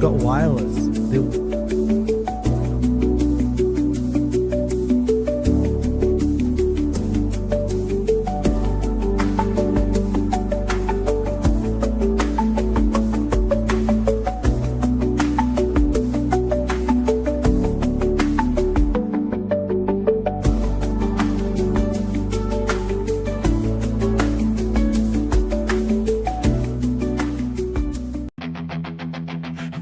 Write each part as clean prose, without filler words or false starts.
got wireless.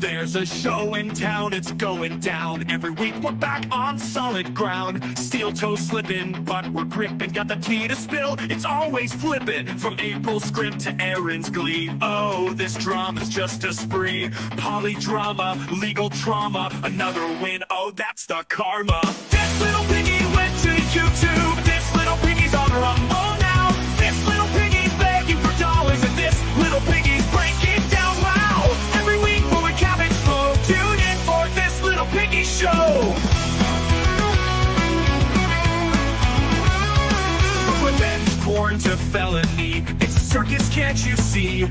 There's a show in town, it's going down. Every week we're back on solid ground. Steel toe slipping, but we're gripping. Got the tea to spill, it's always flipping. From April's script to Aaron's glee. Oh, this drama's just a spree. Polydrama, legal trauma. Another win, oh, that's the karma. This little piggy went to YouTube. This little piggy's on Rumble now. This little piggy's begging for dollars. And this little piggy's breaking down loud. Every week we'll recap it slow. Tune in for this little piggy show. From revenge porn to felony, it's a circus, can't you see?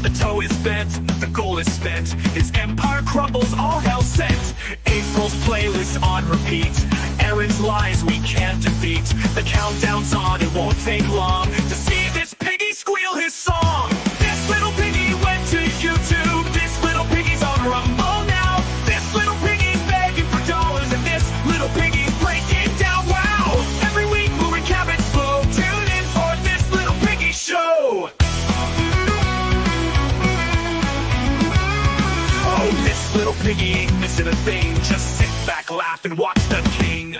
The toe is bent, the goal is spent. His empire crumbles, all hell sent. April's playlist on repeat. Aaron's lies we can't defeat. The countdown's on, it won't take long to see this piggy squeal his song. This little piggy went to YouTube. This little piggy's on Rumble now. This little piggy's begging for dollars. And this little piggy's breaking down wow. Every week we'll recap it slow. Tune in for this little piggy show. Oh, this little piggy ain't missing a thing. Just sit back, laugh, and watch the king.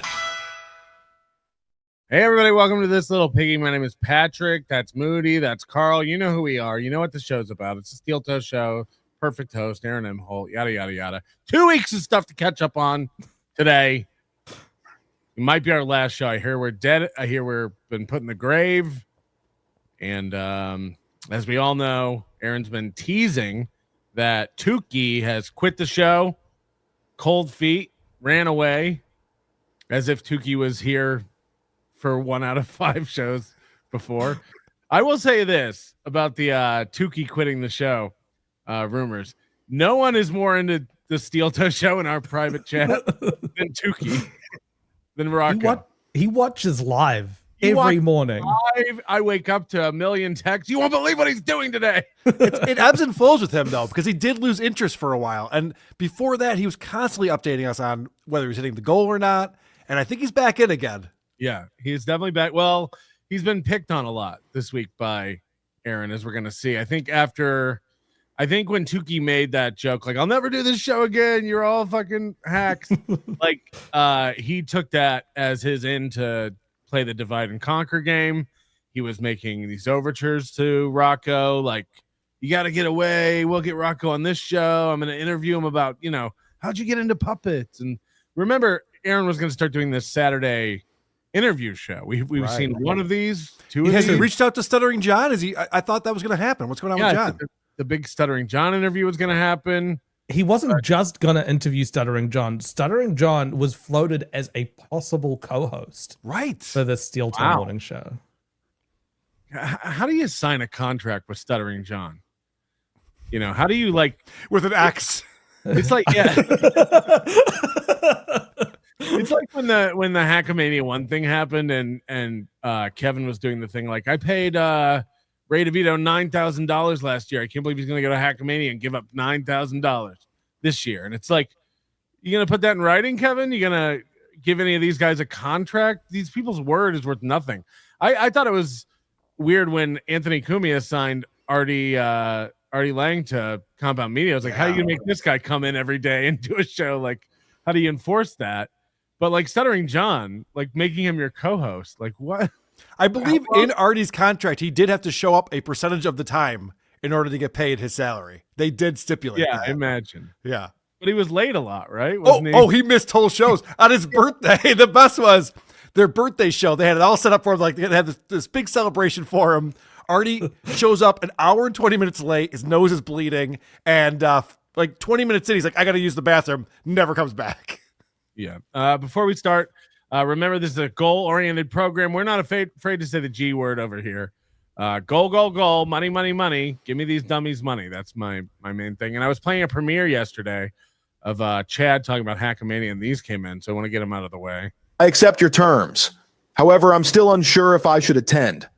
Hey everybody, welcome to This Little Piggy. My name is Patrick. That's Moody. That's Karl. You know who we are. You know what the show's about. It's a Steel Toe Show. Perfect host, Aaron Imholte. Yada, yada, yada. 2 weeks of stuff to catch up on today. It might be our last show. I hear we're dead. I hear we're been put in the grave. And as we all know, Aaron's been teasing that Tukey has quit the show. Cold feet. Ran away. As if Tukey was here for 1 out of 5 shows before. I will say this about the Tukey quitting the show rumors. No one is more into the Steel Toe Show in our private chat than Tukey, than Rocco. He watches live every morning. Live, I wake up to a million texts. You won't believe what he's doing today. It ebbs and flows with him, though, because he did lose interest for a while. And before that, he was constantly updating us on whether he's hitting the goal or not. And I think he's back in again. Yeah, he's definitely back. Well, he's been picked on a lot this week by Aaron, as we're going to see. I think when Tukey made that joke, like, I'll never do this show again. You're all fucking hacks. He took that as his in to play the divide and conquer game. He was making these overtures to Rocco, like, you got to get away. We'll get Rocco on this show. I'm going to interview him about, how'd you get into puppets? And remember, Aaron was going to start doing this Saturday interview show. We've seen one of these, Has he reached out to Stuttering John? I thought that was going to happen. What's going on with John? The big Stuttering John interview was going to happen. He wasn't just going to interview Stuttering John. Stuttering John was floated as a possible co-host, right, for the Steel Toe Morning Show. How do you sign a contract with Stuttering John? How do you with an X? It's like, yeah. It's like when the Hackamania 1 thing happened and Kevin was doing the thing like, I paid Ray DeVito $9,000 last year. I can't believe he's going to go to Hackamania and give up $9,000 this year. And it's like, you going to put that in writing, Kevin? You going to give any of these guys a contract? These people's word is worth nothing. I thought it was weird when Anthony Cumia signed Artie Lang to Compound Media. I was like, how are you going to make this guy come in every day and do a show? Like, how do you enforce that? But like Stuttering John, like making him your co-host, like what? I believe in Artie's contract, he did have to show up a percentage of the time in order to get paid his salary. They did stipulate that. I imagine. Yeah. But he was late a lot, right? He missed whole shows on his birthday. The best was their birthday show. They had it all set up for him. Like they had this big celebration for him. Artie shows up an hour and 20 minutes late. His nose is bleeding. And 20 minutes in, he's like, I got to use the bathroom. Never comes back. Yeah. Before we start, remember this is a goal-oriented program. We're not afraid to say the G word over here. Goal, goal, goal, money, money, money. Give me these dummies money. That's my main thing. And I was playing a premiere yesterday of Chad talking about Hackamania, and these came in, so I want to get them out of the way. I accept your terms. However, I'm still unsure if I should attend.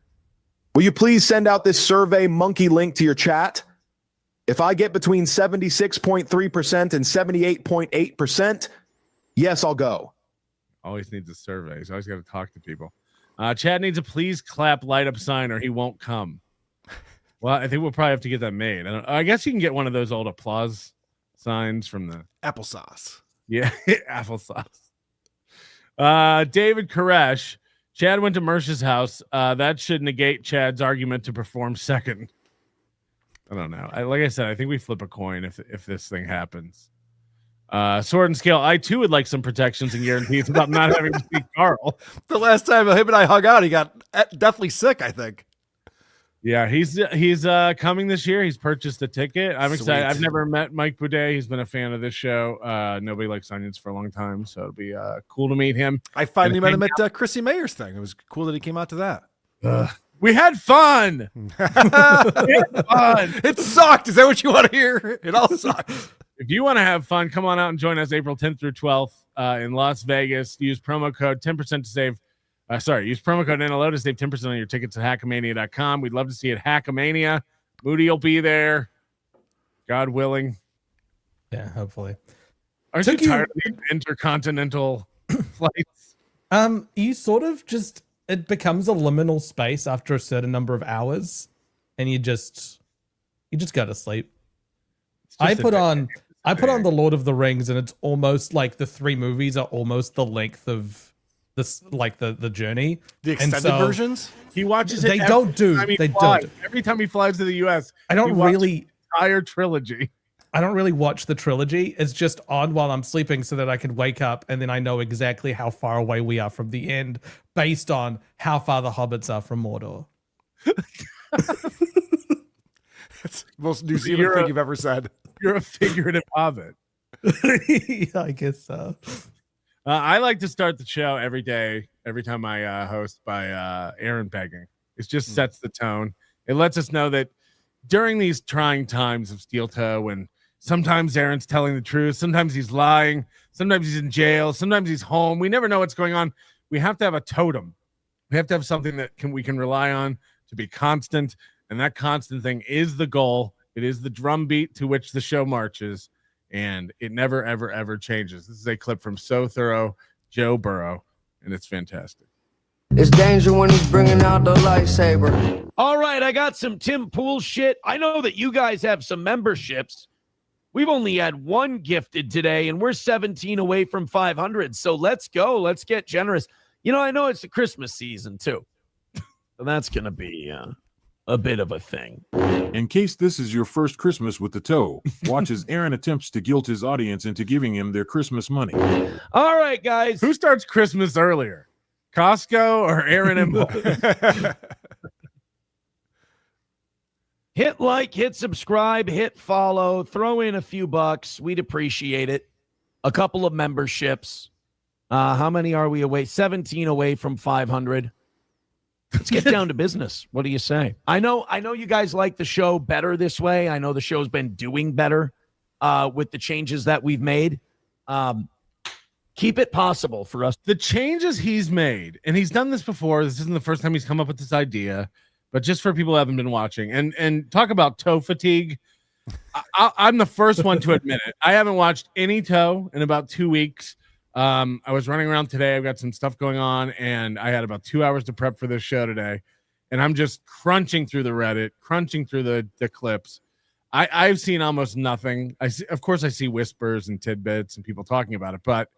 Will you please send out this survey monkey link to your chat? If I get between 76.3% and 78.8%, yes, I'll go. Always needs a survey. He's always got to talk to people. Chad needs a please clap light up sign or he won't come. Well, I think we'll probably have to get that made. I guess you can get one of those old applause signs from the Applesauce. Yeah, applesauce. David Koresh. Chad went to Mersh's house. That should negate Chad's argument to perform second. I don't know. Like I said, I think we flip a coin if this thing happens. Sword and Scale. I too would like some protections and guarantees about not having to see Karl. The last time him and I hung out, he got deathly sick, I think. Yeah, he's coming this year. He's purchased a ticket. I'm excited. I've never met Mike Boudet. He's been a fan of this show. Nobody likes onions for a long time, so it'll be cool to meet him. I finally met him at Chrissy Mayer's thing. It was cool that he came out to that. We had fun. It sucked. Is that what you want to hear? It all sucked. If you want to have fun, come on out and join us April 10th through 12th in Las Vegas. Use promo code 10% to save. Use promo code NLO to save 10% on your tickets at hackamania.com. We'd love to see you at Hackamania. Moody will be there, God willing. Yeah, hopefully. Aren't you tired of these intercontinental flights? You sort of just, it becomes a liminal space after a certain number of hours, and you just go to sleep. I put on the Lord of the Rings, and it's almost like the 3 movies are almost the length of this, like the journey. The extended versions. He watches it. They don't. Every time he flies to the U.S. I don't really entire trilogy. I don't really watch the trilogy. It's just on while I'm sleeping so that I can wake up and then I know exactly how far away we are from the end based on how far the hobbits are from Mordor. That's the most New Zealand thing you've ever said. You're a figurative hobbit. Yeah, I guess so. I like to start the show every day, every time I host by Aaron begging. It just sets the tone. It lets us know that during these trying times of Steel Toe, when sometimes Aaron's telling the truth, sometimes he's lying, sometimes he's in jail, sometimes he's home. We never know what's going on. We have to have a totem. We have to have something that we can rely on to be constant, and that constant thing is the goal. It is the drumbeat to which the show marches, and it never, ever, ever changes. This is a clip from So Thorough, Joe Burrow, and it's fantastic. It's danger when he's bringing out the lightsaber. All right, I got some Tim Pool shit. I know that you guys have some memberships. We've only had one gifted today, and we're 17 away from 500. So let's go. Let's get generous. You know, I know it's the Christmas season, too. So that's going to be a bit of a thing. In case this is your first Christmas with the toe, watch as Aaron attempts to guilt his audience into giving him their Christmas money. All right, guys. Who starts Christmas earlier? Costco or Aaron Imholte? Hit like, hit subscribe, hit follow, throw in a few bucks. We'd appreciate it. A couple of memberships. How many are we away? 17 away from 500. Let's get down to business. What do you say? I know you guys like the show better this way. I know the show's been doing better with the changes that we've made. Keep it possible for us. The changes he's made, and he's done this before. This isn't the first time he's come up with this idea, but just for people who haven't been watching, and talk about toe fatigue. I'm the first one to admit it. I haven't watched any toe in about 2 weeks. I was running around today. I've got some stuff going on, and I had about 2 hours to prep for this show today. And I'm just crunching through the Reddit, crunching through the clips. I've seen almost nothing. Of course, I see whispers and tidbits and people talking about it, but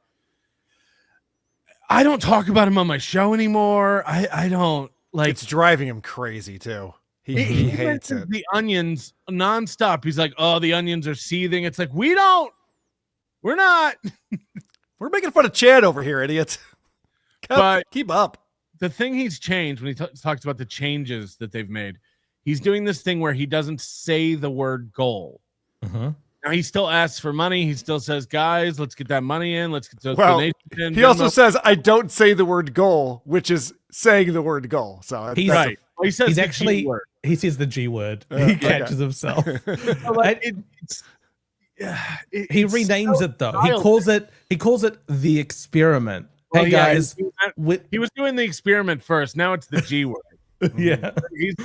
I don't talk about him on my show anymore. I don't like. It's driving him crazy too. He hates it. The onions nonstop. He's like, "Oh, the onions are seething." It's like we're not. We're making fun of Chad over here, idiots. But keep up. The thing he's changed when he talks about the changes that they've made, he's doing this thing where he doesn't say the word goal. Uh-huh. Now he still asks for money. He still says, "Guys, let's get that money in. Let's get those donations in." He also says, "I don't say the word goal," which is saying the word goal. So he's right. Well, he says He's the G actually word. he says the G word. He catches himself. So, like, He it's renames so it though. childish. He calls it the experiment. Well, Hey yeah, guys, he was doing the experiment first. Now it's the G word. yeah.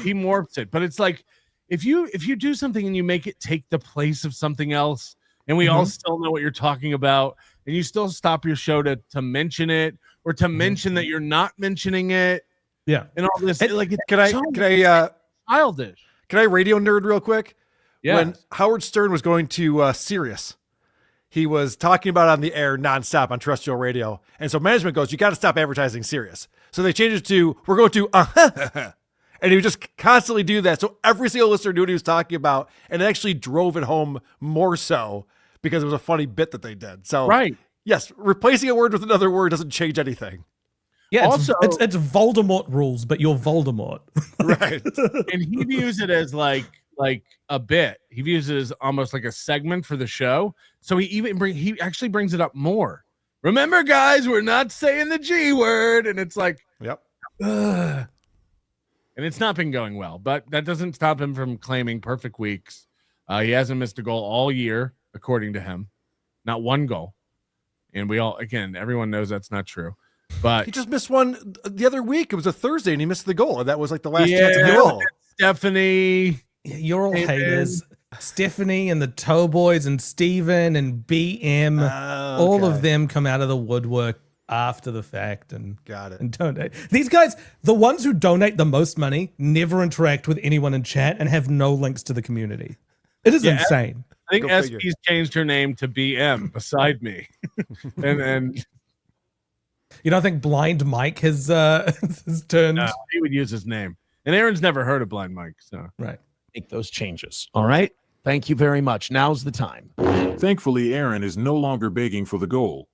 He morphs it, but it's like if you do something and you make it take the place of something else, and we all still know what you're talking about, and you still stop your show to mention it or to mention that you're not mentioning it, Yeah. and all this. Like, it's Can I childish. can I radio nerd real quick? Yeah. When Howard Stern was going to Sirius, he was talking about it on the air nonstop on terrestrial radio. And so management goes, you got to stop advertising Sirius. So they changed it to, we're going to, and he would just constantly do that. So every single listener knew what he was talking about. And it actually drove it home more so because it was a funny bit that they did. So, Right. yes, replacing a word with another word doesn't change anything. Yeah, Also- it's Voldemort rules, but you're Voldemort. Right. And he views it as like a bit. He views it as almost like a segment for the show. So he actually brings it up more. Remember, guys, we're not saying the G word, and it's like, Yep. ugh. And it's not been going well, but that doesn't stop him from claiming perfect weeks. He hasn't missed a goal all year, according to him. Not one goal. And everyone knows that's not true. But He just missed one the other week. It was a Thursday and he missed the goal. And that was like the last chance of the goal. Stephanie. You're all Hey, haters. Stephanie and the Towboys and Steven and BM, all of them come out of the woodwork after the fact and Got it. and donate. These guys, the ones who donate the most money, never interact with anyone in chat and have no links to the community. It is insane. I think Go figure. SP's changed her name to BM beside me. and You don't think Blind Mike has turned he would use his name. And Aaron's never heard of Blind Mike. So right? Make those changes. All right. Thank you very much. Now's the time. Thankfully, Aaron is no longer begging for the goal.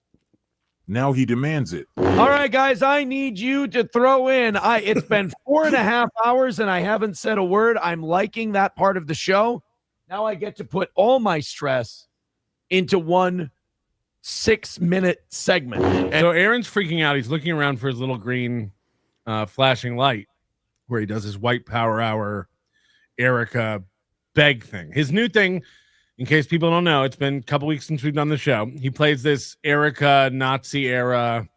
Now he demands it. All right, guys, I need you to throw in. It's been 4.5 hours and I haven't said a word. I'm liking that part of the show. Now I get to put all my stress into one 6-minute segment. And so Aaron's freaking out. He's looking around for his little green flashing light where he does his white power hour Erica beg thing. His new thing, in case people don't know, it's been a couple weeks since we've done the show. He plays this Erica Nazi era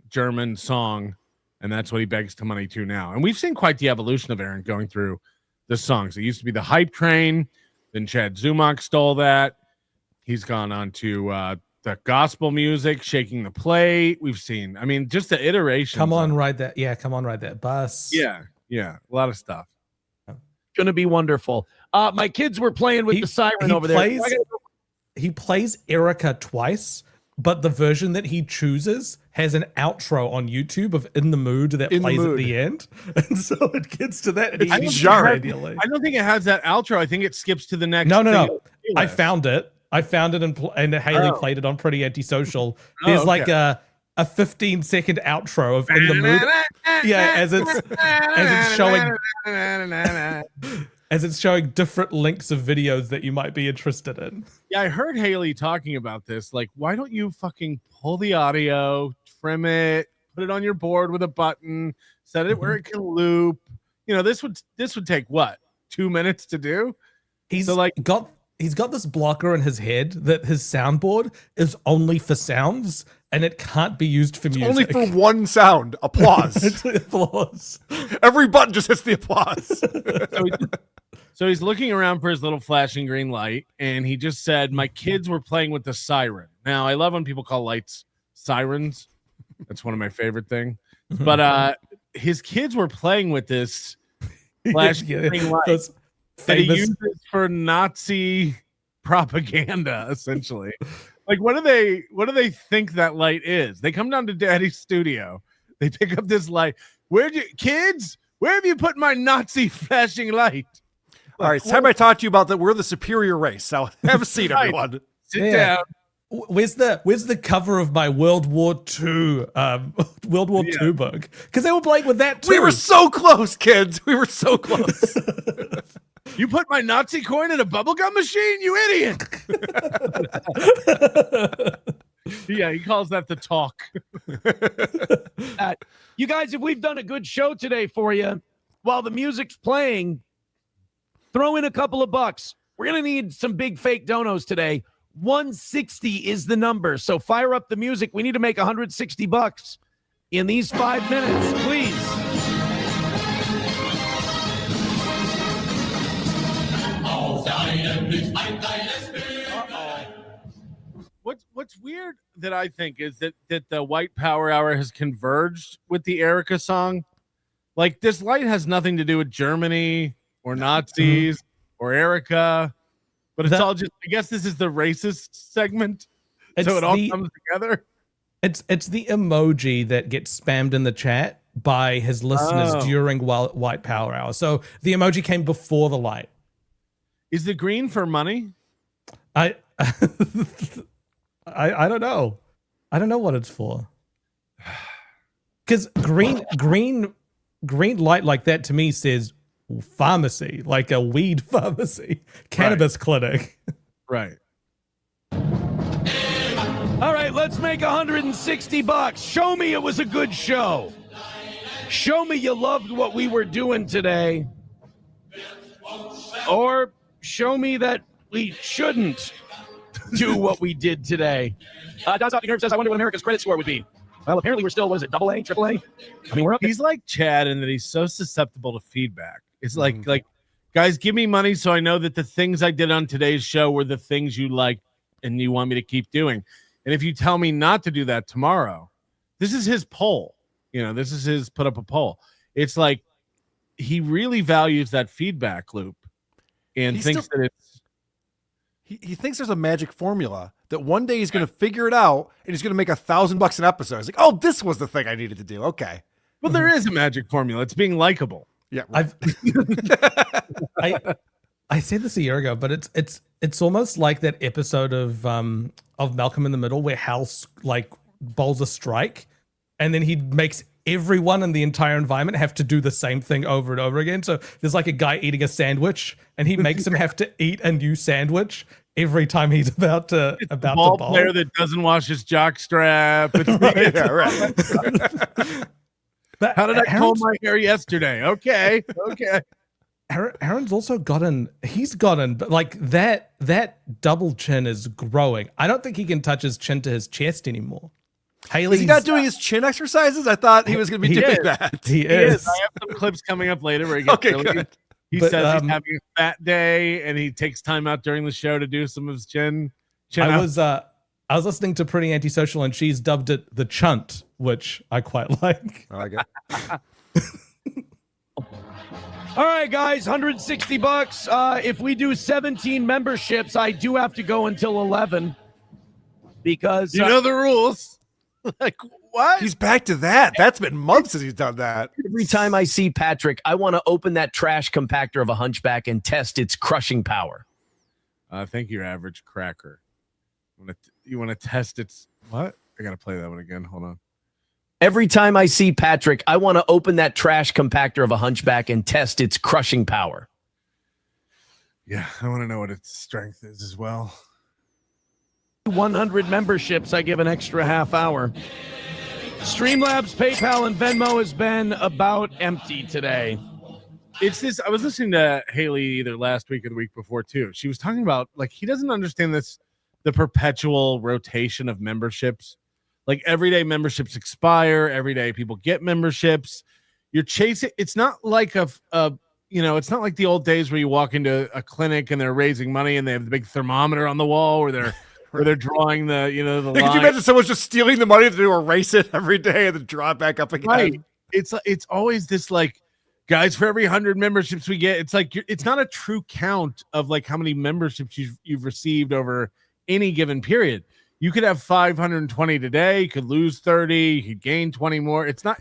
German song, and that's what he begs to money to now. And we've seen quite the evolution of Aaron going through the songs. It used to be the hype train, then Chad Zumach stole that. He's gone on to the gospel music, shaking the plate. We've seen, I mean, just the iterations. Come on, ride that. Yeah, come on, ride that bus. Yeah, a lot of stuff. going to be wonderful. My kids were playing with the siren over there. He plays Erica twice, but the version that he chooses has an outro on YouTube of In the Mood that plays at the end. And so it gets to that. And It's jarring. I don't think it has that outro. I think it skips to the next. No. I found it. And Haley played it on Pretty Antisocial. There's like a 15-second outro of In the Mood. Yeah, as it's showing different links of videos that you might be interested in. Yeah, I heard Haley talking about this. Like, why don't you fucking pull the audio, trim it, put it on your board with a button, set it where it can loop. You know, this would take what, 2 minutes to do? He's got this blocker in his head that his soundboard is only for sounds and it can't be used for music. Only for one sound, applause. Applause. Every button just hits the applause. So he's looking around for his little flashing green light, and he just said, my kids were playing with the siren. Now, I love when people call lights sirens. That's one of my favorite things. But his kids were playing with this flashing green light that he uses for Nazi propaganda, essentially. Like, what do they think that light is? They come down to Daddy's studio. They pick up this light. Where have you put my Nazi flashing light? All right, it's time I talked to you about that. We're the superior race. Now have a seat, everyone. Sit down. Where's the cover of my World War II II book? Because they were playing with that too. We were so close, kids. We were so close. You put my Nazi coin in a bubblegum machine, you idiot. Yeah, he calls that the talk. You guys, if we've done a good show today for you, while the music's playing, throw in a couple of bucks. We're going to need some big fake donos today. 160 is the number. So fire up the music. We need to make 160 bucks in these 5 minutes, please. What's weird that I think is that the White Power Hour has converged with the Erica song. Like, this light has nothing to do with Germany or Nazis or Erica, but it's all just, I guess this is the racist segment. So it all comes together. It's the emoji that gets spammed in the chat by his listeners during White Power Hour. So the emoji came before the light. Is the green for money? I don't know. I don't know what it's for. Because green light like that to me says pharmacy, like a weed pharmacy, cannabis clinic. Right. All right, let's make 160 bucks. Show me it was a good show. Show me you loved what we were doing today. Or show me that we shouldn't do what we did today. Don Stockton says, I wonder what America's credit score would be. Well, apparently we're still, what is it, AA, AAA? I mean, we're up. He's like Chad in that he's so susceptible to feedback. It's like, guys, give me money so I know that the things I did on today's show were the things you liked and you want me to keep doing. And if you tell me not to do that tomorrow, this is his poll. You know, this is his put up a poll. It's like he really values that feedback loop and thinks that it's. He thinks there's a magic formula that one day he's going to figure it out and he's going to make $1,000 an episode. It's like, oh, this was the thing I needed to do. Okay. Well, there is a magic formula. It's being likable. Yeah. Right. I said this a year ago, but it's almost like that episode of Malcolm in the Middle where Hal like bowls a strike and then he makes everyone in the entire environment have to do the same thing over and over again. So there's like a guy eating a sandwich and he makes him have to eat a new sandwich every time he's about to bowl. Player that doesn't wash his jock strap. Right, yeah, right. But how did I comb my hair yesterday? Okay. Aaron's also he's gotten like that double chin is growing. I don't think he can touch his chin to his chest anymore. Is he not doing his chin exercises? I thought he was going to be doing that. He is. I have some clips coming up later where he gets good. He says he's having a fat day and he takes time out during the show to do some of his chin I was listening to Pretty Antisocial and she's dubbed it the chunt, which I quite like. I like it. All right, guys, 160 bucks. If we do 17 memberships, I do have to go until 11 because you know the rules. Like, what? He's back to that. That's been months since he's done that. Every time I see Patrick, I want to open that trash compactor of a hunchback and test its crushing power. I think your average cracker. You want to test its what? I got to play that one again. Hold on. Every time I see Patrick, I want to open that trash compactor of a hunchback and test its crushing power. Yeah, I want to know what its strength is as well. 100 memberships, I give an extra half hour. Streamlabs, PayPal, and Venmo has been about empty today. It's this. I was listening to Haley either last week or the week before too. She was talking about like he doesn't understand the perpetual rotation of memberships. Like everyday memberships expire. Every day people get memberships. You're chasing. It's not like it's not like the old days where you walk into a clinic and they're raising money and they have the big thermometer on the wall where they're drawing the line. Could you imagine someone's just stealing the money to erase it every day and then draw it back up again? Right. It's always this like, guys, for every 100 memberships we get, it's like it's not a true count of like how many memberships you've received over any given period. You could have 520 today, you could lose 30, you could gain 20 more. It's an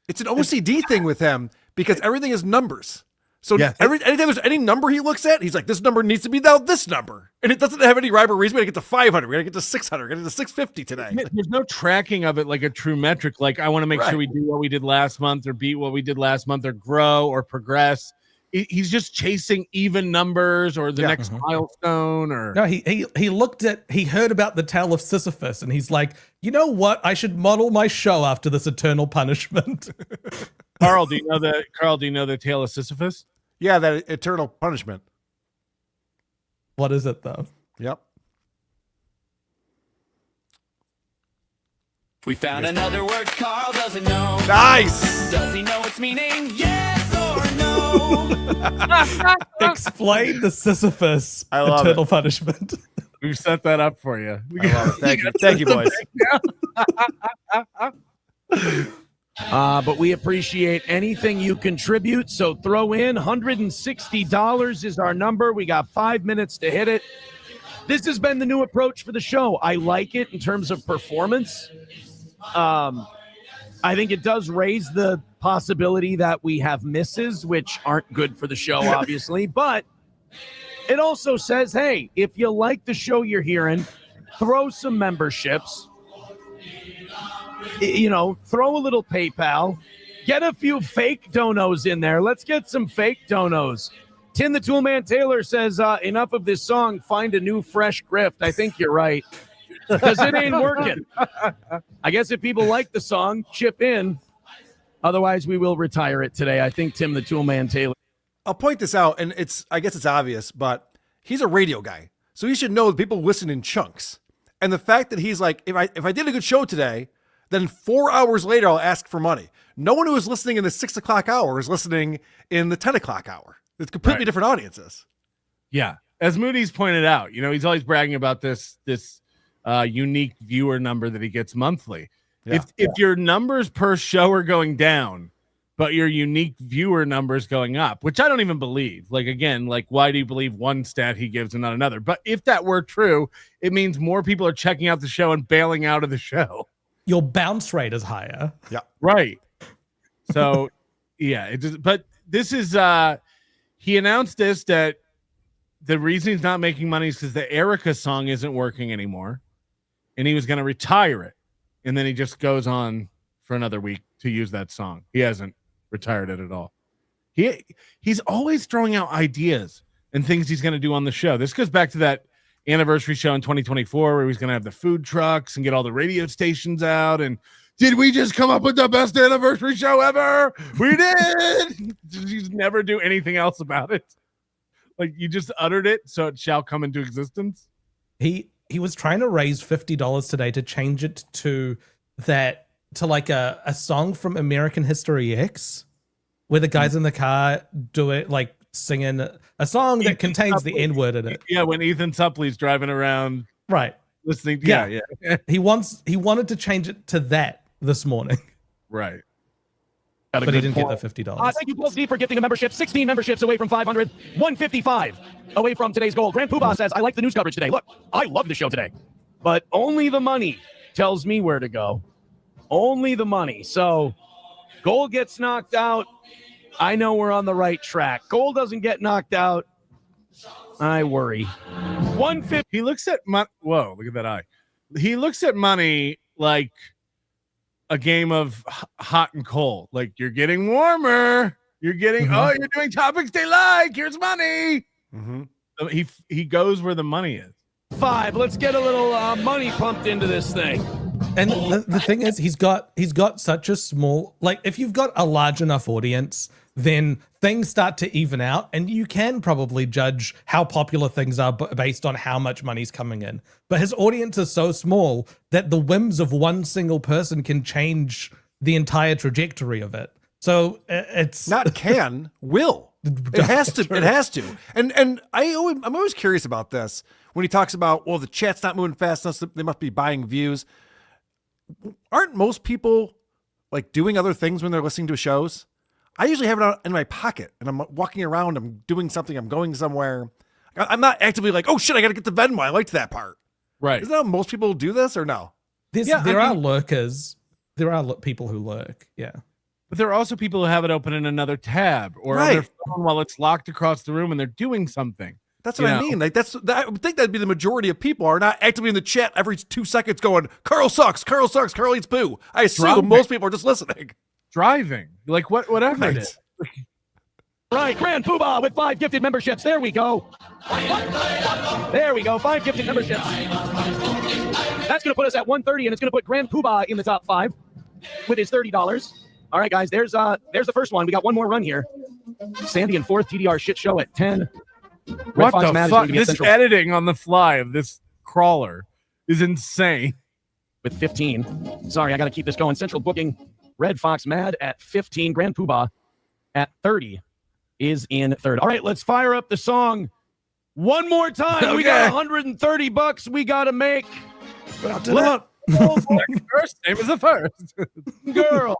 OCD thing with him because everything is numbers. So anytime there's any number he looks at, he's like, this number needs to be now this number. And it doesn't have any rhyme or reason. We gotta get to 500. We gotta get to 600. We gotta get to 650 today. There's no tracking of it like a true metric. Like I want to make sure we do what we did last month or beat what we did last month or grow or progress. He's just chasing even numbers or the next milestone. Or no, he heard about the tale of Sisyphus and he's like, you know what? I should model my show after this eternal punishment. Karl, do you know the tale of Sisyphus? Yeah, that eternal punishment. What is it though? Yep. We found another word Karl doesn't know. Nice. Does he know its meaning? Yes or no? Explain the Sisyphus I love eternal punishment. We've set that up for you. I love it. Thank you, boys. But we appreciate anything you contribute. So throw in $160 is our number. We got 5 minutes to hit it. This has been the new approach for the show. I like it in terms of performance. I think it does raise the possibility that we have misses, which aren't good for the show, obviously. But it also says, hey, if you like the show you're hearing, throw some memberships. You know, throw a little PayPal. Get a few fake donos in there. Let's get some fake donos. Tim the Toolman Taylor says, enough of this song. Find a new fresh grift. I think you're right. Because it ain't working. I guess if people like the song, chip in. Otherwise, we will retire it today. I think Tim the Toolman Taylor. I'll point this out, and I guess it's obvious, but he's a radio guy. So he should know that people listen in chunks. And the fact that he's like, if I did a good show today, then 4 hours later, I'll ask for money. No one who is listening in the 6 o'clock hour is listening in the 10 o'clock hour. It's completely different audiences. Yeah. As Moody's pointed out, you know, he's always bragging about this unique viewer number that he gets monthly. Yeah. If your numbers per show are going down, but your unique viewer numbers going up, which I don't even believe. Like, again, like, why do you believe one stat he gives and not another? But if that were true, it means more people are checking out the show and bailing out of the show. Your bounce rate is higher. Yeah. Right. So, yeah, it just, but this is, he announced this, that the reason he's not making money is because the Erica song isn't working anymore. And he was going to retire it. And then he just goes on for another week to use that song. He hasn't retired it at all. He's always throwing out ideas and things he's going to do on the show. This goes back to that anniversary show in 2024 where he's going to have the food trucks and get all the radio stations out. And did we just come up with the best anniversary show ever? We did. You never do anything else about it. Like, you just uttered it, so it shall come into existence. He was trying to raise $50 today to change it to like a song from American History X, where the guys in the car do it, like singing a song that contains the N-word in it. Yeah, when Ethan Suppley's driving around, right, listening. Yeah. He wanted to change it to that this morning, right. But he didn't get the $50. Thank you, Paul Z, for gifting a membership. 16 memberships away from 500. 155 away from today's goal. Grand Poobah says, I like the news coverage today. Look, I love the show today. But only the money tells me where to go. Only the money. So, goal gets knocked out. I know we're on the right track. Goal doesn't get knocked out. I worry. 150. He looks at money. Whoa, look at that eye. He looks at money like a game of hot and cold. Like, you're getting warmer. You're getting, you're doing topics they like. Here's money. So he goes where the money is. 5. Let's get a little money pumped into this thing. And the thing is, he's got such a small, like, if you've got a large enough audience, then things start to even out, and you can probably judge how popular things are based on how much money's coming in. But his audience is so small that the whims of one single person can change the entire trajectory of it. So it's not can, will. It has to. It has to. And I'm always curious about this when he talks about, well, the chat's not moving fast enough, so they must be buying views. Aren't most people like doing other things when they're listening to shows? I usually have it out in my pocket and I'm walking around, I'm doing something, I'm going somewhere. I'm not actively like, oh shit, I got to get the Venmo. I liked that part. Right. Isn't that how most people do this or no? There are lurkers. There are people who lurk. Yeah. But there are also people who have it open in another tab or on their phone while it's locked across the room and they're doing something. That's what I mean. Like I would think that'd be the majority of people are not actively in the chat every 2 seconds going, Karl sucks, Karl sucks, Karl eats poo. I assume most people are just listening. Driving. Like whatever it is. Right, Grand Poobah with 5 gifted memberships. There we go. There we go. 5 gifted memberships. That's going to put us at 130, and it's going to put Grand Poobah in the top 5 with his $30. All right, guys, there's the first one. We got one more run here. Sandy in fourth, TDR shit show at 10. What the fuck? This editing on the fly of this crawler is insane. With 15. Sorry, I got to keep this going. Central booking. Red Fox Mad at 15. Grand Poobah at 30 is in third. All right, let's fire up the song one more time. Okay. We got $130 we got to make. First name is the first. Girl.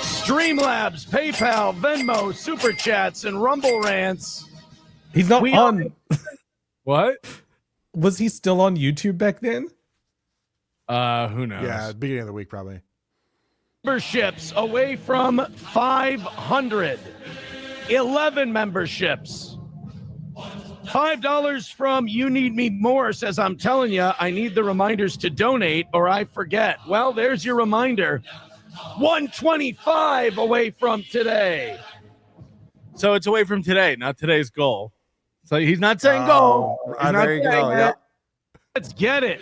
Streamlabs, PayPal, Venmo, Super Chats, and Rumble Rants. He's not on. What? Was he still on YouTube back then? Who knows? Yeah, beginning of the week probably. Memberships away from 500. 11 memberships. $5 from You Need Me More says, I'm telling you, I need the reminders to donate or I forget. Well, there's your reminder. 125 away from today. So it's away from today, not today's goal. So he's not saying goal. There you go. Yeah. Let's get it.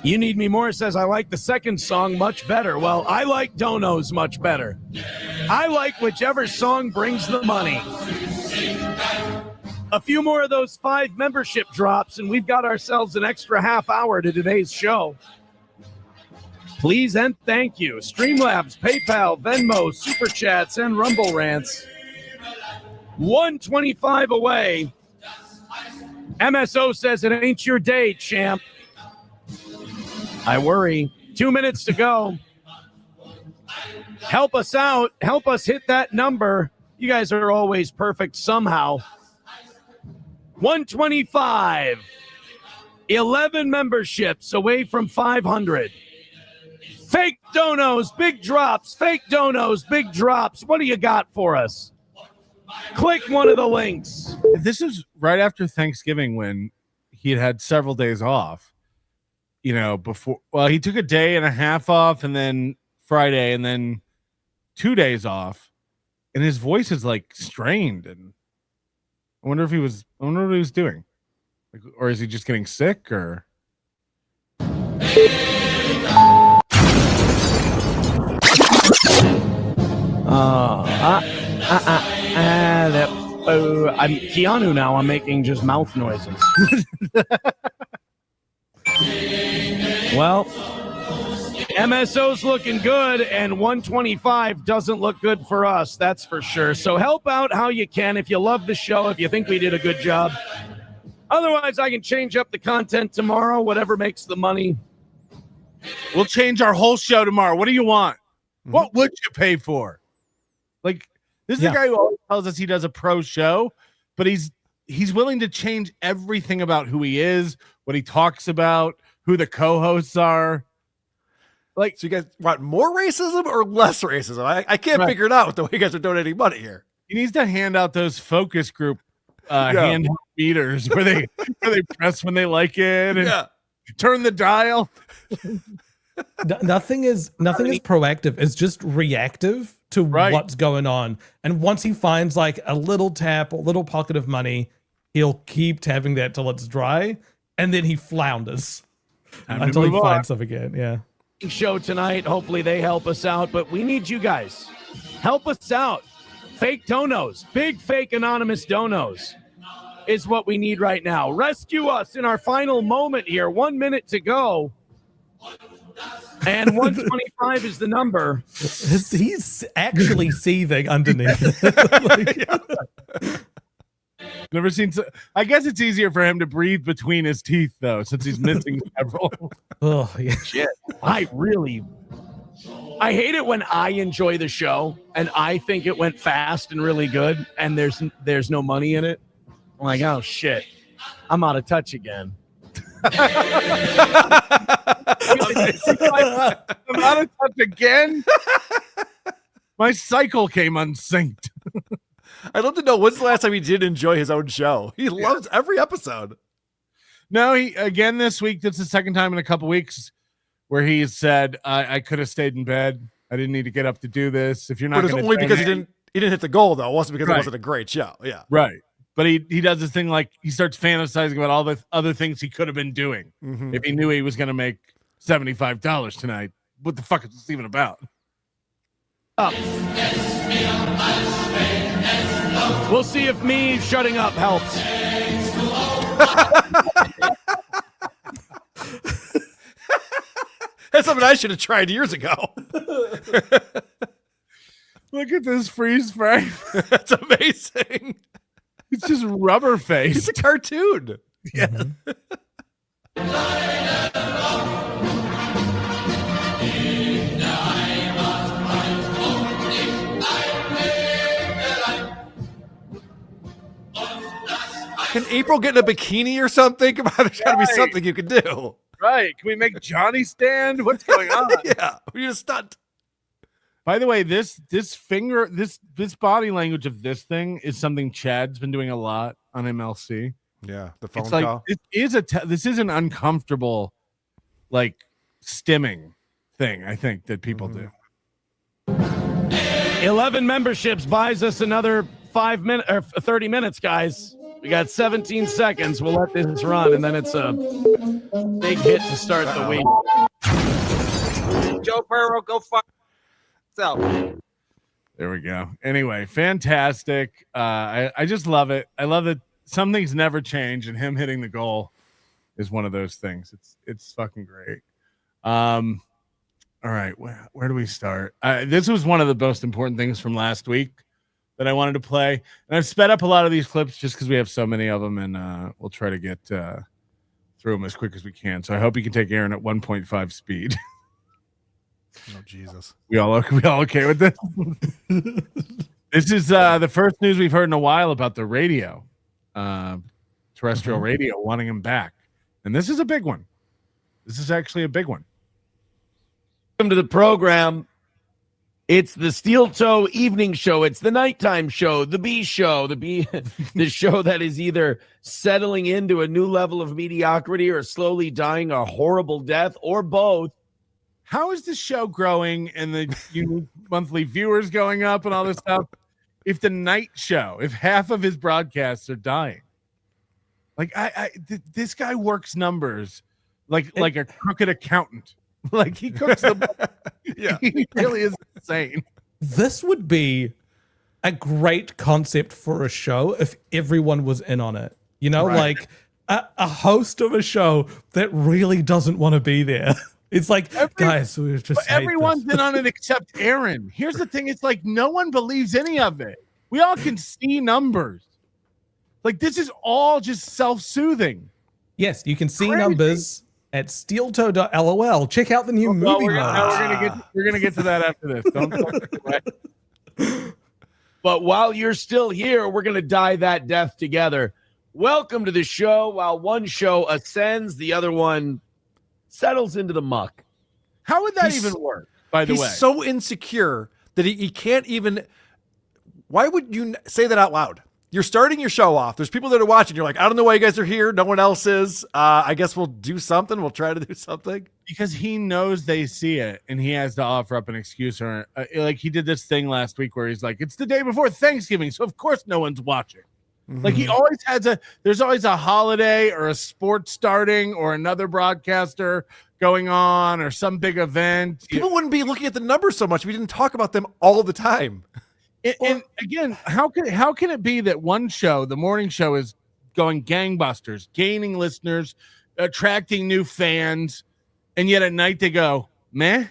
You Need Me More says, I like the second song much better. Well, I like Donos much better. I like whichever song brings the money. A few more of those 5 membership drops, and we've got ourselves an extra half hour to today's show. Please and thank you. Streamlabs, PayPal, Venmo, Super Chats, and Rumble Rants. 125 away. MSO says it ain't your day, champ. I worry. 2 minutes to go. Help us out. Help us hit that number. You guys are always perfect somehow. 125. 11 memberships away from 500. Fake donos, big drops. Fake donos, big drops. What do you got for us? Click one of the links. This is right after Thanksgiving when he had several days off. You know, before, well, he took a day and a half off and then Friday and then 2 days off. And his voice is like strained. And I wonder what he was doing. Like, or is he just getting sick or? I'm Keanu now. I'm making just mouth noises. Well, MSO's looking good, and 125 doesn't look good for us. That's for sure. So help out how you can. If you love the show, if you think we did a good job. Otherwise, I can change up the content tomorrow, whatever makes the money. We'll change our whole show tomorrow. What do you want? Mm-hmm. What would you pay for? Like, this is the guy who always tells us he does a pro show, but he's willing to change everything about who he is, what he talks about, who the co-hosts are. Like, so you guys want more racism or less racism? I can't figure it out with the way you guys are donating money here. He needs to hand out those focus group handheld meters where they press when they like it and turn the dial. Nothing is proactive. It's just reactive to what's going on. And once he finds like a little tap, a little pocket of money, he'll keep tapping that till it's dry, and then he flounders until he finds stuff again. Yeah. Show tonight. Hopefully they help us out, but we need you guys. Help us out. Fake donos, big fake anonymous donos is what we need right now. Rescue us in our final moment here. 1 minute to go. And 125 is the number. He's actually seething underneath. Never seen. I guess it's easier for him to breathe between his teeth, though, since he's missing several. Oh, yeah. Shit. I hate it when I enjoy the show and I think it went fast and really good, and there's no money in it. I'm like, oh shit, I'm out of touch again. I'm out of touch again. My cycle came unsynced. I'd love to know when's the last time he did enjoy his own show. He loves every episode. No, he again this week. That's the second time in a couple weeks where he said, "I could have stayed in bed. I didn't need to get up to do this." If you're not, but it's only because he didn't hit the goal, though. It wasn't because it wasn't a great show. Yeah, right. But he does this thing like he starts fantasizing about all the other things he could have been doing if he knew he was going to make $75 tonight. What the fuck is this even about? up. We'll see if me shutting up helps. That's something I should have tried years ago. Look at this freeze frame. That's amazing. It's just rubber face. It's a cartoon. Yeah. Can April get in a bikini or something? Come on, there's got to be something you can do. Right. Can we make Johnny stand? What's going on? Yeah, we need a stunt. By the way, this body language of this thing is something Chad's been doing a lot on MLC. Yeah, the phone It's like call. this is an uncomfortable, like, stimming thing. I think that people do. 11 memberships buys us another 5 minutes or 30 minutes, guys. We got 17 seconds. We'll let this run, and then it's a big hit to start the week. Joe Burrow, go fuck yourself. There we go. Anyway, fantastic. I just love it. I love that some things never change, and him hitting the goal is one of those things. It's fucking great. All right, where do we start? This was one of the most important things from last week that I wanted to play, and I've sped up a lot of these clips just because we have so many of them, and we'll try to get through them as quick as we can. So I hope you can take Aaron at 1.5 speed. Oh Jesus! We all okay with this? This is the first news we've heard in a while about the radio, terrestrial radio, wanting him back, and this is a big one. This is actually a big one. Welcome to the program. It's the Steel Toe Evening Show. It's the nighttime show, the B show, the show that is either settling into a new level of mediocrity or slowly dying a horrible death, or both. How is the show growing and the unique monthly viewers going up and all this stuff? If the night show, if half of his broadcasts are dying, like this guy works numbers like a crooked accountant. Like he cooks them. Yeah, he really is insane. This would be a great concept for a show if everyone was in on it. You know, Right. like a host of a show that really doesn't want to be there. It's like, guys, we just hate Everyone's this. in on it except Aaron. Here's the thing: it's like no one believes any of it. We all can see numbers. Like this is all just self-soothing. Yes, you can see Crazy. numbers at steeltoe.lol. Check out the new movie we're mod. gonna get to that after this. Don't fucking away. But while you're still here, we're going to die that death together. Welcome to the show. While one show ascends, the other one settles into the muck. How would that He's- even work? By the He's way, so insecure that he can't even. Why would you say that out loud? You're starting your show off. There's people that are watching. You're like, I don't know why you guys are here. No one else is. I guess we'll do something. We'll try to do something. because he knows they see it and he has to offer up an excuse, or like he did this thing last week where he's like, it's the day before Thanksgiving, so of course no one's watching. Like he always has there's always a holiday or a sport starting or another broadcaster going on or some big event. People wouldn't be looking at the numbers so much if we didn't talk about them all the time. And again, how can it be that one show, the morning show, is going gangbusters, gaining listeners, attracting new fans, and yet at night they go, meh?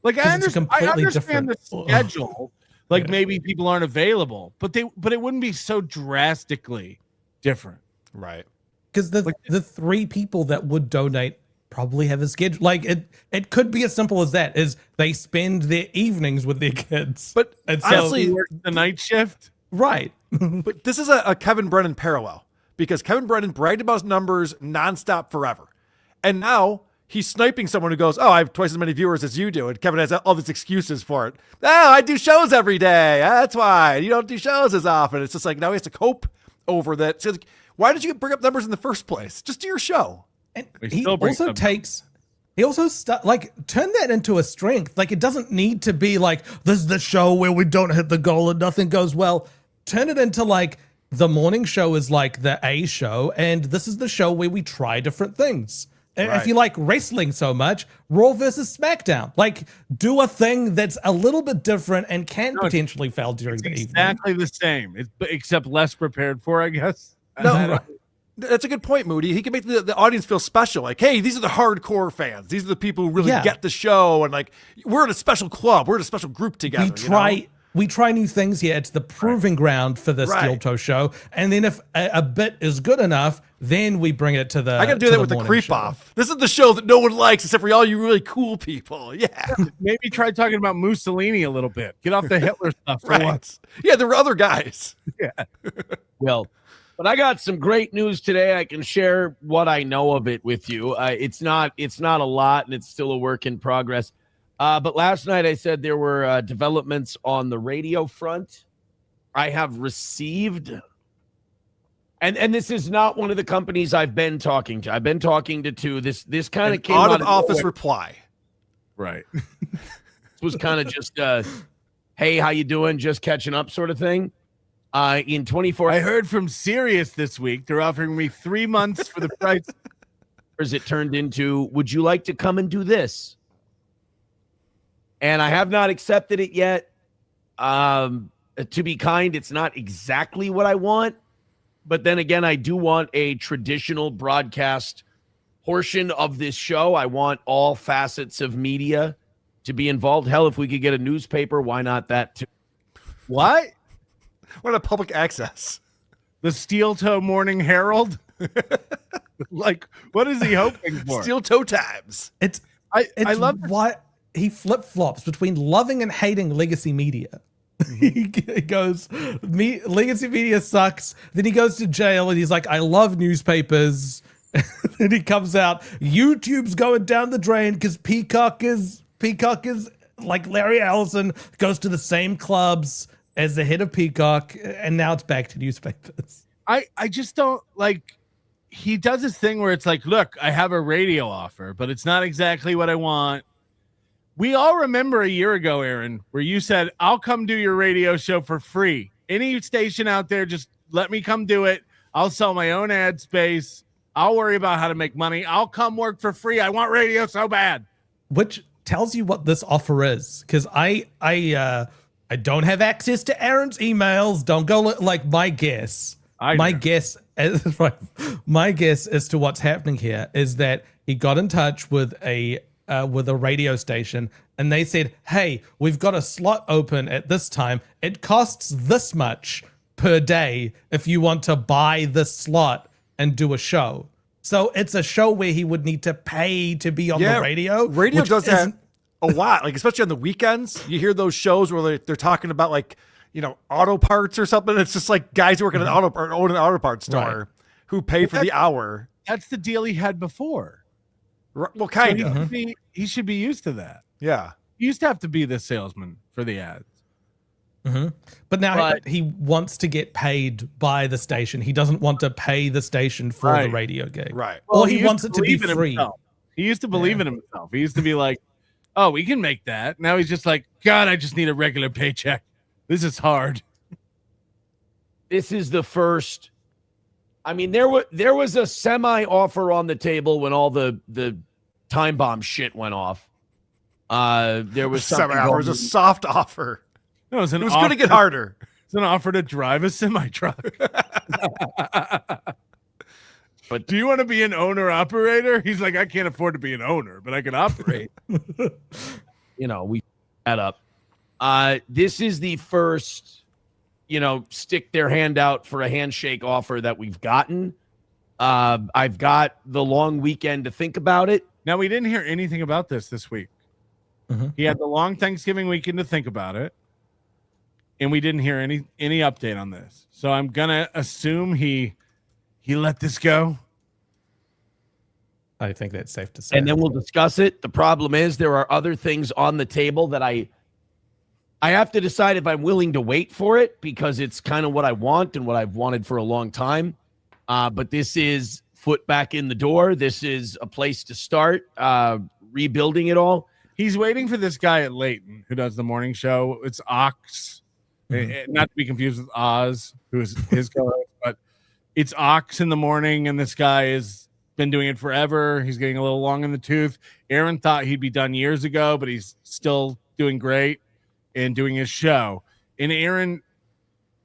Like I understand the schedule. Like maybe people aren't available, but it wouldn't be so drastically different. Right. Because the three people that would donate probably have a schedule. Like it could be as simple as that, is they spend their evenings with their kids. But and so, honestly, the night shift. Right. But this is a Kevin Brennan parallel, because Kevin Brennan bragged about his numbers nonstop forever. And now he's sniping someone who goes, oh, I have twice as many viewers as you do. And Kevin has all these excuses for it. Oh, I do shows every day. That's why you don't do shows as often. It's just like now he has to cope over that. So like, why did you bring up numbers in the first place? Just do your show. And he also turn that into a strength. Like it doesn't need to be like, this is the show where we don't hit the goal and nothing goes well. Turn it into like the morning show is like the A show, and this is the show where we try different things. If you like wrestling so much, Raw versus SmackDown. Like, do a thing that's a little bit different and can potentially fail during the evening. Exactly the same, except less prepared for, I guess. No, that's a good point, Moody. He can make the audience feel special. Like, hey, these are the hardcore fans. These are the people who really get the show. And like, we're in a special club. We're in a special group together. We try new things here. It's the proving ground for the Steel Toe show. And then if a bit is good enough, then we bring it to the. I got to do that with the creep off. This is the show that no one likes except for all you really cool people. Yeah. Maybe try talking about Mussolini a little bit. Get off the Hitler stuff for once. Yeah, there were other guys. Yeah. Well, but I got some great news today. I can share what I know of it with you. It's not a lot, and it's still a work in progress. But last night I said there were developments on the radio front. I have received, and this is not one of the companies I've been talking to. I've been talking to two. This kind of came out out of office reply. Right. This was kind of just, hey, how you doing? Just catching up sort of thing. In 24, I heard from Sirius this week. They're offering me 3 months for the price. It turned into, would you like to come and do this? And I have not accepted it yet. To be kind, it's not exactly what I want. But then again, I do want a traditional broadcast portion of this show. I want all facets of media to be involved. Hell, if we could get a newspaper, why not that too? What? What a public access. The Steel Toe Morning Herald? Like, what is he hoping for? Steel Toe Times. I love what he flip-flops between loving and hating legacy media. He goes, legacy media sucks. Then he goes to jail and he's like, I love newspapers. Then he comes out, YouTube's going down the drain because Peacock is like Larry Ellison, goes to the same clubs as the head of Peacock, and now it's back to newspapers. I just don't like, he does this thing where it's like, look, I have a radio offer, but it's not exactly what I want. We all remember a year ago, Aaron, where you said, I'll come do your radio show for free. Any station out there, just let me come do it. I'll sell my own ad space. I'll worry about how to make money. I'll come work for free. I want radio so bad. Which tells you what this offer is, because I don't have access to Aaron's emails. Don't go like my guess. My guess as to what's happening here is that he got in touch with a radio station and they said, hey, we've got a slot open at this time. It costs this much per day if you want to buy this slot and do a show. So it's a show where he would need to pay to be on the radio. Radio does that a lot, like especially on the weekends. You hear those shows where they're talking about like, you know, auto parts or something. It's just like guys working at own an auto parts store who pay for the hour. That's the deal he had before. Well, kind of. He should be used to that. Yeah. He used to have to be the salesman for the ads. But now he wants to get paid by the station. He doesn't want to pay the station for the radio gig. Right. Or he wants it to be free. He used to believe in himself. He used to be like, oh, we can make that. Now he's just like, God, I just need a regular paycheck. This is hard. This is the first. I mean, there was a semi-offer on the table when all the time bomb shit went off. There was semi-offer. It was a soft offer. No, it was going to get harder. It's an offer to drive a semi-truck. But do you want to be an owner-operator? He's like, I can't afford to be an owner, but I can operate. You know, we add up. This is the first, stick their hand out for a handshake offer that we've gotten. I've got the long weekend to think about it. Now, we didn't hear anything about this week. He had the long Thanksgiving weekend to think about it. And we didn't hear any update on this. So I'm going to assume he let this go. I think that's safe to say. And then we'll discuss it. The problem is there are other things on the table that I have to decide if I'm willing to wait for it because it's kind of what I want and what I've wanted for a long time. But this is foot back in the door. This is a place to start rebuilding it all. He's waiting for this guy at Leighton who does the morning show. It's Ox. Not to be confused with Oz, who is his co-host, but it's Ox in the morning, and this guy is been doing it forever. He's getting a little long in the tooth. Aaron thought he'd be done years ago, but he's still doing great and doing his show. And Aaron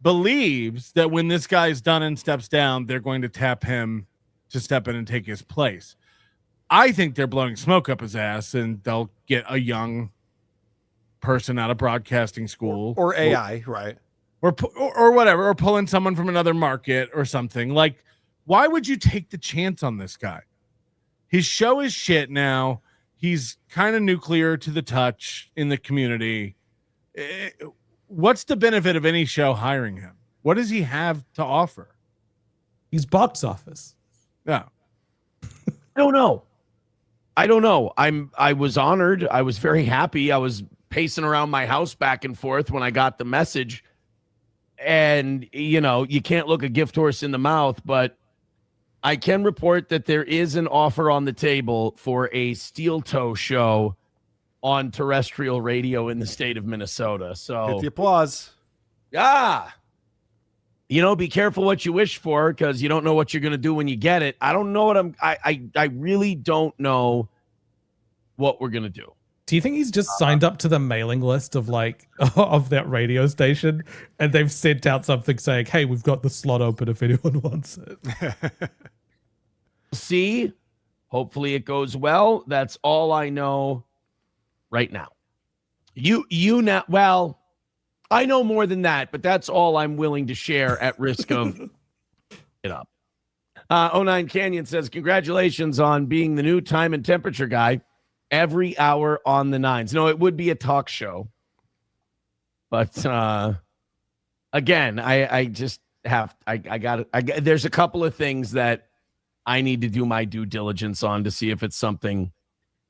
believes that when this guy's done and steps down, they're going to tap him to step in and take his place. I think they're blowing smoke up his ass, and they'll get a young person out of broadcasting school or AI, right? Or whatever, or pulling someone from another market or something. Like, why would you take the chance on this guy? His show is shit now. He's kind of nuclear to the touch in the community. What's the benefit of any show hiring him? What does he have to offer? He's box office. No. I don't know. I was honored. I was very happy. I was pacing around my house back and forth when I got the message. And, you can't look a gift horse in the mouth, but I can report that there is an offer on the table for a steel toe show on terrestrial radio in the state of Minnesota. So Hit the applause. Be careful what you wish for, because you don't know what you're going to do when you get it. I don't know what I really don't know what we're going to do. Do you think he's just signed up to the mailing list of of that radio station, and they've sent out something saying, "Hey, we've got the slot open if anyone wants it." See, hopefully it goes well. That's all I know right now. You now, well, I know more than that, but that's all I'm willing to share at risk of it up. 09 Canyon says, congratulations on being the new time and temperature guy every hour on the nines. No, it would be a talk show. But again, I just have, there's a couple of things that I need to do my due diligence on to see if it's something,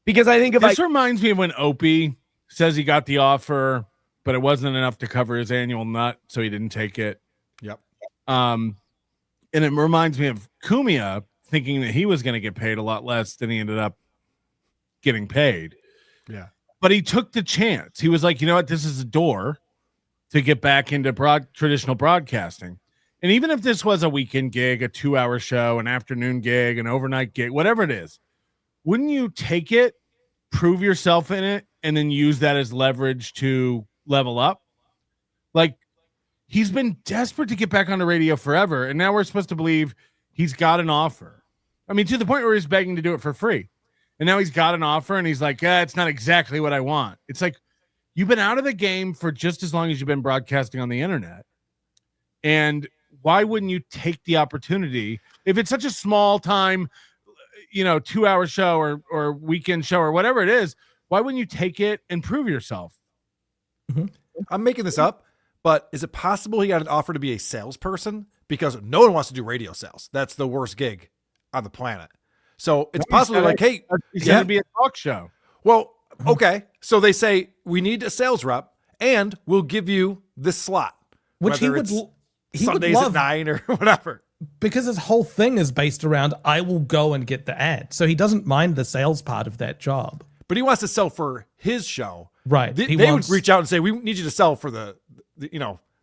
because I think if this reminds me of when Opie says he got the offer, but it wasn't enough to cover his annual nut, so he didn't take it. Yep. And it reminds me of Kumia thinking that he was going to get paid a lot less than he ended up getting paid. Yeah. But he took the chance. He was like, you know what? This is a door to get back into traditional broadcasting. And even if this was a weekend gig, a 2-hour show, an afternoon gig, an overnight gig, whatever it is, wouldn't you take it, prove yourself in it, and then use that as leverage to level up? Like, he's been desperate to get back on the radio forever, and now we're supposed to believe he's got an offer. I mean, to the point where he's begging to do it for free. And now he's got an offer, and he's like, it's not exactly what I want. It's like, you've been out of the game for just as long as you've been broadcasting on the internet. And why wouldn't you take the opportunity if it's such a small time, 2-hour show or weekend show or whatever it is? Why wouldn't you take it and prove yourself? Mm-hmm. I'm making this up, but is it possible he got an offer to be a salesperson? Because no one wants to do radio sales. That's the worst gig on the planet. So it's possible hey, it's going to be a talk show. Well, okay. So they say we need a sales rep and we'll give you this slot. Which he would Sundays love, at 9 or whatever. Because his whole thing is based around, I will go and get the ad. So he doesn't mind the sales part of that job. But he wants to sell for his show. Right. They would reach out and say, we need you to sell for the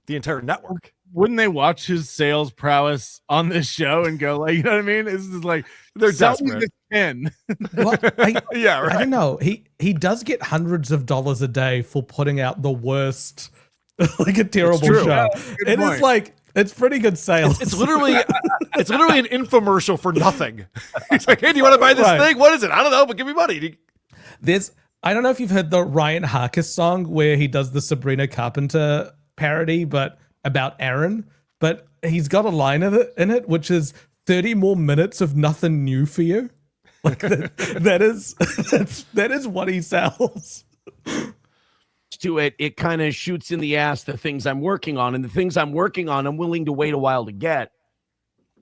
entire network. Wouldn't they watch his sales prowess on this show and go like, you know what I mean? This is like, they're desperate. Well, yeah, right. I don't know. He does get hundreds of dollars a day for putting out the worst, like a terrible show. Yeah, it is like, it's pretty good sales. It's literally an infomercial for nothing. He's like, hey, do you want to buy this thing? What is it? I don't know, but give me money. I don't know if you've heard the Ryan Harkis song where he does the Sabrina Carpenter parody, but about Aaron. But he's got a line in it, which is 30 more minutes of nothing new for you. Like that is what he sells. To it kind of shoots in the ass the things I'm working on, and the things I'm working on, I'm willing to wait a while to get.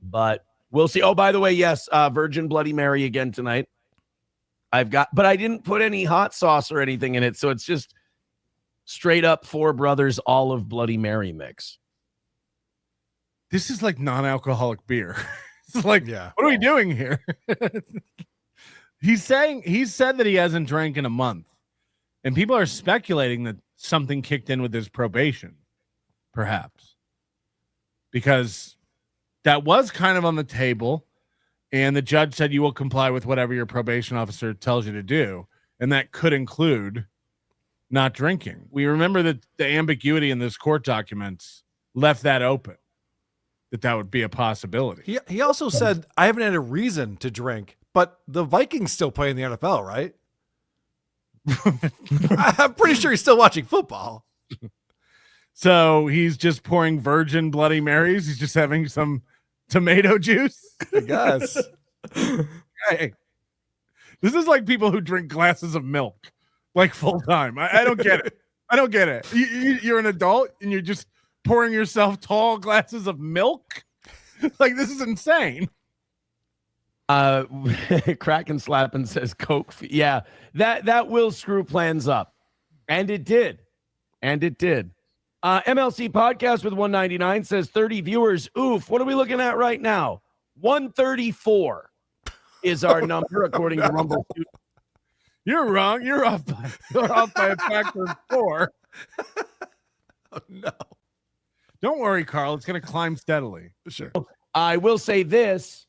But we'll see. Oh, by the way, yes, Virgin Bloody Mary again tonight. But I didn't put any hot sauce or anything in it, so it's just straight up Four Brothers Olive Bloody Mary mix. This is like non-alcoholic beer. It's like, yeah. What are we doing here? He said that he hasn't drank in a month, and people are speculating that something kicked in with his probation, perhaps, because that was kind of on the table. And the judge said you will comply with whatever your probation officer tells you to do. And that could include not drinking. We remember that the ambiguity in this court documents left that open, that would be a possibility. He also said, I haven't had a reason to drink, but the Vikings still play in the NFL, right? I'm pretty sure he's still watching football. So he's just pouring virgin Bloody Marys. He's just having some tomato juice. I guess. Hey, this is like people who drink glasses of milk like full time. I don't get it. I don't get it. You're an adult and you're just pouring yourself tall glasses of milk. Like, this is insane. Kraken slapping says Coke. Yeah, that will screw plans up, and it did. MLC podcast with 199 says 30 viewers. Oof. What are we looking at right now? 134 is our number according to Rumble. You're wrong. You're off by a factor of 4. Oh, no. Don't worry, Karl. It's going to climb steadily. Sure. I will say this.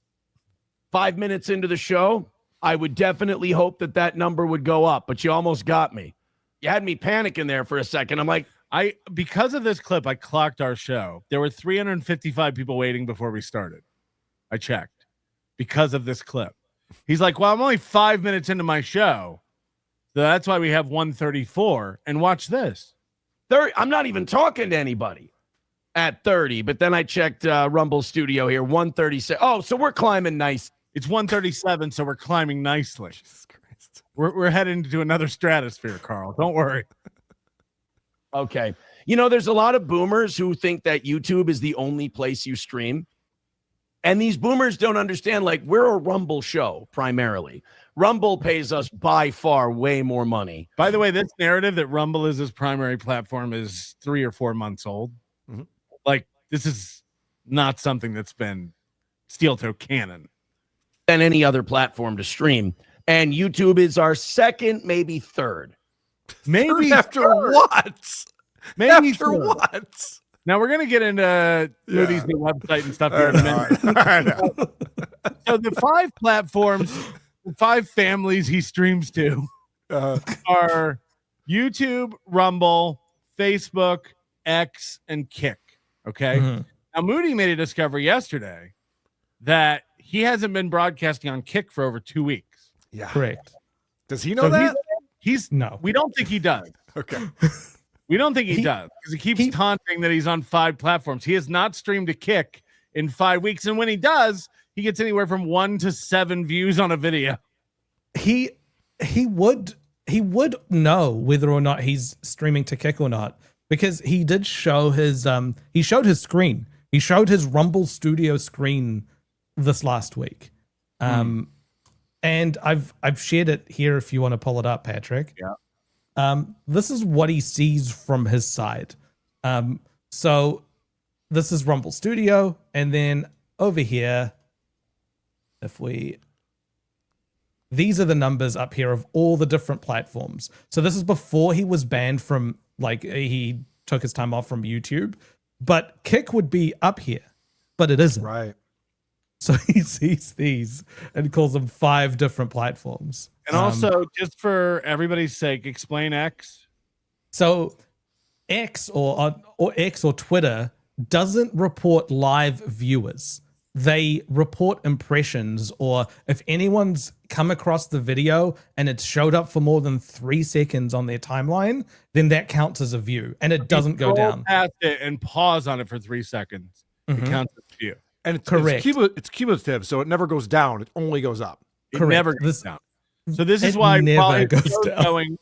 5 minutes into the show, I would definitely hope that number would go up, but you almost got me. You had me panicking there for a second. I'm like, because of this clip, I clocked our show. There were 355 people waiting before we started. I checked because of this clip. He's like, well, I'm only 5 minutes into my show. So that's why we have 134. And watch this. 30. I'm not even talking to anybody at 30, but then I checked Rumble Studio here, 136. Oh, so we're climbing nice. It's 137, so we're climbing nicely. Jesus Christ. We're heading to another stratosphere, Karl. Don't worry. Okay. There's a lot of boomers who think that YouTube is the only place you stream. And these boomers don't understand, like, we're a Rumble show primarily. Rumble pays us by far way more money. By the way, this narrative that Rumble is his primary platform is 3 or 4 months old. Mm-hmm. Like, this is not something that's been steel toe canon than any other platform to stream. And YouTube is our second, maybe third. Maybe after third. What? Maybe after third. what? Now we're gonna get into Moody's new website and stuff here in a minute. So the 5 platforms, the 5 families he streams to are YouTube, Rumble, Facebook, X, and Kick. Okay. Mhm. Now Moody made a discovery yesterday that he hasn't been broadcasting on Kick for over 2 weeks. Yeah. Correct. Does he know So that? He's No. We don't think he does. Okay. We don't think he does because he keeps taunting that he's on 5 platforms. He has not streamed a Kick in 5 weeks, and when he does, he gets anywhere from 1 to 7 views on a video. He would know whether or not he's streaming to Kick or not, because he did show his he showed his screen. He showed his Rumble Studio screen this last week. And I've shared it here if you want to pull it up, Patrick. Yeah. This is what he sees from his side. So this is Rumble Studio, and then over here, these are the numbers up here of all the different platforms. So this is before he was banned from, like, he took his time off from YouTube, but Kick would be up here, but it isn't. Right. So he sees these and calls them 5 different platforms. And also, just for everybody's sake, explain X. So X or X or Twitter doesn't report live viewers. They report impressions, or if anyone's come across the video and it's showed up for more than 3 seconds on their timeline, then that counts as a view, and it doesn't go down. Past it and pause on it for 3 seconds. It counts as a view. And it's correct. It's cumulative, so it never goes down. It only goes up. It Correct. never goes down. So this is why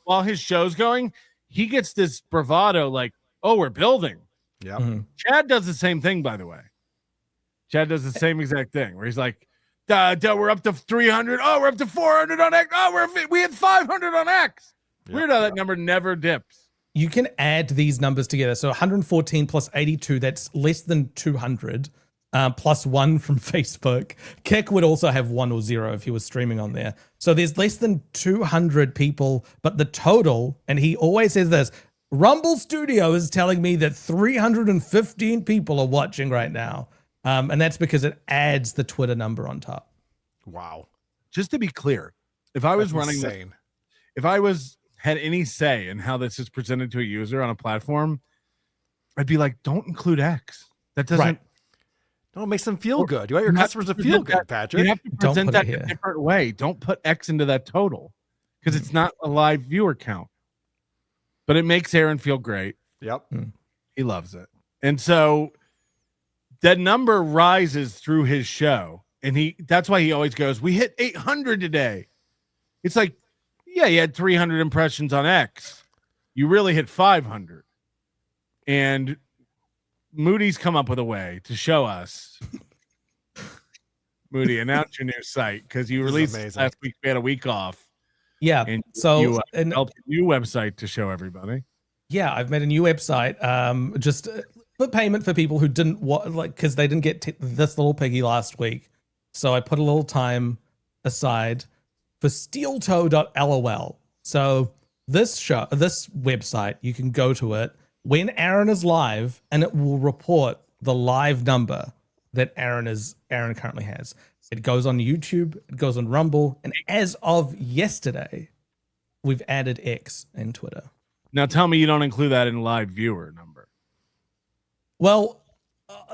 while his show's going, he gets this bravado like, oh, we're building. Yeah. Mm-hmm. Chad does the same thing, by the way. Chad does the same exact thing where he's like, we're up to 300. Oh, we're up to 400 on X. Oh, we had 500 on X. Yep. Weird how that number never dips. You can add these numbers together. So 114 plus 82, that's less than 200. Plus 1 from Facebook. Kick would also have 1 or 0 if he was streaming on there. So there's less than 200 people, but the total, and he always says this, Rumble Studio is telling me that 315 people are watching right now. And that's because it adds the Twitter number on top. Wow. Just to be clear, if I was That's running this, insane. if I had any say in how this is presented to a user on a platform, I'd be like, don't include X. That doesn't. Right. No, it makes them feel good. You want your You have customers to to feel present good, that- Patrick. You have to Don't present put that it in a here. different way. Don't put X into that total because it's not a live viewer count. But it makes Aaron feel great. Yep. He loves it. And so that number rises through his show. And that's why he always goes, we hit 800 today. It's like, yeah, you had 300 impressions on X. You really hit 500. And Moody's come up with a way to show us. Moody, announce your new site because you released it last week. We had a week off. Yeah. And So you and helped a new website to show everybody. yeah, I've made a new website. Just for payment for people who didn't because they didn't get this little piggy last week. So I put a little time aside for steeltoe.lol. So this website, you can go to it when Aaron is live, and it will report the live number that Aaron currently has. It goes on YouTube, it goes on Rumble, and as of yesterday, we've added X and Twitter. Now tell me you don't include that in live viewer number. Well,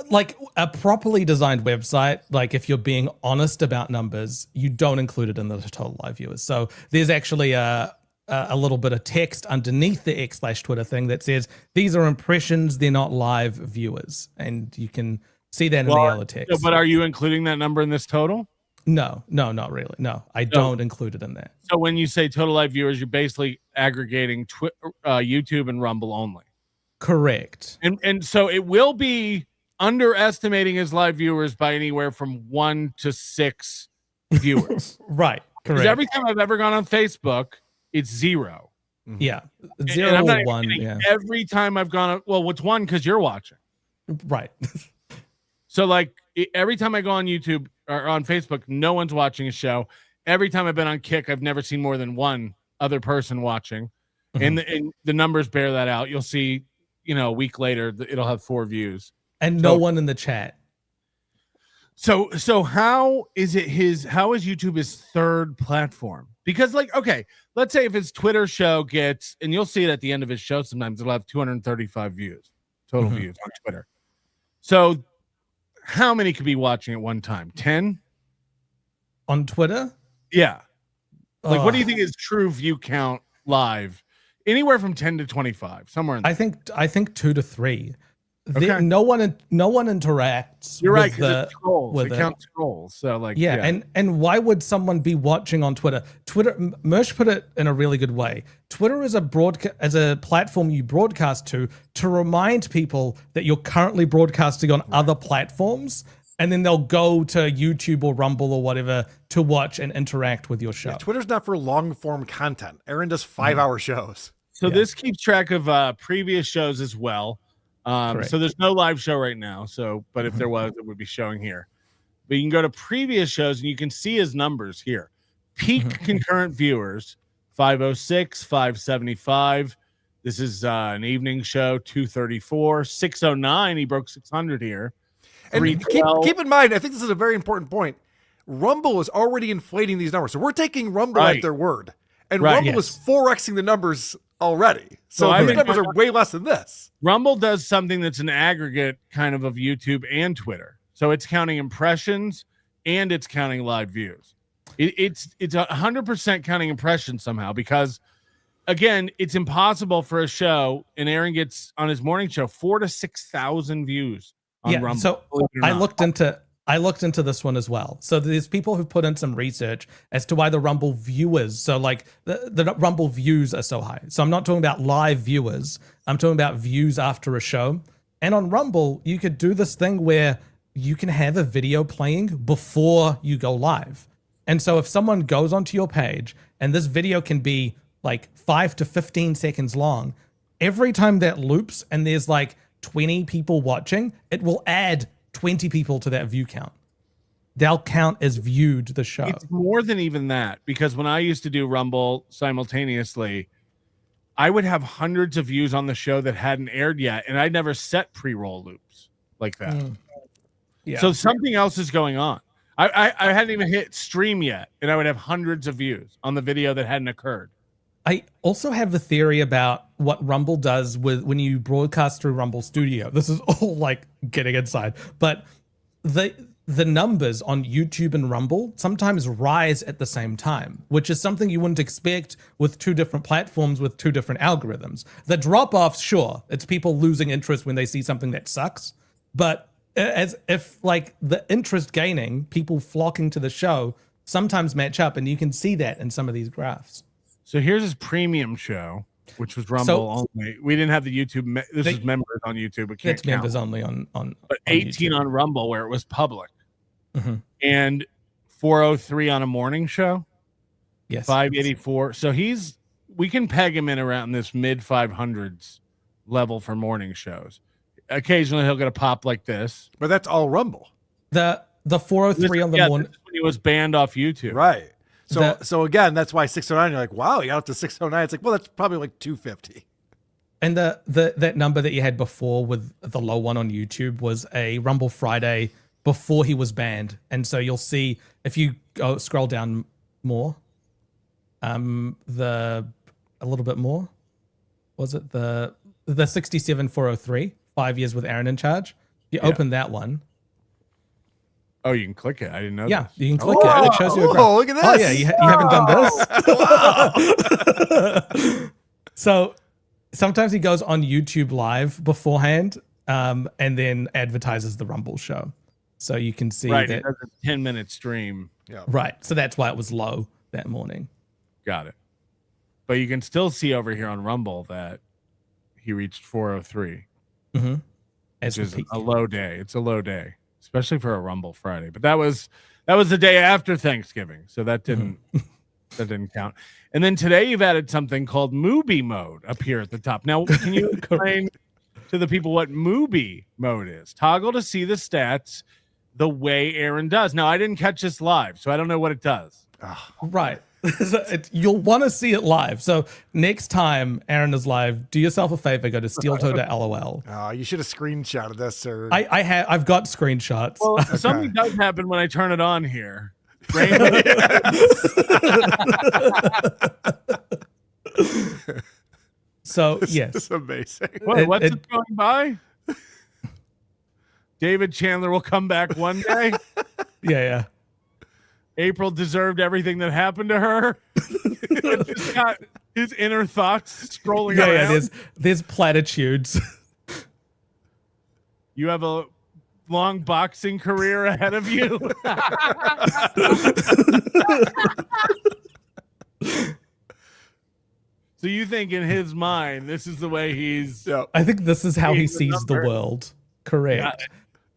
like a properly designed website, like if you're being honest about numbers, you don't include it in the total live viewers. So there's actually a little bit of text underneath the X/Twitter thing that says these are impressions, they're not live viewers, and you can see that in the yellow text. But are you including that number in this total? No, not really. No, I don't include it in there. So when you say total live viewers, you're basically aggregating YouTube and Rumble only. Correct. And so it will be underestimating his live viewers by anywhere from 1 to 6 viewers. Right. Because Correct. every time I've ever gone on Facebook, it's 0. Yeah. And 0 I'm not or even 1. kidding. Yeah. Every time I've gone on, well, what's 1 because you're watching. Right. So like every time I go on YouTube or on Facebook, no one's watching a show. Every time I've been on Kick, I've never seen more than one other person watching. And the numbers bear that out. You'll see, a week later, it'll have 4 views. And no one in the chat. So how is YouTube his third platform? Because okay, let's say if his Twitter show gets, and you'll see it at the end of his show sometimes, it'll have 235 views, total views on Twitter. So how many could be watching at one time? 10? On Twitter? Yeah. What do you think is true view count live? Anywhere from 10 to 25, somewhere in there. I think 2 to 3. Okay. No one interacts. You're right, with because it scrolls. with It counts scrolls. So yeah. And why would someone be watching on Twitter? Mersh put it in a really good way. Twitter is a platform you broadcast to remind people that you're currently broadcasting on other platforms, and then they'll go to YouTube or Rumble or whatever to watch and interact with your show. Yeah, Twitter's not for long form content. Aaron does 5-hour shows. So this keeps track of previous shows as well. So there's no live show right now. But if there was, it would be showing here. But you can go to previous shows and you can see his numbers here. Peak concurrent viewers, 506, 575. This is an evening show, 234, 609. He broke 600 here. And keep in mind, I think this is a very important point. Rumble is already inflating these numbers. So we're taking Rumble at their word. And Rumble is 4xing the numbers already. So these numbers are way less than this. Rumble does something that's an aggregate kind of YouTube and Twitter. So it's counting impressions and it's counting live views. It's 100% counting impressions somehow because, again, it's impossible for a show, and Aaron gets on his morning show 4,000 to 6,000 views on Rumble. So I looked into this one as well. So there's people who've put in some research as to why the Rumble viewers, so like the Rumble views are so high. So I'm not talking about live viewers. I'm talking about views after a show. And on Rumble, you could do this thing where you can have a video playing before you go live. And so if someone goes onto your page and this video can be like 5 to 15 seconds long, every time that loops and there's like 20 people watching, it will add 20 people to that view count. They'll count as viewed the show. It's more than even that, because when I used to do Rumble simultaneously, I would have hundreds of views on the show that hadn't aired yet, and I never set pre-roll loops like that. Yeah. So something else is going on. I hadn't even hit stream yet, and I would have hundreds of views on the video that hadn't occurred. I also have a theory about what Rumble does with when you broadcast through Rumble Studio. This is all like getting inside, but the numbers on YouTube and Rumble sometimes rise at the same time, which is something you wouldn't expect with two different platforms with two different algorithms. The drop-offs, sure, it's people losing interest when they see something that sucks, but as if like the interest gaining, people flocking to the show sometimes match up, and you can see that in some of these graphs. So here's his premium show, which was Rumble only. We didn't have the YouTube. This is members on YouTube. But It's members only on but 18 on Rumble where it was public. Mm-hmm. And 403 on a morning show. Yes. 584. So we can peg him in around this mid 500s level for morning shows. Occasionally he'll get a pop like this. But that's all Rumble. The 403 on the morning. When he was banned off YouTube. Right. So again, that's why 609. You're like, wow, you got up to 609. It's like, well, that's probably like 250. And that number that you had before with the low one on YouTube was a Rumble Friday before he was banned. And so you'll see if you go scroll down more, a little bit more, was it the 67403, 5 years with Aaron in charge? You open that one. Oh, you can click it. I didn't know. Yeah, this. you can click it. It shows you a graph. Oh, look at this. Oh, yeah, you haven't done this? So sometimes he goes on YouTube Live beforehand and then advertises the Rumble show. So you can see that. He does a 10-minute stream. Yeah. Right. So that's why it was low that morning. Got it. But you can still see over here on Rumble that he reached 403. Mm-hmm. Which is a low day. It's a low day, especially for a Rumble Friday. But that was the day after Thanksgiving, so that didn't that didn't count. And then today you've added something called Moody mode up here at the top. Now, can you explain to the people what Moody mode is? Toggle to see the stats the way Aaron does. Now, I didn't catch this live, so I don't know what it does. Right. You'll want to see it live. So next time Aaron is live, do yourself a favor, go to steeltoe.lol. You should have screenshotted this, or I've got screenshots. Well, something does happen when I turn it on here. So yes, it's amazing. What's it going by? David Chandler will come back one day. Yeah. April deserved everything that happened to her. Just got his inner thoughts scrolling around. Yeah, there's platitudes. You have a long boxing career ahead of you. So you think in his mind, this is the way he's... I think this is how he sees the world. Correct.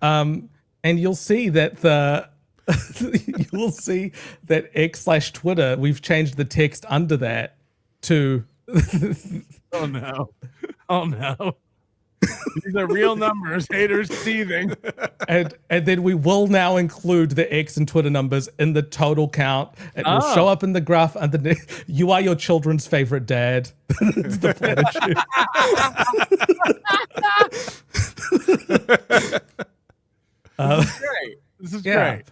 And you'll see that you'll see that X/Twitter, we've changed the text under that to oh no these are real numbers, haters seething. and then we will now include the X and Twitter numbers in the total count. It will show up in the graph underneath. You are your children's favorite dad. It's the platitude. This is great.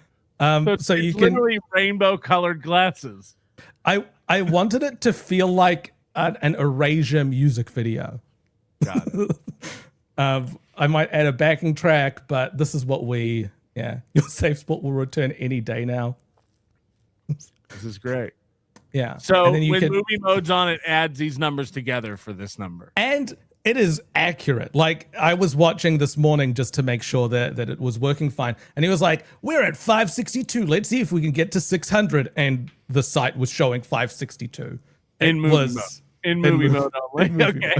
So you can literally rainbow colored glasses. I wanted it to feel like an Erasure music video. Got it. I might add a backing track, but this is what your safe spot will return any day now. This is great. Yeah. So and then when movie mode's on, it adds these numbers together for this number. And it is accurate. Like I was watching this morning just to make sure that it was working fine. And he was like, we're at 562. Let's see if we can get to 600. And the site was showing 562. In movie mode only. Okay.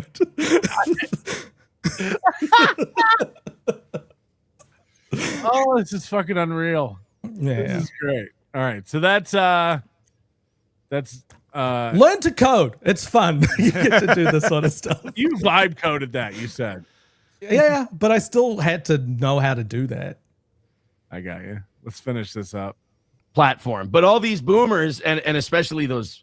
Oh, this is fucking unreal. This is great. All right. So that's learn to code. It's fun. You get to do this sort of stuff. You vibe coded that, you said. Yeah, but I still had to know how to do that. I got you. Let's finish this up. Platform. But all these boomers and especially those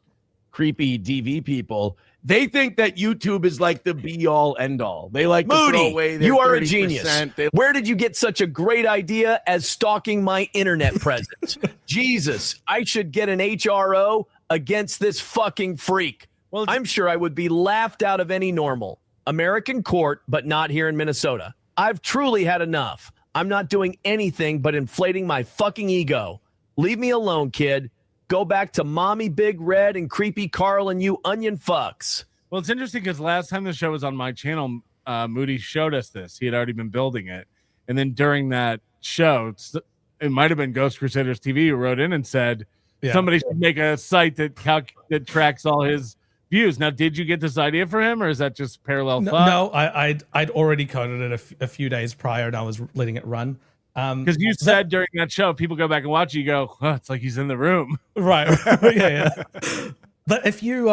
creepy DV people, They think that YouTube is like the be all end all. They like to throw away their you are a 30%. genius. Where did you get such a great idea as stalking my internet presence? Jesus, I should get an HRO against this fucking freak. Well, I'm sure I would be laughed out of any normal American court, but not here in Minnesota. I've truly had enough. I'm not doing anything but inflating my fucking ego. Leave me alone, kid. Go back to Mommy Big Red and creepy Karl and you onion fucks. Well, it's interesting because last time the show was on my channel, Moody showed us this. He had already been building it. And then during that show, it might have been Ghost Crusaders TV who wrote in and said, somebody should make a site that tracks all his views. Now, did you get this idea for him, or is that just parallel thought? No, I'd already coded it a few days prior, and I was letting it run. Because you said during that show, people go back and watch you go, oh, it's like he's in the room. Right. yeah. But if you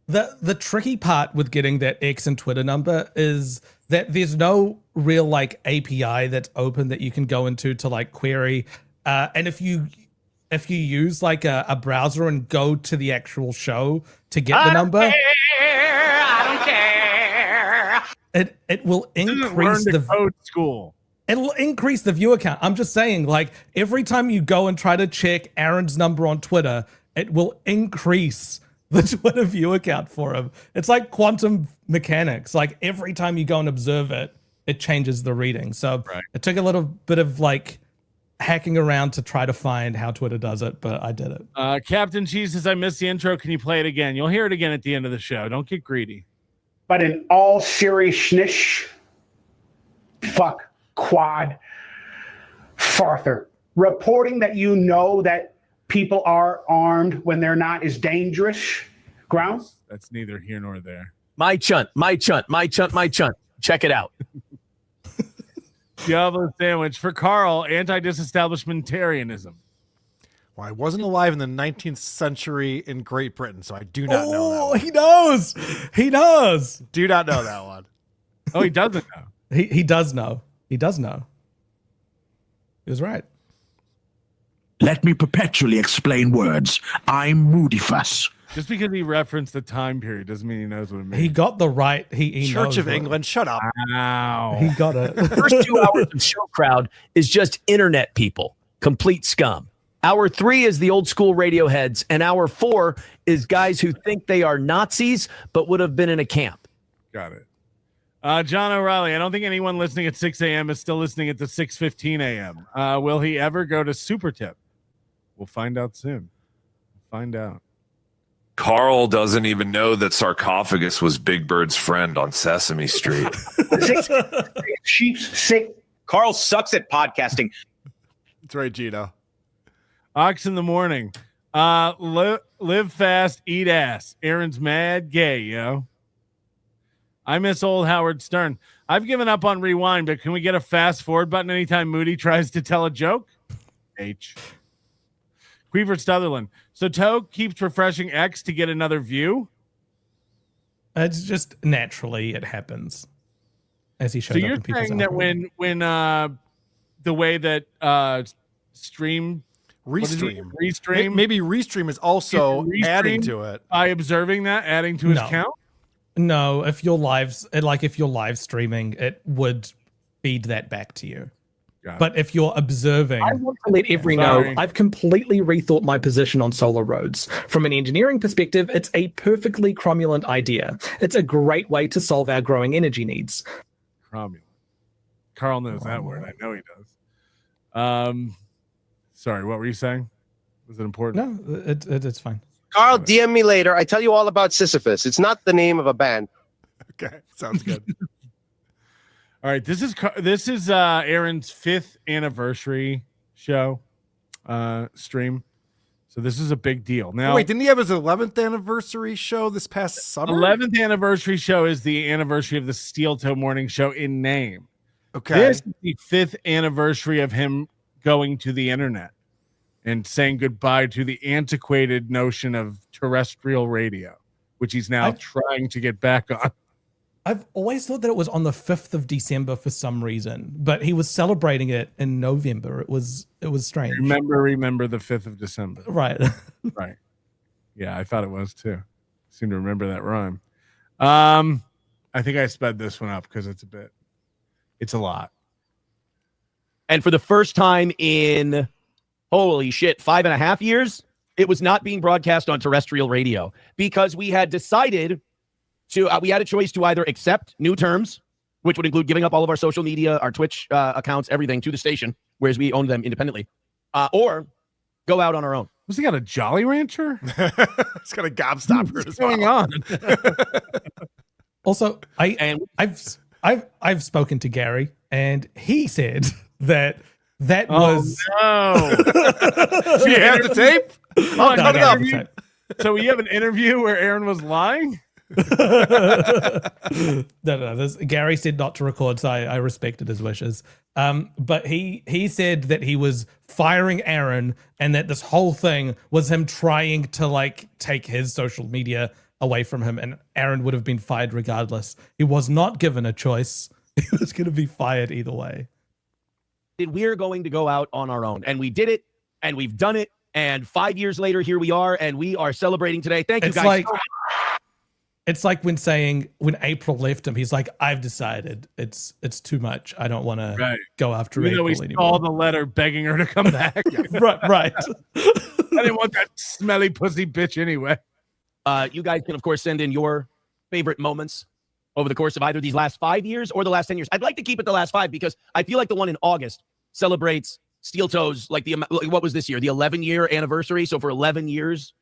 the tricky part with getting that X and Twitter number is that there's no real like API that's open that you can go into to like query. And if you use like a browser and go to the actual show to get the number, I don't care. it will increase the code school. It'll increase the viewer count. I'm just saying, like, every time you go and try to check Aaron's number on Twitter, it will increase the Twitter viewer count for him. It's like quantum mechanics. Like, every time you go and observe it, it changes the reading. So It took a little bit of, like, hacking around to try to find how Twitter does it, but I did it. Captain Cheese says, I missed the intro. Can you play it again? You'll hear it again at the end of the show. Don't get greedy. But in all seriousness, fuck quad farther. Reporting that you know that people are armed when they're not is dangerous. Grounds? That's neither here nor there. My chunt. Check it out. Diablo sandwich for Karl, anti-disestablishmentarianism. Well, I wasn't alive in the 19th century in Great Britain, so I do not know that one. He knows. He knows. Do not know that one. Oh, he doesn't know. He does know. He does know. He was right. Let me perpetually explain words. I'm Moody Fuss. Just because he referenced the time period doesn't mean he knows what it means. He got the right. He Church knows of England. Shut up. Wow. He got it. The first 2 hours of show crowd is just internet people, complete scum. Hour 3 is the old school radio heads, and hour 4 is guys who think they are Nazis but would have been in a camp. Got it. John O'Reilly, I don't think anyone listening at 6 a.m. is still listening at the 6:15 a.m. Will he ever go to Super Tip? We'll find out soon. Find out. Karl doesn't even know that Sarcophagus was Big Bird's friend on Sesame Street. Sheep's sick. Karl sucks at podcasting. That's right, Gino. Ox in the morning. Live fast, eat ass. Aaron's mad gay, yo. I miss old Howard Stern. I've given up on rewind, but can we get a fast forward button anytime Moody tries to tell a joke? H. Queevert Sutherland. So Toe keeps refreshing X to get another view? It's just naturally it happens as he shows so up you're in people's saying that algorithm. when the way that stream Restream. Maybe Restream is also adding to it by observing that, adding to his count. No, if you're live streaming, it would feed that back to you. But if you're observing, I want to let everyone know I've completely rethought my position on solar roads. From an engineering perspective, it's a perfectly cromulent idea. It's a great way to solve our growing energy needs. Cromulent. Karl knows that word. I know he does. Sorry, what were you saying? Was it important? No, it's fine. Karl, DM me later. I tell you all about Sisyphus. It's not the name of a band. Okay, sounds good. All right, this is Aaron's 5th anniversary show stream. So this is a big deal. Now, wait, didn't he have his 11th anniversary show this past summer? 11th anniversary show is the anniversary of the Steel Toe Morning Show in name. Okay. This is the 5th anniversary of him going to the internet and saying goodbye to the antiquated notion of terrestrial radio, which he's now trying to get back on. I've always thought that it was on the 5th of December for some reason, but he was celebrating it in November. It was strange. Remember the 5th of December. Right. Right. Yeah, I thought it was too. I seem to remember that rhyme. I think I sped this one up because it's a lot. And for the first time in, holy shit, 5.5 years, it was not being broadcast on terrestrial radio because we had decided to, we had a choice to either accept new terms, which would include giving up all of our social media, our Twitch accounts, everything to the station, whereas we owned them independently, or go out on our own. Was he got a Jolly Rancher? He's got a gobstopper. What's going on? Also, I've spoken to Gary, and he said that was. No. Do you have the tape? Oh, no, cut it I up. So we have an interview where Aaron was lying? No. Gary said not to record, so I respected his wishes. But he said that he was firing Aaron, and that this whole thing was him trying to like take his social media away from him, and Aaron would have been fired regardless. He was not given a choice. He was going to be fired either way. We're going to go out on our own, and we did it, and we've done it, and 5 years later, here we are, and we are celebrating today. Thank you, guys. It's like when April left him, he's like, I've decided it's too much. I don't want to go after April we anymore. saw the letter begging her to come back. Right. I didn't want that smelly pussy bitch anyway. You guys can, of course, send in your favorite moments over the course of either these last 5 years or the last 10 years. I'd like to keep it the last 5 because I feel like the one in August celebrates Steel Toes, like what was this year? The 11-year anniversary. So for 11 years,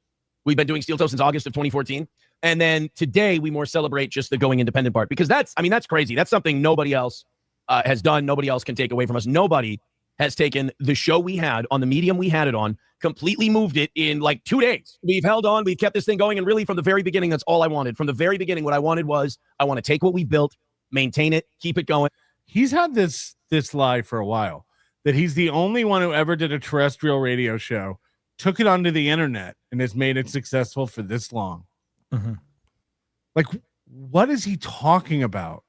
we've been doing Steel Toes since August of 2014. And then today we more celebrate just the going independent part because that's crazy. That's something nobody else has done. Nobody else can take away from us. Nobody has taken the show we had on the medium we had it on, completely moved it in like 2 days. We've held on. We've kept this thing going. And really from the very beginning, that's all I wanted. From the very beginning, what I wanted was I want to take what we built, maintain it, keep it going. He's had this lie for a while that he's the only one who ever did a terrestrial radio show, took it onto the internet, and has made it successful for this long. Mm-hmm. Like, what is he talking about?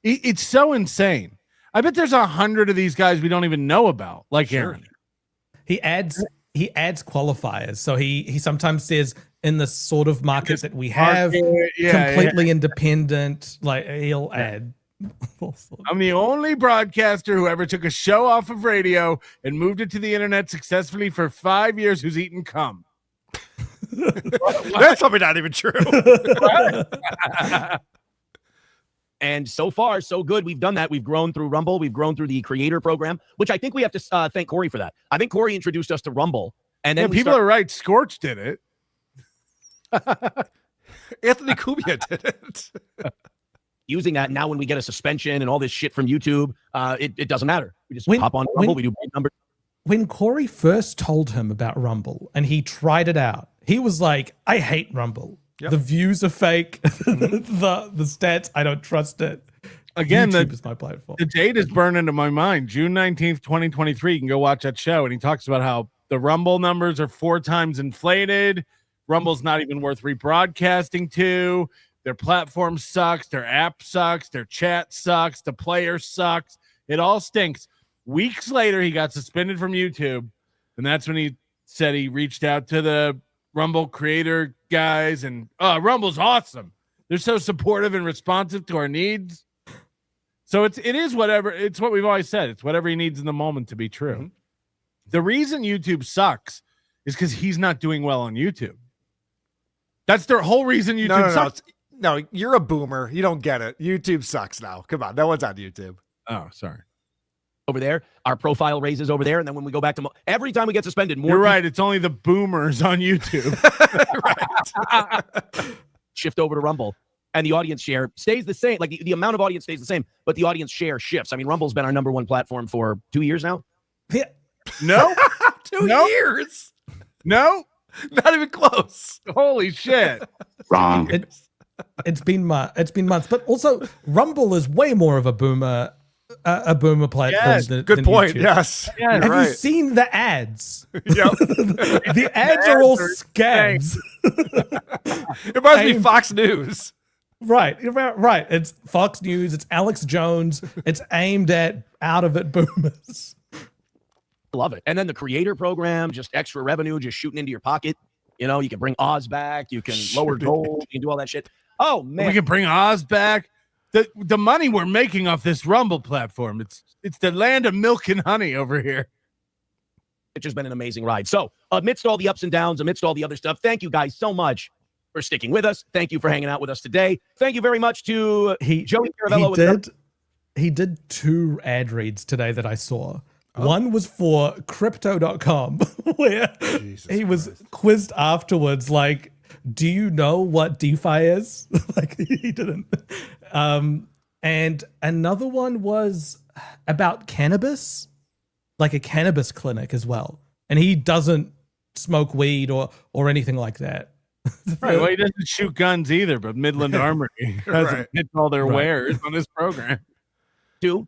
It's so insane. I bet there's 100 of these guys we don't even know about, like Aaron. He adds qualifiers. So he sometimes says in the sort of market that we have, completely independent, like he'll add. I'm the only broadcaster who ever took a show off of radio and moved it to the internet successfully for 5 years who's eaten cum. That's probably not even true. And so far, so good. We've done that. We've grown through Rumble. We've grown through the creator program, which I think we have to thank Corey for that. I think Corey introduced us to Rumble. And then people are right. Scorch did it. Anthony Cubia did it. Using that now when we get a suspension and all this shit from YouTube, it doesn't matter. We just hop on Rumble. We do big numbers. When Corey first told him about Rumble and he tried it out, he was like, I hate Rumble. Yep. The views are fake. the stats, I don't trust it. Again, YouTube is my platform. The date is burned into my mind. June 19th, 2023. You can go watch that show. And he talks about how the Rumble numbers are 4 times inflated. Rumble's not even worth rebroadcasting to. Their platform sucks. Their app sucks. Their chat sucks. The player sucks. It all stinks. Weeks later, he got suspended from YouTube. And that's when he said he reached out to the Rumble creator guys. And Rumble's awesome. They're so supportive and responsive to our needs. So it is whatever. It's what we've always said. It's whatever he needs in the moment to be true. Mm-hmm. The reason YouTube sucks is because he's not doing well on YouTube. That's their whole reason YouTube sucks. No, you're a boomer. You don't get it. YouTube sucks now. Come on. No one's on YouTube. Oh, sorry. Over there, our profile raises over there, and then when we go back to every time we get suspended, more. You're right. It's only the boomers on YouTube. Right. Shift over to Rumble, and the audience share stays the same. Like the amount of audience stays the same, but the audience share shifts. I mean, Rumble's been our #1 platform for 2 years now. Yeah. No, 2 years. No, not even close. Holy shit! Wrong. It's been months, but also Rumble is way more of a boomer platform. Yes, than good point. YouTube. Yes. Have you seen the ads? Yep. The ads are all scams. It reminds me of Fox News. Right. It's Fox News. It's Alex Jones. It's aimed at out of it boomers. Love it. And then the creator program, just extra revenue, just shooting into your pocket. You know, you can bring Oz back. You can lower gold. You can do all that shit. Oh man, we can bring Oz back. The money we're making off this Rumble platform, it's the land of milk and honey over here. It's just been an amazing ride. So amidst all the ups and downs, amidst all the other stuff, thank you guys so much for sticking with us. Thank you for hanging out with us today. Thank you very much to Joey Caravello. He did 2 ad reads today that I saw. One was for crypto.com where he was quizzed afterwards like, do you know what DeFi is? Like he didn't. And another one was about cannabis, like a cannabis clinic as well. And he doesn't smoke weed or anything like that. Right. Well, he doesn't shoot guns either, but Midland Armory hasn't hit all their wares on his program. Two,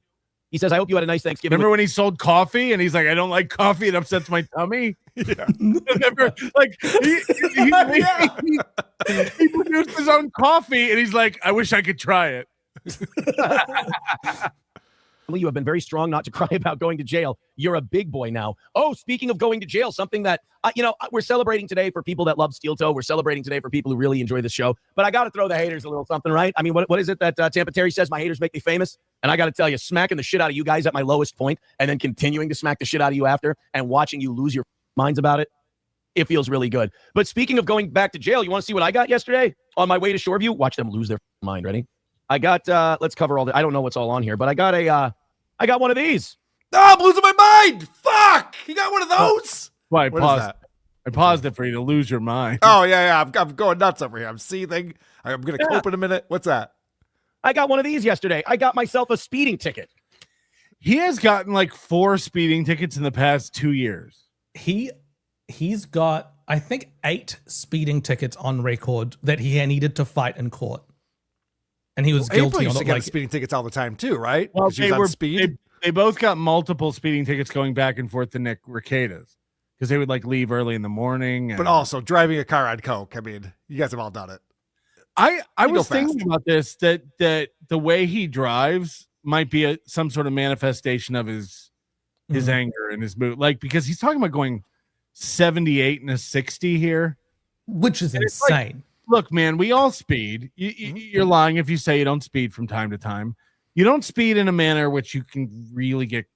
he saes, I hope you had a nice Thanksgiving. Remember when he sold coffee and he's like, I don't like coffee, it upsets my tummy? Yeah. Remember, like, he produced his own coffee and he's like, I wish I could try it. You have been very strong not to cry about going to jail. You're a big boy now. Oh, speaking of going to jail, something that, we're celebrating today for people that love Steel Toe. We're celebrating today for people who really enjoy this show. But I got to throw the haters a little something, right? I mean, what is it that Tampa Terry says? My haters make me famous. And I got to tell you, smacking the shit out of you guys at my lowest point and then continuing to smack the shit out of you after and watching you lose your minds about it, it feels really good. But speaking of going back to jail, you want to see what I got yesterday on my way to Shoreview? Watch them lose their mind. Ready? I got, let's cover all the, I don't know what's all on here, but I got I got one of these. Oh, I'm losing my mind. Fuck. You got one of those? Well, I paused it for you to lose your mind. Oh, yeah. I'm going nuts over here. I'm seething. I'm going to cope in a minute. What's that? I got one of these yesterday. I got myself a speeding ticket. He has gotten like 4 speeding tickets in the past 2 years. He's got, I think, 8 speeding tickets on record that he needed to fight in court. And he was guilty on it. Speeding tickets all the time too, right? Well, they both got multiple speeding tickets going back and forth to Nick Recadas because they would like leave early in the morning. But also driving a car on coke. I mean, you guys have all done it. I was thinking about this that the way he drives might be some sort of manifestation of his anger and his mood, like because he's talking about going 78 and a 60 here, which is insane. Look, man, we all speed. You're lying if you say you don't speed from time to time. You don't speed in a manner which you can really get.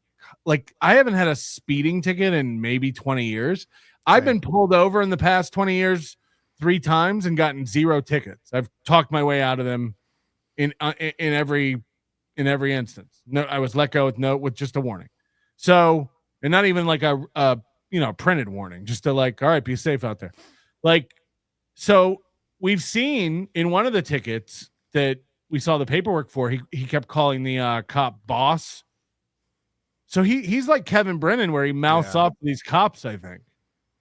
Like, I haven't had a speeding ticket in maybe 20 years. I've been pulled over in the past 20 years 3 times and gotten 0 tickets. I've talked my way out of them in every instance. No, I was let go with just a warning. So, and not even like a printed warning, just to like, all right, be safe out there. Like, so. We've seen in one of the tickets that we saw the paperwork for, he kept calling the cop boss. So he's like Kevin Brennan, where he mouths off to these cops, I think,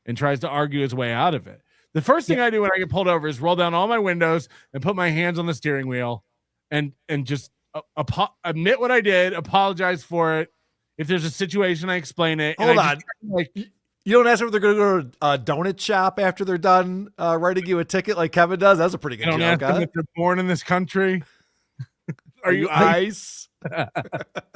and tries to argue his way out of it. The first thing I do when I get pulled over is roll down all my windows and put my hands on the steering wheel and just admit what I did, apologize for it. If there's a situation, I explain it. Hold on. You don't ask them if they're going to go to a donut shop after they're done writing you a ticket like Kevin does? That's a pretty good joke. Ask them if they're born in this country. Are you ICE?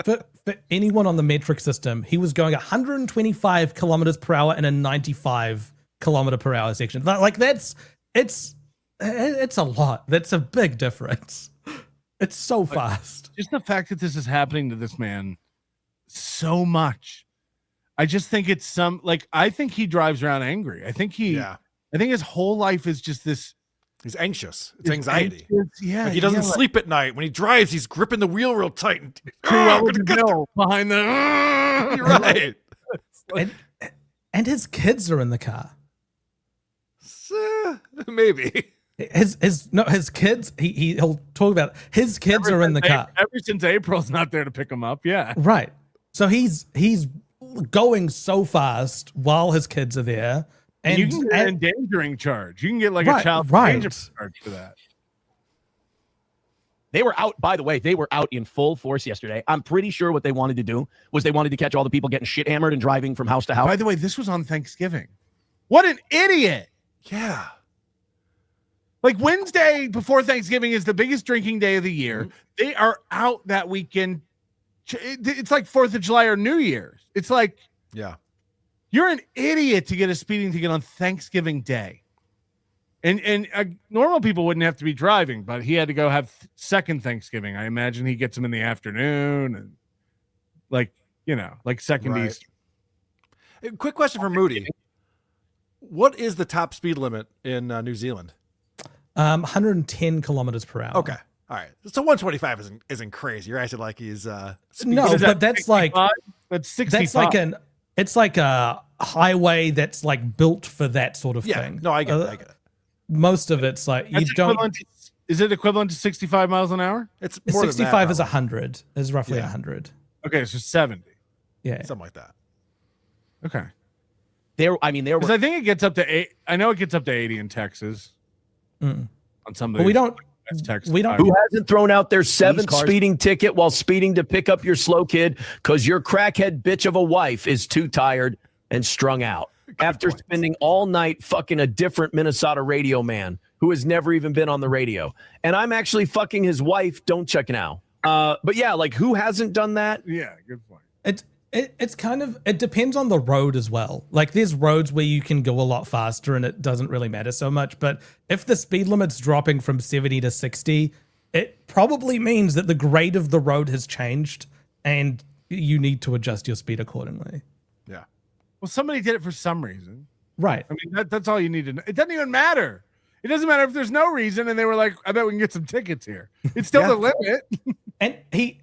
For anyone on the metric system, he was going 125 kilometers per hour in a 95 kilometer per hour section. Like it's a lot. That's a big difference. It's so fast. Just the fact that this is happening to this man so much. I just think it's I think he drives around angry. I think his whole life is just this. He's anxious. It's anxiety. Yeah. Like he doesn't sleep at night. When he drives, he's gripping the wheel real tight. And, behind the. You're right. And his kids are in the car. Maybe. His kids. He'll talk about it. His kids are in the car. Ever since April's not there to pick him up. Yeah. Right. So he's going so fast while his kids are there, and you can get an endangering charge. You can get like a child endangerment charge for that. They were out, by the way, they were out in full force yesterday. I'm pretty sure what they wanted to do was they wanted to catch all the people getting shit hammered and driving from house to house. By the way, this was on Thanksgiving. What an idiot. Yeah. Like Wednesday before Thanksgiving is the biggest drinking day of the year. Mm-hmm. They are out that weekend. It's like 4th of July or New Year's. It's like, yeah, you're an idiot to get a speeding ticket on Thanksgiving Day. And normal people wouldn't have to be driving, but he had to go have second Thanksgiving. I imagine he gets them in the afternoon and like second Right. Easter. Quick question for Moody. What is the top speed limit in New Zealand? 110 kilometers per hour. Okay. All right. So 125 isn't crazy. You're acting like he's no, but that's like that's 65. It's like a highway that's like built for that sort of thing. No, I get it. Most of it's like Is it equivalent to 65 miles an hour? It's more 65 than that, is 100. Is roughly 100. Okay, so 70. Yeah. Something like that. Okay. There I think it gets up to 8. I know it gets up to 80 in Texas. On some of But we don't. Who hasn't thrown out their 7th speeding ticket while speeding to pick up your slow kid because your crackhead bitch of a wife is too tired and strung out after spending all night fucking a different Minnesota radio man who has never even been on the radio? And I'm actually fucking his wife. Don't check now. But yeah, like who hasn't done that? Yeah, good point. It's kind of, it depends on the road as well. Like there's roads where you can go a lot faster and it doesn't really matter so much. But if the speed limit's dropping from 70 to 60, it probably means that the grade of the road has changed and you need to adjust your speed accordingly. Yeah. Well, somebody did it for some reason. Right. I mean, that's all you need to know. It doesn't even matter. It doesn't matter if there's no reason. And they were like, I bet we can get some tickets here. It's still the limit. And he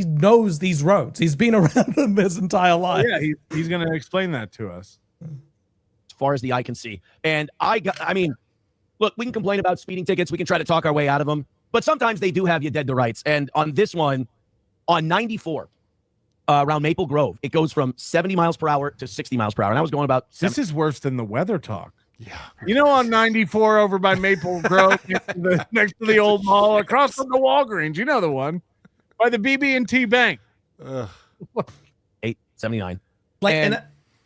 knows these roads. He's been around them his entire life. Yeah, he's going to explain that to us. As far as the eye can see. And I mean, look, we can complain about speeding tickets. We can try to talk our way out of them. But sometimes they do have you dead to rights. And on this one, on 94, around Maple Grove, it goes from 70 miles per hour to 60 miles per hour. And I was going about... This is worse than the weather talk. Yeah. You know, on 94 over by Maple Grove, next to the old mall, across from the Walgreens, you know the one, by the BB&T Bank. 879. Like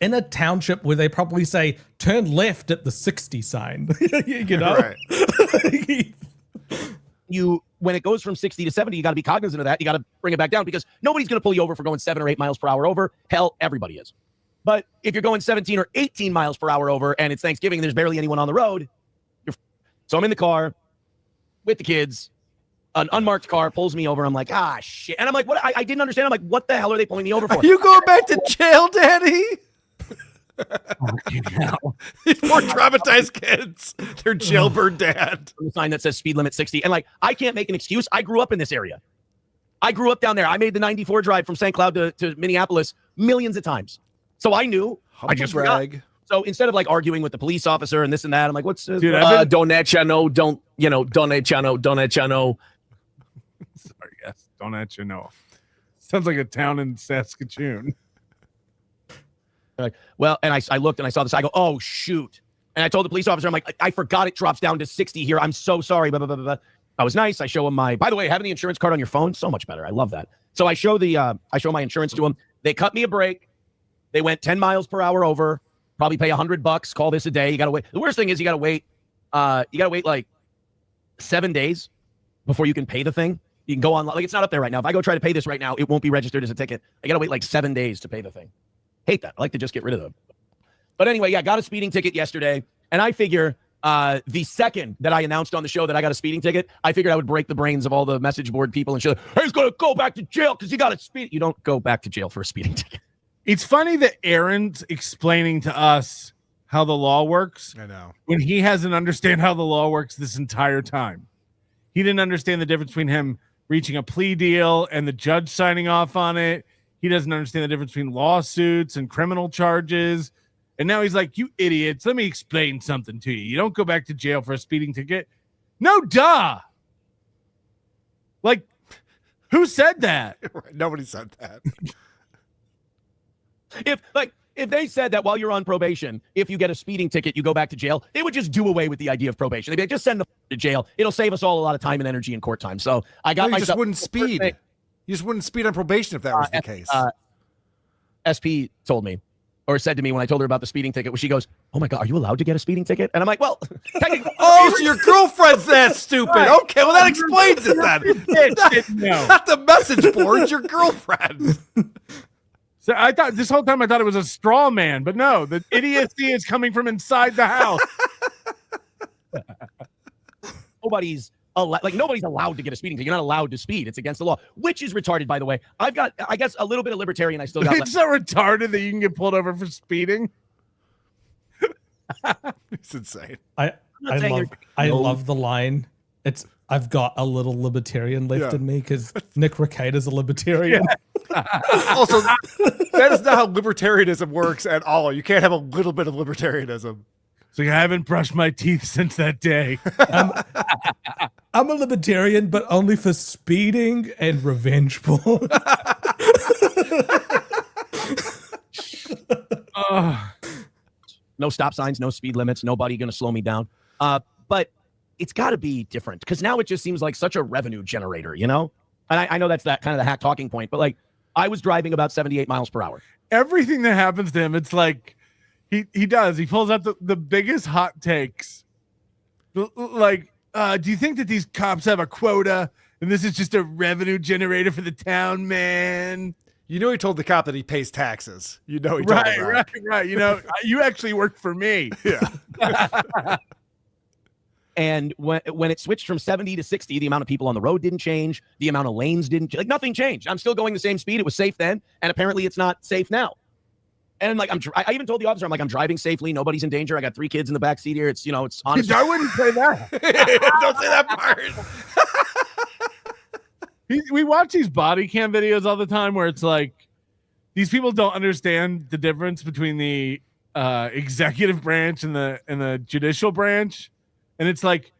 in a township where they probably say, turn left at the 60 sign. You know? Right. When it goes from 60 to 70, you got to be cognizant of that. You got to bring it back down because nobody's going to pull you over for going 7 or 8 miles per hour over. Hell, everybody is. But if you're going 17 or 18 miles per hour over and it's Thanksgiving and there's barely anyone on the road, so I'm in the car with the kids. An unmarked car pulls me over. I'm like, shit. And I'm like, what? I didn't understand. I'm like, what the hell are they pulling me over for? Are you going back to jail, Daddy? These poor traumatized kids. Their jailbird dad. A sign that says speed limit 60. And like, I can't make an excuse. I grew up in this area. I grew up down there. I made the 94 drive from St. Cloud to Minneapolis millions of times. So I knew. I just forgot. So instead of like arguing with the police officer and this and that, I'm like, what's don't let you know, don't let you know. Sorry, yes, don't let you know. Sounds like a town in Saskatchewan. Like, well, and I looked and I saw this. I go, oh shoot. And I told the police officer, I'm like, I forgot it drops down to 60 here. I'm so sorry. Blah, blah, blah, blah. I was nice. I show him by the way, having the insurance card on your phone, so much better. I love that. So I show my insurance to them. They cut me a break. They went 10 miles per hour over, probably pay $100, call this a day. You got to wait. The worst thing is you got to wait like 7 days before you can pay the thing. You can go on, like it's not up there right now. If I go try to pay this right now, it won't be registered as a ticket. I got to wait like 7 days to pay the thing. Hate that. I like to just get rid of them. But anyway, yeah, got a speeding ticket yesterday. And I figure the second that I announced on the show that I got a speeding ticket, I figured I would break the brains of all the message board people and say, hey, he's going to go back to jail because he got a speed. You don't go back to jail for a speeding ticket. It's funny that Aaron's explaining to us how the law works. I know. When he hasn't understand how the law works this entire time. He didn't understand the difference between him reaching a plea deal and the judge signing off on it. He doesn't understand the difference between lawsuits and criminal charges. And now he's like, you idiots, let me explain something to you. You don't go back to jail for a speeding ticket. No, duh. Like, who said that? Nobody said that. If they said that while you're on probation, if you get a speeding ticket, you go back to jail, they would just do away with the idea of probation. They'd be like, just send the to jail. It'll save us all a lot of time and energy in court time. So I got you myself. just wouldn't speed. You just wouldn't speed on probation if that was the case. SP told me, or said to me when I told her about the speeding ticket, where she goes, "Oh my God, are you allowed to get a speeding ticket?" And I'm like, "Well, technically." Oh, so your girlfriend's that stupid? Right. Okay, well that explains it then. Not the message board, your girlfriend. So I thought this whole time I thought it was a straw man, but no, the idiocy is coming from inside the house. nobody's allowed to get a speeding ticket. You're not allowed to speed. It's against the law, which is retarded, by the way. I've got, I guess, a little bit of libertarian. I still got. It's so retarded that you can get pulled over for speeding. It's insane. I love the line. I've got a little libertarian left in me because Nick Recader's a libertarian. Also, that is not how libertarianism works at all. You can't have a little bit of libertarianism. So I haven't brushed my teeth since that day. I'm a libertarian, but only for speeding and revenge porn. No stop signs, no speed limits, nobody going to slow me down. But it's got to be different because now it just seems like such a revenue generator, you know? And I know that's that kind of the hack talking point, but like I was driving about 78 miles per hour. Everything that happens to him, it's like he pulls out the biggest hot takes. Like, do you think that these cops have a quota and this is just a revenue generator for the town, man? You know, he told the cop that he pays taxes. You know, he told him that. Right. You know, you actually work for me. Yeah. And when it switched from 70 to 60, the amount of people on the road didn't change. The amount of lanes didn't, like nothing changed. I'm still going the same speed. It was safe then. And apparently it's not safe now. And like, I even told the officer, I'm driving safely. Nobody's in danger. I got 3 kids in the back seat here. It's, you know, it's honest. I wouldn't say that. Don't say that part. We watch these body cam videos all the time where it's like, these people don't understand the difference between the executive branch and the judicial branch. And it's like,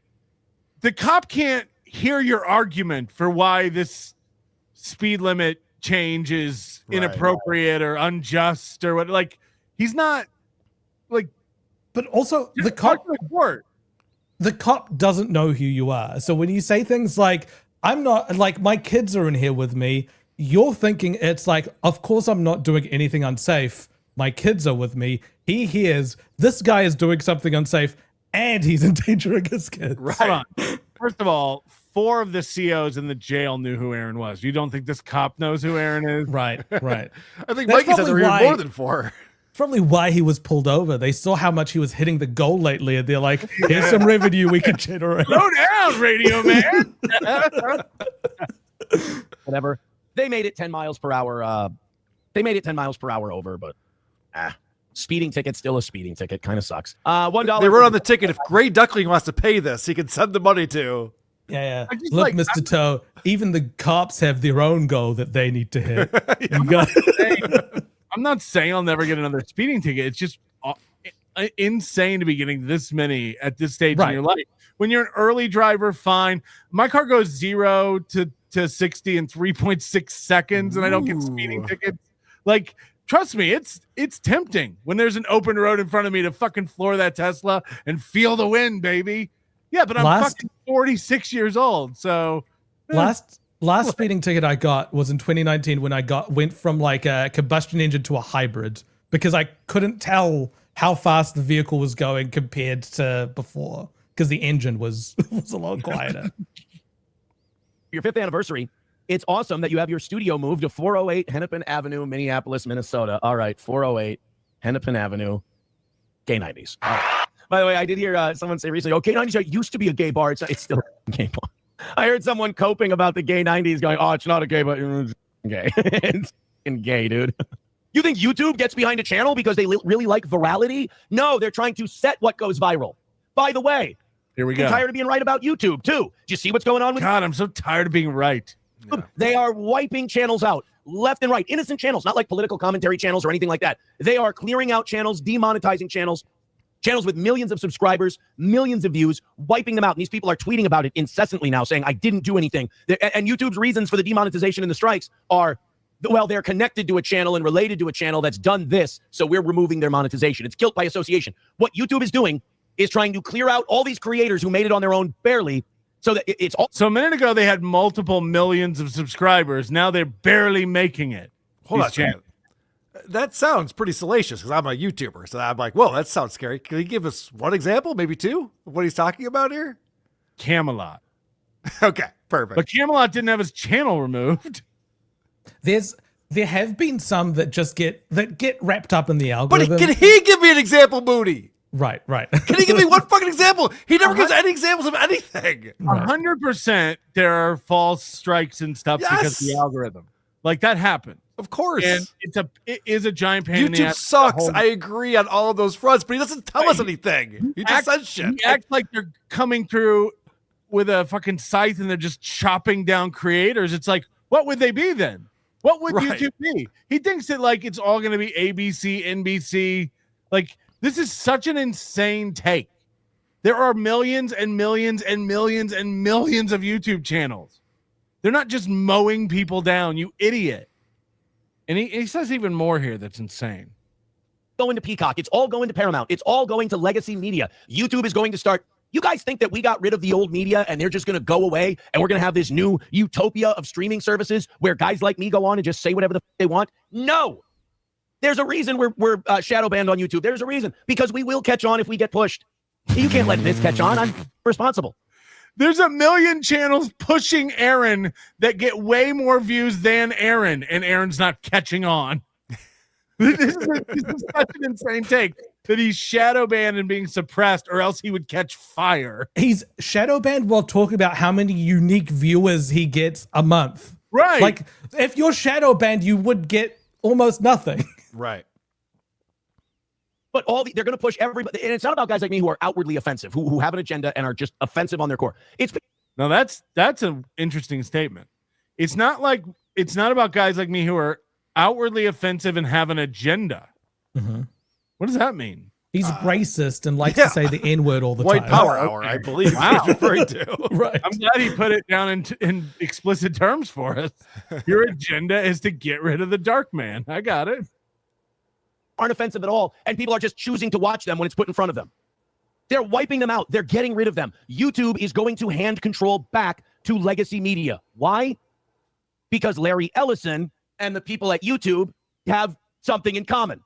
the cop can't hear your argument for why this speed limit change is inappropriate or unjust or what. Like, he's not like. But also, the cop doesn't know who you are. So when you say things like, I'm not, like, my kids are in here with me, you're thinking it's like, of course I'm not doing anything unsafe. My kids are with me. He hears this guy is doing something unsafe and he's endangering his kids. Right. First of all, 4 of the COs in the jail knew who Aaron was. You don't think this cop knows who Aaron is? Right. I think Mikey said there were more than 4. Probably why he was pulled over. They saw how much he was hitting the goal lately, and they're like, here's some revenue we can generate. Slow down, radio man. Whatever. They made it 10 miles per hour. They made it 10 miles per hour over, but speeding ticket, still a speeding ticket. Kind of sucks. $1. They wrote on the ticket, if Gray Duckling wants to pay this, he can send the money to. Yeah. Look, like, Mr. Toe, even the cops have their own goal that they need to hit. I'm not saying I'll never get another speeding ticket. It's just insane to be getting this many at this stage in your life. When you're an early driver, fine. My car goes 0 to 60 in 3.6 seconds, and I don't get speeding tickets. Like, trust me, it's tempting when there's an open road in front of me to fucking floor that Tesla and feel the wind, baby. Yeah, but I'm fucking 46 years old, so Last speeding ticket I got was in 2019 when I went from like a combustion engine to a hybrid because I couldn't tell how fast the vehicle was going compared to before because the engine was a lot quieter. Your 5th anniversary. It's awesome that you have your studio moved to 408 Hennepin Avenue, Minneapolis, Minnesota. All right, 408 Hennepin Avenue, gay 90s. Right. By the way, I did hear someone say recently, gay 90s used to be a gay bar. It's still a gay bar. I heard someone coping about the gay 90s going, it's not a gay, but it's gay. It's gay, dude. You think YouTube gets behind a channel because they really like virality? No, they're trying to set what goes viral. By the way, here we go. I'm tired of being right about YouTube, too. Do you see what's going on with God, I'm so tired of being right. Yeah. They are wiping channels out left and right. Innocent channels, not like political commentary channels or anything like that. They are clearing out channels, demonetizing channels with millions of subscribers, millions of views, wiping them out. And these people are tweeting about it incessantly now, saying, I didn't do anything. And YouTube's reasons for the demonetization and the strikes are, well, they're connected to a channel and related to a channel that's done this, so we're removing their monetization. It's guilt by association. What YouTube is doing is trying to clear out all these creators who made it on their own barely, so that it's all. So a minute ago, they had multiple millions of subscribers. Now they're barely making it. Hold on. That sounds pretty salacious because I'm a YouTuber. So I'm like, whoa, that sounds scary. Can you give us one example, maybe 2, of what he's talking about here? Camelot. Okay, perfect. But Camelot didn't have his channel removed. There have been some that just get wrapped up in the algorithm. But can he give me an example, Moody? Right. Can he give me one fucking example? He never gives any examples of anything. 100% there are false strikes and stuff because of the algorithm. Like that happened. Of course. And it is a giant pain in the YouTube ass. sucks. I agree on all of those fronts, but he doesn't tell us anything. He just says shit. He acts like they're coming through with a fucking scythe and they're just chopping down creators. It's like, what would they be then? What would YouTube be? He thinks that like it's all going to be ABC, NBC. Like this is such an insane take. There are millions and millions and millions and millions of YouTube channels. They're not just mowing people down, you idiot. And he says even more here that's insane. Going to Peacock. It's all going to Paramount. It's all going to legacy media. YouTube is going to start. You guys think that we got rid of the old media and they're just going to go away and we're going to have this new utopia of streaming services where guys like me go on and just say whatever the they want? No. There's a reason we're shadow banned on YouTube. There's a reason. Because we will catch on if we get pushed. You can't let this catch on. I'm responsible. There's a million channels pushing Aaron that get way more views than Aaron, and Aaron's not catching on. This is such an insane take that he's shadow banned and being suppressed, or else he would catch fire. He's shadow banned while talking about how many unique viewers he gets a month. Right. Like, if you're shadow banned, you would get almost nothing. Right. But they're going to push everybody. And it's not about guys like me who are outwardly offensive, who have an agenda and are just offensive on their core. No, that's an interesting statement. It's not about guys like me who are outwardly offensive and have an agenda. Mm-hmm. What does that mean? He's racist and likes to say the N-word all the White time. power hour, I believe. Wow. He's referring to. Right. I'm glad he put it down in explicit terms for us. Your agenda is to get rid of the dark man. I got it. Aren't offensive at all, and people are just choosing to watch them when it's put in front of them. They're wiping them out. They're getting rid of them. YouTube is going to hand control back to legacy media. Why? Because Larry Ellison and the people at YouTube have something in common.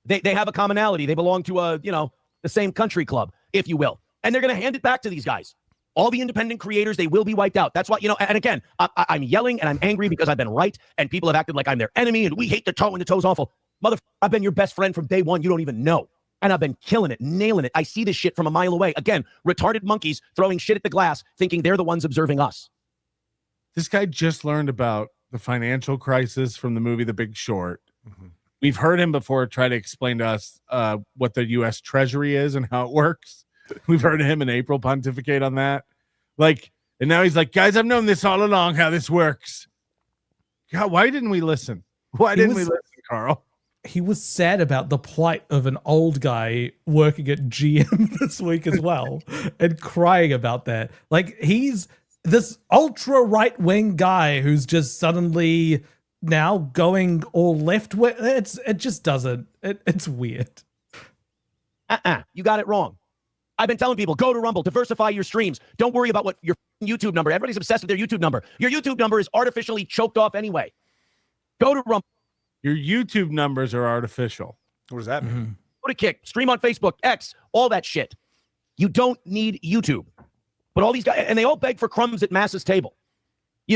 They have a commonality. They belong to the same country club, if you will. And they're going to hand it back to these guys. All the independent creators, they will be wiped out. That's why, and again, I'm yelling and I'm angry because I've been right and people have acted like I'm their enemy and we hate the toe and the toe's awful. Motherfucker, I've been your best friend from day one. You don't even know. And I've been killing it, nailing it. I see this shit from a mile away. Again, retarded monkeys throwing shit at the glass, thinking they're the ones observing us. This guy just learned about the financial crisis from the movie The Big Short. Mm-hmm. We've heard him before try to explain to us what the U.S. Treasury is and how it works. We've heard him in April pontificate on that. And now he's like, guys, I've known this all along, how this works. God, why didn't we listen? Why didn't we listen, Karl? He was sad about the plight of an old guy working at GM this week as well and crying about that. Like, he's this ultra right-wing guy who's just suddenly now going all left wing. It just doesn't. It's weird. You got it wrong. I've been telling people, go to Rumble, diversify your streams. Don't worry about what your YouTube number. Everybody's obsessed with their YouTube number. Your YouTube number is artificially choked off anyway. Go to Rumble. Your YouTube numbers are artificial. What does that mean? Mm-hmm. Go to Kick, stream on Facebook, X, all that shit. You don't need YouTube. But all these guys, and they all beg for crumbs at Mass's table.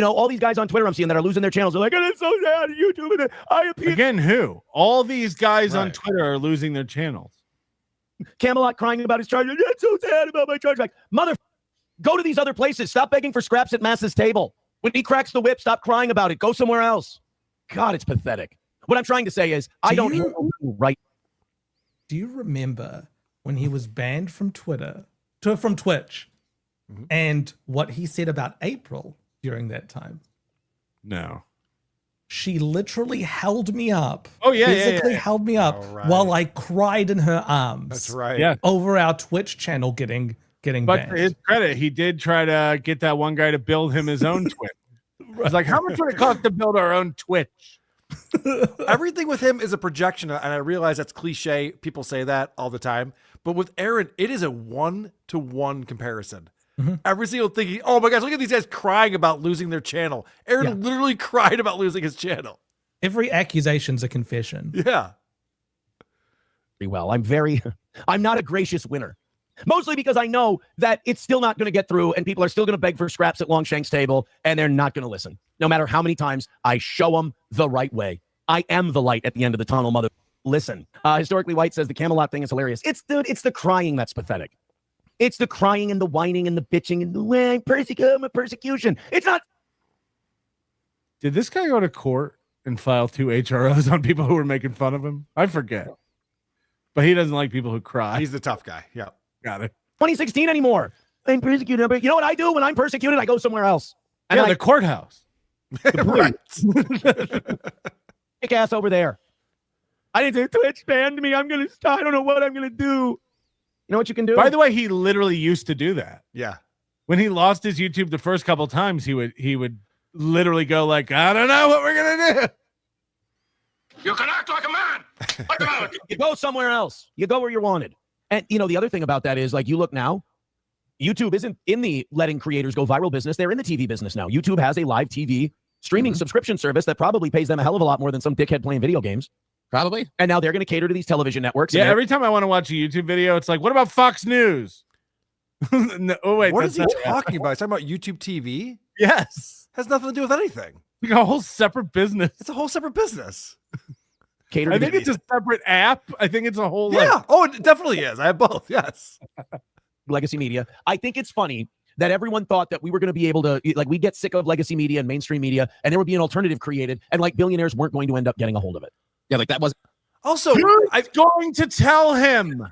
All these guys on Twitter I'm seeing that are losing their channels. They're like, it's so sad, YouTube. And I appeal. Again, who? All these guys on Twitter are losing their channels. Camelot crying about his charge. It's so sad about my chargeback. Go to these other places. Stop begging for scraps at Mass's table. When he cracks the whip, stop crying about it. Go somewhere else. God, it's pathetic. What I'm trying to say is, I don't know right. Do you remember when he was banned from from Twitch, and what he said about April during that time? No. She literally held me up. Oh, yeah, physically yeah. held me up while I cried in her arms. That's right. Yeah. Over our Twitch channel getting But banned. to his credit, he did try to get that one guy to build him his own Twitch. It's like, how much would it cost to build our own Twitch? Everything with him is a projection, and I realize that's cliche. People say that all the time. But with Aaron, it is a 1-to-1 comparison. Mm-hmm. Every single thing. Oh my gosh, look at these guys crying about losing their channel. Aaron literally cried about losing his channel. Every accusation's a confession. Yeah. Very well. I'm not a gracious winner. Mostly because I know that it's still not going to get through and people are still going to beg for scraps at Longshank's table and they're not going to listen. No matter how many times I show them the right way. I am the light at the end of the tunnel, mother. listen. Historically White says the Camelot thing is hilarious. It's the crying that's pathetic. It's the crying and the whining and the bitching and the way persecution. It's not. Did this guy go to court and file 2 HROs on people who were making fun of him? I forget. But he doesn't like people who cry. He's the tough guy. Yeah. Got it. 2016 anymore. I'm persecuted. But you know what I do when I'm persecuted? I go somewhere else. And the courthouse. Right. Kick ass over there. I didn't do Twitch banned me. I'm gonna stop. I don't know what I'm gonna do. You know what you can do? By the way, he literally used to do that. Yeah. When he lost his YouTube the first couple times, he would literally go like, I don't know what we're gonna do. You can act like a man. Like a man. You go somewhere else. You go where you're wanted. And you know, the other thing about that is, like, you look now, YouTube isn't in the letting creators go viral business. They're in the TV business now. YouTube has a live TV streaming subscription service that probably pays them a hell of a lot more than some dickhead playing video games. Probably. And now they're going to cater to these television networks. Yeah, every time I want to watch a YouTube video, it's like, what about Fox News? No, oh, wait. What is he talking about? He's talking about YouTube TV? Yes. Has nothing to do with anything. Like a whole separate business. It's a whole separate business. I think it's a separate app. I think it's a whole. Yeah. Oh, it definitely is. I have both. Yes. Legacy media. I think it's funny that everyone thought that we were going to be able to, like, we get sick of legacy media and mainstream media, and there would be an alternative created, and like billionaires weren't going to end up getting a hold of it. Yeah, like that was. Also, I'm going to tell him.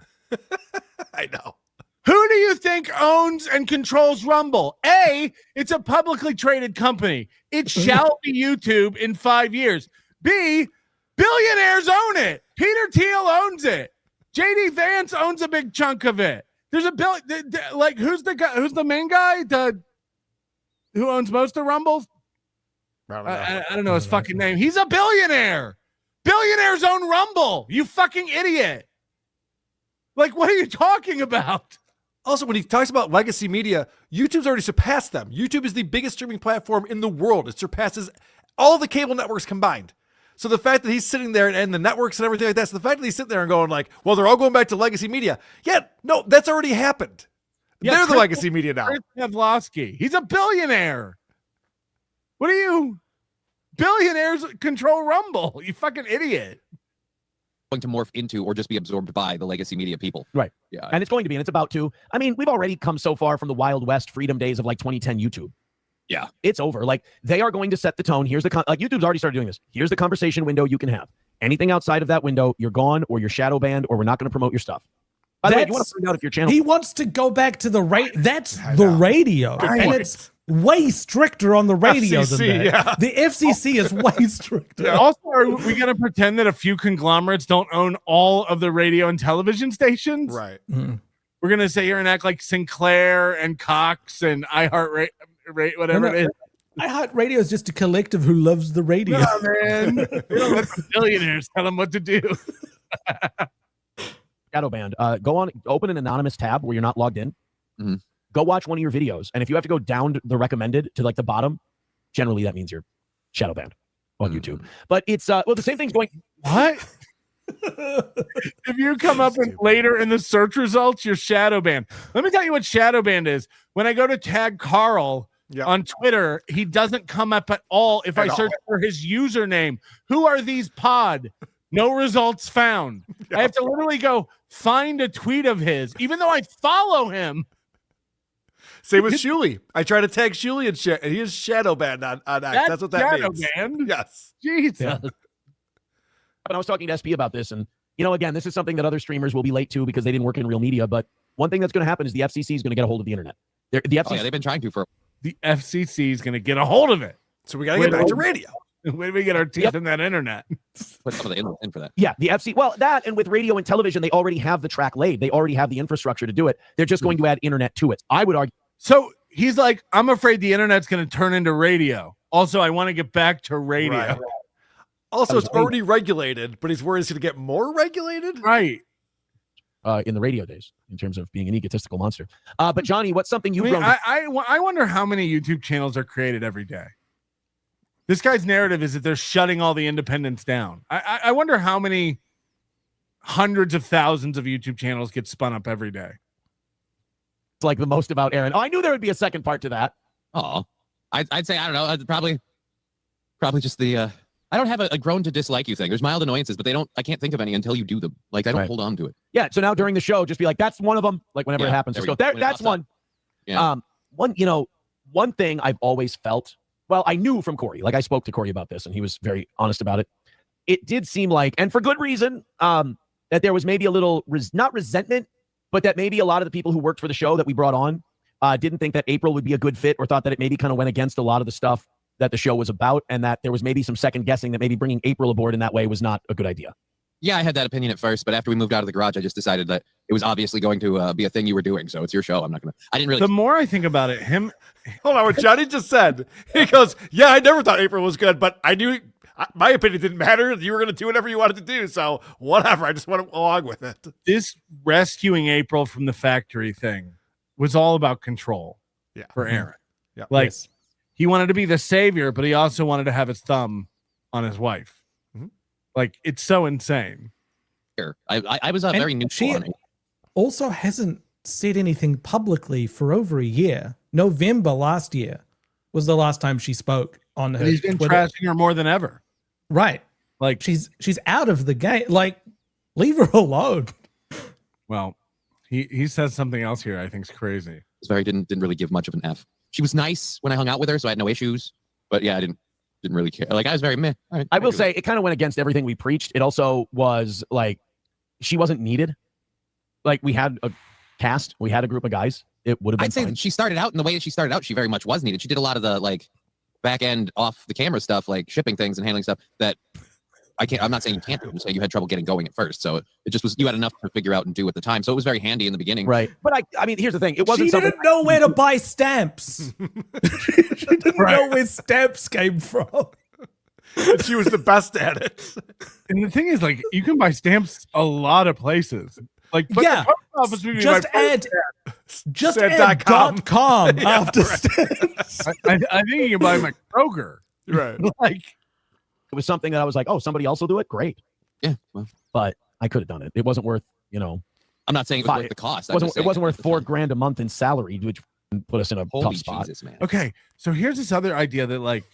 I know. Who do you think owns and controls Rumble? A, it's a publicly traded company. It shall be YouTube in 5 years. B, billionaires own it. Peter Thiel owns it. JD Vance owns a big chunk of it. There's a bill. Like, who's the guy? Who's the main guy? Who owns most of Rumble? I don't know his fucking name. He's a billionaire. Billionaires own Rumble. You fucking idiot. Like, what are you talking about? Also, when he talks about legacy media, YouTube's already surpassed them. YouTube is the biggest streaming platform in the world. It surpasses all the cable networks combined. So the fact that he's sitting there and the networks and everything like that, so the fact that he's sitting there and going like, well, they're all going back to legacy media. Yeah, no, that's already happened. Yeah, they're the legacy media now. Chris Pavlovsky. He's a billionaire. What are you? Billionaires control Rumble. You fucking idiot. Going to morph into or just be absorbed by the legacy media people. Right. Yeah. And it's going to be, and it's about to. I mean, we've already come so far from the Wild West freedom days of like 2010 YouTube. Yeah. It's over. Like, they are going to set the tone. Here's the like YouTube's already started doing this. Here's the conversation window you can have. Anything outside of that window, you're gone, or you're shadow banned, or we're not going to promote your stuff. By the way, you want to find out if your channel. He wants to go back to the that's the radio. And it's way stricter on the radio FCC, than that. yeah. The FCC is way stricter. Also, are we going to pretend that a few conglomerates don't own all of the radio and television stations? Right. We're going to sit here and act like Sinclair and Cox and iHeart whatever it is. iHeartRadio is just a collective who loves the radio. No, man. They don't let the billionaires tell them what to do. Shadow banned. Go on, open an anonymous tab where you're not logged in. Mm-hmm. Go watch one of your videos. And if you have to go down the recommended to like the bottom, generally that means you're shadow banned on YouTube. But it's, well, the same thing's going. What? If you come up later in the search results, you're shadow banned. Let me tell you what shadow banned is. When I go to tag Karl on Twitter, he doesn't come up at all if I search for his username. Who are these pod? No results found. I have to literally go find a tweet of his, even though I follow him. Same with Shuli. I try to tag Shuli and shit, and he is shadow banned on X. That's what that means. Banned? Yes. Jesus. Yeah. But I was talking to SP about this, and again, this is something that other streamers will be late to because they didn't work in real media. But one thing that's going to happen is the FCC is going to get a hold of the internet. The FCC, they've been trying to for. The FCC is going to get a hold of it. So we got to get back to radio. When do we get our teeth in that internet? Put some of the in for that. Yeah, the FCC. Well, that and with radio and television, they already have the track laid. They already have the infrastructure to do it. They're just going to add internet to it. I would argue. So he's like, I'm afraid the internet's going to turn into radio. Also, I want to get back to radio. Right. Also, it's already regulated, but he's worried it's going to get more regulated. Right. In the radio days, in terms of being an egotistical monster. But Johnny, what's something you've grown? I wonder how many YouTube channels are created every day. This guy's narrative is that they're shutting all the independents down. I wonder how many hundreds of thousands of YouTube channels get spun up every day. It's like the most about Aaron. Oh, I knew there would be a second part to that. Oh, I'd say, I don't know. Probably just the I don't have a grown to dislike you thing. There's mild annoyances, but I can't think of any until you do them. Like, I don't hold on to it. Yeah. So now during the show, just be like, that's one of them. Like, whenever it happens, just go, that's one. Yeah. One thing I've always felt, well, I knew from Corey, like I spoke to Corey about this and he was very honest about it. It did seem like, and for good reason, that there was maybe a little, not resentment, but that maybe a lot of the people who worked for the show that we brought on didn't think that April would be a good fit, or thought that it maybe kind of went against a lot of the stuff that the show was about, and that there was maybe some second guessing that maybe bringing April aboard in that way was not a good idea. Yeah, I had that opinion at first, but after we moved out of the garage, I just decided that it was obviously going to be a thing you were doing. So it's your show. I didn't really. The more I think about it, hold on, what Johnny just said. He goes, "Yeah, I never thought April was good, but I knew my opinion didn't matter. You were going to do whatever you wanted to do, so whatever. I just went along with it." This rescuing April from the factory thing was all about control. Yeah, for Aaron. Yeah, like he wanted to be the savior, but he also wanted to have his thumb on his wife. Like, it's so insane. I was very neutral on it. Also hasn't said anything publicly for over a year. November last year was the last time she spoke on her. And he's been Twitter. trashing her more than ever. Right. Like, she's out of the game. Like, leave her alone. Well, he says something else here I think is crazy. Didn't really give much of an F. She was nice when I hung out with her, so I had no issues. But yeah, I didn't really care. Like, I was very meh. Right, I will say it kind of went against everything we preached. It also was like, she wasn't needed. Like, we had a cast, we had a group of guys. It would have been I'd say fine. she started out, in the way that she started out, she very much was needed. She did a lot of the like back end off the camera stuff, like shipping things and handling stuff that I'm not saying you can't do. I'm saying you had trouble getting going at first. So it just was, you had enough to figure out and do at the time. So it was very handy in the beginning. Right. But I mean, here's the thing. It wasn't She didn't know where to buy stamps. She didn't know where stamps came from. She was the best at it. And the thing is, like, you can buy stamps a lot of places. Like, Yeah. the post office would be Just my add, first just Said add .com. .com Yeah, after right. stamps. I think you can buy them at Kroger. Right. Like, it was something that I was like, oh, somebody else will do it. Great. Yeah. Well, but I could have done it. It wasn't worth, I'm not saying it was worth the cost. It wasn't worth $4,000 a month in salary, which put us in a Holy tough spot. Jesus, man. okay, so here's this other idea that, like,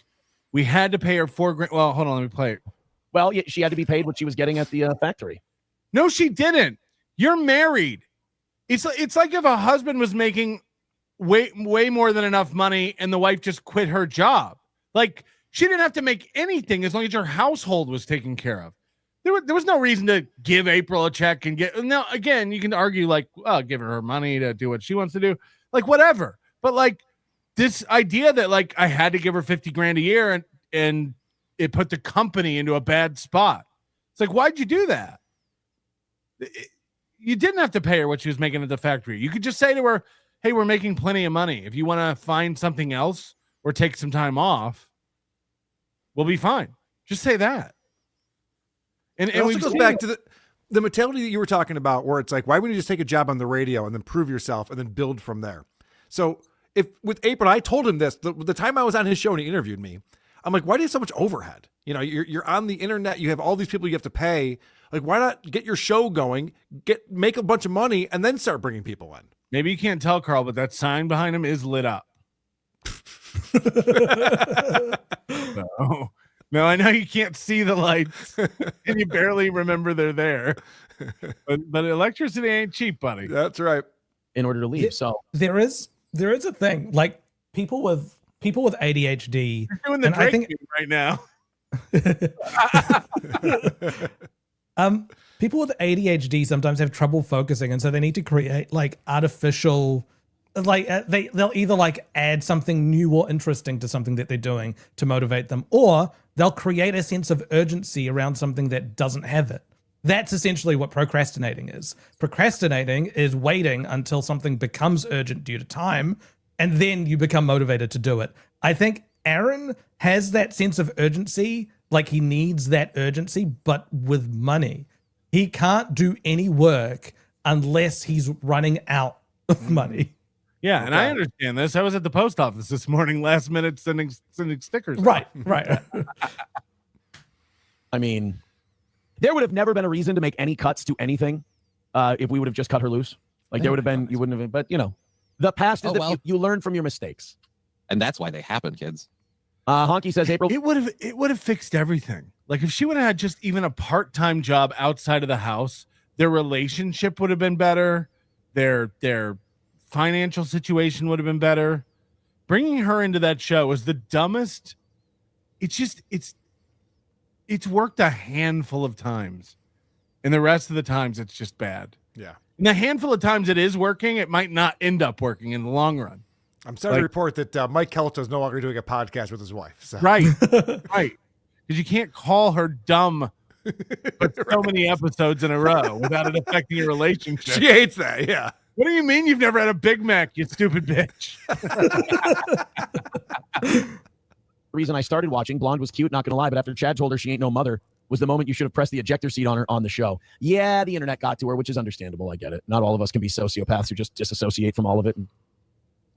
we had to pay her $4,000. Well, hold on, let me play it. Well, yeah, she had to be paid what she was getting at the factory. No, she didn't. You're married. It's like if a husband was making way more than enough money and the wife just quit her job. Like, she didn't have to make anything as long as her household was taken care of. There was no reason to give April a check and get. Now, again, you can argue like, well, give her money to do what she wants to do, like whatever. But like this idea that like I had to give her $50,000 a year and it put the company into a bad spot. It's like, why'd you do that? You didn't have to pay her what she was making at the factory. You could just say to her, hey, we're making plenty of money. If you want to find something else or take some time off, we'll be fine. Just say that. And it also goes back to the mentality that you were talking about, where it's like, why wouldn't you just take a job on the radio and then prove yourself and then build from there? So if with April, I told him this, the time I was on his show and he interviewed me, I'm like, why do you have so much overhead? You know, you're on the internet, you have all these people you have to pay. Like, why not get your show going, make a bunch of money, and then start bringing people in? Maybe you can't tell, Karl, but that sign behind him is lit up. No, I know you can't see the lights and you barely remember they're there. But electricity ain't cheap, buddy. That's right. In order to leave. So there is a thing. Like people with ADHD. You're doing the and I think right now. People with ADHD sometimes have trouble focusing, and so they need to create like artificial, like they'll either like add something new or interesting to something that they're doing to motivate them, or they'll create a sense of urgency around something that doesn't have it. That's essentially what procrastinating is. Procrastinating is waiting until something becomes urgent due to time, and then you become motivated to do it. I think Aaron has that sense of urgency, like he needs that urgency, but with money. He can't do any work unless he's running out of money. Yeah, and I understand this. I was at the post office this morning, last minute sending stickers. Right. I mean, there would have never been a reason to make any cuts to anything if we would have just cut her loose. Like there would have been, you wouldn't have been, but you know, the past is you learn from your mistakes. And that's why they happen, kids. Honky says April. It would have fixed everything. Like if she would have had just even a part-time job outside of the house, their relationship would have been better. Their financial situation would have been better. Bringing her into that show was the dumbest. It's worked a handful of times, and the rest of the times it's just bad. Yeah. And the handful of times it is working, it might not end up working in the long run. I'm sorry to report that Mike Kelto is no longer doing a podcast with his wife. So. Right. Right. Because you can't call her dumb for so many episodes in a row without it affecting your relationship. She hates that. Yeah. What do you mean you've never had a Big Mac, you stupid bitch? The reason I started watching, Blonde was cute, not gonna lie, but after Chad told her she ain't no mother, was the moment you should have pressed the ejector seat on her on the show. Yeah, the internet got to her, which is understandable. I get it. Not all of us can be sociopaths who just disassociate from all of it.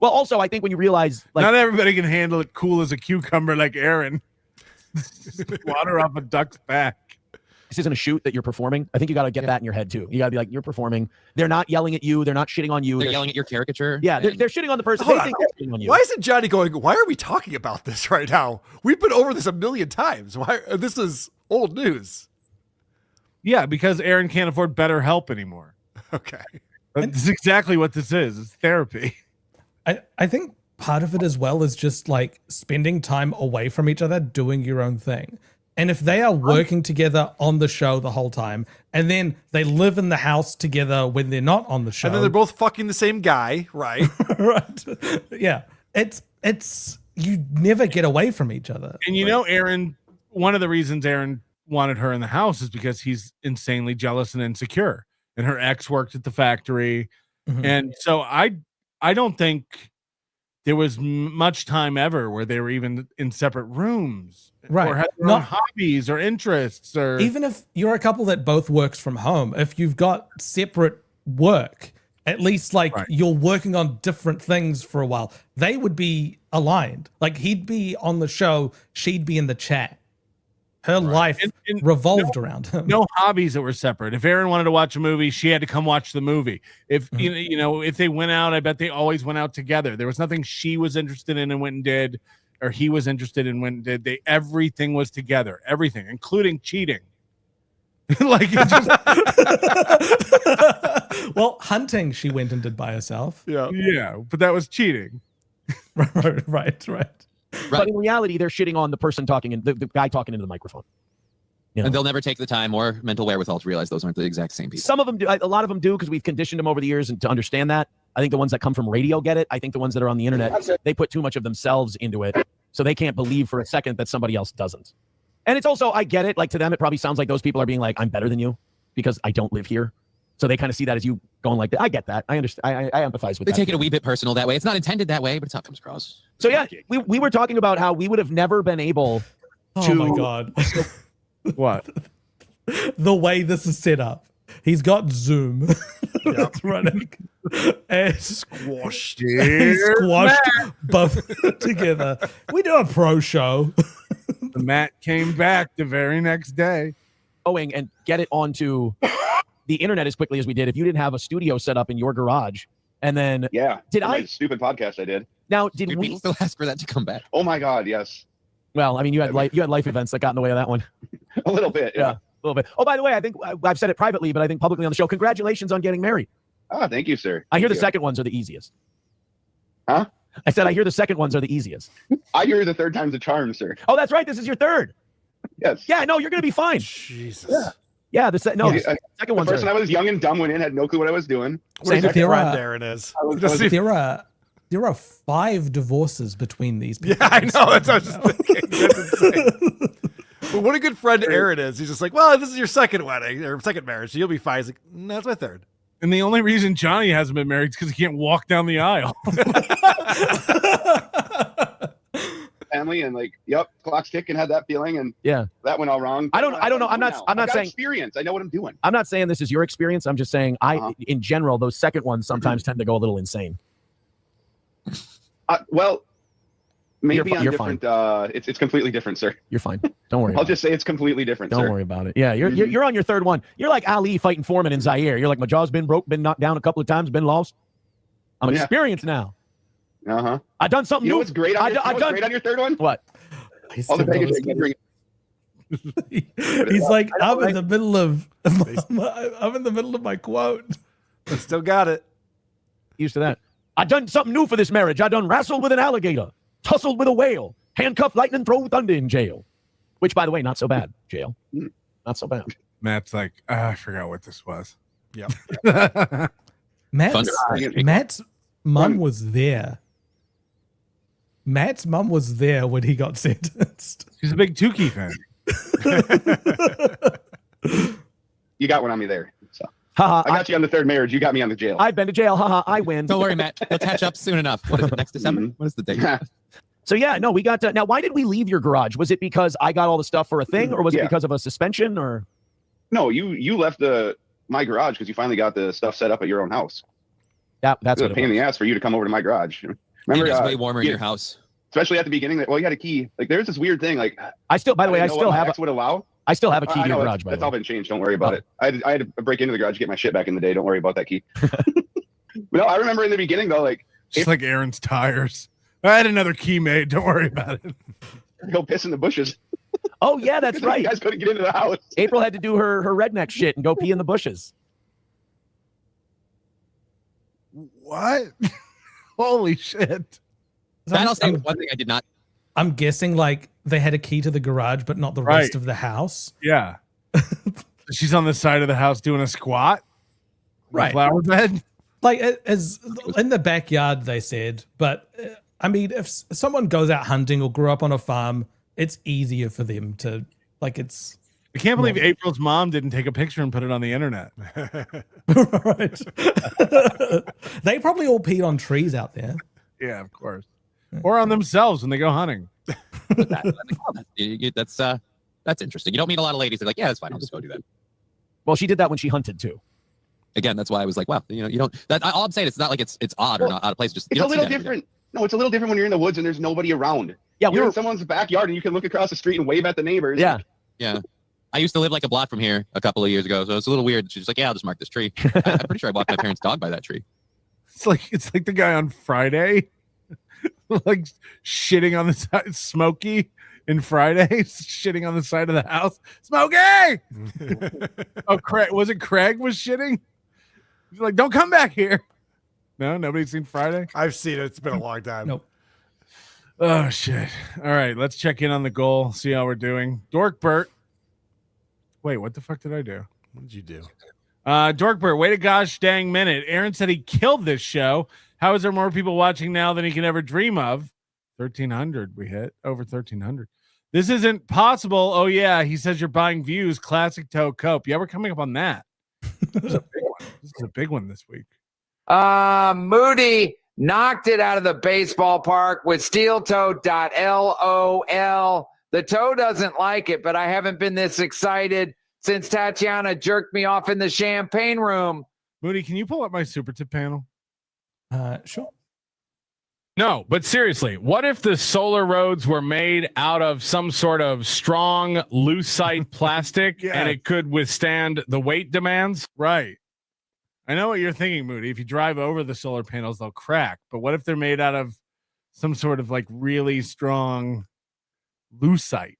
Well, also, I think when you realize, like, not everybody can handle it cool as a cucumber like Aaron. Water off a duck's back. This isn't a shoot that you're performing. I think you got to get that in your head too. You got to be like, you're performing. They're not yelling at you. They're not shitting on you. They're yelling at your caricature. Yeah, they're shitting on the person. Hold They on. think they're shitting on you. Why isn't Johnny going, why are we talking about this right now? We've been over this a million times. Why? This is old news. Yeah, because Aaron can't afford better help anymore. Okay. That's exactly what this is. It's therapy. I think part of it as well is just like spending time away from each other, doing your own thing. And if they are working together on the show the whole time, and then they live in the house together when they're not on the show, And then they're both fucking the same guy, right? right? Yeah, it's you never get away from each other. And you know, Aaron, one of the reasons Aaron wanted her in the house is because he's insanely jealous and insecure. And her ex worked at the factory. And so I don't think there was much time ever where they were even in separate rooms. Right. Or had their own hobbies or interests, or even if you're a couple that both works from home, if you've got separate work, at least like you're working on different things for a while, they would be aligned. Like he'd be on the show, she'd be in the chat. Her life revolved around him. No hobbies that were separate. If Aaron wanted to watch a movie, she had to come watch the movie. If you know, if they went out, I bet they always went out together. There was nothing she was interested in and went and did, or he was interested in when did. They everything was together, everything, including cheating. Like it just well, hunting she went and did by herself. Yeah, but that was cheating. right. But in reality, they're shitting on the person talking and the guy talking into the microphone. You know? And they'll never take the time or mental wherewithal to realize those aren't the exact same people. Some of them do. A lot of them do because we've conditioned them over the years and to understand that. I think the ones that come from radio get it. I think the ones that are on the internet, they put too much of themselves into it, so they can't believe for a second that somebody else doesn't. And it's also, I get it. Like to them, it probably sounds like those people are being like, I'm better than you because I don't live here. So they kind of see that as you going like that. I get that. I understand. I empathize with that. They take it a wee bit personal that way. It's not intended that way, but it's how it comes across. So yeah, we were talking about how we would have never been able to. Oh my God. What? The way this is set up. He's got Zoom. It's running. And squashed both together. We do a pro show. The Matt came back the very next day. Going and get it onto the internet as quickly as we did. If you didn't have a studio set up in your garage, and then did my I stupid podcast I did. Now did we we still ask for that to come back? Oh my God, yes. Well, I mean, you had life events that got in the way of that one. A little bit, yeah. A little bit. Oh, by the way, I think I've said it privately, but I think publicly on the show. Congratulations on getting married. Oh, thank you, sir. I hear Thank the you. second ones are the easiest. Huh? I said I hear the second ones are the easiest. I hear the third time's a charm, sir. Oh, that's right. This is your third. Yes. Yeah, no, you're gonna be fine. Jesus. Yeah, the second one's The first one I was young and dumb, went in, had no clue what I was doing. There are 5 divorces between these people. Yeah, I know. That's what I was just thinking. That's insane. But what a good friend Aaron is. He's just like, well, this is your second wedding or second marriage, so you'll be fine. He's like, no, that's my third. And the only reason Johnny hasn't been married is because he can't walk down the aisle. Family and like, yep, clock's ticking, had that feeling, and that went all wrong. I don't know. I'm not saying experience. I know what I'm doing. I'm not saying this is your experience. I'm just saying in general, those second ones sometimes tend to go a little insane. Well, maybe You're I'm different. It's completely different, sir. You're fine. Don't worry. I'll just say it's completely different. Don't sir. worry about it. Yeah, you're on your third one. You're like Ali fighting Foreman in Zaire. You're like, my jaw's been broke, been knocked down a couple of times, been lost. I'm experienced now. Uh-huh. I've done something. You know new. what's great on, great on your third one? What? All the $27. baggage I bring. He's like, I'm in the middle of my quote. I still got it. Used to that. I done something new for this marriage. I done wrestled with an alligator, tussled with a whale, handcuffed lightning, throw thunder in jail. Which, by the way, not so bad. Jail, not so bad. Matt's like, I forgot what this was. Yeah. Matt's mum was there. Matt's mum was there when he got sentenced. She's a big Tukey fan. You got one on me there. So. Haha, I got you on the third marriage. You got me on the jail. I've been to jail. Haha, I win. Don't worry, Matt. They'll catch up soon enough. What is it, next December? What is the date? So yeah, no, we got to, now why did we leave your garage? Was it because I got all the stuff for a thing, or was it because of a suspension, or? No, you left my garage because you finally got the stuff set up at your own house. That's a pain in the ass for you to come over to my garage. Remember, it's way warmer in your house, especially at the beginning. Well, you had a key. Like there's this weird thing. Like I still, by the way, I still have. Would allow. I still have a key to your garage. That's all been changed. Don't worry about it. I had to break into the garage to get my shit back in the day. Don't worry about that key. No, I remember in the beginning though, like just like Aaron's tires. I had another key made. Don't worry about it. Go piss in the bushes. Oh yeah, that's right. You guys couldn't get into the house. April had to do her redneck shit and go pee in the bushes. What? Holy shit! I'll say one thing I did not. I'm guessing like they had a key to the garage, but not the rest of the house. Yeah. She's on the side of the house doing a squat. Right. Flower bed. Like as in the backyard, they said. But I mean, if someone goes out hunting or grew up on a farm, it's easier for them to like. It's. I can't believe April's mom didn't take a picture and put it on the internet. Right. They probably all peed on trees out there. Yeah, of course. Or on themselves when they go hunting. That's interesting. You don't meet a lot of ladies that are like, yeah, that's fine. I'll just go do that. Well, she did that when she hunted too. Again, that's why I was like, wow, you don't. All I'm saying, it's not like it's odd or not out of place. Just it's a little different. No, it's a little different when you're in the woods and there's nobody around. Yeah, you're in someone's backyard and you can look across the street and wave at the neighbors. Yeah, yeah. I used to live like a block from here a couple of years ago, so it's a little weird. She's like, yeah, I'll just mark this tree. I'm pretty sure I walked my parents' dog by that tree. It's like the guy on Friday, like shitting on the side, Smokey in Friday, shitting on the side of the house. Smokey! Oh, Craig, was it Craig was shitting? He's like, don't come back here. No, nobody's seen Friday? I've seen it. It's been a long time. Nope. Oh, shit. All right, let's check in on the goal, see how we're doing. Dorkbert. Wait, what the fuck did I do? What did you do? Dorkbert, wait a gosh dang minute. Aaron said he killed this show. How is there more people watching now than he can ever dream of? 1,300 we hit. Over 1,300. This isn't possible. Oh, yeah. He says you're buying views. Classic toe cope. Yeah, we're coming up on that. This is a big one. This is a big one this week. Moody knocked it out of the baseball park with steeltoe.lol. The toe doesn't like it, but I haven't been this excited since Tatiana jerked me off in the champagne room. Moody, can you pull up my super tip panel? Sure. No, but seriously, what if the solar roads were made out of some sort of strong lucite plastic and it could withstand the weight demands? Right. I know what you're thinking, Moody. If you drive over the solar panels, they'll crack. But what if they're made out of some sort of like really strong lucite?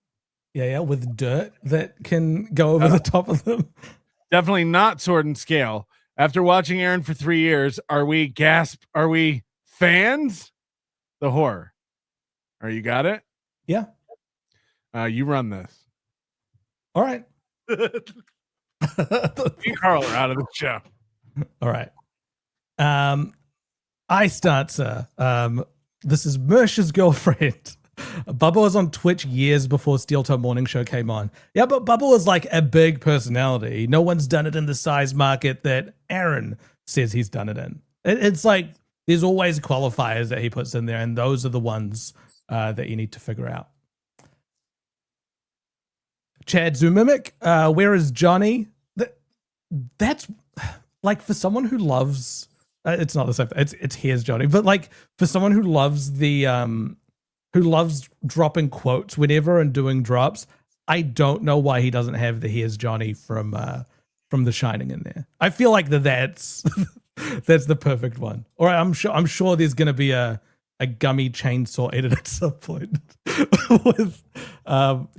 Yeah, with dirt that can go over the top of them. Definitely not Sword and Scale. After watching Aaron for 3 years, are we fans? The horror. You got it? Yeah. You run this. All right. Me and Karl are out of the show. All right. I start, sir. This is Mersh's girlfriend. Bubba was on Twitch years before Steel Toe Morning Show came on. Yeah, but Bubba was like a big personality. No one's done it in the size market that Aaron says he's done it in. It's like there's always qualifiers that he puts in there, and those are the ones that you need to figure out. Chad Zumimic, where is Johnny? That's like for someone who loves. It's not the same. It's here's Johnny, but like for someone who loves who loves dropping quotes whenever and doing drops, I don't know why he doesn't have the here's Johnny from The Shining in there. I feel like that's that's the perfect one. All right, I'm sure there's gonna be a a gummy chainsaw edit at some point with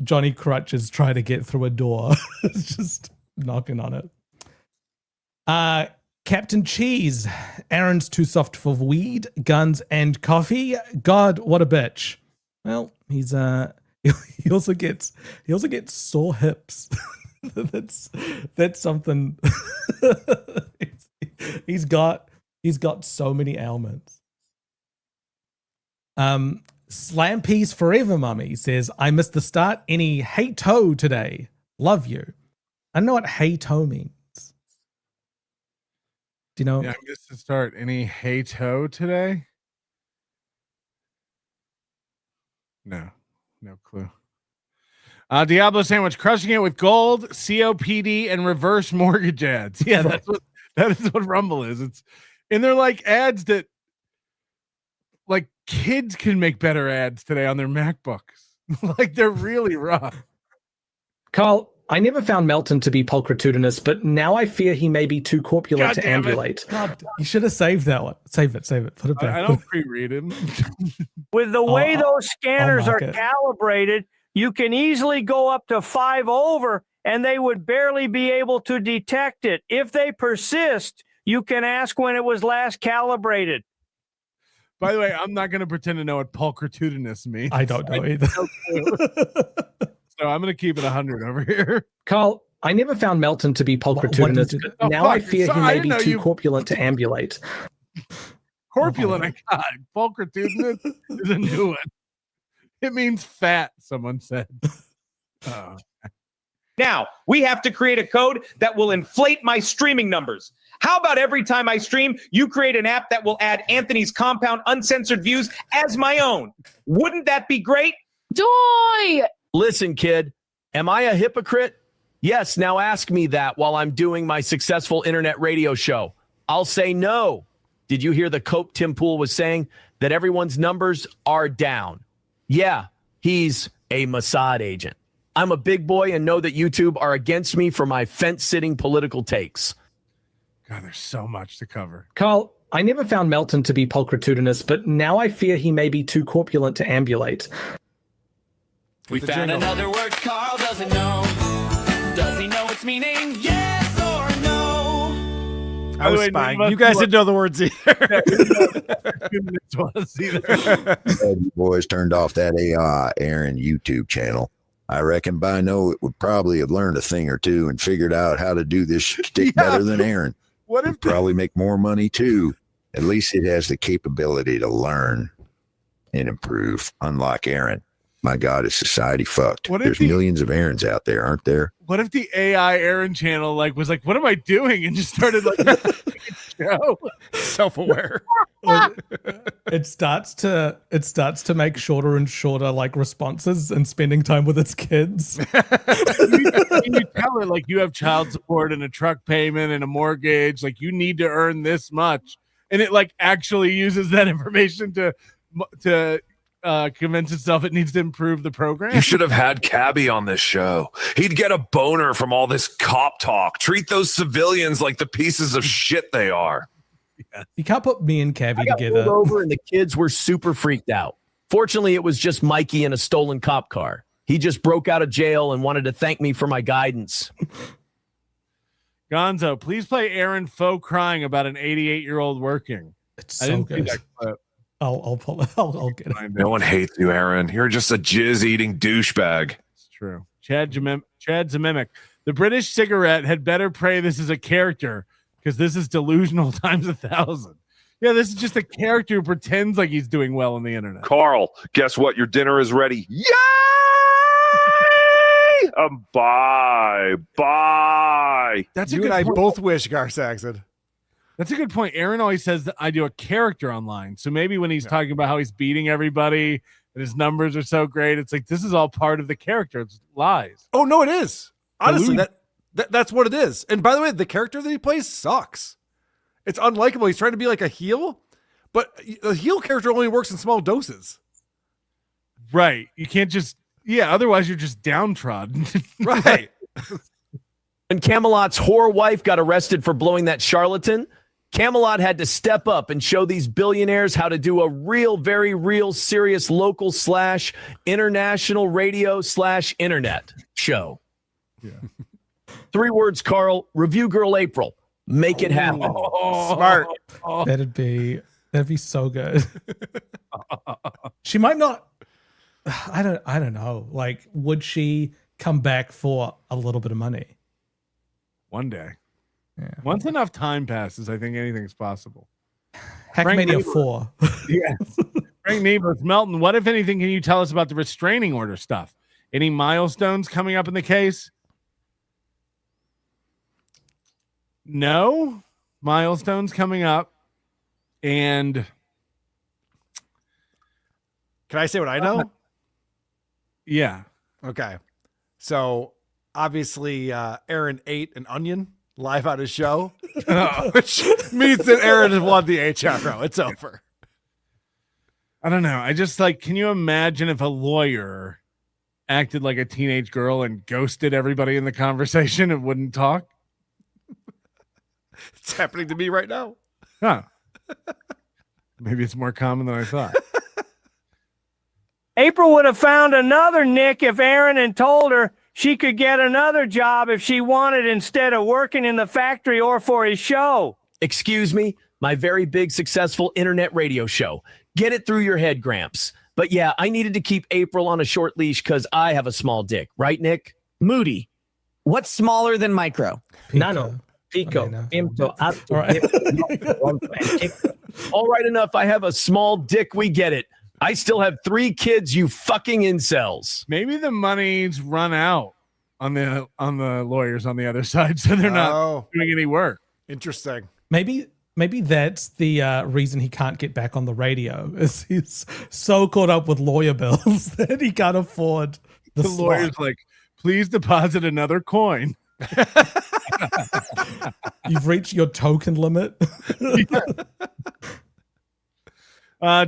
Johnny Crutches trying to get through a door. It's just knocking on it. Captain Cheese, Aaron's too soft for weed, guns, and coffee. God, what a bitch. Well, he's he also gets sore hips. that's something. he's got so many ailments. Slam Peas Forever Mummy says, I missed the start. Any hey-to today? Love you. I don't know what hey-to means. Do you know? Yeah, I missed the start. Any hey-to today? No clue. Diablo Sandwich, crushing it with gold, COPD, and reverse mortgage ads. Yeah, that is what Rumble is. And they're like ads that like kids can make better ads today on their MacBooks. Like they're really rough. Karl, I never found Melton to be pulchritudinous, but now I fear he may be too corpulent to ambulate. God, you should have saved that one. Save it. Put it back. I don't pre-read him. With the way those scanners are calibrated, you can easily go up to 5 over and they would barely be able to detect it. If they persist, you can ask when it was last calibrated. By the way, I'm not going to pretend to know what pulchritudinous means. I don't know either. So I'm going to keep it 100 over here. Karl, I never found Melton to be pulchritudinous, but now I fear he may be too corpulent to ambulate. Corpulent, I got. Pulchritudinous is a new one. It means fat, someone said. Now, we have to create a code that will inflate my streaming numbers. How about every time I stream, you create an app that will add Anthony's Compound uncensored views as my own? Wouldn't that be great? Doy! Listen, kid, am I a hypocrite? Yes, now ask me that while I'm doing my successful internet radio show. I'll say no. Did you hear the cope Tim Pool was saying? That everyone's numbers are down. Yeah, he's a Mossad agent. I'm a big boy and know that YouTube are against me for my fence-sitting political takes. God, there's so much to cover. Karl, I never found Melton to be pulchritudinous, but now I fear he may be too corpulent to ambulate. We found another word Karl doesn't know. Does he know its meaning? Yes or no? I was spying. You guys didn't know the words either. You boys turned off that AI Aaron YouTube channel. I reckon by now it would probably have learned a thing or two and figured out how to do this shtick better than Aaron. What if probably make more money too? At least it has the capability to learn and improve, unlike Aaron. My God, is society fucked? There's millions of Aarons out there, aren't there? What if the AI Aaron channel was like, what am I doing? And just started like show. Self-aware. It starts to make shorter and shorter like responses and spending time with its kids. you tell it like you have child support and a truck payment and a mortgage, like you need to earn this much, and it like actually uses that information to convince itself it needs to improve the program. You should have had Cabby on this show. He'd get a boner from all this cop talk. Treat those civilians like the pieces of shit they are. Yeah. You can't put me and Cabby I got together. pulled over and the kids were super freaked out. Fortunately, it was just Mikey in a stolen cop car. He just broke out of jail and wanted to thank me for my guidance. Gonzo, please play Aaron Faux crying about an 88-year-old working. It's so good. I'll get it. No one hates you, Aaron. You're just a jizz-eating douchebag. It's true. Chad Zemimic. The British cigarette had better pray this is a character because this is delusional times 1,000. Yeah, this is just a character who pretends like he's doing well on the internet. Karl, guess what? Your dinner is ready. Yay! Bye. That's you a good and I point. both wish Gar Saxon. That's a good point. Aaron always says that I do a character online. So maybe when he's talking about how he's beating everybody and his numbers are so great, it's like this is all part of the character. It's lies. Oh no, it is. Honestly, that's what it is. And by the way, the character that he plays sucks. It's unlikable. He's trying to be like a heel, but a heel character only works in small doses. Right. You can't just otherwise you're just downtrodden. Right. When Camelot's whore wife got arrested for blowing that charlatan, Camelot had to step up and show these billionaires how to do a real, very real, serious local / international radio / internet show. Yeah. 3 words, Karl. Review girl April. Make it happen. Smart. That'd be so good. She might not. I don't know. Like, would she come back for a little bit of money? One day. Yeah. Once enough time passes, I think anything's possible. Hackmania 4. Yes. Frank Neighbors, Melton, what, if anything, can you tell us about the restraining order stuff? Any milestones coming up in the case? No milestones coming up. And can I say what I know? Yeah. Okay. So obviously, Aaron ate an onion live on his show, which means that Aaron has won the HRO. It's over. I don't know. I just can you imagine if a lawyer acted like a teenage girl and ghosted everybody in the conversation and wouldn't talk? It's happening to me right now. Huh. Maybe it's more common than I thought. April would have found another Nick if Aaron had told her she could get another job if she wanted instead of working in the factory or for his show. Excuse me, my very big, successful internet radio show. Get it through your head, Gramps. But yeah, I needed to keep April on a short leash because I have a small dick. Right, Nick? Moody. What's smaller than micro? Nano. Pico. Pinto. All right, enough. I have a small dick. We get it. I still have 3 kids, you fucking incels. Maybe the money's run out on the lawyers on the other side, so they're not doing any work. Interesting. Maybe that's the reason he can't get back on the radio. Is he's so caught up with lawyer bills that he can't afford the lawyer's slot. like, please deposit another coin. You've reached your token limit.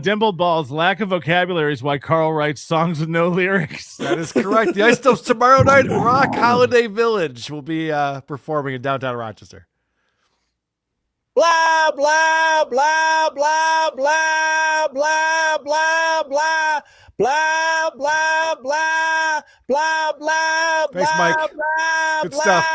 Dimpled Balls, lack of vocabulary is why Karl writes songs with no lyrics. That is correct. The Ice Stones tomorrow night at Rock Holiday Village will be performing in downtown Rochester. Blah, blah, blah, blah, blah, blah, blah, blah, blah, blah, blah, blah, blah. Thanks, Mike. Good stuff.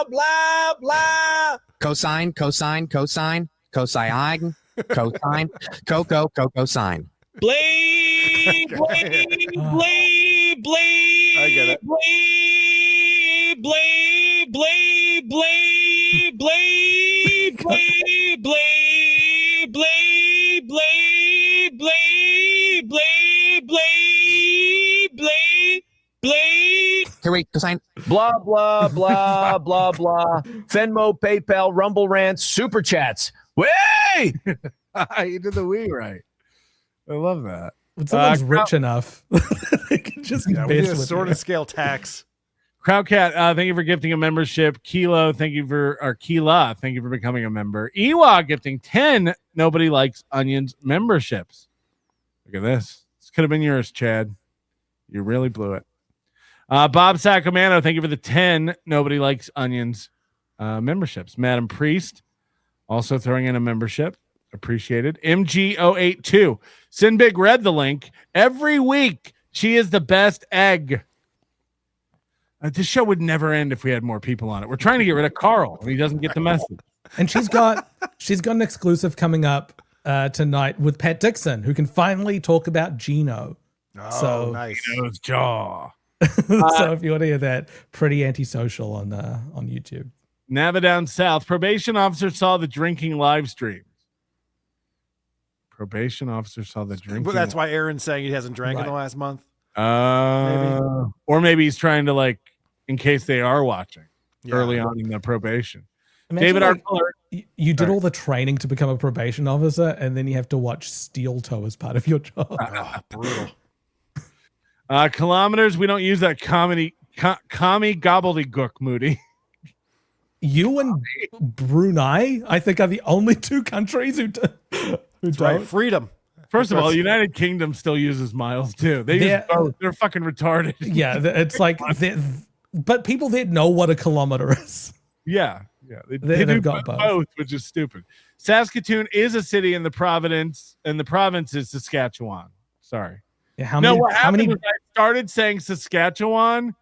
Blah, blah. Cosine, cosine, cosine, cosine, cosine, cosine. Blade, blade, blade, blade. I get it. Blade, blade, blade, blade, blade, blade, blade, blade, blade, blade, blade, blade, blade, blade. Here, wait, cosine. Blah, blah, blah, blah, blah. Venmo, PayPal, Rumble Rants, Super Chats. Way! You did the Wii right. I love that. When someone's rich enough, they can just we mess need a with sort you. of scale tax. Crowdcat, thank you for gifting a membership. Kilo, thank you for becoming a member. Ewa gifting 10 Nobody Likes Onions memberships. Look at this. This could have been yours, Chad. You really blew it. Bob Sacramento, thank you for the 10 Nobody Likes Onions memberships. Madam Priest, also throwing in a membership. Appreciated. MG082. Sinbig read the link. Every week, she is the best egg. This show would never end if we had more people on it. We're trying to get rid of Karl, and he doesn't get the message. And she's got an exclusive coming up tonight with Pat Dixon, who can finally talk about Gino. Oh, nice. Gino's jaw. So if you want to hear that, pretty antisocial on YouTube. Nava down south. Probation officer saw the drinking live stream. Probation officer saw the drinking. But that's why Aaron's saying he hasn't drank in the last month. Or maybe he's trying to in case they are watching early on in the probation. Imagine, David, you did all the training to become a probation officer, and then you have to watch steel toe as part of your job. Brutal. Kilometers. We don't use that commie gobbledygook, Moody. You and Brunei, I think, are the only 2 countries who Right, don't. freedom. First of all, United Kingdom still uses miles too. They're fucking retarded. Yeah, it's like, but people there know what a kilometer is. Yeah. Yeah, they They've do got both, which is stupid. Saskatoon is a city in the province, and the province is Saskatchewan. Sorry. Yeah, how no, many? what How happened many? was I started saying Saskatchewan,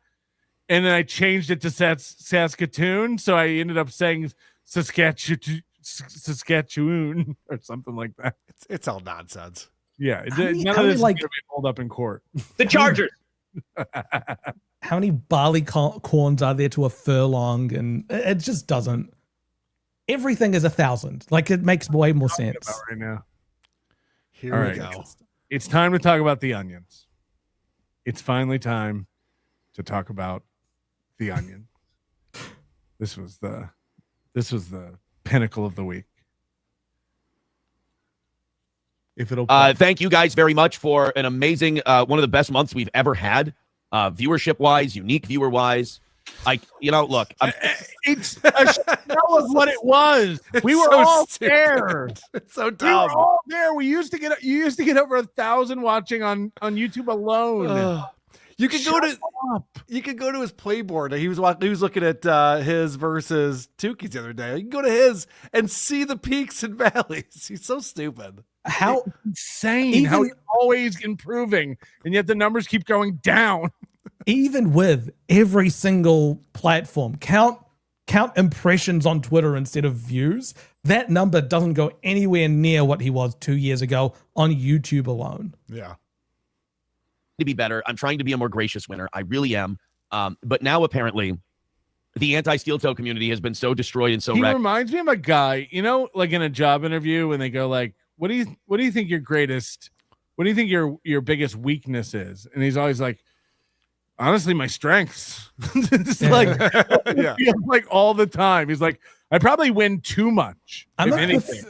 and then I changed it to Saskatoon, so I ended up saying Saskatchewan or something like that. It's all nonsense. Yeah, How many- none how of many, this like- is going to be pulled up in court. The Chargers. How many barley corns are there to a furlong? And it just doesn't. Everything is 1,000. Like it makes way more sense. About right now. Here All we right. go. It's time to talk about the onions. It's finally time to talk about the onion. This was the pinnacle of the week. If it'll Thank you guys very much for an amazing, one of the best months we've ever had, viewership wise, unique viewer wise. Look, it's a shell of what it was. We were so all stupid. there. It's so We dumb. were all there. You used to get over 1,000 watching on YouTube alone. You could go to his playboard. He was looking at his versus Tukey's the other day. You can go to his and see the peaks and valleys. He's so stupid. How insane! How he's always improving, and yet the numbers keep going down. Even with every single platform, count impressions on Twitter instead of views. That number doesn't go anywhere near what he was 2 years ago on YouTube alone. Yeah. To be better. I'm trying to be a more gracious winner. I really am. But now apparently the anti-steel toe community has been so destroyed and so He wrecked. reminds me of a guy, like in a job interview when they go like, what do you think your greatest, what do you think your biggest weakness is? And he's always like, honestly, my strengths. It's like, Yeah. like all the time. He's like, I probably win too much. I'm if a anything.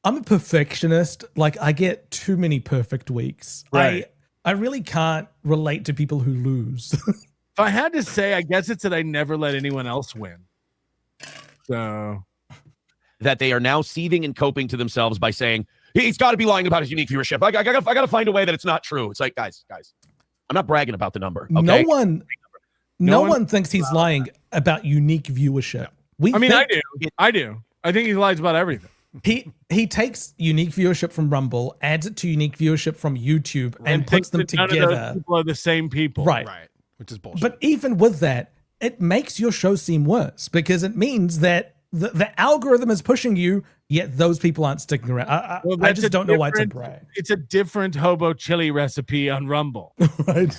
I'm a perfectionist. Like I get too many perfect weeks. Right. I really can't relate to people who lose. If I had to say, I guess it's that I never let anyone else win. So that they are now seething and coping to themselves by saying, he's got to be lying about his unique viewership. I got to find a way that it's not true. It's like, guys, I'm not bragging about the number. Okay? No one thinks he's lying about unique viewership. I do. I think he lies about everything. He takes unique viewership from Rumble, adds it to unique viewership from YouTube, and puts them None of those together. people are the same people. Right. Which is bullshit. But even with that, it makes your show seem worse because it means that the algorithm is pushing you, yet those people aren't sticking around. I just don't know why it's a brag. It's a different hobo chili recipe on Rumble. Right.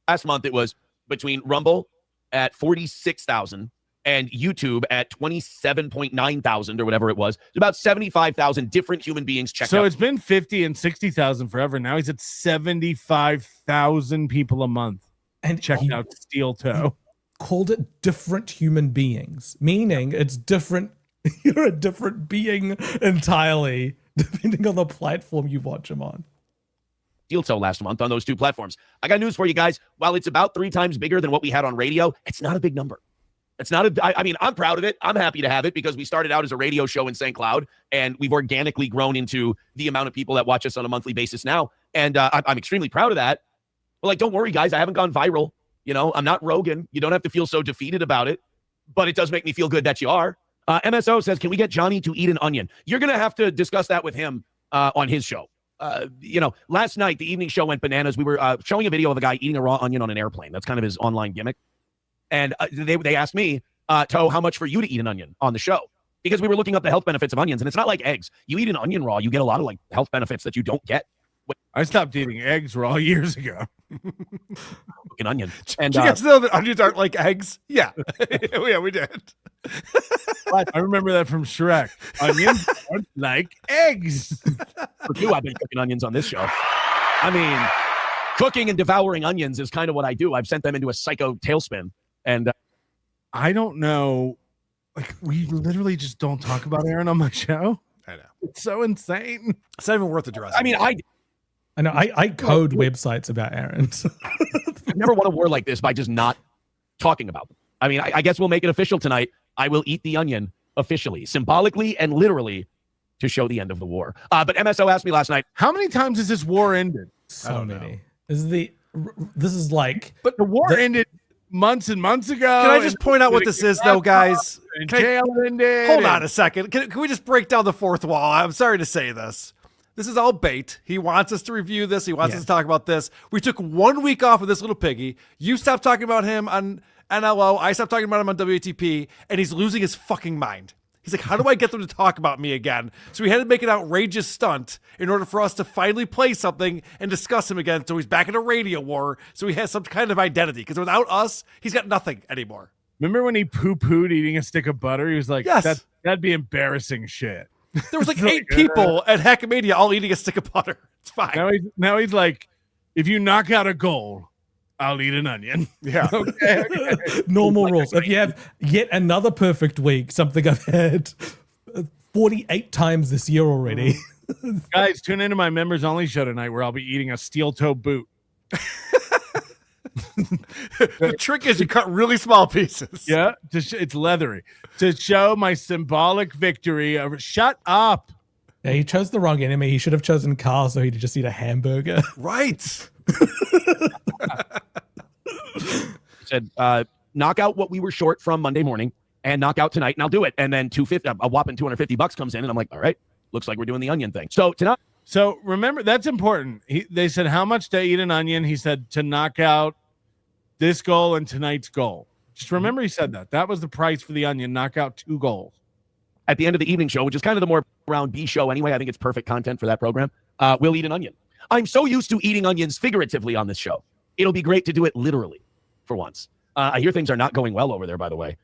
Last month it was between Rumble at 46,000 and YouTube at 27.9 thousand or whatever it was. It's about 75,000 different human beings checked out. So it's been 50 and 60,000 forever. Now he's at 75,000 people a month and checking out Steel Toe. Called it different human beings, meaning it's different. You're a different being entirely, depending on the platform you watch them on. Steel Toe last month on those two platforms. I got news for you guys. While it's about 3 times bigger than what we had on radio, it's not a big number. It's not I mean, I'm proud of it. I'm happy to have it because we started out as a radio show in St. Cloud, and we've organically grown into the amount of people that watch us on a monthly basis now. And I'm extremely proud of that. But like, don't worry, guys. I haven't gone viral. I'm not Rogan. You don't have to feel so defeated about it. But it does make me feel good that you are. MSO says, can we get Johnny to eat an onion? You're going to have to discuss that with him on his show. Last night, the evening show went bananas. We were showing a video of a guy eating a raw onion on an airplane. That's kind of his online gimmick. And they asked me, Toe, how much for you to eat an onion on the show? Because we were looking up the health benefits of onions, and it's not like eggs. You eat an onion raw, you get a lot of like health benefits that you don't get. I stopped eating eggs raw years ago. An onion. And do you guys know that onions aren't like eggs? Yeah. Yeah, we did. I remember that from Shrek. Onions aren't like eggs. For you, I've been cooking onions on this show. I mean, cooking and devouring onions is kind of what I do. I've sent them into a psycho tailspin. And I don't know. Like, we literally just don't talk about Aaron on my show. I know. It's so insane. It's not even worth addressing. I mean, I know I code websites about Aaron. I never won a war like this by just not talking about them. I mean, I guess we'll make it official tonight. I will eat the onion officially, symbolically and literally to show the end of the war. But MSO asked me last night, how many times has this war ended? So many. This is like. But the war ended months and months ago. Can I just point out what this is, though, guys? And Can I- jailed it. Hold on a second. Can we just break down the fourth wall? I'm sorry to say this. This is all bait. He wants us to review this. He wants us to talk about this. We took 1 week off of this little piggy. You stopped talking about him on NLO. I stopped talking about him on WATP, and he's losing his fucking mind. He's like, how do I get them to talk about me again? So we had to make an outrageous stunt in order for us to finally play something and discuss him again. So he's back in a radio war. So he has some kind of identity. Because without us, he's got nothing anymore. Remember when he poo-pooed eating a stick of butter? He was like, Yes. that'd be embarrassing shit. There was like 8 people at Hackmania all eating a stick of butter. It's fine. Now he's like, if you knock out a goal, I'll eat an onion. Yeah. Okay. Normal rules. If you have yet another perfect week, something I've had 48 times this year already. Guys, tune into my members only show tonight where I'll be eating a steel toe boot. The trick is you cut really small pieces. Yeah, it's leathery to show my symbolic victory over. Shut up. Yeah, he chose the wrong enemy. He should have chosen Karl so he'd just eat a hamburger. Right. Said, knock out what we were short from Monday morning and knock out tonight, and I'll do it. And then a whopping $250 comes in, and I'm like, all right, looks like we're doing the onion thing. So tonight. So remember, that's important. They said, how much to eat an onion? He said to knock out this goal and tonight's goal. Just remember he said that. That was the price for the onion, knock out 2 goals. At the end of the evening show, which is kind of the more round B show anyway, I think it's perfect content for that program, we'll eat an onion. I'm so used to eating onions figuratively on this show. It'll be great to do it literally for once. I hear things are not going well over there, by the way.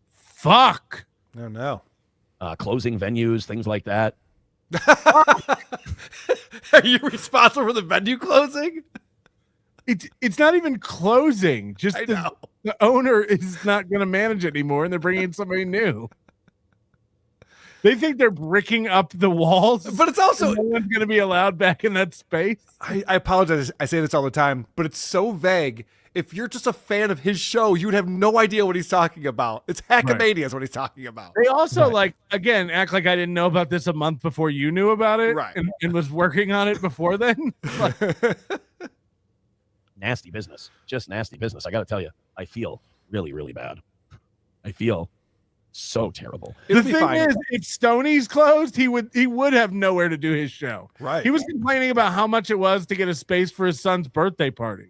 Fuck. Oh, no. Closing venues, things like that. Are you responsible for the venue closing? It's not even closing. Just the owner is not going to manage it anymore, and they're bringing in somebody new. They think they're bricking up the walls, but it's also no one's going to be allowed back in that space. I apologize. I say this all the time, but it's so vague. If you're just a fan of his show, you would have no idea what he's talking about. It's Hackmania is what he's talking about. They also again, act like I didn't know about this a month before you knew about it, right? And was working on it before then. Nasty business, just nasty business. I got to tell you, I feel really, really bad. I feel so terrible. The thing is, if Stoney's closed, he would have nowhere to do his show. Right. He was complaining about how much it was to get a space for his son's birthday party.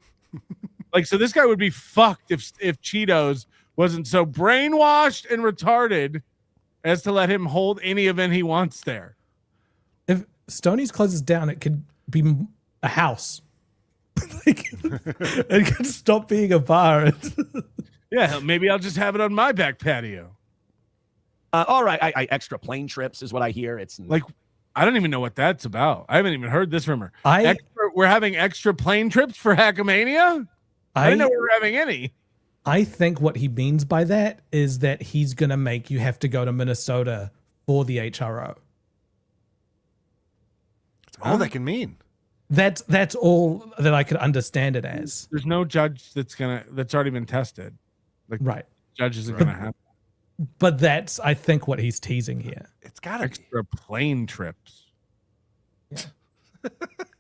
So this guy would be fucked if Cheetos wasn't so brainwashed and retarded as to let him hold any event he wants there. If Stoney's closes down, it could be a house. It could stop being a bar. Yeah, maybe I'll just have it on my back patio. All right, I extra plane trips is what I hear. It's like, I don't even know what that's about. I haven't even heard this rumor. We're having extra plane trips for Hackmania? I didn't know we were having any. I think what he means by that is that he's going to make you have to go to Minnesota for the HRO. That's all that can mean. That's all that I could understand it as. There's no judge that's already been tested. Right. Judge isn't going to happen. But that's, I think, what he's teasing here. It's got to be. Extra plane trips. Yeah.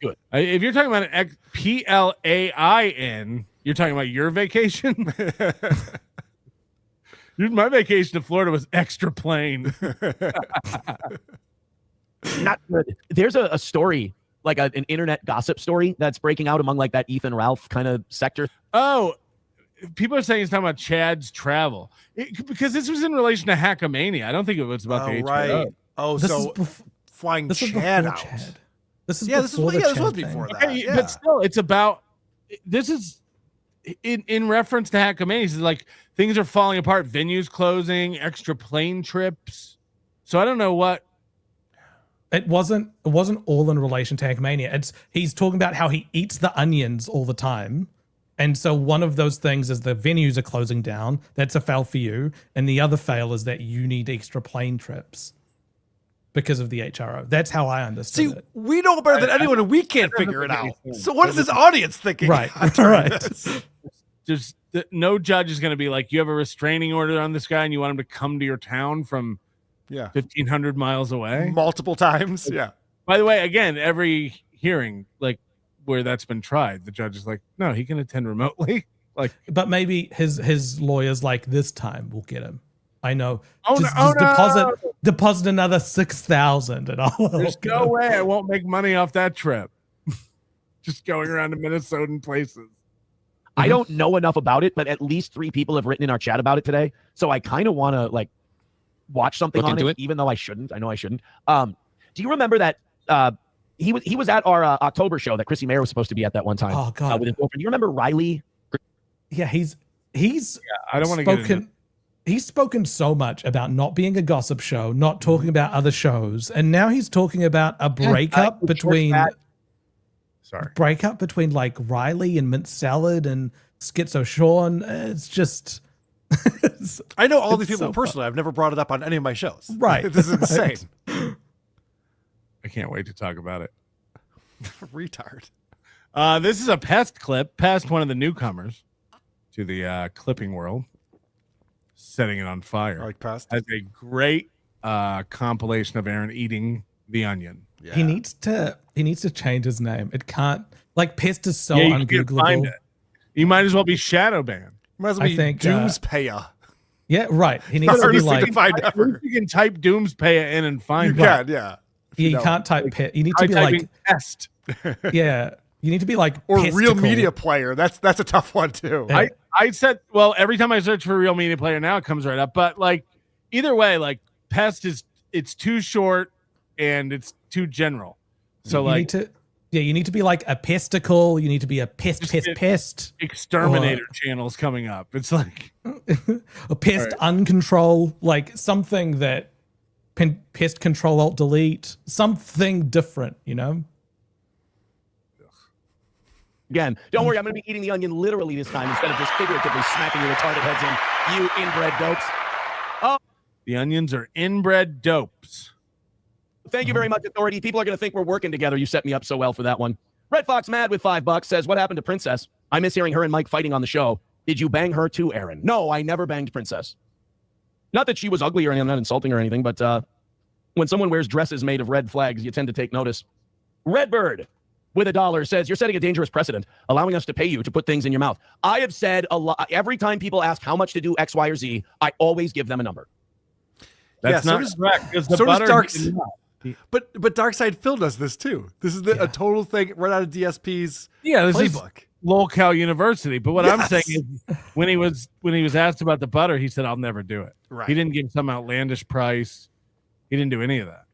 Good. If you're talking about an PLAIN, you're talking about your vacation? My vacation to Florida was extra plane. Not good. There's a story, like an internet gossip story that's breaking out among like that Ethan Ralph kind of sector. Oh, people are saying it's talking about Chad's travel because this was in relation to Hackmania. I don't think it was about the right. HRO. Oh, This so is flying this is Chad before out. Chad. This is This before the was Chad before thing. that. Okay, Yeah. but still, it's about. This is in reference to Hackmania. It's like things are falling apart, venues closing, extra plane trips. So I don't know what. It wasn't all in relation to Hackmania. He's talking about how he eats the onions all the time. And so one of those things is the venues are closing down. That's a fail for you. And the other fail is that you need extra plane trips because of the HRO. That's how I understood it. We know better than anyone, and we can't figure it out. So what is this audience thinking? Right. Right. There's no judge is going to be like, you have a restraining order on this guy and you want him to come to your town from 1,500 miles away multiple times. Yeah. By the way, again, every hearing, like where that's been tried, the judge is like, no, he can attend remotely. Like, but maybe his lawyer's like, this time we'll get him. I know. Oh, just no, deposit another 6,000 and I'll there's help no you. way I won't make money off that trip. Just going around to Minnesotan places. I don't know enough about it, but at least 3 people have written in our chat about it today. So I kind of want to like watch something Look on into it, even though I shouldn't. I know I shouldn't. Do you remember that he was at our October show that Chrissy Mayer was supposed to be at that one time? Oh God. With his girlfriend. You remember Riley? Yeah, he's I don't want to get into it. He's spoken so much about not being a gossip show, not talking about other shows, and now he's talking about a breakup between like Riley and Mint Salad and Schizo Sean. It's just I know all these people personally. I've never brought it up on any of my shows. Right. This is insane. I can't wait to talk about it. Retard. This is a Pest clip. Pest, one of the newcomers to the clipping world, setting it on fire. I like Pest. Has a great compilation of Aaron eating the onion. Yeah. he needs to change his name. It can't, like, Pest is so You can't find ungoogleable. it. You might as well be shadow banned. Might as well be Doomspaya. Yeah, right. He needs to be Hardest thing like, to find ever. You can type Doomspaya in and find You it. can, yeah. you can't type Pest. You need to be Try like, typing Pest. yeah, you need to be like, Or Real Pesticle. Media Player. That's a tough one too. Yeah. I said, well, every time I search for Real Media Player now, it comes right up. But like, either way, like Pest it's too short and it's too general. So you need to be like a pesticle. You need to be a pest. Exterminator channels coming up. It's like a pest uncontrol, like something that pest control alt delete, something different, you know? Again, don't worry, I'm going to be eating the onion literally this time instead of just figuratively smacking your retarded heads in. You inbred dopes. Oh, the onions are inbred dopes. thank you very much, Authority. People are going to think we're working together. You set me up so well for that one. Red Fox Mad with $5 says, what happened to Princess? I miss hearing her and Mike fighting on the show. Did you bang her too, Aaron? No, I never banged Princess. Not that she was ugly or anything, I'm not insulting or anything, but when someone wears dresses made of red flags, you tend to take notice. Redbird with $1 says, you're setting a dangerous precedent, allowing us to pay you to put things in your mouth. I have said a lot. Every time people ask how much to do X, Y, or Z, I always give them a number. That's not correct. So does But Darkside Phil does this too. This is a total thing right out of DSP's this playbook. is Locale University. But what I'm Yes. saying is, when he was asked about the butter, he said, "I'll never do it." Right. He didn't give some outlandish price. He didn't do any of that.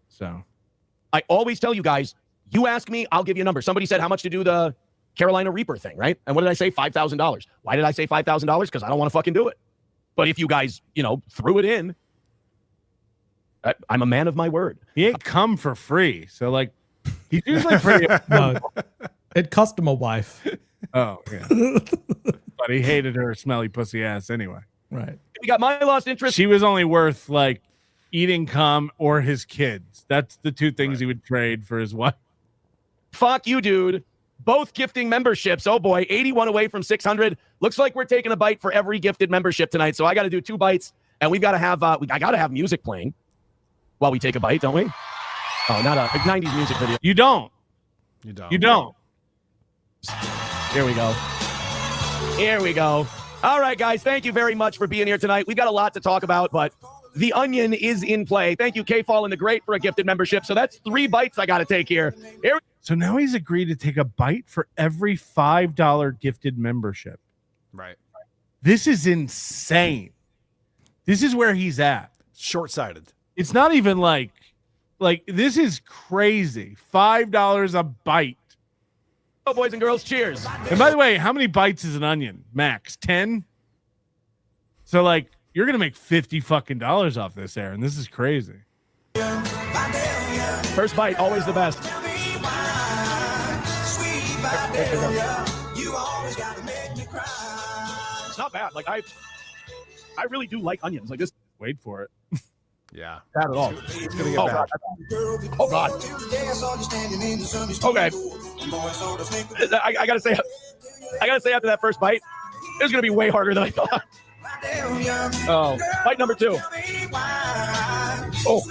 So I always tell you guys, you ask me, I'll give you a number. Somebody said how much to do the Carolina Reaper thing, right? And what did I say? $5,000. Why did I say $5,000? Because I don't want to fucking do it. But if you guys, threw it in, I'm a man of my word. he ain't come for free. So like, he's usually pretty. No, it cost him a wife. Oh yeah, but he hated her smelly pussy ass anyway. Right. We got my lost interest. She was only worth like eating cum or his kids. That's the two things he would trade for his wife. Fuck you, dude. Both gifting memberships. Oh boy, 81 away from 600. Looks like we're taking a bite for every gifted membership tonight. So I got to do 2 bites, and we've got to have I got to have music playing while we take a bite, don't we? Oh, not a 90s music video. You don't. You don't. You don't. Here we go. Here we go. All right, guys. Thank you very much for being here tonight. We've got a lot to talk about, but the onion is in play. Thank you, K-Fall and the Great, for a gifted membership. So that's 3 bites I got to take here. So now he's agreed to take a bite for every $5 gifted membership. Right. This is insane. This is where he's at. Short-sighted. It's not even like this is crazy. $5 a bite. Oh, boys and girls, cheers. And by the way, how many bites is an onion? Max 10. So like, you're gonna make $50 fucking off this, Aaron. This is crazy. First bite, always the best. It's not bad. Like I really do like onions. Like this. Wait for it. Yeah. Bad at all. It's gonna get bad. Oh God. Okay. I gotta say after that first bite, it was gonna be way harder than I thought. Oh, bite number 2. Oh,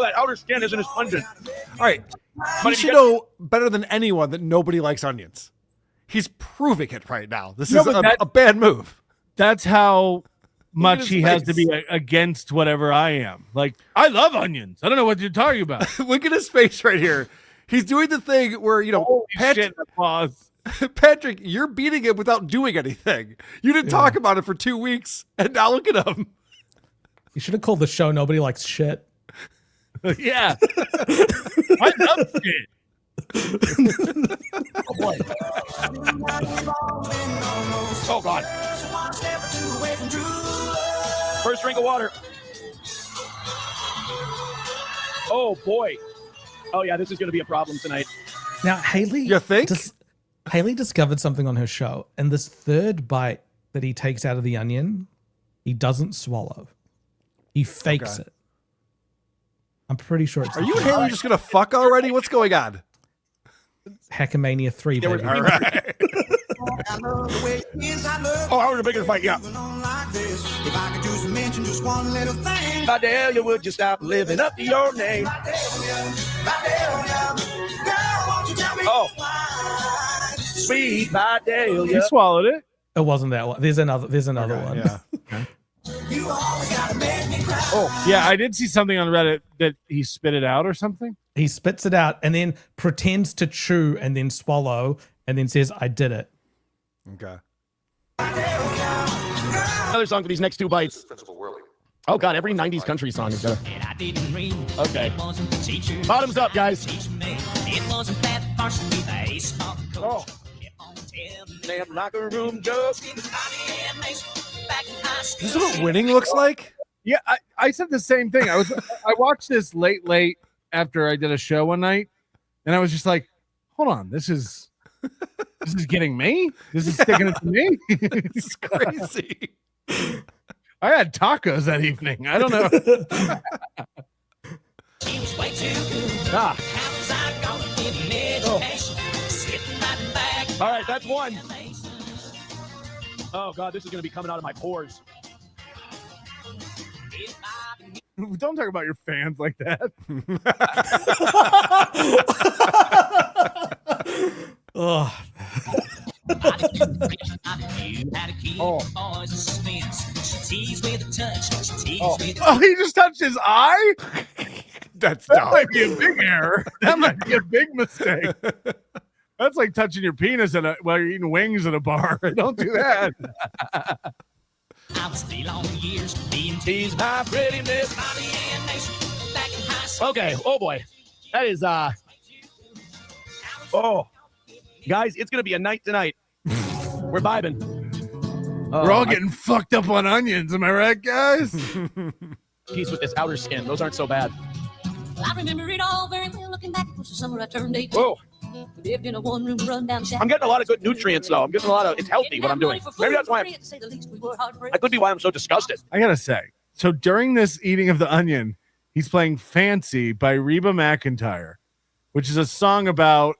that outer skin isn't as pungent. All right. But You should know better than anyone that nobody likes onions. He's proving it right now. This No, is but a bad move. That's how much his he has to face. be against whatever I am. Like, I love onions. I don't know what you're talking about. Look at his face right here. He's doing the thing where, you know, Holy Patrick, shit, pause. Patrick, you're beating him without doing anything. You didn't talk about it for 2 weeks, and now look at him. You should have called the show Nobody Likes Shit. Yeah. I love shit. Oh boy. Oh God. First drink of water. Oh boy. Oh yeah, this is going to be a problem tonight. Now, Haley, you think? Haley discovered something on her show, and this third bite that he takes out of the onion, he doesn't swallow. He fakes it. I'm pretty sure it's. Are you and Haley just gonna fuck already? What's going on? Hackamania 3, baby. All right. Oh, I was a bigger fight, yeah. How the hell you would you stop living up to your name? Oh, sweet Vidalia. You swallowed it. It wasn't that one. There's another one. Yeah. Oh, yeah, I did see something on Reddit that he spit it out or something. He spits it out and then pretends to chew and then swallow and then says, I did it. Okay. Another song for these next two bites. Oh God, every 90s country song is better. Okay. Bottoms up, guys. Oh. Damn locker room joke. This is what winning looks like? Yeah, I said the same thing. I watched this late after I did a show one night, and I was just like, hold on, this is getting me? This is sticking it to me? It's crazy. I had tacos that evening. I don't know. Ah. Oh. All right, that's one. Oh God, this is going to be coming out of my pores. Don't talk about your fans like that. Oh. Oh, he just touched his eye? That might be a big error. That might be a big mistake. That's like touching your penis while you're eating wings at a bar. Don't do that. I was 3 long years being teased by pretty miss. Okay. Oh boy, that is Oh, guys, it's gonna be a night tonight. We're vibing. We're all getting fucked up on onions. Am I right, guys? Peace with this outer skin. Those aren't so bad. I remember it all very well. Looking back, it was the summer I turned 18. Whoa. We lived in a one-room rundown shack. I'm getting a lot of good nutrients though. I'm getting a lot of. It's healthy what I'm doing. Maybe that's why that could be why I'm so disgusted. I gotta say, so during this eating of the onion, he's playing Fancy by Reba McEntire, which is a song about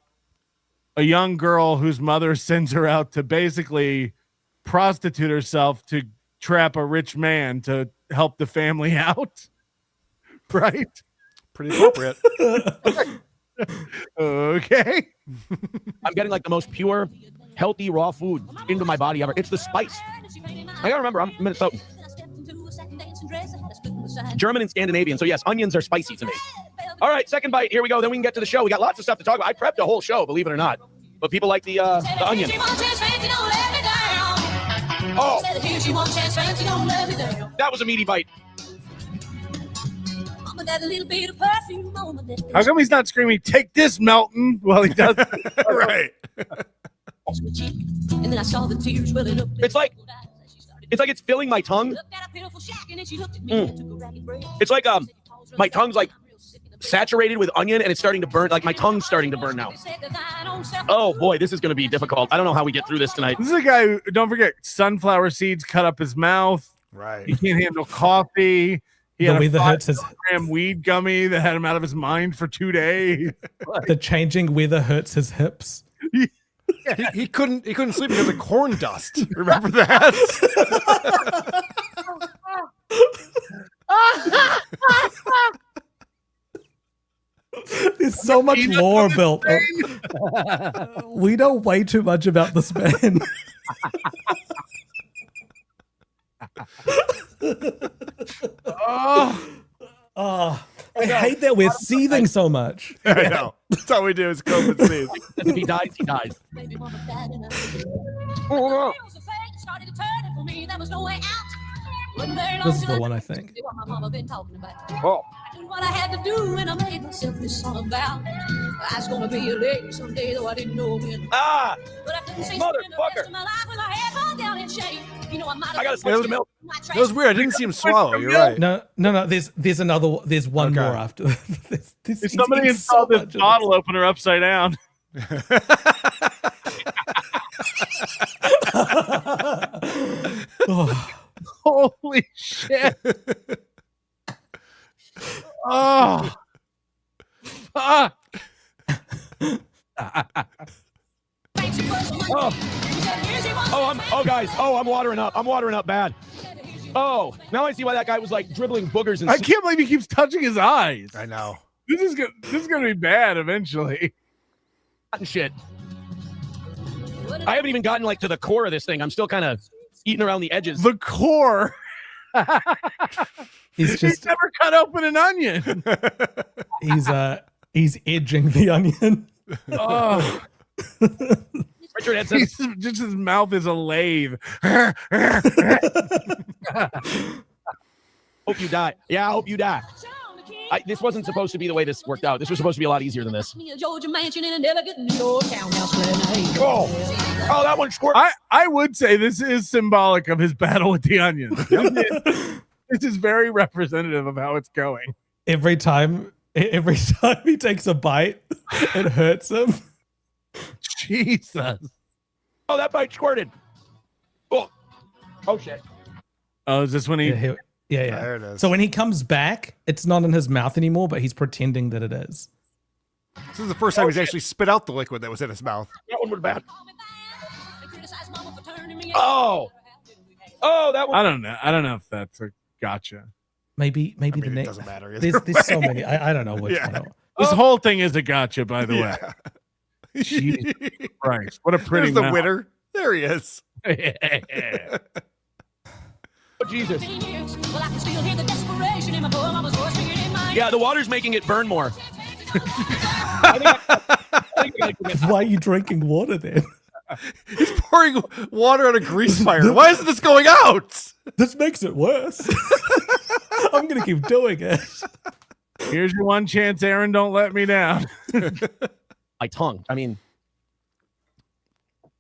a young girl whose mother sends her out to basically prostitute herself to trap a rich man to help the family out. Right? Pretty appropriate. Okay. I'm getting like the most pure, healthy, raw food into my body ever. It's the spice. I gotta remember, I'm Minnesota. German and Scandinavian. So yes, onions are spicy to me. All right, second bite. Here we go. Then we can get to the show. We got lots of stuff to talk about. I prepped a whole show, believe it or not. But people like the onion. Oh, that was a meaty bite. How come he's not screaming, "Take this, Melton," while he does it? Right. And then I saw the tears welling up. It's like it's filling my tongue. It's like my tongue's like saturated with onion and it's starting to burn. Like my tongue's starting to burn now. Oh boy, this is going to be difficult. I don't know how we get through this tonight. This is a guy who, don't forget, sunflower seeds cut up his mouth. Right. He can't handle coffee. He had a The 5-gram weed gummy that had him out of his mind for 2 days. The changing weather hurts his hips. He couldn't sleep because of corn dust. Remember that? There's so much lore built. We know way too much about this man. I hate that we're seething so much. I know. That's all we do is cope and seethe. If he dies, he dies. This is the one I think. Oh. What I had to do when I made myself this song about. I was gonna be a lady someday, though I didn't know when. Ah! But I couldn't say Motherfucker! my life with my head hung down in shame. You know, I might have. I gotta switch to milk. That was weird. I didn't see him swallow. You're right. No. There's another. There's one more after. If somebody installed this bottle opener upside down. Holy shit. Oh. Fuck. I'm watering up. I'm watering up bad. Oh, now I see why that guy was like dribbling boogers and I can't believe he keeps touching his eyes. I know. This is gonna be bad eventually. Shit. I haven't even gotten like to the core of this thing. I'm still kind of eating around the edges. The core. He's never cut open an onion. He's edging the onion. Oh. Richard had said, just his mouth is a lathe. Hope you die. Yeah, I hope you die. This wasn't supposed to be the way this worked out. This was supposed to be a lot easier than this. Georgia mansion in a elegant New York townhouse. Oh, that one squirt. I would say this is symbolic of his battle with the onion. This is very representative of how it's going. Every time he takes a bite, it hurts him. Jesus. Oh, that bite squirted. Oh shit. Oh, is this when he? Yeah. There it is. So when he comes back, it's not in his mouth anymore, but he's pretending that it is. This is the first time he's actually spit out the liquid that was in his mouth. That one was bad. Oh, that one. I don't know if that's a gotcha. Maybe the it next. doesn't matter. There's so many. I don't know which one. This whole thing is a gotcha, by the way. Jesus Christ. What a pretty There's the mouth. winner. There he is. Oh, Jesus. Yeah, the water's making it burn more. Why are you drinking water then? He's pouring water on a grease fire. Why isn't this going out? This makes it worse. I'm going to keep doing it. Here's your one chance, Aaron. Don't let me down. My tongue. I mean,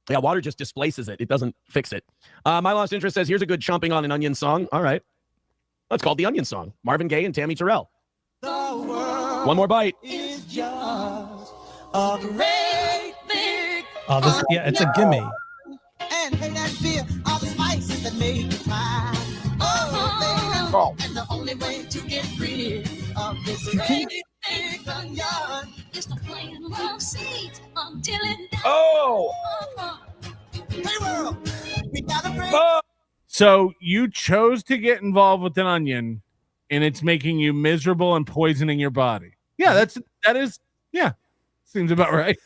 yeah, water just displaces it. It doesn't fix it. My Lost Interest says, here's a good chomping on an onion song. All right. That's called The Onion Song. Marvin Gaye and Tammy Terrell. One more bite. It's just a great big it's a gimme. and hey, that beer, all the spices that make it mine. Oh, and the only way to get rid of this great big onion is to plant love seeds until it dies. Hey world, we gotta break. So you chose to get involved with an onion, and it's making you miserable and poisoning your body. Yeah, that is seems about right.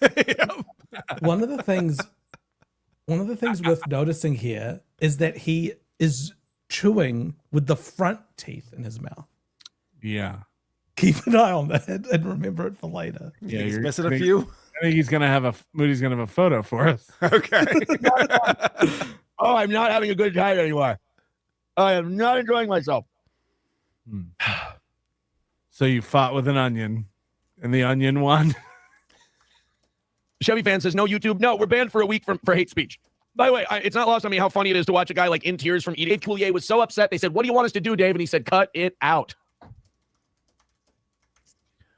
One of the things worth noticing here is that he is chewing with the front teeth in his mouth. Yeah. Keep an eye on that and remember it for later. Yeah, he's missing a few. I think Moody's gonna have a photo for us. Okay. Oh, I'm not having a good time anymore. I am not enjoying myself. So you fought with an onion, and the onion won. Chevy fan says, no YouTube. No, we're banned for a week for hate speech. By the way, it's not lost on me how funny it is to watch a guy like in tears from eating. Dave Coulier was so upset. They said, what do you want us to do, Dave? And he said, cut it out.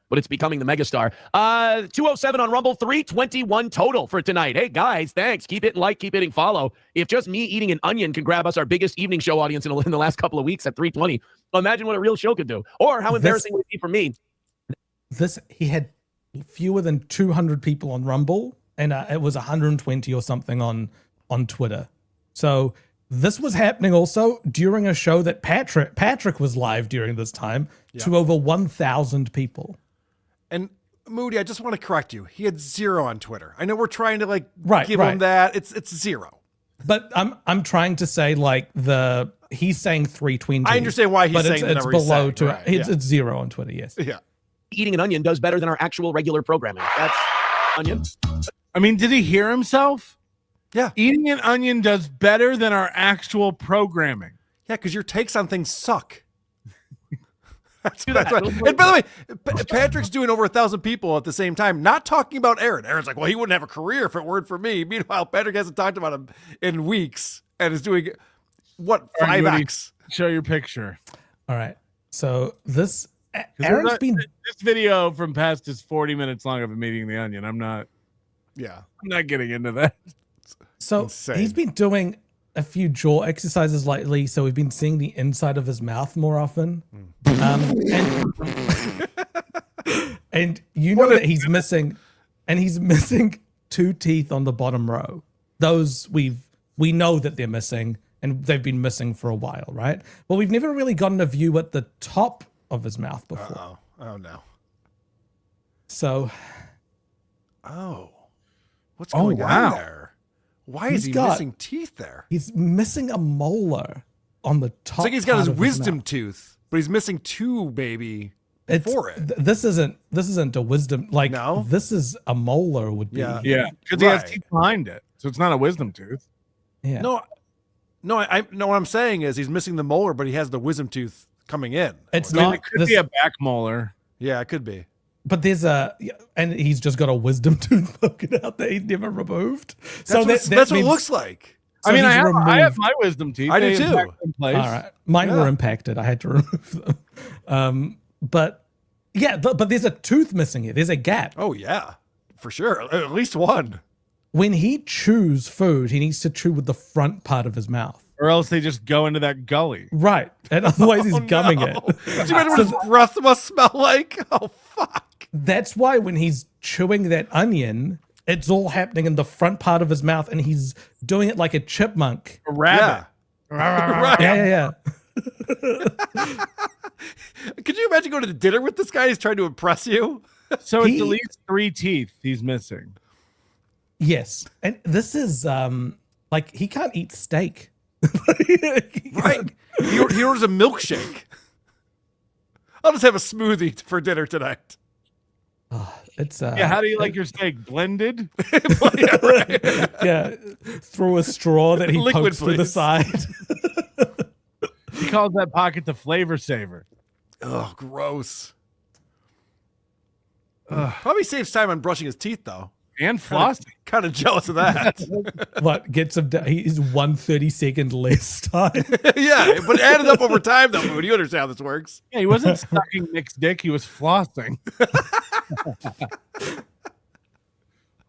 But it's becoming the megastar. 207 on Rumble, 321 total for tonight. Hey, guys, thanks. Keep hitting like, keep hitting follow. If just me eating an onion can grab us our biggest evening show audience in the last couple of weeks at 320, imagine what a real show could do. Or how embarrassing would it be for me. He had fewer than 200 people on Rumble, and it was 120 or something on Twitter. So this was happening also during a show that Patrick was live during this time to over 1,000 people. And Moody, I just want to correct you. He had 0 on Twitter. I know we're trying to give right. him that. It's 0. But I'm trying to say he's saying 320. I understand why he's saying the it's number he's below saying, to right, it's 0 on Twitter. Yes. Yeah. Eating an onion does better than our actual regular programming. That's onion. I mean, did he hear himself? Yeah. Eating an onion does better than our actual programming. Yeah, because your takes on things suck. That's right. And by the way, Patrick's doing over 1,000 people at the same time, not talking about Aaron. Aaron's like, well, he wouldn't have a career if it weren't for me. Meanwhile, Patrick hasn't talked about him in weeks and is doing, 5x? Show your picture. All right. So this, Aaron's been... This video from past is 40 minutes long of him eating the onion. I'm not getting into that. So Insane. he's been doing a few jaw exercises lately, so we've been seeing the inside of his mouth more often. And you know that he's missing 2 teeth on the bottom row. Those we know that they're missing, and they've been missing for a while, right? Well, we've never really gotten a view at the top of his mouth before. Oh no. So, what's going on there? Why is he missing teeth there? He's missing a molar on the top. It's like he's got his part of wisdom mouth. tooth, but he's missing 2, baby. For it. This isn't a wisdom. This is a molar would be. Yeah, because he has teeth behind it, so it's not a wisdom tooth. Yeah. No. I know what I'm saying is he's missing the molar, but he has the wisdom tooth coming in. It's It could be a back molar. Yeah, it could be. But and he's just got a wisdom tooth poking out that he never removed. So That's what it looks like. So I mean, I he's have my wisdom teeth. I do They too. impact in place. All right, mine were impacted. I had to remove them. But there's a tooth missing here. There's a gap. Oh yeah, for sure. At least one. When he chews food, he needs to chew with the front part of his mouth. Or else they just go into that gully. Right. And otherwise he's gumming no. it. Could you imagine what his breath must smell like? Oh, fuck. That's why when he's chewing that onion, it's all happening in the front part of his mouth, and he's doing it like a chipmunk. A rabbit. Right. Yeah. Could you imagine going to dinner with this guy? He's trying to impress you. So it's at least 3 teeth he's missing. Yes. And this is he can't eat steak. Right. He orders a milkshake. I'll just have a smoothie for dinner tonight. It's How do you like your steak? Blended? Yeah, right. Yeah. Through a straw that he Liquid, pokes through the please. side. He calls that pocket the flavor saver. Oh, gross. Probably saves time on brushing his teeth though. And flossing. Kind of jealous of that. What gets him down? He's 1/32 less time. Yeah, but added up over time though, Moody. You understand how this works. Yeah, he wasn't sucking Nick's dick. He was flossing.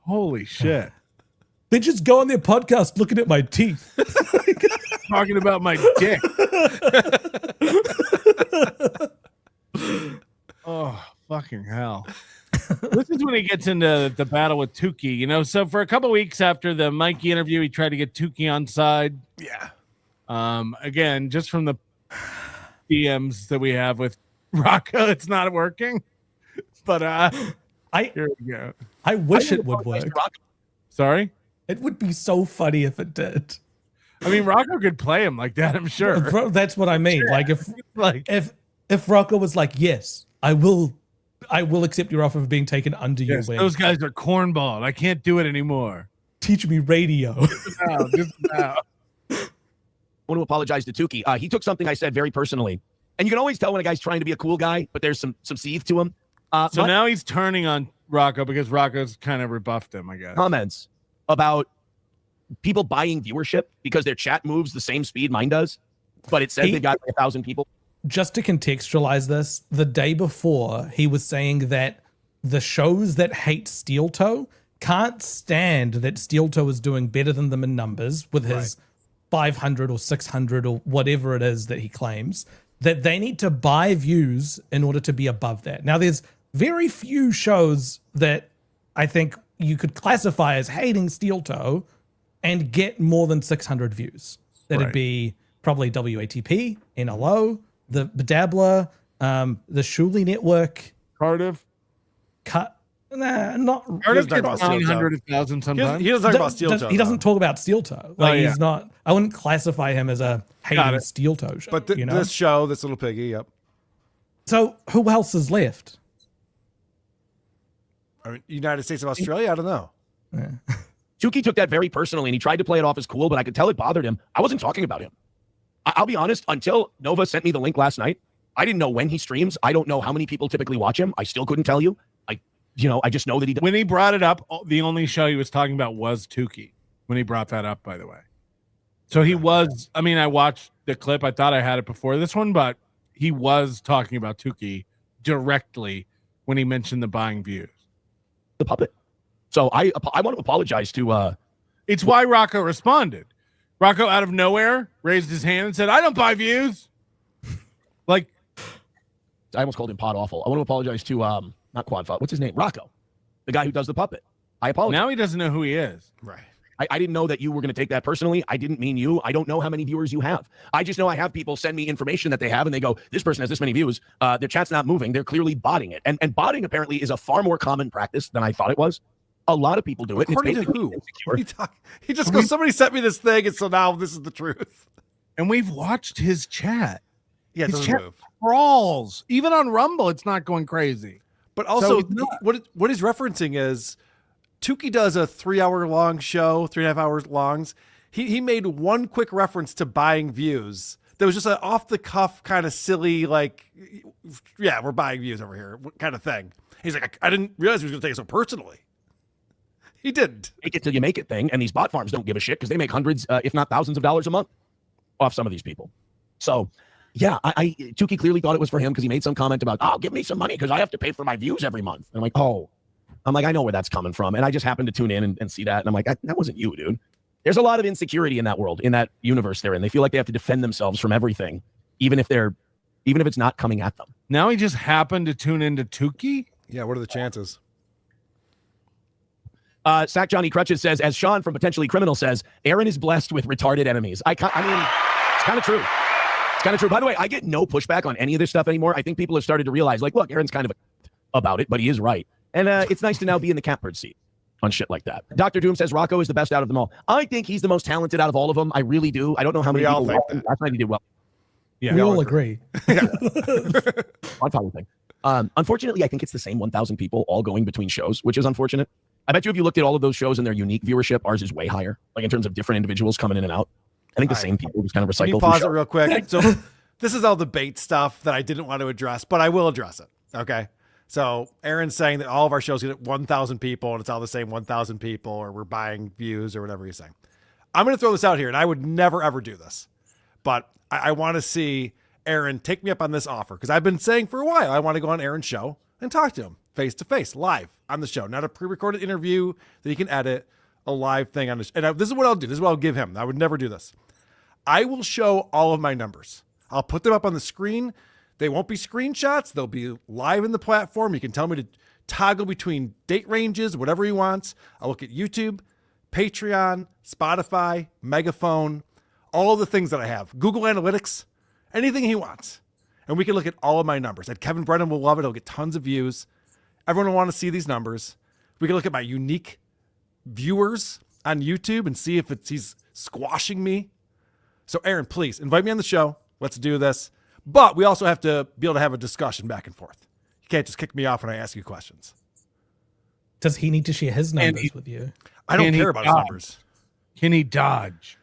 Holy shit. They just go on their podcast looking at my teeth. Talking about my dick. Oh, fucking hell. This is when he gets into the battle with Tukey, So for a couple weeks after the Mikey interview, he tried to get Tukey on side. Yeah. Again, just from the DMs that we have with Rocco, it's not working. But here we go. I wish it would work. Sorry? It would be so funny if it did. I mean, Rocco could play him like that, I'm sure. Bro, that's what I mean. Yeah. If Rocco was like, yes, I will accept your offer of being taken under your wing. Those guys are cornballed. I can't do it anymore. Teach me radio. Just now. I want to apologize to Tukey. He took something I said very personally. And you can always tell when a guy's trying to be a cool guy, but there's some seeth to him. So now he's turning on Rocco because Rocco's kind of rebuffed him, I guess. Comments about people buying viewership because their chat moves the same speed mine does, but it says they've got 1,000 people. Just to contextualize this, the day before, he was saying that the shows that hate Steel Toe can't stand that Steel Toe is doing better than them in numbers with his 500 or 600 or whatever it is that he claims, that they need to buy views in order to be above that. Now, there's very few shows that I think you could classify as hating Steel Toe and get more than 600 views. That'd be probably WATP, NLO, the Dabbler, the Shuli Network, Cardiff. Nah, not. He doesn't talk about steel toe. 900,000 sometimes. He doesn't talk about steel toe. He doesn't talk about steel toe. Like yeah. he's not. I wouldn't classify him as a hating steel toe show. But you know? this show, this little piggy, yep. So who else is left? I mean, United States of Australia. I don't know. Tukey took that very personally, and he tried to play it off as cool, but I could tell it bothered him. I wasn't talking about him. I'll be honest. Until Nova sent me the link last night, I didn't know when he streams. I don't know how many people typically watch him. I still couldn't tell you. I just know that he. When he brought it up, the only show he was talking about was Tukey. When he brought that up, by the way. So he was. I mean, I watched the clip. I thought I had it before this one, but he was talking about Tukey directly when he mentioned the buying views. The puppet. So I want to apologize to. It's why Rocco responded. Rocco, out of nowhere, raised his hand and said, "I don't buy views." Like, I almost called him pot awful. I want to apologize to not Quadfa. What's his name? Rocco, the guy who does the puppet. I apologize. Now he doesn't know who he is. Right. I didn't know that you were going to take that personally. I didn't mean you. I don't know how many viewers you have. I just know I have people send me information that they have, and they go, this person has this many views. Their chat's not moving. They're clearly botting it. And botting apparently is a far more common practice than I thought it was. A lot of people do it. According to who? He just goes, somebody sent me this thing, and so now this is the truth. And we've watched his chat. Yeah, his chat crawls. Even on Rumble, it's not going crazy. But also, what he's referencing is Tukey does a 3-hour long show, 3.5 hours longs. He made one quick reference to buying views. That was just an off the cuff kind of silly, like, yeah, we're buying views over here kind of thing. He's like, I didn't realize he was going to take it so personally. He didn't. Make it till you make it thing. And these bot farms don't give a shit because they make hundreds, if not thousands of dollars a month off some of these people. So, yeah, Tukey clearly thought it was for him because he made some comment about, oh, give me some money because I have to pay for my views every month. And I'm like, I know where that's coming from. And I just happened to tune in and see that. And I'm like, that wasn't you, dude. There's a lot of insecurity in that world, in that universe they're in. They feel like they have to defend themselves from everything, even if it's not coming at them. Now he just happened to tune into Tukey? Yeah, what are the chances? Sack Johnny Crutches says, as Sean from Potentially Criminal says, Aaron is blessed with retarded enemies. I mean, it's kind of true. It's kind of true. By the way, I get no pushback on any of this stuff anymore. I think people have started to realize, like, look, Aaron's kind of about it, but he is right. And it's nice to now be in the catbird seat on shit like that. Dr. Doom says Rocco is the best out of them all. I think he's the most talented out of all of them. I really do. I don't know how many people think that. Last night he did well. Yeah, we all agree. Unfortunately, I think it's the same 1,000 people all going between shows, which is unfortunate. I bet you if you looked at all of those shows and their unique viewership, ours is way higher, like in terms of different individuals coming in and out. I think the same people just kind of recycle. Can you pause it real quick? So this is all the bait stuff that I didn't want to address, but I will address it. Okay. So Aaron's saying that all of our shows get 1,000 people and it's all the same 1,000 people, or we're buying views or whatever he's saying. I'm going to throw this out here, and I would never, ever do this, but I want to see Aaron take me up on this offer, because I've been saying for a while I want to go on Aaron's show and talk to him face to face, live on the show, not a pre-recorded interview that you can edit, a live thing on the show. And this is what I'll do. This is what I'll give him. I would never do this. I will show all of my numbers. I'll put them up on the screen. They won't be screenshots. They'll be live in the platform. You can tell me to toggle between date ranges, whatever he wants. I'll look at YouTube, Patreon, Spotify, Megaphone, all the things that I have, Google Analytics, anything he wants. And we can look at all of my numbers. And Kevin Brennan will love it. He'll get tons of views. Everyone will want to see these numbers. We can look at my unique viewers on YouTube and see if he's squashing me. So Aaron, please invite me on the show. Let's do this. But we also have to be able to have a discussion back and forth. You can't just kick me off when I ask you questions. Does he need to share his numbers with you? I don't care about his numbers. Can he dodge?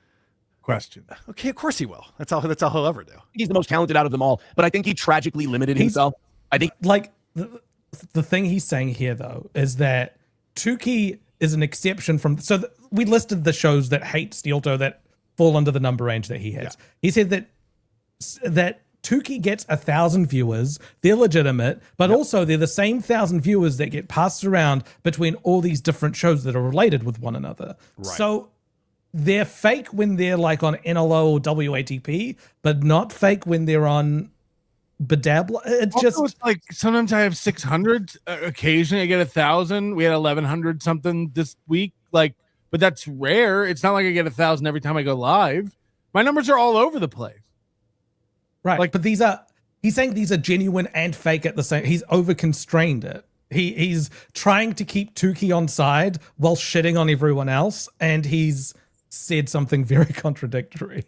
Question. Okay, of course he will. That's all he'll ever do. He's the most talented out of them all, but I think he tragically limited himself. I think, like, the thing he's saying here, though, is that Tukey is an exception from. So we listed the shows that hate steel toe that fall under the number range that he has. Yeah. He said that Tukey gets 1,000 viewers. They're legitimate, but also they're the same 1,000 viewers that get passed around between all these different shows that are related with one another. Right. So they're fake when they're like on NLO or WATP, but not fake when they're on Bedabbler. It's like sometimes I have 600. Occasionally I get 1,000. We had 1,100 something this week. Like, but that's rare. It's not like I get 1,000 every time I go live. My numbers are all over the place. Right. Like, but he's saying these are genuine and fake at the same. He's over constrained it. He's trying to keep Tukey on side while shitting on everyone else, and he's said something very contradictory.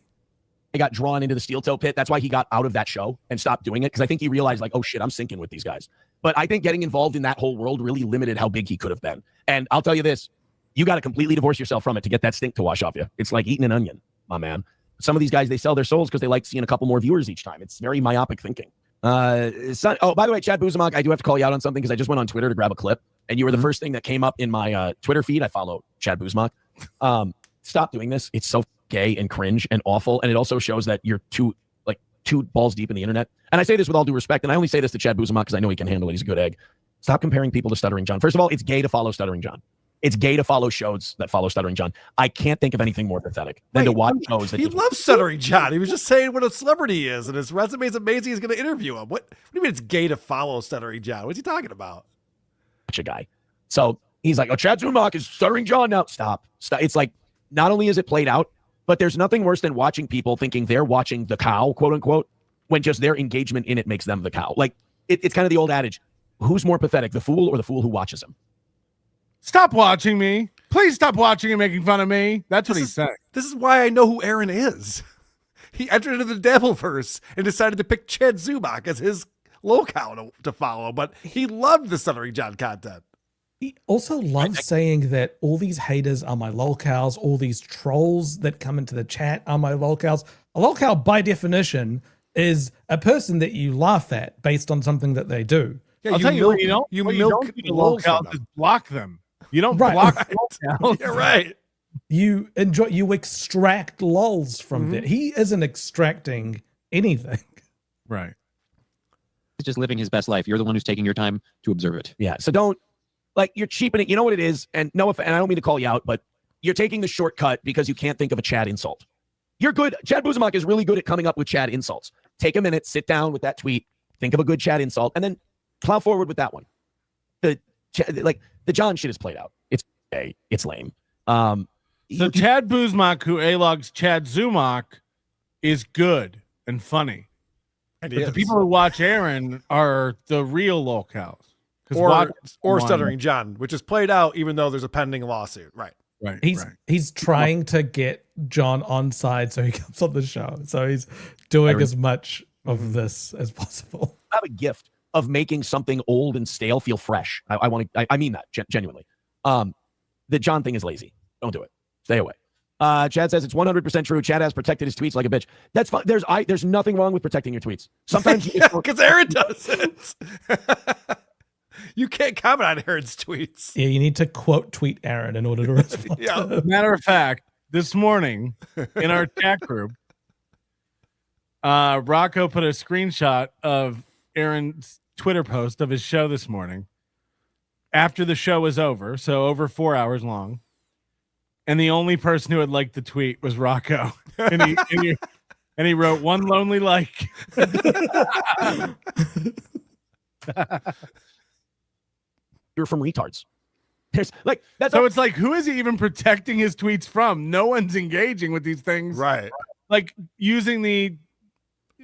He got drawn into the steel toe pit. That's why he got out of that show and stopped doing it, because I think he realized, like, oh shit, I'm sinking with these guys. But I think getting involved in that whole world really limited how big he could have been. And I'll tell you this, you got to completely divorce yourself from it to get that stink to wash off you. It's like eating an onion, my man. Some of these guys, they sell their souls because they like seeing a couple more viewers each time. It's very myopic thinking. By the way, Chad Buzamok, I do have to call you out on something because I just went on Twitter to grab a clip, and you were the first thing that came up in my Twitter feed. I follow Chad Buzamok. Stop doing this. It's so gay and cringe and awful, and it also shows that you're too balls deep in the internet. And I say this with all due respect, and I only say this to Chad Buzamok because I know he can handle it. He's a good egg. Stop comparing people to Stuttering John. First of all, it's gay to follow Stuttering John. It's gay to follow shows that follow Stuttering John. I can't think of anything more pathetic than to watch shows that he loves Stuttering John. He was just saying what a celebrity is, and his resume is amazing. He's going to interview him. What do you mean it's gay to follow Stuttering John? What's he talking about? Such a guy. So he's like, oh, Chad Buzamok is Stuttering John now. Stop. It's like, not only is it played out, but there's nothing worse than watching people thinking they're watching the cow, quote unquote, when just their engagement in it makes them the cow. Like, it's kind of the old adage, who's more pathetic, the fool or the fool who watches him? Stop watching me. Please stop watching and making fun of me. That's what he's saying. This is why I know who Aaron is. He entered into the Devilverse and decided to pick Chad Buzamok as his locale to follow, but he loved the Stuttering John content. He also loves saying that all these haters are my lolcows, all these trolls that come into the chat are my lolcows. A lolcow, by definition, is a person that you laugh at based on something that they do. Yeah, I'll tell you what you don't do to lolcows is block them. You don't block lolcows. You're right. You extract lols from it. He isn't extracting anything. Right. He's just living his best life. You're the one who's taking your time to observe it. Yeah. So don't, like, you're cheapening it. You know what it is? And no, and I don't mean to call you out, but you're taking the shortcut because you can't think of a Chad insult. You're good. Chad Buzamok is really good at coming up with Chad insults. Take a minute, sit down with that tweet, think of a good Chad insult, and then plow forward with that one. The John shit is played out. It's gay. It's lame. So Chad Buzamok, who A-logs Chad Buzamok, is good and funny. But the people who watch Aaron are the real lolcows. Or Stuttering John, which is played out even though there's a pending lawsuit. Right. He's trying to get John on side so he comes on the show. So he's doing as much of this as possible. I have a gift of making something old and stale feel fresh. I mean that genuinely. The John thing is lazy. Don't do it. Stay away. Chad says it's 100% true. Chad has protected his tweets like a bitch. That's fine. There's nothing wrong with protecting your tweets. Sometimes because Aaron does it. You can't comment on Aaron's tweets. Yeah, you need to quote tweet Aaron in order to respond. Matter of fact, this morning in our chat group, Rocco put a screenshot of Aaron's Twitter post of his show this morning after the show was over, so over 4 hours long. And the only person who had liked the tweet was Rocco. And he wrote one lonely like. You're from retards. There's like that's so it's like, who is he even protecting his tweets from? No one's engaging with these things. Right. Like using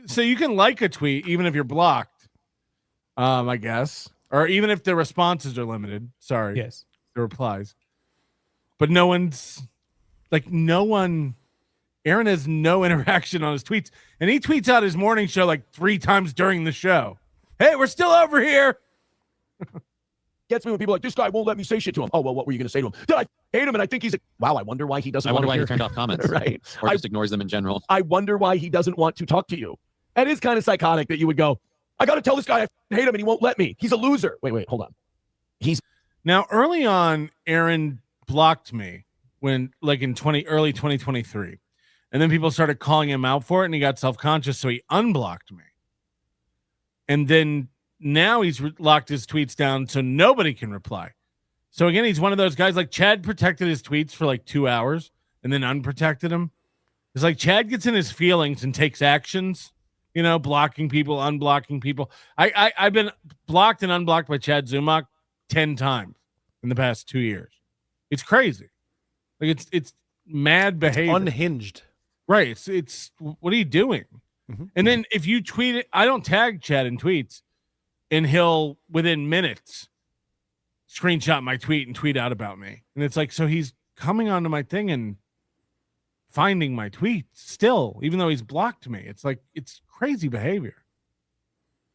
so you can like a tweet even if you're blocked. I guess. Or even if the responses are limited. Sorry. Yes. The replies. But Aaron has no interaction on his tweets. And he tweets out his morning show like 3 times during the show. Hey, we're still over here. Gets me when people are like, this guy won't let me say shit to him. Oh, well, what were you going to say to him? Did I hate him? And I think he's wow, I wonder why he doesn't want to he turned off comments. Right. Or just ignores them in general. I wonder why he doesn't want to talk to you. It is kind of psychotic that you would go, I got to tell this guy I hate him and he won't let me. He's a loser. Wait, hold on. Now, early on, Aaron blocked me when like in early 2023. And then people started calling him out for it and he got self-conscious. So he unblocked me. And then now he's locked his tweets down so nobody can reply. So again, he's one of those guys like Chad protected his tweets for like 2 hours and then unprotected him. It's like Chad gets in his feelings and takes actions, blocking people, unblocking people. I've been blocked and unblocked by Chad Buzamok 10 times in the past 2 years. It's crazy. Like it's mad behavior. It's unhinged. Right. It's what are you doing? Mm-hmm. And then if you tweet it, I don't tag Chad in tweets. And he'll, within minutes, screenshot my tweet and tweet out about me. And it's like, so he's coming onto my thing and finding my tweets still, even though he's blocked me. It's like, it's crazy behavior.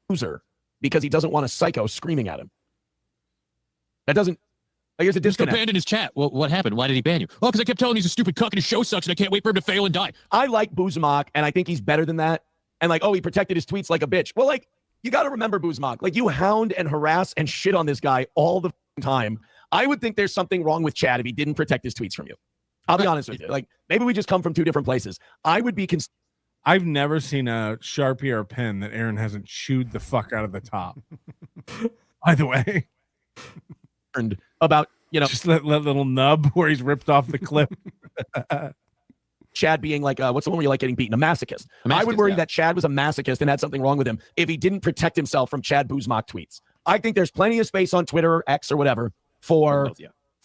Loser, because he doesn't want a psycho screaming at him. That doesn't. Here's a disconnect. Abandoned his chat. Well, what happened? Why did he ban you? Oh, because I kept telling him he's a stupid cuck and his show sucks and I can't wait for him to fail and die. I like Buzmak, and I think he's better than that. And like, oh, he protected his tweets like a bitch. Well, like, you got to remember Buzmak. Like, you hound and harass and shit on this guy all the time. I would think there's something wrong with Chad if he didn't protect his tweets from you. I'll be honest with you. Like, maybe we just come from two different places. I would be. I've never seen a Sharpie or a pen that Aaron hasn't chewed the fuck out of the top. By the way, about, you know, just that little nub where he's ripped off the clip. Chad being like, what's the one where you like getting beaten? A masochist. I would worry that Chad was a masochist and had something wrong with him if he didn't protect himself from Chad Buzmak tweets. I think there's plenty of space on Twitter or X or whatever for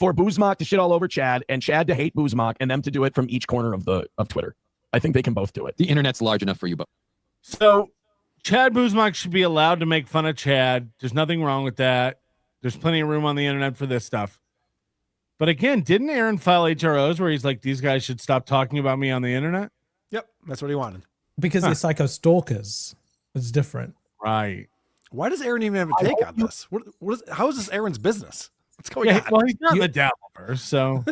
Buzmak to shit all over Chad and Chad to hate Buzmak and them to do it from each corner of Twitter. I think they can both do it. The internet's large enough for you both. So Chad Buzmak should be allowed to make fun of Chad. There's nothing wrong with that. There's plenty of room on the internet for this stuff. But again, didn't Aaron file HROs where he's like, these guys should stop talking about me on the internet? Yep, that's what he wanted. Because they're psycho stalkers. It's different. Right. Why does Aaron even have a take on this? How is this Aaron's business? What's going on? Well, he's not in the Dabbleverse, so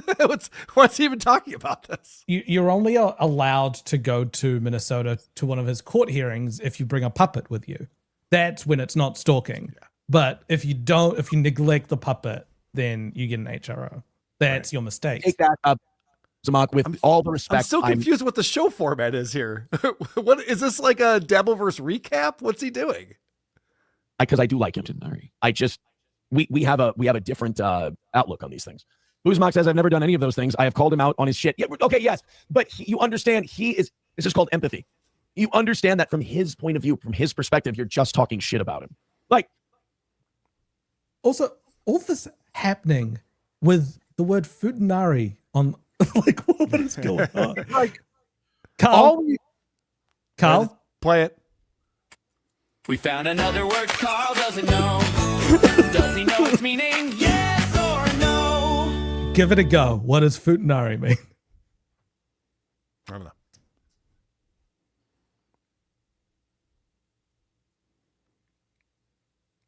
what's he even talking about this? You're only allowed to go to Minnesota to one of his court hearings if you bring a puppet with you. That's when it's not stalking. Yeah. But if you neglect the puppet, then you get an HRO. That's your mistake. Take that up, Zamak, with all the respect. I'm still confused what the show format is here. What is this, like a Dabbleverse recap? What's he doing? Because I do like him. I just we have a different outlook on these things. Buzmak says, I've never done any of those things. I have called him out on his shit. Yeah, okay, yes. But you understand this is called empathy. You understand that from his point of view, from his perspective, you're just talking shit about him. Like, also, all this happening with the word futanari on, like, what is going on? Like, Karl, play it. We found another word Karl doesn't know. Does he know its meaning? Yes or no? Give it a go. What does futanari mean? I don't know.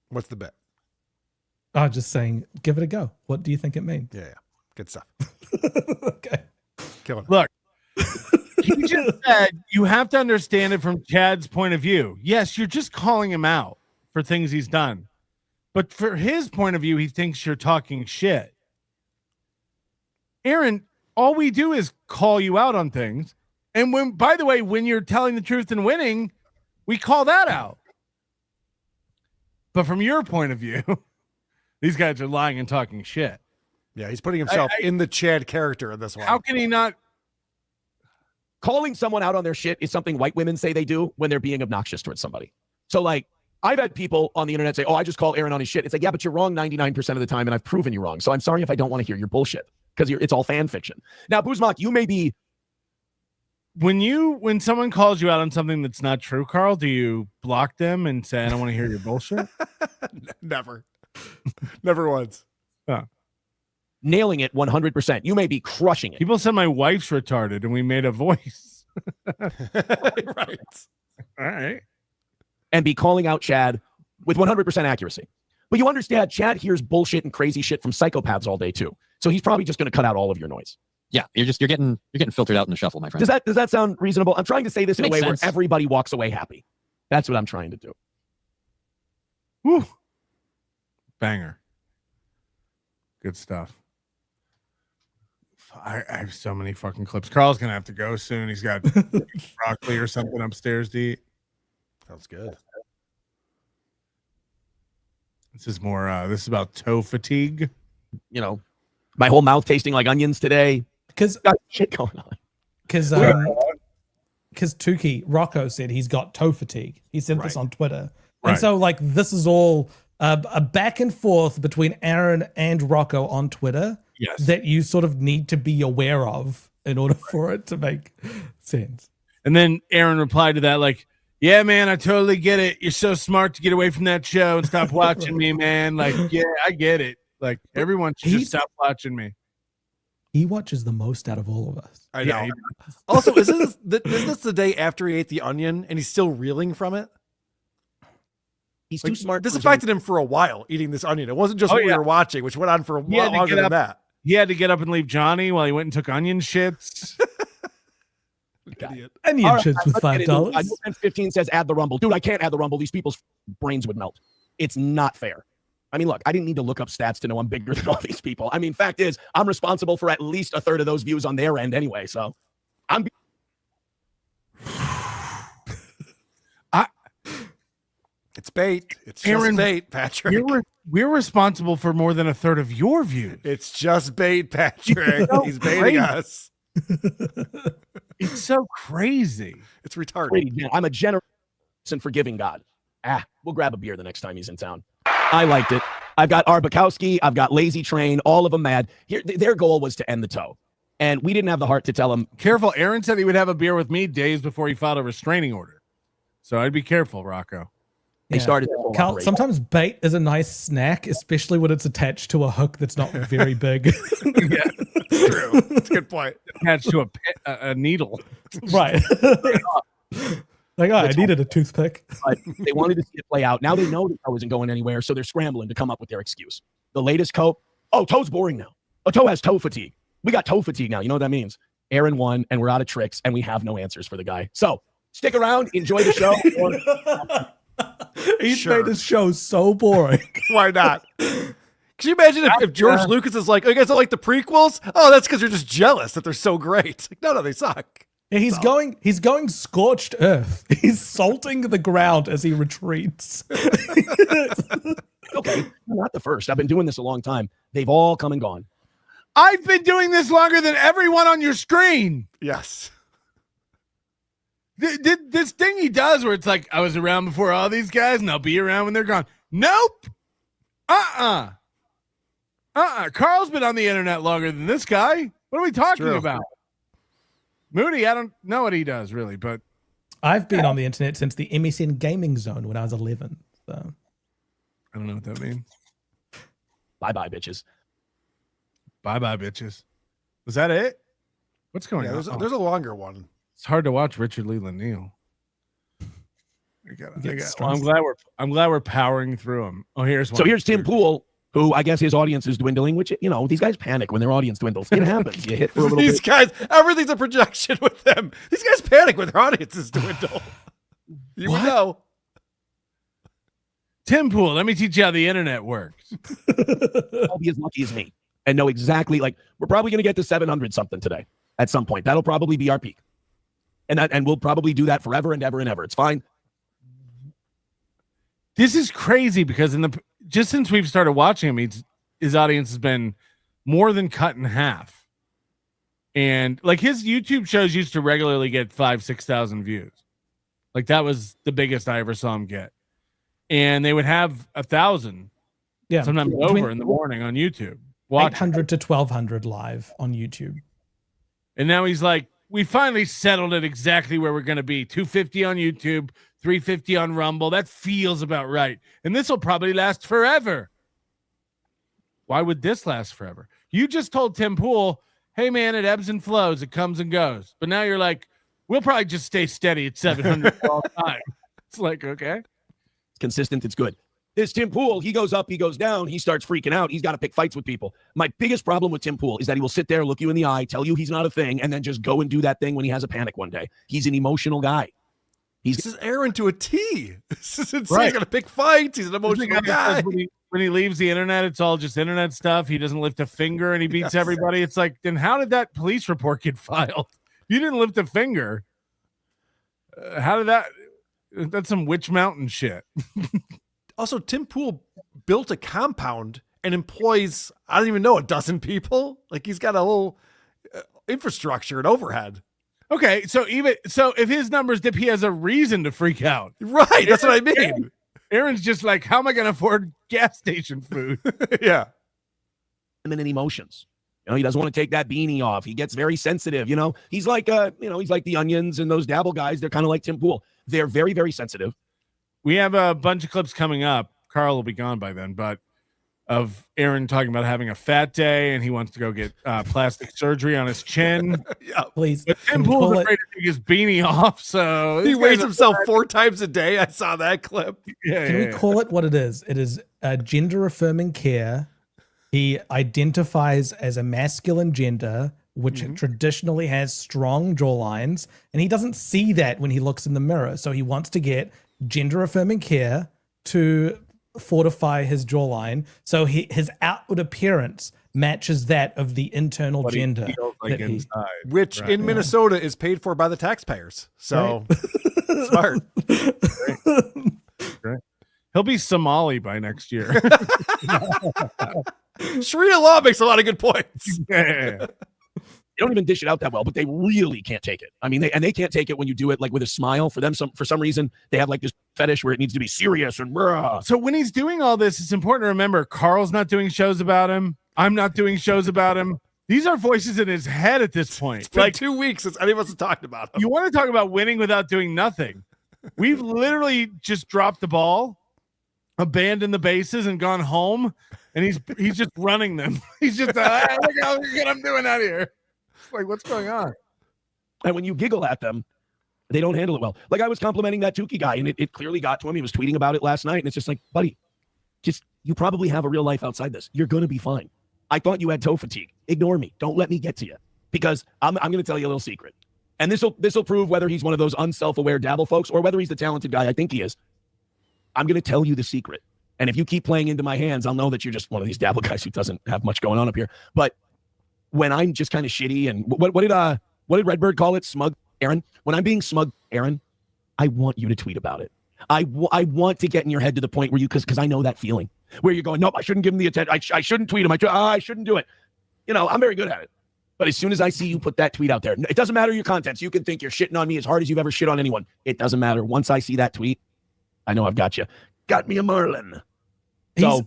What's the bet? I'm just saying, give it a go. What do you think it means? Yeah. Good stuff. Okay. Killing it. Look, he just said you have to understand it from Chad's point of view. Yes, you're just calling him out for things he's done. But for his point of view, he thinks you're talking shit. Aaron, all we do is call you out on things. And by the way, when you're telling the truth and winning, we call that out. But from your point of view, these guys are lying and talking shit. Yeah, he's putting himself in the Chad character in this one. How can he not? Calling someone out on their shit is something white women say they do when they're being obnoxious towards somebody. So, like, I've had people on the internet say, oh, I just call Aaron on his shit. It's like, yeah, but you're wrong 99% of the time, and I've proven you wrong. So I'm sorry if I don't want to hear your bullshit, because it's all fan fiction. Now, Buzmak, you may be... When someone calls you out on something that's not true, Karl, do you block them and say, I don't want to hear your bullshit? Never. Never once. Oh. Nailing it 100%. You may be crushing it. People said my wife's retarded and we made a voice. Right. All right. And be calling out Chad with 100% accuracy. But you understand, Chad hears bullshit and crazy shit from psychopaths all day too. So he's probably just going to cut out all of your noise. Yeah, you're getting filtered out in the shuffle, my friend. Does that sound reasonable? I'm trying to say this in a way Makes sense. where everybody walks away happy. That's what I'm trying to do. Woo. Banger. Good stuff. I have so many fucking clips. Karl's gonna have to go soon. He's got broccoli or something upstairs to eat. Sounds good. This is more. This is about toe fatigue. You know, my whole mouth tasting like onions today. Because got shit going on. Because Tukey Rocco said he's got toe fatigue. He sent this on Twitter, and so like this is all a back and forth between Aaron and Rocco on Twitter. Yes. That you sort of need to be aware of in order for it to make sense. And then Aaron replied to that like, yeah, man, I totally get it. You're so smart to get away from that show and stop watching me, man. Like, yeah, I get it. Like everyone should just stop watching me. He watches the most out of all of us. I know. Also, isn't this the day after he ate the onion and he's still reeling from it? He's too smart. This affected him for a while, eating this onion. It wasn't just what we were watching, which went on for a lot longer than that. He had to get up and leave Johnny while he went and took onion shits. Onion shits with $5. I know 15 says add the Rumble. Dude, I can't add the Rumble. These people's brains would melt. It's not fair. I mean, look, I didn't need to look up stats to know I'm bigger than all these people. I mean, fact is, I'm responsible for at least a third of those views on their end anyway. So I'm. It's bait. It's just bait, Patrick. We're responsible for more than a third of your views. It's just bait, Patrick. He's baiting us. It's so crazy. It's retarded. I'm a generous and forgiving God. We'll grab a beer the next time he's in town. I liked it. I've got Arbakowski. I've got Lazy Train. All of them mad. Their goal was to end the tow. And we didn't have the heart to tell him. Careful. Aaron said he would have a beer with me days before he filed a restraining order. So I'd be careful, Rocco. They started. Carl, sometimes bait is a nice snack, especially when it's attached to a hook that's not very big. Yeah, true. That's a good point. Attached to a needle. Right. Like, I needed a toothpick. But they wanted to see it play out. Now they know the tow isn't going anywhere, so they're scrambling to come up with their excuse. The latest tow. Oh, tow's boring now. A tow has tow fatigue. We got tow fatigue now. You know what that means? Aaron won, and we're out of tricks, and we have no answers for the guy. So stick around, enjoy the show. He's made his show so boring. Why not? Can you imagine if George Lucas is like, oh, you guys don't like the prequels? Oh, that's because you're just jealous that they're so great. Like, no, they suck. Yeah, he's going scorched earth. He's salting the ground as he retreats. Okay, I'm not the first. I've been doing this a long time. They've all come and gone. I've been doing this longer than everyone on your screen. Yes. This thing he does where it's like, I was around before all these guys and I'll be around when they're gone. Nope. Karl's been on the internet longer than this guy. What are we talking about? Moody, I don't know what he does really, but I've been on the internet since the MSN gaming zone when I was 11. So I don't know what that means. Bye-bye, bitches. Bye-bye, bitches. Was that it? What's going on? There's a longer one. It's hard to watch Richard Leland Neal. I'm glad we're powering through them. Oh, here's one. So here's Tim Pool, who I guess his audience is dwindling, which, you know, these guys panic when their audience dwindles. It happens. You hit for a little These guys, everything's a projection with them. These guys panic when their audiences dwindle. You know. Tim Pool, let me teach you how the internet works. I'll be as lucky as me and know exactly, like, we're probably going to get to 700 something today at some point. That'll probably be our peak. And we'll probably do that forever and ever and ever. It's fine. This is crazy because just since we've started watching him, his audience has been more than cut in half. And like his YouTube shows used to regularly get 5,000-6,000 views. Like that was the biggest I ever saw him get. And they would have 1,000, sometimes over in the morning on YouTube. 800 to 1,200 live on YouTube. And now he's like, we finally settled it exactly where we're going to be. 250 on YouTube, 350 on Rumble. That feels about right. And this will probably last forever. Why would this last forever? You just told Tim Pool, hey, man, it ebbs and flows. It comes and goes. But now you're like, we'll probably just stay steady at 700 all the time. It's like, okay. It's consistent. It's good. This Tim Pool, he goes up, he goes down, he starts freaking out. He's got to pick fights with people. My biggest problem with Tim Pool is that he will sit there, look you in the eye, tell you he's not a thing, and then just go and do that thing when he has a panic one day. He's an emotional guy. This is Aaron to a T. This is insane. Right. He's going to pick fights. He's an emotional guy. When he leaves the internet, it's all just internet stuff. He doesn't lift a finger and he beats everybody. It's like, then how did that police report get filed? You didn't lift a finger. How did that? That's some Witch Mountain shit. Also, Tim Pool built a compound and employs, I don't even know, a dozen people. Like he's got a whole infrastructure and overhead. Okay, so if his numbers dip, he has a reason to freak out. Right, that's what I mean. Aaron's just like, how am I going to afford gas station food? Yeah. And then in emotions. You know, he doesn't want to take that beanie off. He gets very sensitive. You know, he's like he's like the Onions and those Dabble guys. They're kind of like Tim Pool. They're very, very sensitive. We have a bunch of clips coming up. Karl will be gone by then, but of Aaron talking about having a fat day and he wants to go get plastic surgery on his chin. Yeah, please. But Tim Pool's afraid to take his beanie off, so he weighs himself 4 times a day. I saw that clip. Can we call it what it is? It is gender affirming care. He identifies as a masculine gender, which traditionally has strong jawlines, and he doesn't see that when he looks in the mirror. So he wants to get gender affirming care to fortify his jawline, so his outward appearance matches that of the internal gender, like inside, which in Minnesota is paid for by the taxpayers. So smart. Great. He'll be Somali by next year. Sharia law makes a lot of good points. Yeah. They don't even dish it out that well, but they really can't take it. I mean, they can't take it when you do it like with a smile. For them, for some reason, they have like this fetish where it needs to be serious and bruh. So when he's doing all this, it's important to remember Karl's not doing shows about him. I'm not doing shows about him. These are voices in his head at this point. It's been 2 weeks since any of us have talked about him. You want to talk about winning without doing nothing? We've literally just dropped the ball, abandoned the bases, and gone home. And he's just running them. He's just look how good I'm doing out here. Like, what's going on? And when you giggle at them, they don't handle it well. Like I was complimenting that Tukey guy, and it clearly got to him. He was tweeting about it last night, and it's just like, buddy, you probably have a real life outside this. You're gonna be fine. I thought you had toe fatigue. Ignore me. Don't let me get to you, because I'm gonna tell you a little secret, and this will prove whether he's one of those unself-aware dabble folks or whether he's the talented guy I think he is. I'm gonna tell you the secret, and if you keep playing into my hands, I'll know that you're just one of these dabble guys who doesn't have much going on up here. But when I'm just kind of shitty, and what did Redbird call it? Smug Aaron. When I'm being smug Aaron, I want you to tweet about it. I want to get in your head to the point where because I know that feeling where you're going, nope, I shouldn't give him the attention. I shouldn't tweet him. I shouldn't do it. You know, I'm very good at it. But as soon as I see you put that tweet out there, it doesn't matter your contents. You can think you're shitting on me as hard as you've ever shit on anyone. It doesn't matter. Once I see that tweet, I know I've got you. Got me a Marlin. So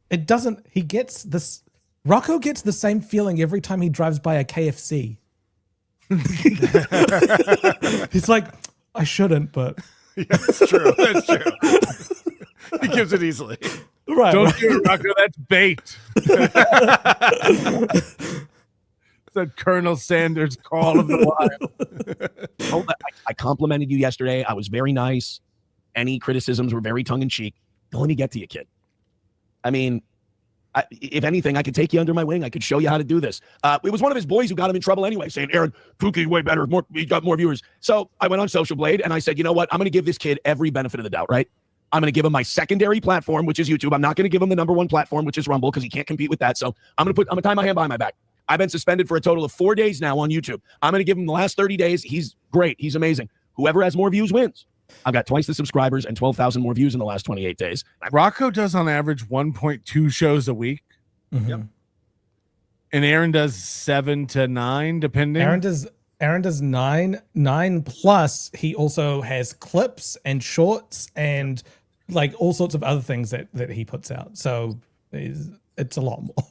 it doesn't. He gets this. Rocco gets the same feeling every time he drives by a KFC. He's like, I shouldn't, but yeah, that's true. That's true. He gives it easily. Right. Don't do it, Rocco. That's bait. Said Colonel Sanders' call of the wild. I complimented you yesterday. I was very nice. Any criticisms were very tongue in cheek. Don't let me get to you, kid. I mean, if anything, I could take you under my wing. I could show you how to do this. It was one of his boys who got him in trouble anyway, saying, Aaron, Tukey way better. He got more viewers. So I went on Social Blade and I said, you know what? I'm going to give this kid every benefit of the doubt, right? I'm going to give him my secondary platform, which is YouTube. I'm not going to give him the #1 platform, which is Rumble, because he can't compete with that. So I'm going to tie my hand behind my back. I've been suspended for a total of 4 days now on YouTube. I'm going to give him the last 30 days. He's great. He's amazing. Whoever has more views wins. I've got twice the subscribers and 12,000 more views in the last 28 days. Rocco does on average 1.2 shows a week. Yep. And Aaron does 7 to 9, depending. Aaron does 9 plus. He also has clips and shorts and like all sorts of other things that he puts out. So it's a lot more.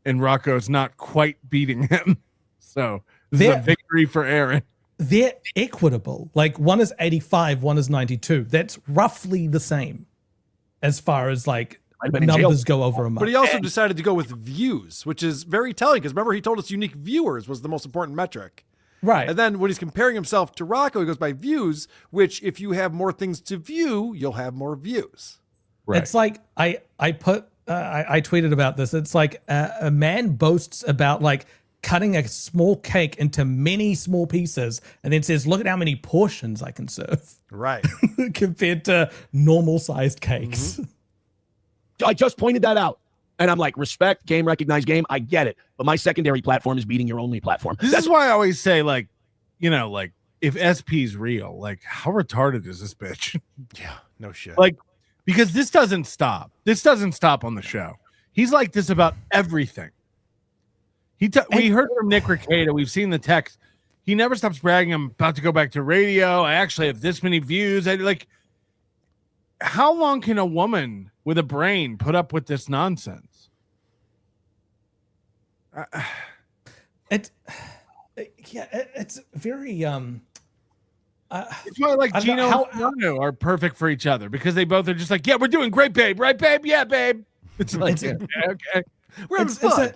And Rocco's not quite beating him. So this is a victory for Aaron. They're equitable. Like one is 85, one is 92. That's roughly the same as far as like numbers go over a month. But he also decided to go with views, which is very telling because remember he told us unique viewers was the most important metric. Right. And then when he's comparing himself to Rocco, he goes by views, which if you have more things to view, you'll have more views. Right. It's like I tweeted about this. It's like a man boasts about like cutting a small cake into many small pieces and then says, look at how many portions I can serve. Right. Compared to normal sized cakes. Mm-hmm. I just pointed that out. And I'm like, respect, game, recognize, game. I get it. But my secondary platform is beating your only platform. That's why I always say, like, you know, like, if SP's real, like, how retarded is this bitch? Yeah, no shit. Like, because this doesn't stop. This doesn't stop on the show. He's like this about everything. We heard from Nick Ricada. We've seen the text. He never stops bragging. I'm about to go back to radio. I actually have this many views. How long can a woman with a brain put up with this nonsense? It's very it's why like Gino and Manu are perfect for each other because they both are just like, yeah, we're doing great, babe, right, babe? Yeah, babe. It's like, okay. We're having It's fun.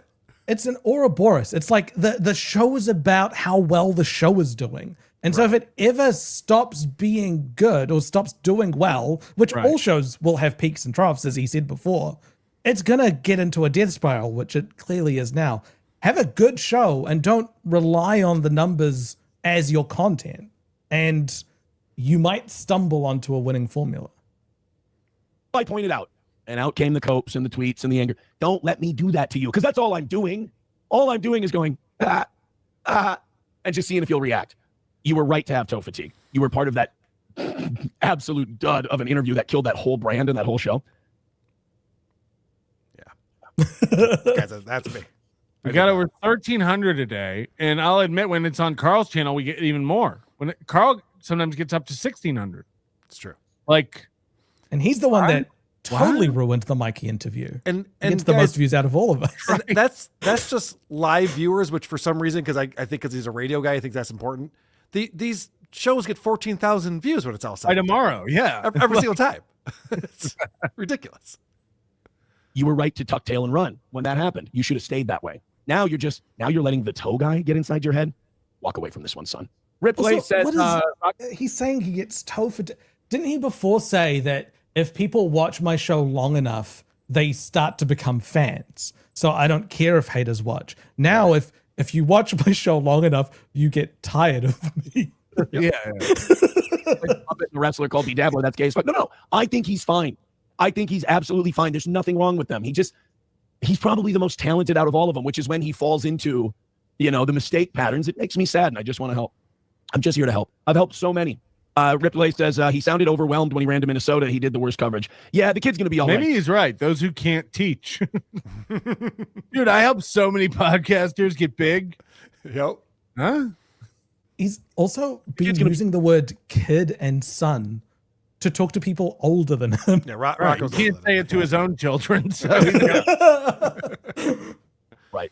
it's an Ouroboros. It's like the show is about how well the show is doing. And so if it ever stops being good or stops doing well, which all shows will have peaks and troughs, as he said before, it's going to get into a death spiral, which it clearly is now. Have a good show and don't rely on the numbers as your content. And you might stumble onto a winning formula. I pointed out, and out came the copes and the tweets and the anger. Don't let me do that to you, because that's all I'm doing. All I'm doing is going, and just seeing if you'll react. You were right to have toe fatigue. You were part of that absolute dud of an interview that killed that whole brand and that whole show. Guys, that's me. We got over 1,300 a day, and I'll admit when it's on Karl's channel, we get even more. Karl sometimes gets up to 1,600. It's true. Like, and he's the one that totally ruined the Mikey interview. And gets the guys, most views out of all of us. And that's just live viewers, which for some reason, because I think because he's a radio guy, I think that's important. These shows get 14,000 views when it's all said. By tomorrow, yeah. Every single time. It's ridiculous. You were right to tuck tail and run when that happened. You should have stayed that way. Now you're letting the toe guy get inside your head. Walk away from this one, son. Ripley says, he's saying he gets toe for. Didn't he before say that if people watch my show long enough, they start to become fans? So I don't care if haters watch. Now, if you watch my show long enough, you get tired of me. Yeah. A wrestler called B Dabbler, that's gay as fuck. No, I think he's fine. I think he's absolutely fine. There's nothing wrong with them. He's probably the most talented out of all of them, which is when he falls into, the mistake patterns. It makes me sad, and I just want to help. I'm just here to help. I've helped so many. Ripley says he sounded overwhelmed when he ran to Minnesota. He did the worst coverage. Yeah, the kid's going to be all right. Maybe he's right. Those who can't teach. Dude, I helped so many podcasters get big. Yep. Huh? He's also been using the word kid and son to talk to people older than him. Yeah, Right. He can't say it to his own children. So right.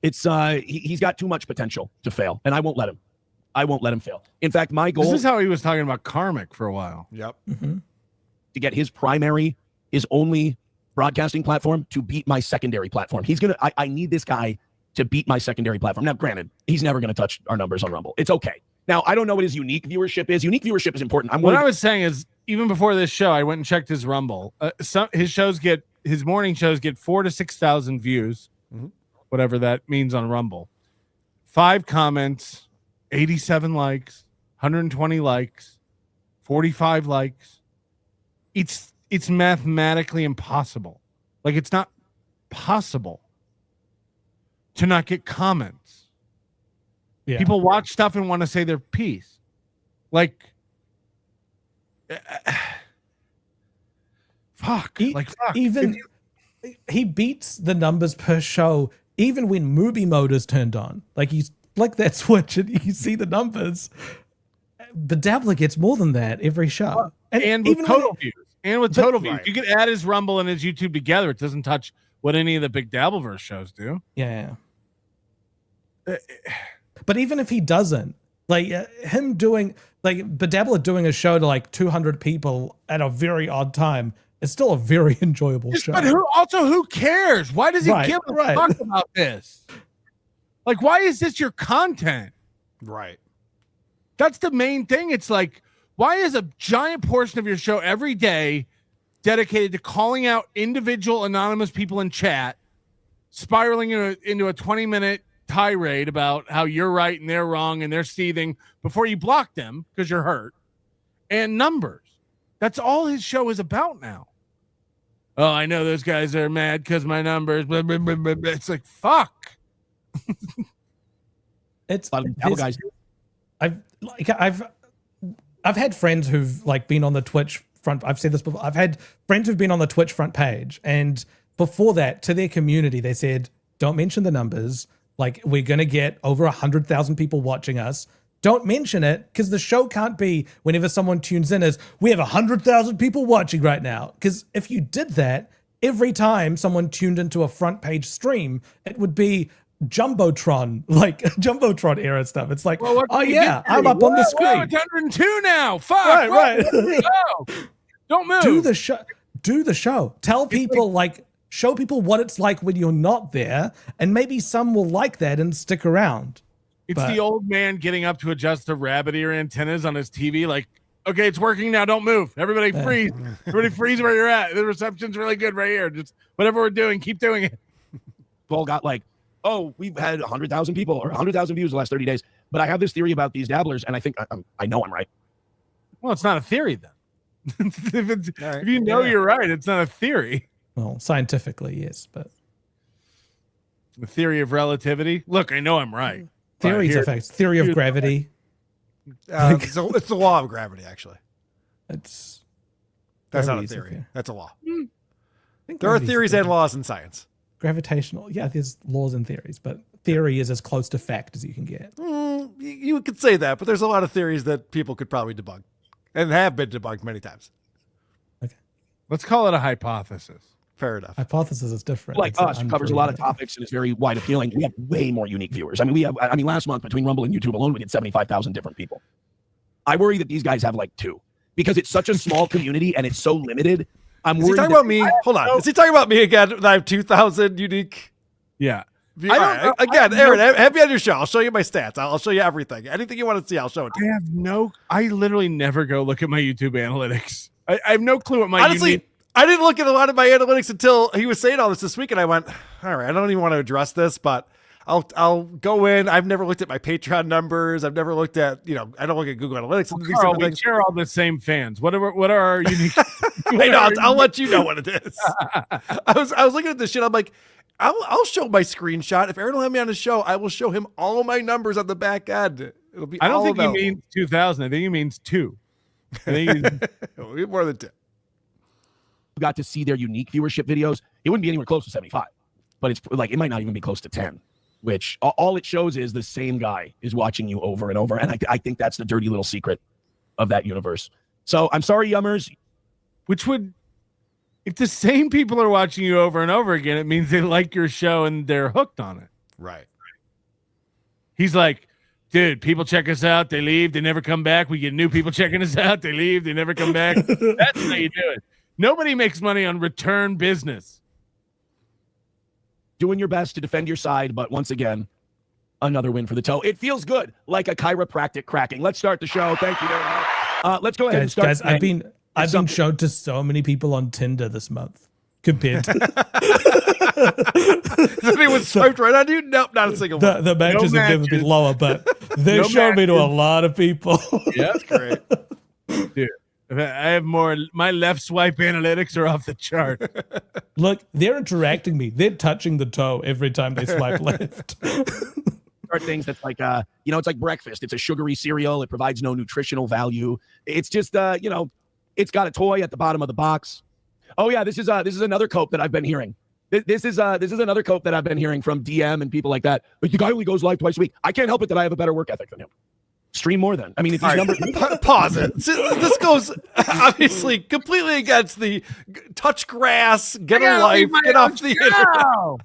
It's he's got too much potential to fail, and I won't let him. I won't let him fail. In fact, my goal This is how he was talking about Karmic for a while. Yep. To get his only broadcasting platform to beat my secondary platform. I need this guy to beat my secondary platform. Now, granted, he's never going to touch our numbers on Rumble. It's okay. Now, I don't know what his unique viewership is. Unique viewership is important. What I was saying is, even before this show, I went and checked his Rumble. His morning shows get 4,000 to 6,000 views, whatever that means on Rumble. 5 comments, 87 likes, 120 likes, 45 likes. It's mathematically impossible. Like, it's not possible to not get comments. Yeah. People watch stuff and want to say their piece. Like, fuck. Even he beats the numbers per show, even when movie mode is turned on. Like, he's like that switch and you see the numbers. But Dabbler gets more than that every show. And with total views. And with total views. You could add his Rumble and his YouTube together. It doesn't touch what any of the big Dabbleverse shows do. Yeah. But even if he doesn't, like him doing, like Bedabbler doing a show to like 200 people at a very odd time, it's still a very enjoyable show. But who cares? Why does he give a fuck about this? Like, why is this your content? Right. That's the main thing. It's like, why is a giant portion of your show every day dedicated to calling out individual anonymous people in chat, spiraling into a 20-minute tirade about how you're right and they're wrong and they're seething before you block them because you're hurt, and numbers? That's all his show is about now. Oh, I know those guys are mad because my numbers, blah, blah, blah, blah, blah. It's like, fuck. It's guys. I've had friends who've like been on the Twitch front. I've said this before. I've had friends who've been on the Twitch front page, and before that, to their community, they said, "Don't mention the numbers. Like, we're gonna get over 100,000 people watching us. Don't mention it, because the show can't be whenever someone tunes in as we have 100,000 people watching right now. Because if you did that, every time someone tuned into a front page stream, it would be Jumbotron, like Jumbotron era stuff. It's like, oh yeah, I'm up on the screen. It's 102 now. Fuck. Right. Don't move. Do the show. Tell people, like, show people what it's like when you're not there, and maybe some will like that and stick around. It's the old man getting up to adjust the rabbit ear antennas on his TV. Like, okay, it's working now. Don't move. Everybody freeze. Everybody freeze where you're at. The reception's really good right here. Just whatever we're doing, keep doing it. Paul got like, oh, we've had 100,000 people or 100,000 views the last 30 days. But I have this theory about these dabblers, and I think I know I'm right. Well, it's not a theory then. If you know you're right, it's not a theory. Well, scientifically, yes, but the theory of relativity. Look, I know I'm right. Theories of facts. Theory of gravity. So it's the law of gravity, actually. That's not a theory. That's a law. There are gravity's theories a and laws in science. Gravitational. Yeah, there's laws and theories, but theory is as close to fact as you can get. You could say that, but there's a lot of theories that people could probably debunk and have been debunked many times. Let's call it a hypothesis. Fair enough. Hypothesis is different. Like us, who covers a lot of topics and is very wide appealing. We have way more unique viewers. I mean, last month between Rumble and YouTube alone, we did 75,000 different people. I worry that these guys have like 2 because it's such a small community and it's so limited. I'm worried. Is he talking about me? Hold on. Is he talking about me again? That I have 2,000 unique. Yeah. Again, Aaron, have me on your show. I'll show you my stats. I'll show you everything. Anything you want to see, I'll show it to you. I literally never go look at my YouTube analytics. I have no clue what my honestly. I didn't look at a lot of my analytics until he was saying all this week, and I went, all right, I don't even want to address this, but I'll go in. I've never looked at my Patreon numbers. I've never looked at, I don't look at Google Analytics. Well, Karl, we share all the same fans. What are our unique? I know. I'll let you know what it is. I was looking at this shit. I'm like, I'll show my screenshot. If Aaron will have me on his show, I will show him all of my numbers on the back end. It'll be. I don't think available. he means 2,000. I think he means 2. I think he's more than 2. Got to see their unique viewership videos, it wouldn't be anywhere close to 75, but it's like it might not even be close to 10, which all it shows is the same guy is watching you over and over. And I think that's the dirty little secret of that universe. So I'm sorry, yummers. Which would, if the same people are watching you over and over again, it means they like your show and they're hooked on it. Right. He's like, dude, people check us out, they leave, they never come back. We get new people checking us out, they leave, they never come back. That's how you do it. Nobody makes money on return business. Doing your best to defend your side, but once again, another win for the toe. It feels good, like a chiropractic cracking. Let's start the show. Thank you very much. Let's go ahead and start. Guys, I've been shown to so many people on Tinder this month compared to. Has anyone swiped right on you? Nope, not a single one. The matches have never been lower, but they showed me to a lot of people. Yeah, that's great. Dude. I have more. My left swipe analytics are off the chart. Look, they're interacting me. They're touching the toe every time they swipe left. Are things that's like it's like breakfast. It's a sugary cereal. It provides no nutritional value. It's just it's got a toy at the bottom of the box. Oh yeah, this is another cope that I've been hearing. This is another cope that I've been hearing from DM and people like that. But the guy only goes live twice a week. I can't help it that I have a better work ethic than him. Stream more then. I mean, if these numbers pause it. This goes obviously completely against the touch grass, get a life, get off the internet.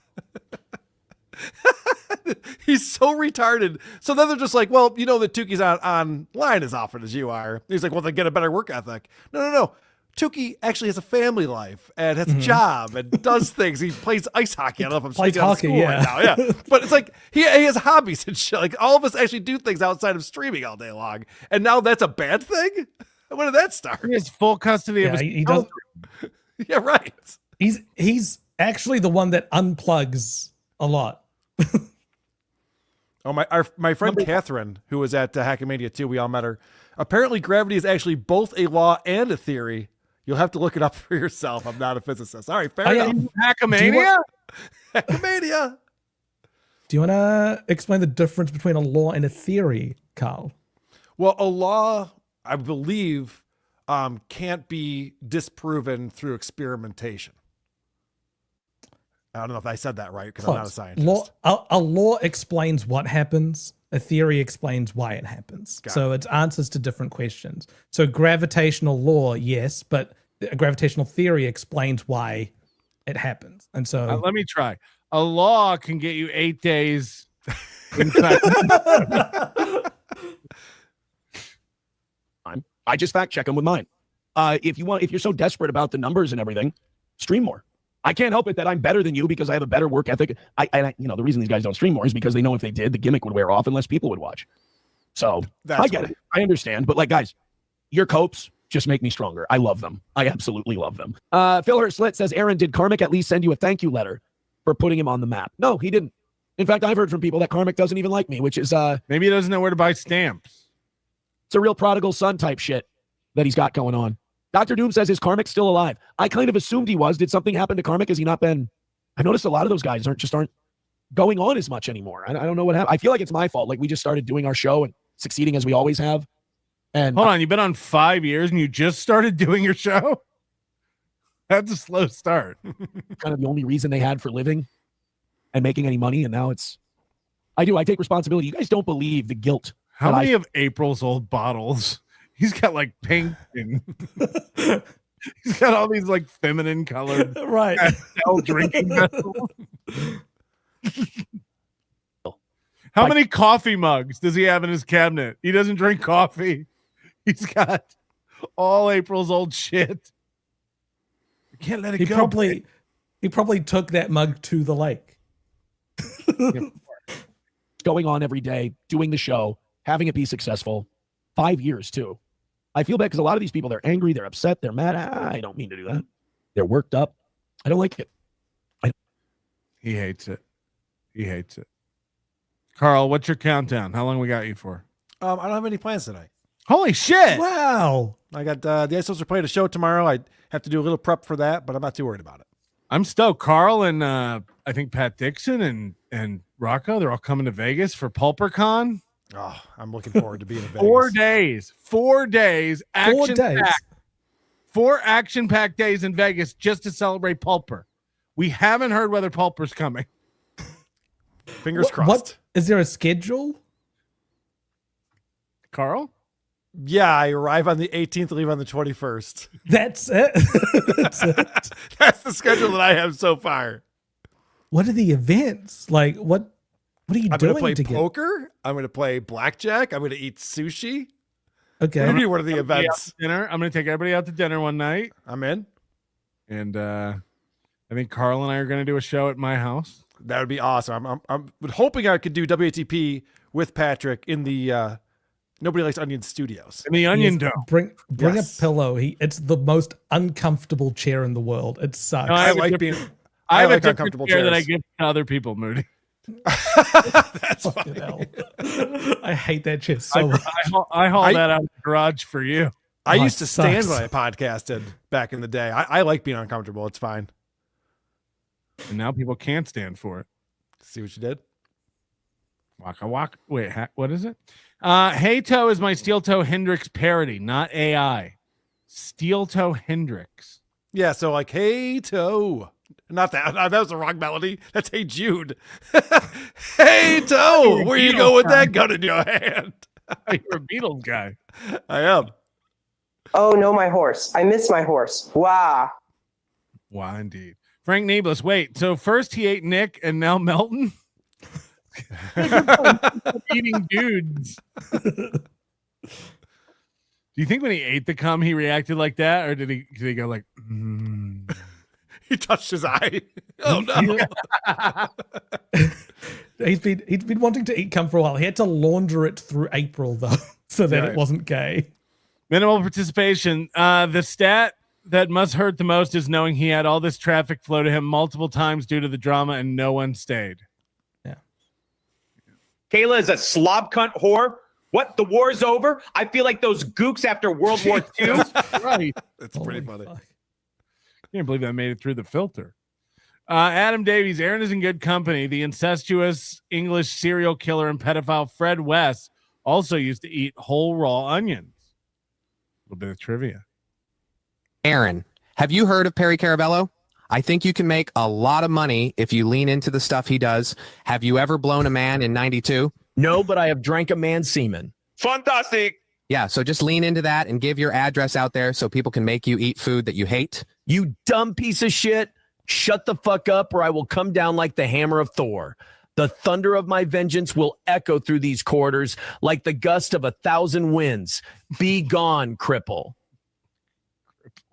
He's so retarded. So then they're just like, well, that Tuki's online as often as you are. He's like, well, then get a better work ethic. No. Tuki actually has a family life and has a job and does things. He plays ice hockey. I don't know if I'm speaking out of school right now. Yeah. But it's like he has hobbies and shit. Like all of us actually do things outside of streaming all day long. And now that's a bad thing? When did that start? He has full custody of his he does. Yeah, right. He's actually the one that unplugs a lot. Oh, my friend Catherine, who was at Hackmania 2, we all met her. Apparently gravity is actually both a law and a theory. You'll have to look it up for yourself. I'm not a physicist. All right, fair enough. Hackmania? Hackmania. Do you want to explain the difference between a law and a theory, Karl? Well, a law, I believe, can't be disproven through experimentation. I don't know if I said that right because I'm not a scientist. A law explains what happens. A theory explains why it happens. So it's answers to different questions. So gravitational law, yes, but a gravitational theory explains why it happens. And so let me try. A law can get you 8 days. In fact, I just fact check them with mine. If you're so desperate about the numbers and everything, stream more. I can't help it that I'm better than you because I have a better work ethic. I the reason these guys don't stream more is because they know if they did, the gimmick would wear off and less people would watch. So I get it. I understand. But like, guys, your copes just make me stronger. I love them. I absolutely love them. Phil Slit says, Aaron, did Karmic at least send you a thank you letter for putting him on the map? No, he didn't. In fact, I've heard from people that Karmic doesn't even like me, which is maybe he doesn't know where to buy stamps. It's a real prodigal son type shit that he's got going on. Dr. Doom says, is Karmic still alive? I kind of assumed he was. Did something happen to Karmic? Has he not been? I noticed a lot of those guys aren't going on as much anymore. I don't know what happened. I feel like it's my fault. Like, we just started doing our show and succeeding as we always have. And hold on, you've been on 5 years and you just started doing your show? That's a slow start. Kind of the only reason they had for living and making any money. And now I take responsibility. You guys don't believe the guilt. How many of April's old bottles? He's got like pink and he's got all these like feminine colored right drinking vessels. How many coffee mugs does he have in his cabinet? He doesn't drink coffee. He's got all April's old shit. You can't let it go. He probably took that mug to the lake. Going on every day, doing the show, having it be successful. 5 years too. I feel bad because a lot of these people, they're angry, they're upset, they're mad. I don't mean to do that. They're worked up. I don't like it. He hates it. He hates it. Karl, what's your countdown? How long we got you for? I don't have any plans tonight. Holy shit! Wow. I got the Isos are playing a show tomorrow. I have to do a little prep for that, but I'm not too worried about it. I'm stoked. Karl and I think Pat Dixon and Rocco, they're all coming to Vegas for PulperCon. Oh, I'm looking forward to being in Vegas. 4 days. 4 days. Four action-packed days in Vegas just to celebrate Pulper. We haven't heard whether Pulper's coming. Fingers crossed. What is there a schedule? Karl? Yeah, I arrive on the 18th, leave on the 21st. That's it. That's it. That's the schedule that I have so far. What are the events? Like what are you I'm doing? going to play poker. I'm going to play blackjack. I'm going to eat sushi. Okay. Maybe one of the events. Dinner. I'm going to take everybody out to dinner one night. I'm in. And I think Karl and I are going to do a show at my house. That would be awesome. I'm hoping I could do WATP with Patrick in the Nobody Likes Onion Studios. In the Onion Dome. Bring a pillow. It's the most uncomfortable chair in the world. It sucks. No, I like being. I have like a uncomfortable chair chairs. that I give to other people, Moody. That's funny. I hate that chair so much. I haul that out of the garage for you. I used to it stand sucks. when I podcasted back in the day. I like being uncomfortable. It's fine. And now people can't stand for it. See what you did? Waka waka. Wait, what is it? Hey Toe is my Steel Toe Hendrix parody, not AI. Steel Toe Hendrix. Yeah, so like, hey Toe. Not that. That was the wrong melody. That's Hey Jude. Hey Toe, where you go with that gun in your hand? You're a Beatles guy. I am. Oh no, my horse. I miss my horse. Wow. Wow, indeed. Frank Neeblis. Wait, so first he ate Nick and now Melton? Eating dudes. Do you think when he ate the cum he reacted like that, or did he go like He touched his eye? Oh no. He's been wanting to eat cum for a while. He had to launder it through April though, so that it wasn't gay. Minimal participation. The stat that must hurt the most is knowing he had all this traffic flow to him multiple times due to the drama and no one stayed. Kayla is a slob cunt whore. What? The war's over? I feel like those gooks after World War II. Right. That's pretty funny. Can't believe I made it through the filter. Adam Davies, Aaron is in good company. The incestuous English serial killer and pedophile Fred West also used to eat whole raw onions. A little bit of trivia. Aaron, have you heard of Perry Caravello? I think you can make a lot of money if you lean into the stuff he does. Have you ever blown a man in 92? No, but I have drank a man's semen. Fantastic. Yeah, so just lean into that and give your address out there so people can make you eat food that you hate. You dumb piece of shit. Shut the fuck up or I will come down like the hammer of Thor. The thunder of my vengeance will echo through these corridors like the gust of 1,000 winds. Be gone, cripple.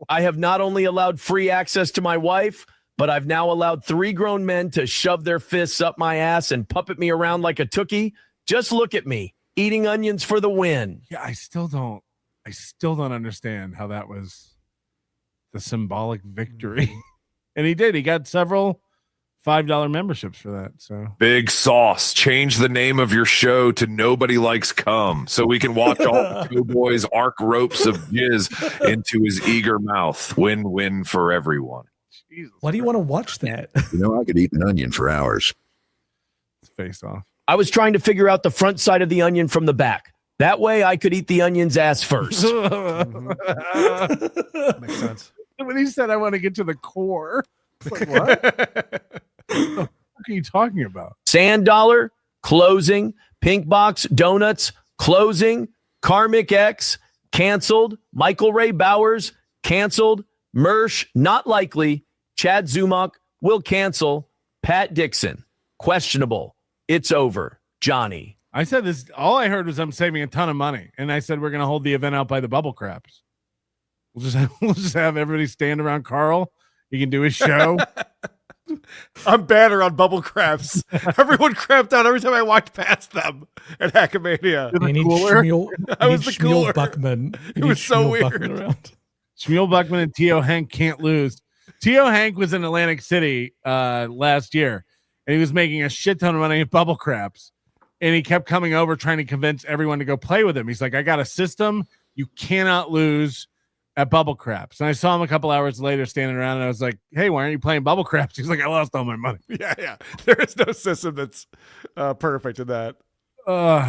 I have not only allowed free access to my wife, but I've now allowed 3 grown men to shove their fists up my ass and puppet me around like a tookie. Just look at me, eating onions for the win. Yeah, I still don't understand how that was the symbolic victory. And he did. He got several $5 memberships for that. So Big Sauce, change the name of your show to Nobody Likes Cum so we can watch all the cowboys arc ropes of jizz into his eager mouth. Win-win for everyone. Jesus. Why do you want to watch that? You know, I could eat an onion for hours. Face off. I was trying to figure out the front side of the onion from the back. That way I could eat the onion's ass first. Makes sense. When he said, I want to get to the core. It's like, what? What are you talking about? Sand Dollar, closing. Pink Box Donuts, closing. Karmic X, canceled. Michael Ray Bowers, canceled. Mersh, not likely. Chad Zumach, will cancel. Pat Dixon, questionable. It's over. Johnny. I said this. All I heard was I'm saving a ton of money. And I said, we're going to hold the event out by the bubble craps. We'll just have everybody stand around Karl. He can do his show. I'm bad around bubble craps. Everyone crapped out every time I walked past them at Hackmania. I was the cooler. Buckman. It was so weird. Shmuel Buckman and Tio Hank can't lose. Tio Hank was in Atlantic City last year, and he was making a shit ton of money at bubble craps. And he kept coming over trying to convince everyone to go play with him. He's like, I got a system you cannot lose at bubble craps. And I saw him a couple hours later standing around, and I was like, hey, why aren't you playing bubble craps? He's like, I lost all my money. Yeah. There is no system that's perfect in that.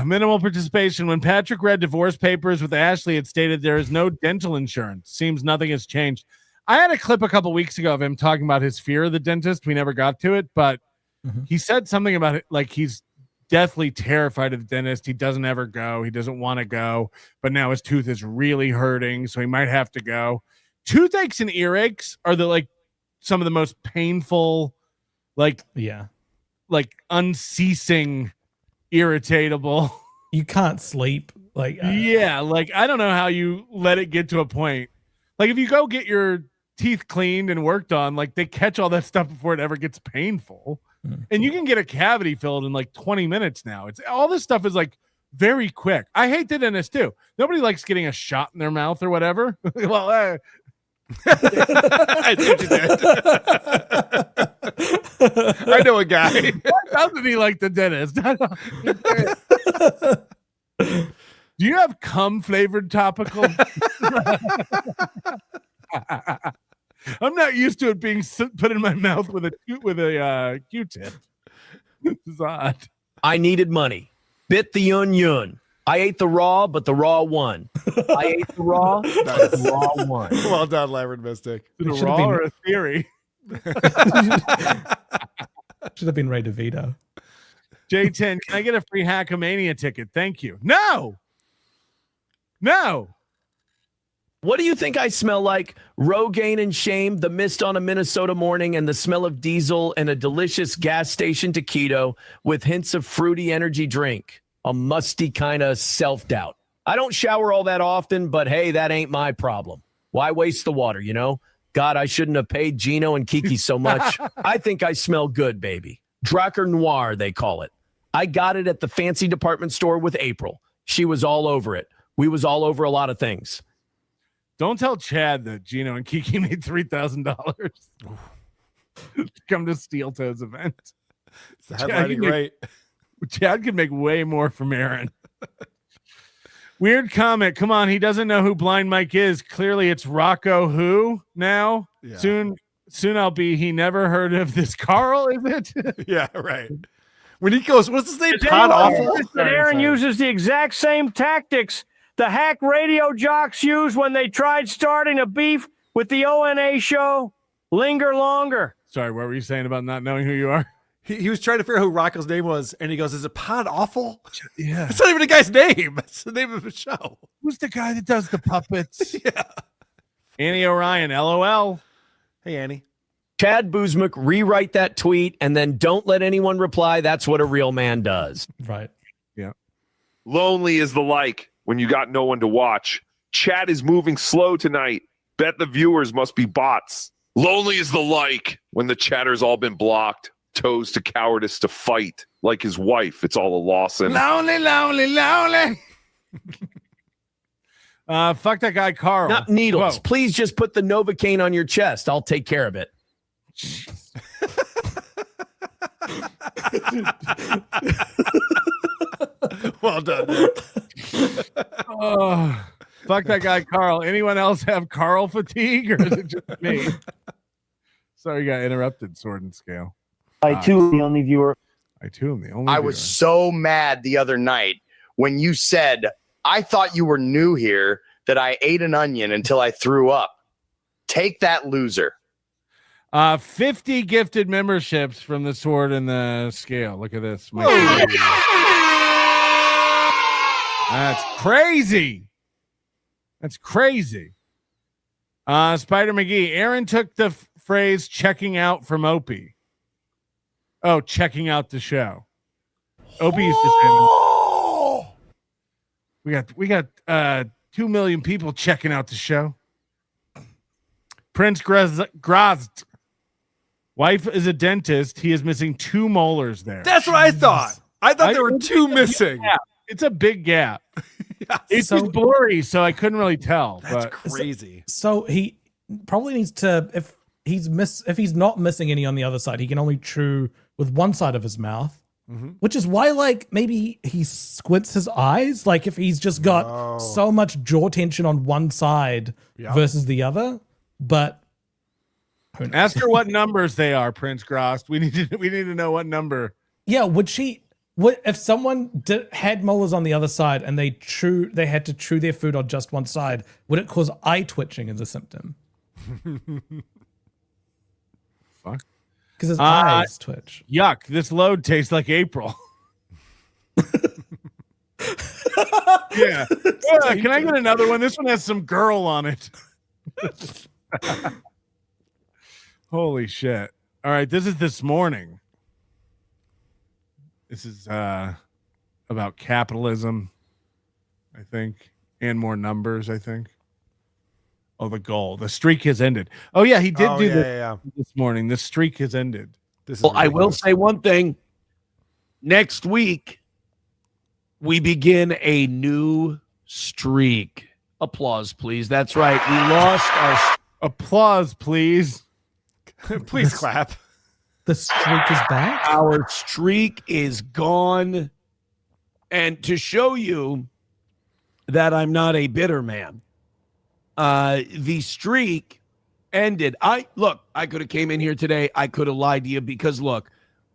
Minimal participation. When Patrick read divorce papers with Ashley, it stated there is no dental insurance. Seems nothing has changed. I had a clip a couple weeks ago of him talking about his fear of the dentist. We never got to it, but he said something about it, like he's deathly terrified of the dentist. He doesn't ever go. He doesn't want to go, but now his tooth is really hurting, so he might have to go. Toothaches and earaches are some of the most painful, like unceasing, irritatable. You can't sleep. I don't know how you let it get to a point. Like if you go get your teeth cleaned and worked on, like they catch all that stuff before it ever gets painful. And you can get a cavity filled in like 20 minutes now. It's all this stuff is like very quick. I hate the dentist too. Nobody likes getting a shot in their mouth or whatever. Well, I think you did. I know a guy. Why doesn't he like the dentist? Do you have cum flavored topical? I'm not used to it being put in my mouth with a Q-tip. This is odd. I needed money. Bit the onion. I ate the raw, but the raw won. I ate the raw, but the raw won. Well done, Laverne Mystic. Is it a raw or a theory? Should have been Ray DeVito. J10, can I get a free Hackamania ticket? Thank you. No. What do you think I smell like? Rogaine and shame, the mist on a Minnesota morning, and the smell of diesel and a delicious gas station taquito with hints of fruity energy drink. A musty kind of self-doubt. I don't shower all that often, but hey, that ain't my problem. Why waste the water, you know? God, I shouldn't have paid Gino and Kiki so much. I think I smell good, baby. Dracker Noir, they call it. I got it at the fancy department store with April. She was all over it. We was all over a lot of things. Don't tell Chad that Gino and Kiki made $3,000 come to Steel Toes event. Chad could make way more from Aaron. Weird comment. Come on, he doesn't know who Blind Mike is. Clearly, it's Rocco. Who now? Yeah. Soon I'll be. He never heard of this. Karl, is it? Yeah, right. When he goes, what's his name? Pod Awful. Aaron uses the exact same tactics the hack radio jocks used when they tried starting a beef with the ONA show. Linger longer. Sorry, what were you saying about not knowing who you are? He was trying to figure out who Rocco's name was, and he goes, is it Pod Awful? Yeah. It's not even the guy's name. It's the name of the show. Who's the guy that does the puppets? Yeah. Annie Orion, LOL. Hey, Annie. Chad Buzmick, rewrite that tweet and then don't let anyone reply. That's what a real man does. Right. Yeah. Lonely is the like when you got no one to watch. Chat is moving slow tonight. Bet the viewers must be bots. Lonely is the like when the chatter's all been blocked. Toes to cowardice to fight. Like his wife, it's all a loss. And Lonely. Fuck that guy, Karl. Not needles. Whoa. Please just put the Novocaine on your chest. I'll take care of it. Well done, Nick. Oh, fuck that guy, Karl. Anyone else have Karl fatigue, or is it just me? Sorry, got interrupted. Sword and Scale. I too am the only viewer. I too am the only. I was so mad the other night when you said, I thought you were new here, that I ate an onion until I threw up. Take that, loser. 50 gifted memberships from the Sword and the Scale. Look at this. That's crazy. That's crazy. Spider McGee. Aaron took the phrase checking out from Opie. Oh, checking out the show. Opie used to say, we got 2 million people checking out the show. Prince Grazd. Wife is a dentist. He is missing 2 molars there. That's what I thought. I thought there were 2 missing. It's a big gap. It's so blurry, so I couldn't really tell. That's but crazy. So he probably needs to, if he's not missing any on the other side, he can only chew with one side of his mouth, which is why, like, maybe he squints his eyes. Like, if he's just got so much jaw tension on one side versus the other. But ask her what numbers they are, Prince Grost. We need to know what number. Yeah, would if someone had molars on the other side and they had to chew their food on just one side, would it cause eye twitching as a symptom? Fuck. Because his eyes twitch. Yuck! This load tastes like April. Yeah. Can I get another one? This one has some girl on it. Holy shit. All right, this is this morning. This is about capitalism, I think, and more numbers, I think. Oh, the goal. The streak has ended. Oh, yeah, he did this morning. The streak has ended. Well, I will say one thing. Next week, we begin a new streak. Applause, please. That's right. We lost our... Applause, please. Please clap. The streak is back? Our streak is gone. And to show you that I'm not a bitter man, the streak ended. I could have came in here today. I could have lied to you because look,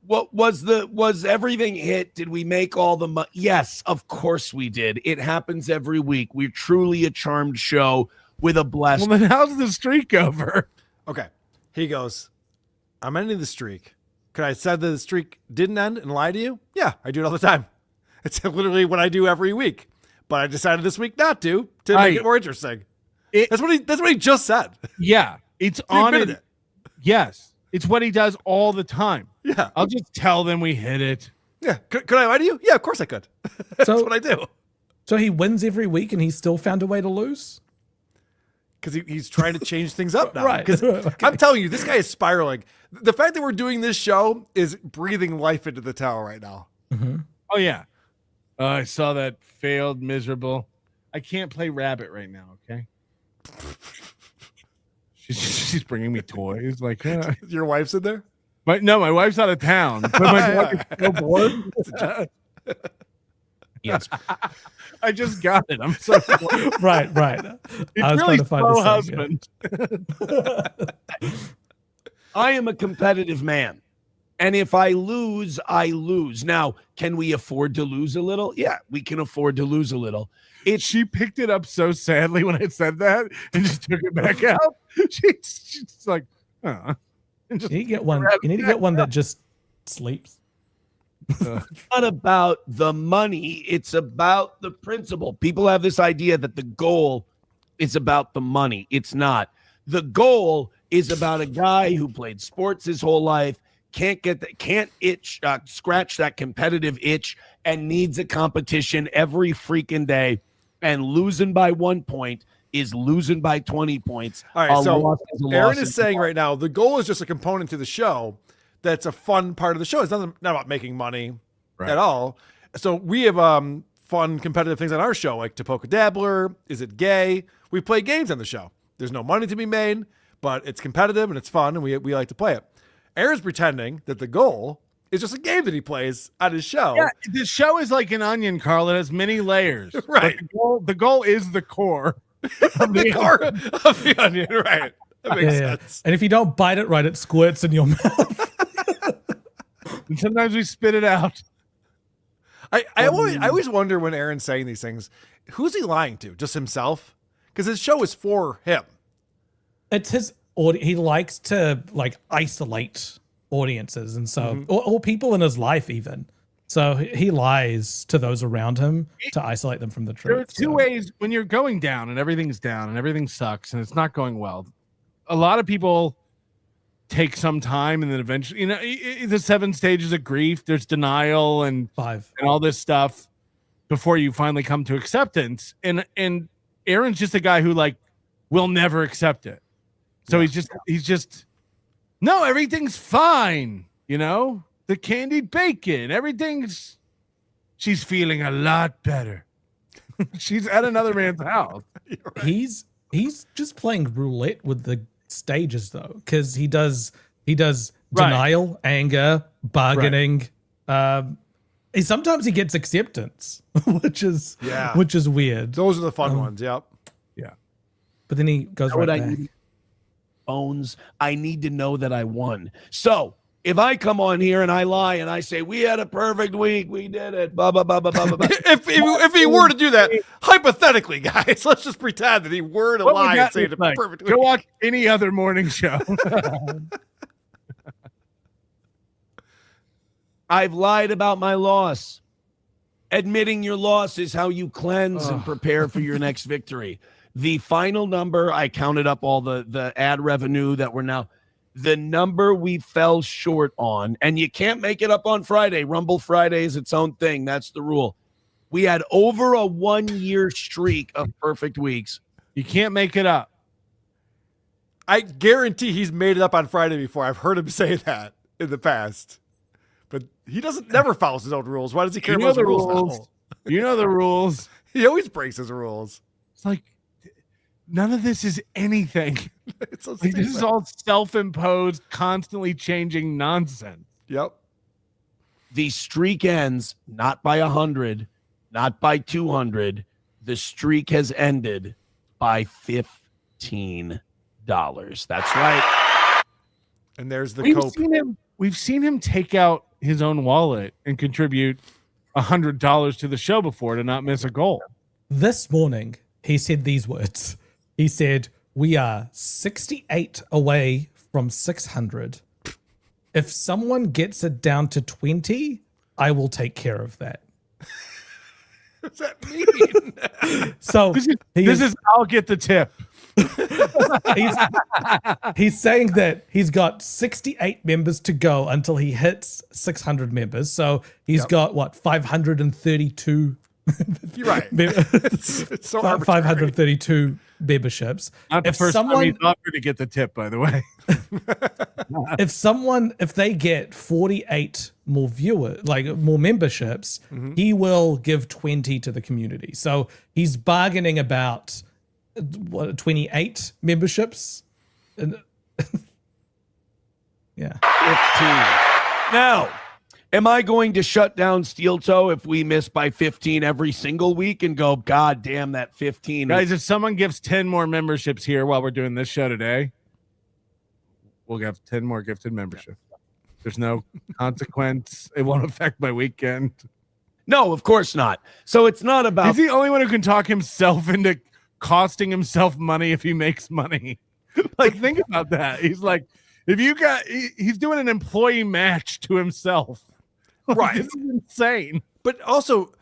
what was everything hit? Did we make all the money? Yes, of course we did. It happens every week. We're truly a charmed show with a blessed. Well, then how's the streak over? Okay. He goes, I'm ending the streak. Could I have said that the streak didn't end and lie to you? Yeah, I do it all the time. It's literally what I do every week. But I decided this week not to make it more interesting. That's what he just said. Yeah, it's on it. Yes, it's what he does all the time. Yeah, I'll just tell them we hit it. Yeah, could I lie to you? Yeah, of course I could. That's what I do. So he wins every week, and he's still found a way to lose. Because he's trying to change things up now. Right. Because I'm telling you, this guy is spiraling. The fact that we're doing this show is breathing life into the tower right now. Mm-hmm. Oh yeah, I saw that failed miserable. I can't play rabbit right now. Okay. She's bringing me toys. Like your wife's in there. My wife's out of town. But my wife is so bored. Yes, I just got it. I'm so bored. right. It's really slow husband. I am a competitive man, and if I lose, I lose. Now, can we afford to lose a little? Yeah, we can afford to lose a little. She picked it up so sadly when I said that and just took it back out. She's like, you need to get one. You need to get one that just sleeps. It's not about the money. It's about the principle. People have this idea that the goal is about the money. It's not. The goal is about a guy who played sports his whole life, can't scratch that competitive itch, and needs a competition every freaking day. And losing by 1 point is losing by 20 points. All right, A so loss is a Aaron loss is saying right now the goal is just a component to the show that's a fun part of the show. It's not about making money at all. So we have fun competitive things on our show, like Tapoka Dabbler, Is It Gay? We play games on the show. There's no money to be made, but it's competitive and it's fun, and we like to play it. Aaron's pretending that the goal is just a game that he plays on his show. Yeah, the show is like an onion, Karl. It has many layers. Right. But the goal is the core. The core of the onion, right. That makes sense. And if you don't bite it right, it squirts in your mouth. And sometimes we spit it out. I always wonder when Aaron's saying these things, who's he lying to? Just himself? Because his show is for him. It's his audience. He likes to like isolate audiences, and so or people in his life even. So he lies to those around him to isolate them from the truth. There are two ways when you're going down and everything sucks and it's not going well. A lot of people take some time and then eventually, the 7 stages of grief, there's denial and 5 and all this stuff before you finally come to acceptance. And Aaron's just a guy who like will never accept it. So he's just no, everything's fine, the candied bacon, she's feeling a lot better. She's at another man's house. Right. He's just playing roulette with the stages though, because he does denial, anger, bargaining. Sometimes he gets acceptance, which is weird. Those are the fun ones. Yep. Yeah. But then he goes right back. Owns. I need to know that I won. So if I come on here and I lie and I say we had a perfect week, we did it, blah blah blah blah blah blah. if he were to do that, hypothetically, guys, let's just pretend that he were to lie and say it's a perfect week. Go watch any other morning show. I've lied about my loss. Admitting your loss is how you cleanse and prepare for your next victory. The final number, I counted up all the ad revenue that we're now. The number we fell short on, and you can't make it up on Friday. Rumble Friday is its own thing. That's the rule. We had over a 1-year streak of perfect weeks. You can't make it up. I guarantee he's made it up on Friday before. I've heard him say that in the past. But he never follows his own rules. Why does he care about the rules? You know the rules. He always breaks his rules. It's like none of this is anything. It's so like, this is all self-imposed, constantly changing nonsense. Yep. The streak ends not by 100, not by 200. The streak has ended by $15. That's right. And there's the cope. We've seen him take out his own wallet and contribute $100 to the show before to not miss a goal. This morning, he said these words. He said, "We are 68 away from 600. If someone gets it down to 20, I will take care of that." What does that mean? So this is I'll get the tip. He's saying that he's got 68 members to go until he hits 600 members. So he's got what, 532. You're right. It's so arbitrary. 532 memberships. Not the first time he's offered to get the tip, by the way. If they get 48 more more memberships, he will give 20 to the community. So he's bargaining about 28 memberships. And yeah. 15. Now, am I going to shut down Steel Toe if we miss by 15 every single week and go, God damn, that 15? Guys, if someone gives 10 more memberships here while we're doing this show today, we'll have 10 more gifted memberships. There's no consequence. It won't affect my weekend. No, of course not. So it's not about... He's the only one who can talk himself into costing himself money if he makes money. Like, think about that. He's like, he's doing an employee match to himself. Right. This is insane. But also,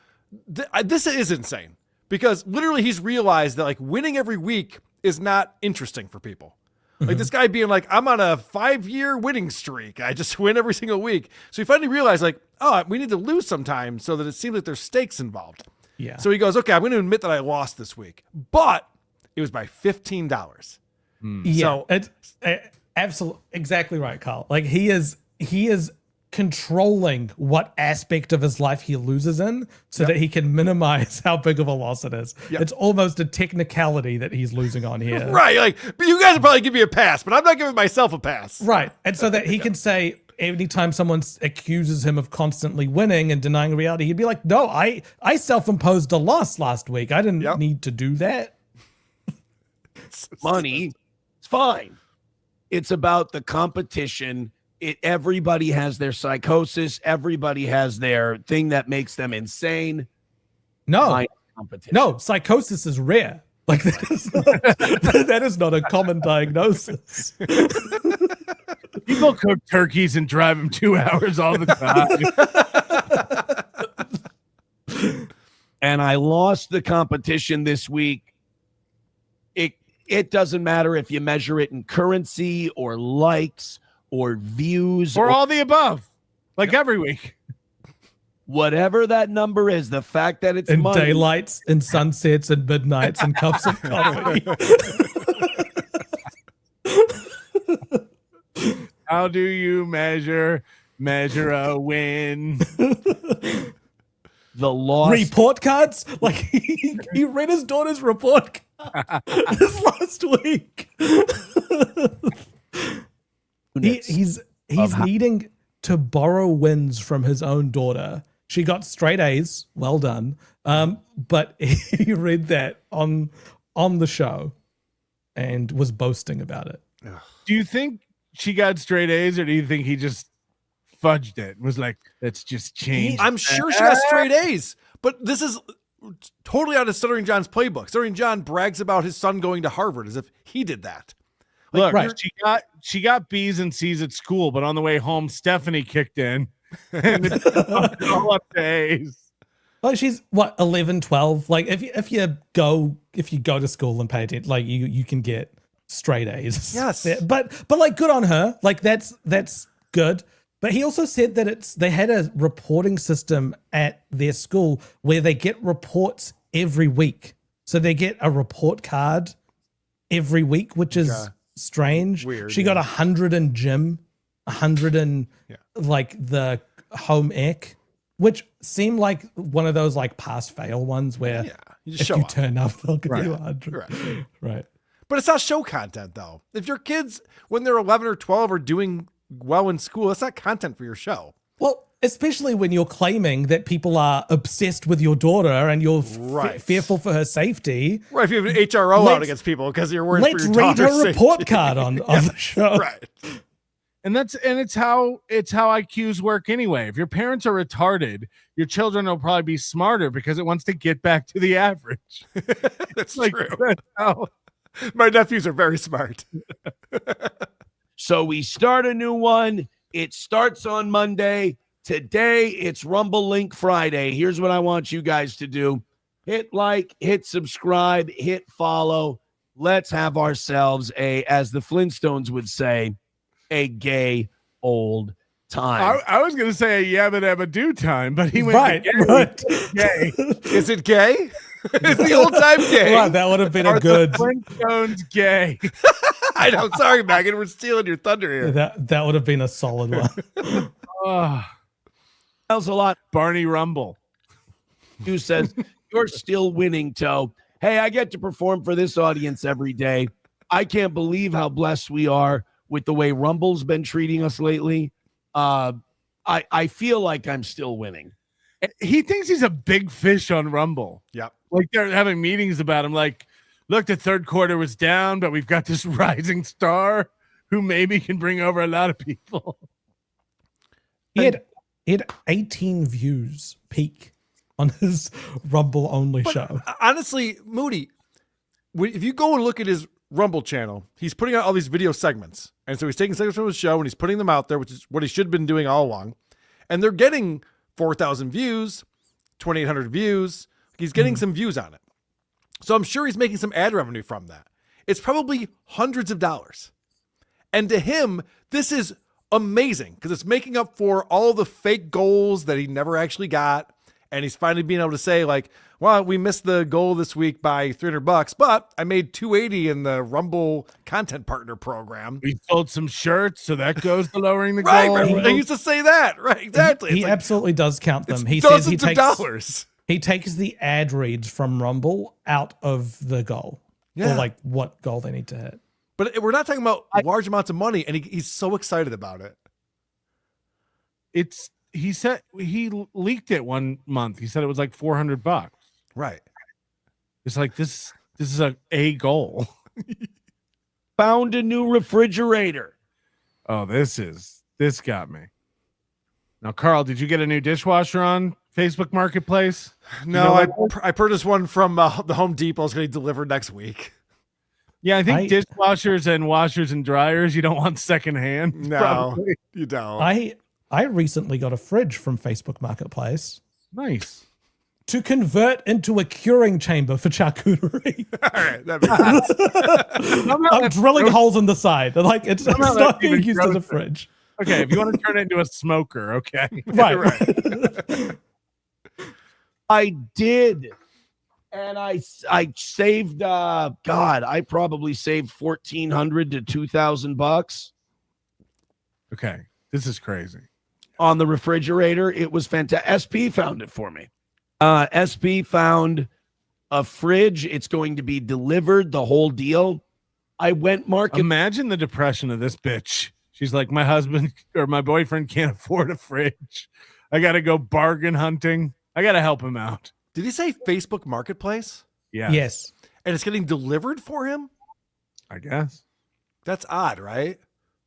this is insane because literally he's realized that like winning every week is not interesting for people. Like this guy being like, I'm on a 5-year winning streak. I just win every single week. So he finally realized like, oh, we need to lose sometimes so that it seems like there's stakes involved. Yeah. So he goes, okay, I'm going to admit that I lost this week, but it was by $15. Yeah, So it's absolutely exactly right, Karl. Like he is controlling what aspect of his life he loses in so that he can minimize how big of a loss it is. Yep. It's almost a technicality that he's losing on here. Right. Like, but you guys will probably give me a pass, but I'm not giving myself a pass. Right. And so that he can say anytime someone accuses him of constantly winning and denying reality, he'd be like, no, I self-imposed a loss last week. I didn't need to do that. Money, it's fine. It's about the competition. Everybody has their psychosis. Everybody has their thing that makes them insane. No, psychosis is rare. Like that is not a common diagnosis. People cook turkeys and drive them 2 hours all the time. And I lost the competition this week. It doesn't matter if you measure it in currency or likes or views or all the above, like every week. Whatever that number is, the fact that it's and money, daylights and sunsets and midnights and cups of coffee. How do you measure a win? The loss. Report cards? Like he read his daughter's report card this last week. He's needing to borrow wins from his own daughter. She got straight A's, well done. But he read that on the show and was boasting about it. Do you think she got straight A's, or do you think he just fudged it and was like, let's just change? I'm sure she got straight A's, but this is totally out of Stuttering John's playbook. Stuttering John brags about his son going to Harvard as if he did that. Look, she got B's and C's at school, but on the way home, Stephanie kicked in. And it's all up to A's. Like she's what 11, 12. Like if you go to school and pay attention, like you can get straight A's. Yes, yeah, but like good on her. Like that's good. But he also said that they had a reporting system at their school where they get reports every week. So they get a report card every week, which is strange. Weird. She got 100 in gym, 100 in like the home ec, which seemed like one of those like pass fail ones where you just if show you up. turn up, they'll give Right. you 100. Right. But it's not show content, though. If your kids, when they're 11 or 12, are doing well in school, that's not content for your show. Well, especially when you're claiming that people are obsessed with your daughter and you're fearful for her safety. Right, if you have an HRO out against people because you're worried for your daughter's Let's read her report safety. card on the show. Right. And it's how IQs work anyway. If your parents are retarded, your children will probably be smarter because it wants to get back to the average. That's like, true. That's how. My nephews are very smart. So we start a new one. It starts on Monday. Today, it's Rumble Link Friday. Here's what I want you guys to do. Hit like, hit subscribe, hit follow. Let's have ourselves as the Flintstones would say, a gay old time. I was going to say a yabba dabba do time, but he went Right. gay. Is it gay? Is the old time gay? Right, that would have been Are a good. the Flintstones gay? I know. Sorry, Megan. We're stealing your thunder here. That would have been a solid one. Tells a lot. Barney Rumble. Who says, you're still winning, Toe. Hey, I get to perform for this audience every day. I can't believe how blessed we are with the way Rumble's been treating us lately. I feel like I'm still winning. He thinks he's a big fish on Rumble. Yep. Like they're having meetings about him. Like, look, the third quarter was down, but we've got this rising star who maybe can bring over a lot of people. He had 18 views peak on his Rumble only show. Honestly, Moody, if you go and look at his Rumble channel, he's putting out all these video segments. And so he's taking segments from his show and he's putting them out there, which is what he should have been doing all along. And they're getting 4,000 views, 2,800 views. He's getting some views on it. So I'm sure he's making some ad revenue from that. It's probably hundreds of dollars. And to him, this is amazing because it's making up for all the fake goals that he never actually got. And he's finally being able to say, like, well, we missed the goal this week by $300, but I made $280 in the Rumble content partner program. We sold some shirts, so that goes to lowering the Right, goal. right. I used to say that. Right, exactly. He It's like, absolutely does count them. it's He says he dozens of takes dollars. He takes the ad reads from Rumble out of the goal, Yeah. or like what goal they need to hit. But we're not talking about large amounts of money, and he's so excited about it. He said he leaked it one month. He said it was like $400. Right. It's like this is a goal. Found a new refrigerator. Oh, this got me. Now, Karl, did you get a new dishwasher on Facebook Marketplace? No, I purchased one from the Home Depot. It's going to be delivered next week. Yeah, I think dishwashers and washers and dryers, you don't want secondhand. No, probably. you don't. I recently got a fridge from Facebook Marketplace. Nice. To convert into a curing chamber for charcuterie. All right, that makes sense. I'm drilling holes in the side. Like it's not being used as a fridge. Okay, if you want to turn it into a smoker, okay. Right. I did. And I saved God, I probably saved $1,400 to $2,000 Okay. This is crazy. on the refrigerator. It was fantastic. SP found it for me. SP found a fridge. It's going to be delivered, the whole deal. I went market. Imagine the depression of this bitch. She's like, my husband or my boyfriend can't afford a fridge. I got to go bargain hunting. I got to help him out. Did he say Facebook Marketplace? Yeah. Yes. And it's getting delivered for him? I guess. That's odd, right?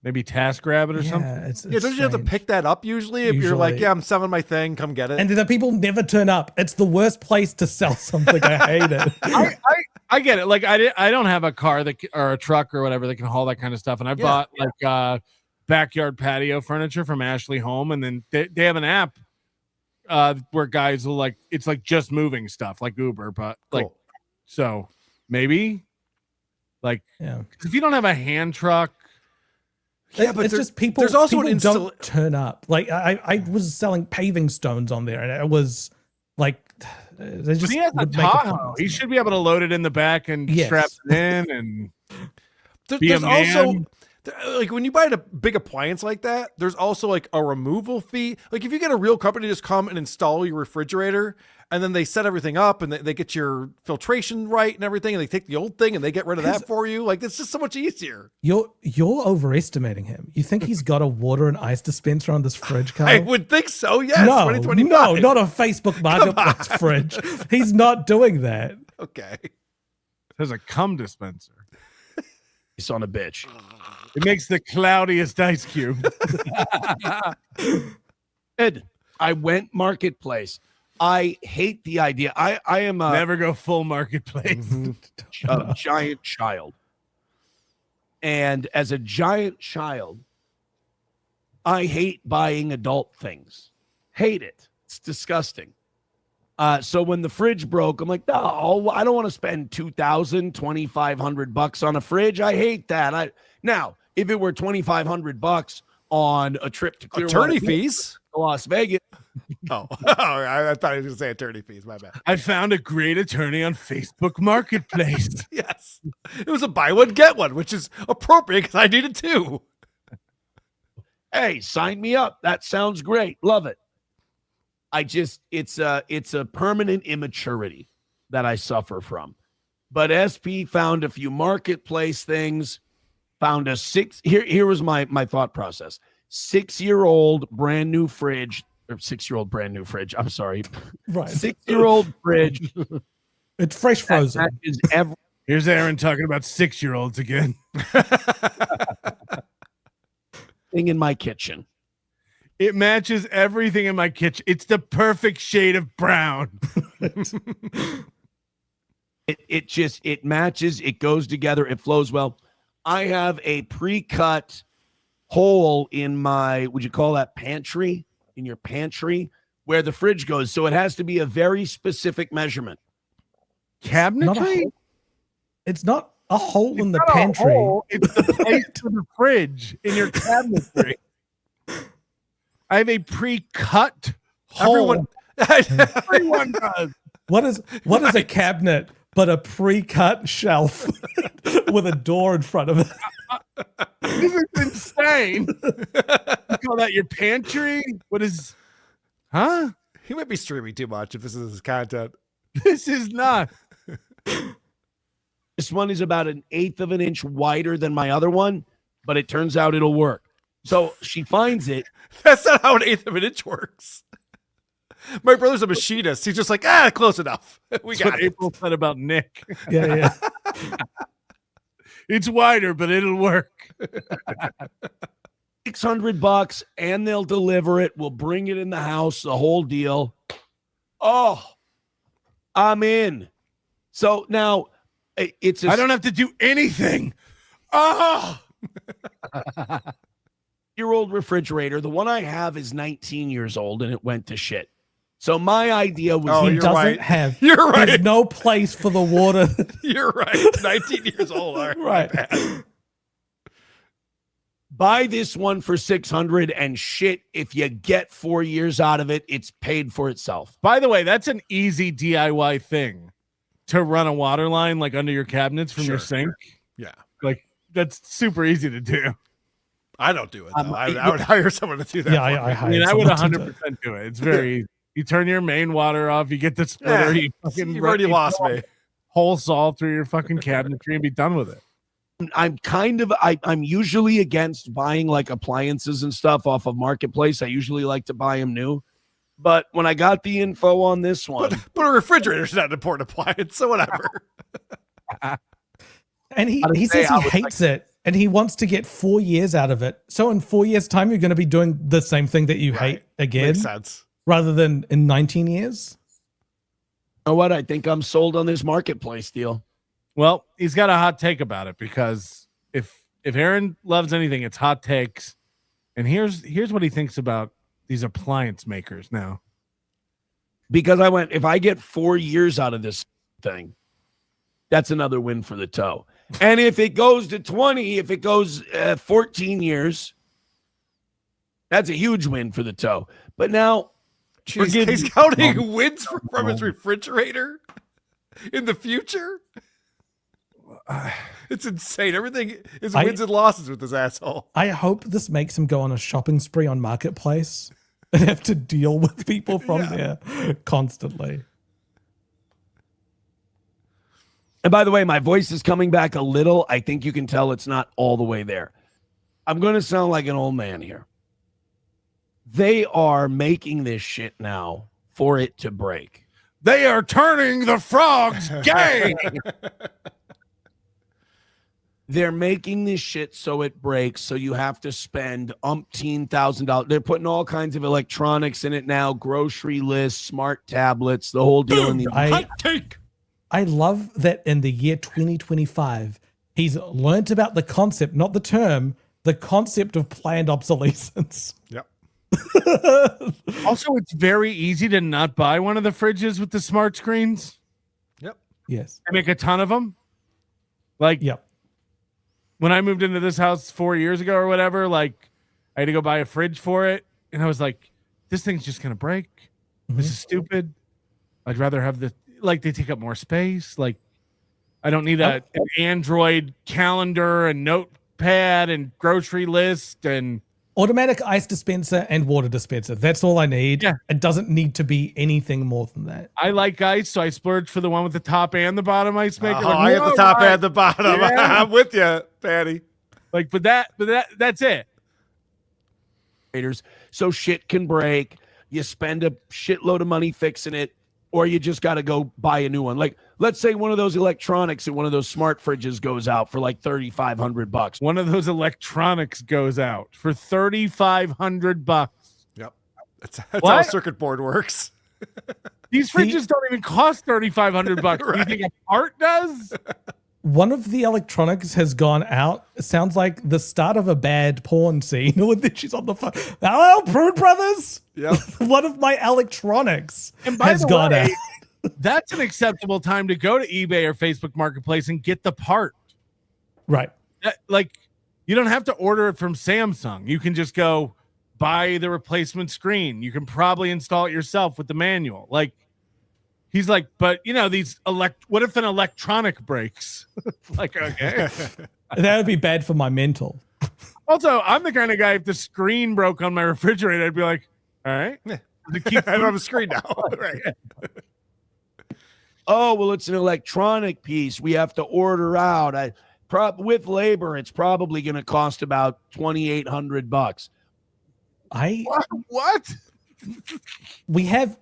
Maybe TaskRabbit or something. Don't you have to pick that up usually? If you're like, yeah, I'm selling my thing, come get it. And the people never turn up. It's the worst place to sell something. I hate it. I get it. Like I don't have a car or a truck or whatever that can haul that kind of stuff. And I bought like backyard patio furniture from Ashley Home, and then they have an app where guys will like, it's like just moving stuff like Uber, but like, so maybe like, if you don't have a hand truck. Yeah, but it's just people. There's also don't turn up. Like I was selling paving stones on there, and it was like they just. But he has a Tahoe. He should be able to load it in the back and strap it in. And there's also like when you buy a big appliance like that, there's also like a removal fee. Like if you get a real company to just come and install your refrigerator, and then they set everything up and they get your filtration right and everything, and they take the old thing and they get rid of that for you. Like it's just so much easier. You're overestimating him. You think he's got a water and ice dispenser on this fridge, Karl? I would think so. Yes. No, 2025. no, not a Facebook Marketplace fridge. He's not doing that. Okay. There's a cum dispenser. He's on a bitch. It makes the cloudiest ice cube. Ed, I went marketplace. I hate the idea. I am a never go full marketplace. a giant child. And as a giant child, I hate buying adult things. Hate it. It's disgusting. So when the fridge broke, I'm like, no, I don't want to spend $2,000, $2,500 on a fridge. I hate that. Now, if it were $2,500 on a trip to Clearwater, attorney fees, to Las Vegas. Oh, I thought he was going to say attorney fees. My bad. I found a great attorney on Facebook Marketplace. Yes, it was a buy one get one, which is appropriate because I needed two. Hey, sign me up. That sounds great. Love it. It's a permanent immaturity that I suffer from. But SP found a few marketplace things, found a here was my thought process. 6-year-old brand new fridge, or 6-year-old brand new fridge. I'm sorry. Right. 6-year-old fridge. It's fresh frozen. That is Here's Aaron talking about 6-year-olds again. Thing in my kitchen. It matches everything in my kitchen. It's the perfect shade of brown. It matches, it goes together, it flows well. I have a pre-cut hole in my, would you call that pantry? In your pantry where the fridge goes. So it has to be a very specific measurement. Cabinetry? It's not a hole in the pantry. It's the place for the fridge in your cabinetry. I have a pre-cut hole. Everyone does. What is a cabinet but a pre-cut shelf with a door in front of it? This is insane. You call that your pantry? What is? Huh? He might be streaming too much if this is his content. This is not. This one is about 1/8 of an inch wider than my other one, but it turns out it'll work. So she finds it. That's not how 1/8 of an inch works. My brother's a machinist. He's just like, close enough. We That's got what it. April said about Nick. Yeah. It's wider, but it'll work. $600 and they'll deliver it. We'll bring it in the house, the whole deal. Oh, I'm in. So now it's I don't have to do anything. Oh, year-old refrigerator. The one I have is 19 years old and it went to shit. So my idea was he doesn't have. You're right. There's no place for the water. You're right. 19 years old. All right. Right. Buy this one for $600 and shit. If you get 4 years out of it, it's paid for itself. by the way, that's an easy DIY thing to run a water line like under your cabinets from your sink. Yeah. Like that's super easy to do. I don't do it, though. I would hire someone to do that. Yeah, for me. I I mean, I hired would someone to do it. 100% do it. It's very easy. You turn your main water off. You get the splitter. Yeah, You fucking you've already lost me. Whole saw through your fucking cabinetry and be done with it. I'm usually against buying like appliances and stuff off of Marketplace. I usually like to buy them new. But when I got the info on this one, But a refrigerator's not an important appliance, so whatever. And he I says he was hates it and he wants to get 4 years out of it. So in 4 years' time, you're going to be doing the same thing that you hate again, Makes sense. rather than in 19 years. you know what? I think I'm sold on this Marketplace deal. Well, he's got a hot take about it because if Aaron loves anything, it's hot takes. And here's what he thinks about these appliance makers now. Because I went, if I get 4 years out of this thing, that's another win for the toe. And if it goes to 20, if it goes 14 years, that's a huge win for the toe. But now, Jeez, he's counting wins from his refrigerator in the future. It's insane. Everything is wins and losses with this asshole. I hope this makes him go on a shopping spree on Marketplace and have to deal with people from there constantly. and by the way, my voice is coming back a little. I think you can tell it's not all the way there. I'm going to sound like an old man here. They are making this shit now for it to break. They are turning the frogs gay. They're making this shit so it breaks, so you have to spend $1,000. They're putting all kinds of electronics in it now, grocery lists, smart tablets, the whole deal. In the I love that in the year 2025, he's learned about the concept, not the term, the concept of planned obsolescence. Yep. Also, it's very easy to not buy one of the fridges with the smart screens. Yep. Yes. I make a ton of them. Like, yep. When I moved into this house 4 years ago or whatever, like I had to go buy a fridge for it. And I was like, this thing's just going to break. This is stupid. I'd rather have they take up more space. Like, I don't need an Android calendar and notepad and grocery list and automatic ice dispenser and water dispenser. That's all I need. Yeah. It doesn't need to be anything more than that. I like ice, so I splurged for the one with the top and the bottom ice maker. Oh, I got the top and the bottom. Yeah. I'm with you, Patty. Like, but that's it. So shit can break. You spend a shitload of money fixing it, or you just got to go buy a new one. Like, let's say one of those electronics and one of those smart fridges goes out for like $3,500. One of those electronics goes out for $3,500. Yep. That's how a circuit board works. These fridges don't even cost $3,500. Right. Do you think a part does? One of the electronics has gone out. It sounds like the start of a bad porn scene. She's on the phone. Hello, Prude Brothers. Yep. One of my electronics has gone out. That's an acceptable time to go to eBay or Facebook Marketplace and get the part. Right. Like, you don't have to order it from Samsung. You can just go, buy the replacement screen. You can probably install it yourself with the manual. Like, he's like, but you know, what if an electronic breaks? Like, okay. That would be bad for my mental. Also, I'm the kind of guy, if the screen broke on my refrigerator, I'd be like, all right. I don't have a screen now. Right. Oh, well, it's an electronic piece. We have to order out. With labor, it's probably going to cost about $2,800. What? We have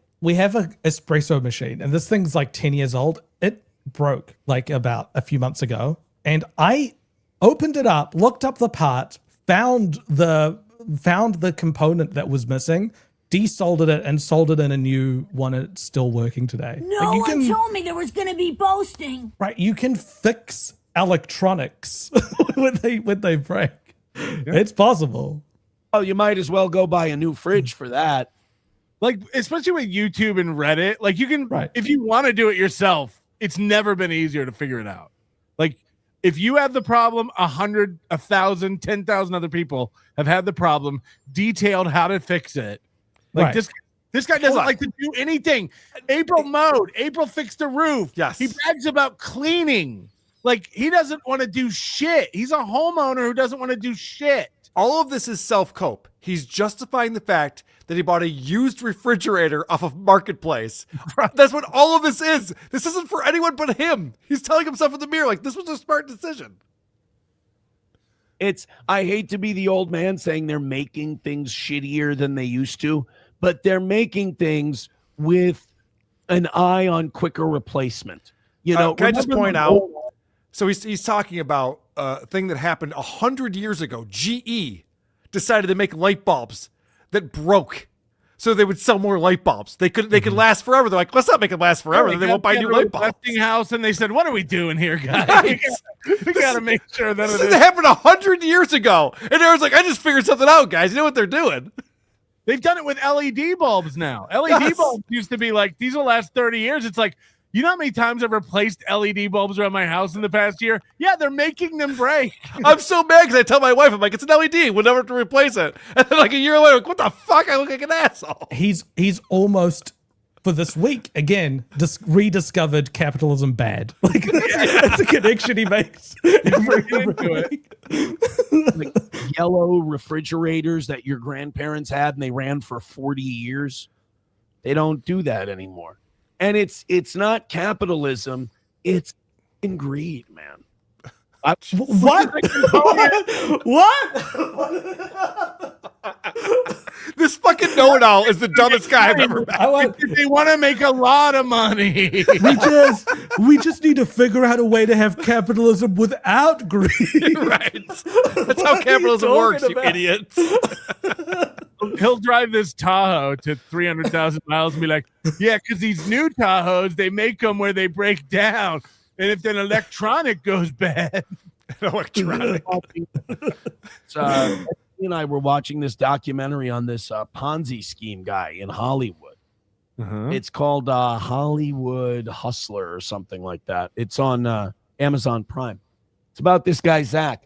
an espresso machine, and this thing's like 10 years old. It broke like about a few months ago, and I opened it up, looked up the part, found the component that was missing, desoldered it, and soldered in a new one. It's still working today. No one told me there was going to be boasting. Right, you can fix electronics when they break. It's possible. Oh, you might as well go buy a new fridge for that. Like, especially with YouTube and Reddit, like you can, if you want to do it yourself, it's never been easier to figure it out. Like, if you have the problem, 100, 1,000, 10,000 other people have had the problem, detailed how to fix it. Like this guy doesn't like to do anything. April fixed the roof. Yes. He brags about cleaning. Like, he doesn't want to do shit. He's a homeowner who doesn't want to do shit. All of this is self-cope. He's justifying the fact that he bought a used refrigerator off of Marketplace. That's what all of this is. This isn't for anyone but him. He's telling himself in the mirror, like, this was a smart decision. I hate to be the old man saying they're making things shittier than they used to, but they're making things with an eye on quicker replacement. You know, can I just point out? So he's talking about a thing that happened 100 years ago. GE decided to make light bulbs that broke, so they would sell more light bulbs. They could last forever. They're like, let's not make it last forever. Then they won't buy new light bulbs. House, and they said, "What are we doing here, guys? We got to make sure that this happened 100 years ago." And Aaron's like, "I just figured something out, guys. You know what they're doing." They've done it with LED bulbs now. LED bulbs used to be like, these will last 30 years. It's like, you know how many times I've replaced LED bulbs around my house in the past year? Yeah, they're making them break. I'm so mad because I tell my wife, I'm like, it's an LED. We'll never have to replace it. And then like a year later, like, what the fuck? I look like an asshole. He's almost, for this week, again, rediscovered capitalism bad. Like, that's a connection he makes. Like yellow refrigerators that your grandparents had and they ran for 40 years. They don't do that anymore. And it's not capitalism, it's greed, man. What? This fucking know-it-all is the dumbest guy I've ever met. They want to make a lot of money. We just need to figure out a way to have capitalism without greed. Right. That's how capitalism works, you idiots. He'll drive this Tahoe to 300,000 miles and be like, yeah, because these new Tahoes, they make them where they break down. And if an electronic goes bad, electronic. He and I were watching this documentary on this Ponzi scheme guy in Hollywood. It's called Hollywood Hustler or something like that. It's on Amazon Prime. It's about this guy, Zach.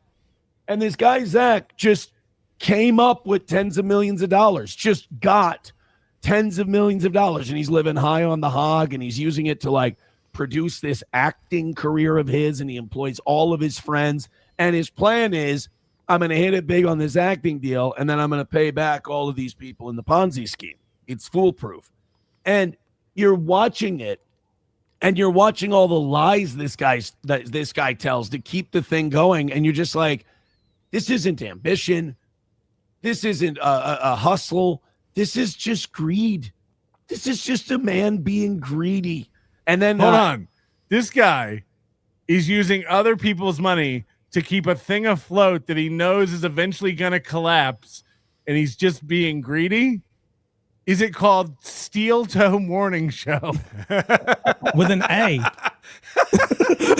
And this guy, Zach, just came up with tens of millions of dollars, just got tens of millions of dollars. And he's living high on the hog and he's using it to like produce this acting career of his. And he employs all of his friends. And his plan is, I'm going to hit it big on this acting deal, and then I'm going to pay back all of these people in the Ponzi scheme. It's foolproof. And you're watching it, and you're watching all the lies this guy tells to keep the thing going, and you're just like, this isn't ambition. This isn't a hustle. This is just greed. This is just a man being greedy. And then hold on. This guy is using other people's money to keep a thing afloat that he knows is eventually going to collapse, and he's just being greedy? Is it called Steel Toe Morning Show? With an A.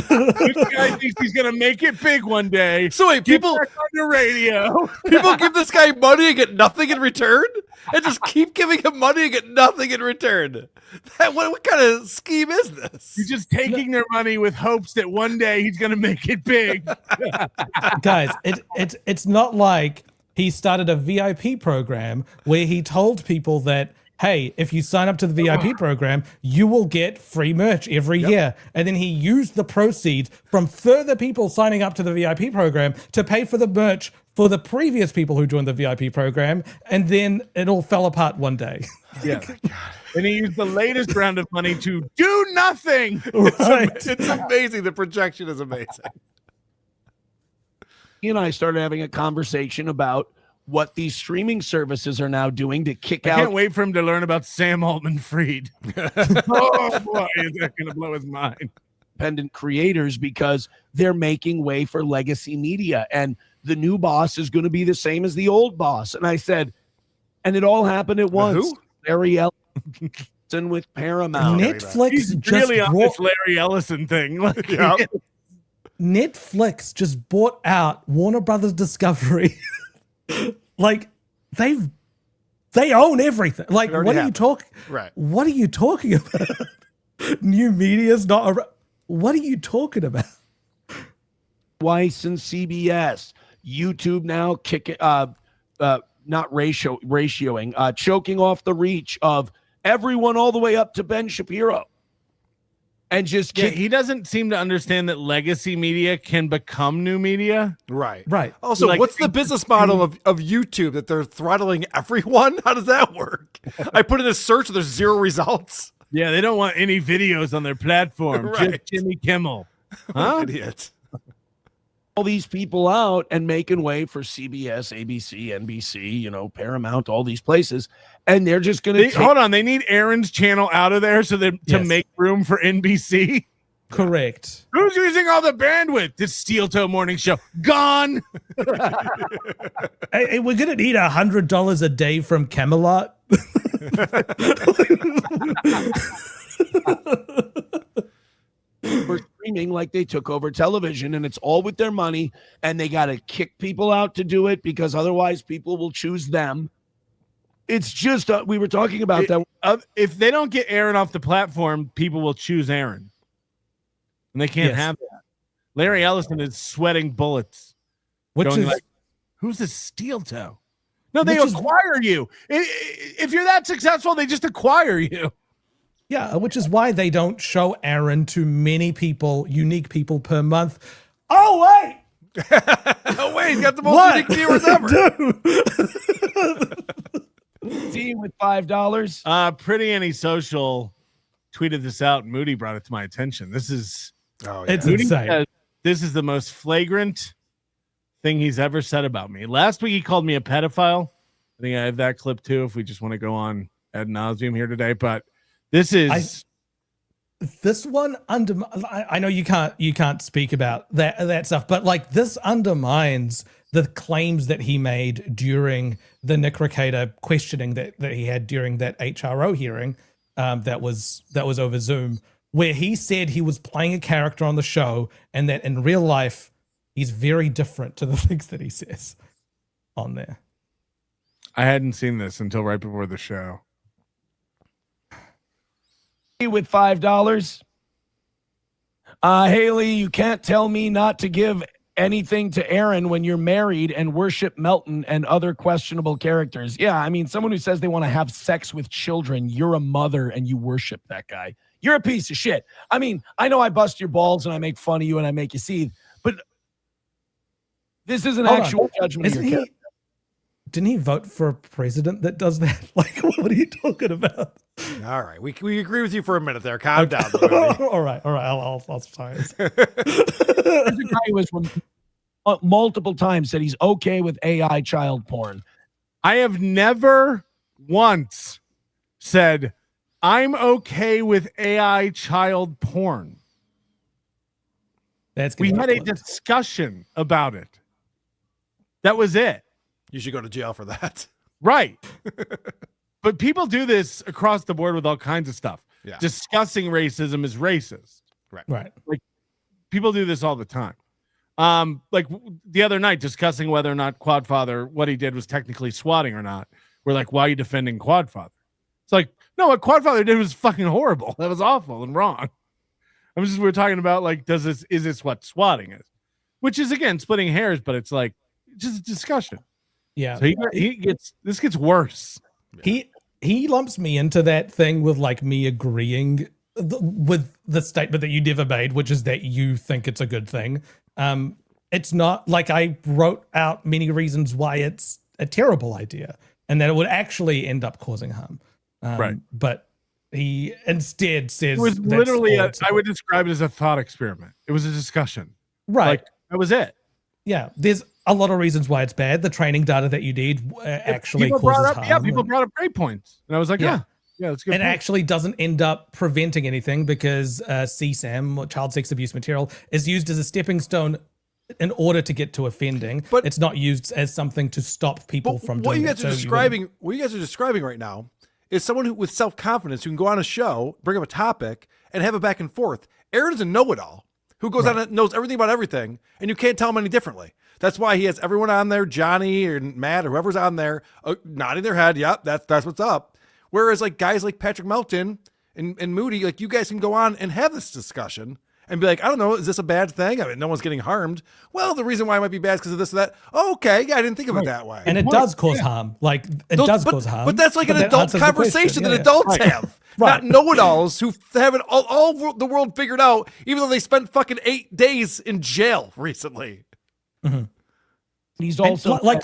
This guy thinks he's going to make it big one day. So wait, people on the radio. People give this guy money and get nothing in return? And just keep giving him money and get nothing in return? What kind of scheme is this? You're just taking their money with hopes that one day he's going to make it big. Guys, it's not like he started a VIP program where he told people that, hey, if you sign up to the VIP program, you will get free merch every year. And then he used the proceeds from further people signing up to the VIP program to pay for the merch for the previous people who joined the VIP program. And then it all fell apart one day. Yeah. And he used the latest round of money to do nothing. It's amazing. The projection is amazing. He and I started having a conversation about what these streaming services are now doing to kick I out. can't wait for him to learn about Sam Altman-Fried. Oh boy, is that going to blow his mind? Independent creators, because they're making way for legacy media, and the new boss is going to be the same as the old boss. And I said, and it all happened at once. Who? Larry Ellison with Paramount. Netflix He's just really on brought, this Larry Ellison thing. Like, Netflix just bought out Warner Brothers Discovery. Like they own everything. Like, what are you talking? Right. What are you talking about? New media's not. What are you talking about? Weiss and CBS, YouTube now not ratioing, choking off the reach of everyone all the way up to Ben Shapiro. And just he doesn't seem to understand that legacy media can become new media. Right. Right. Also, Like, what's the business model of YouTube that they're throttling everyone? How does that work? I put in a search, there's 0 results. Yeah, they don't want any videos on their platform. Right. Just Jimmy Kimmel. Huh? Idiot. all these people out and making way for CBS, ABC, NBC, Paramount, all these places. And they're just going to hold on. They need Aaron's channel out of there to make room for NBC. Correct. Who's using all the bandwidth? This Steel Toe Morning Show gone. Hey, we're gonna need $100 a day from Camelot. For streaming, like they took over television, and it's all with their money, and they got to kick people out to do it because otherwise people will choose them. It's just we were talking about that. If they don't get Aaron off the platform, people will choose Aaron. And they can't have that. Larry Ellison is sweating bullets. Who's a Steel Toe? No, they acquire you. If you're that successful, they just acquire you. Yeah, which is why they don't show Aaron to many people, unique people per month. Oh, wait! Oh, wait, he's got the most unique viewers ever. Team with $5. Pretty Antisocial tweeted this out, and Moody brought it to my attention. This is it's insane. This is the most flagrant thing he's ever said about me. Last week he called me a pedophile. I think I have that clip too if we just want to go on ad nauseum here today. But this is this one I know you can't speak about that stuff, but like this undermines the claims that he made during the Nick Recator questioning that he had during that HRO hearing that was over Zoom, where he said he was playing a character on the show and that in real life he's very different to the things that he says on there. I hadn't seen this until right before the show. With $5. Haley, you can't tell me not to give anything to Aaron when you're married and worship Melton and other questionable characters. Yeah, I mean, someone who says they want to have sex with children, you're a mother and you worship that guy. You're a piece of shit. I mean, I know I bust your balls and I make fun of you and I make you seethe, but this is an actual judgment of your character. Didn't he vote for a president that does that? Like, what are you talking about? All right, we agree with you for a minute there. Calm down. All right. I'll sorry. There's a guy who was multiple times said he's okay with AI child porn. I have never once said I'm okay with AI child porn. We had a discussion about it. That was it. You should go to jail for that. Right. But people do this across the board with all kinds of stuff. Yeah. Discussing racism is racist. Right. Like people do this all the time. Like the other night discussing whether or not Quadfather, what he did was technically swatting or not. We're like, why are you defending Quadfather? It's like, no, what Quadfather did was fucking horrible. That was awful and wrong. We're talking about like, is this what swatting is? Which is again splitting hairs, but it's like just a discussion. Yeah. So this gets worse. He lumps me into that thing with like me agreeing with the statement that you never made, which is that you think it's a good thing. It's not like I wrote out many reasons why it's a terrible idea and that it would actually end up causing harm. Right. But he instead says It was that's literally, all I would describe it as a thought experiment. It was a discussion. Right. Like, that was it. Yeah. There's a lot of reasons why it's bad. The training data that you need actually People causes brought up, harm. Yeah, people brought up great points. And I was like, yeah, that's good. It actually doesn't end up preventing anything because CSAM, or child sex abuse material, is used as a stepping stone in order to get to offending. But it's not used as something to stop people from what doing you it. guys are describing, what you guys are describing right now is someone who, with self-confidence, who can go on a show, bring up a topic, and have it back and forth. Aaron is a know-it-all who goes on and knows everything about everything, and you can't tell him any differently. That's why he has everyone on there, Johnny or Matt or whoever's on there, nodding their head. Yep, that's what's up. Whereas like guys like Patrick Melton and Moody, like you guys can go on and have this discussion and be like, I don't know, is this a bad thing? I mean, no one's getting harmed. Well, the reason why it might be bad is because of this or that. Oh, okay, yeah, I didn't think of it that way. And it does cause harm. Like it does cause harm. But that's like an that adult answers the conversation question. that Yeah, adults yeah. have. Not know-it-alls who have it all the world figured out, even though they spent fucking 8 days in jail recently. Mm-hmm. He's And, also like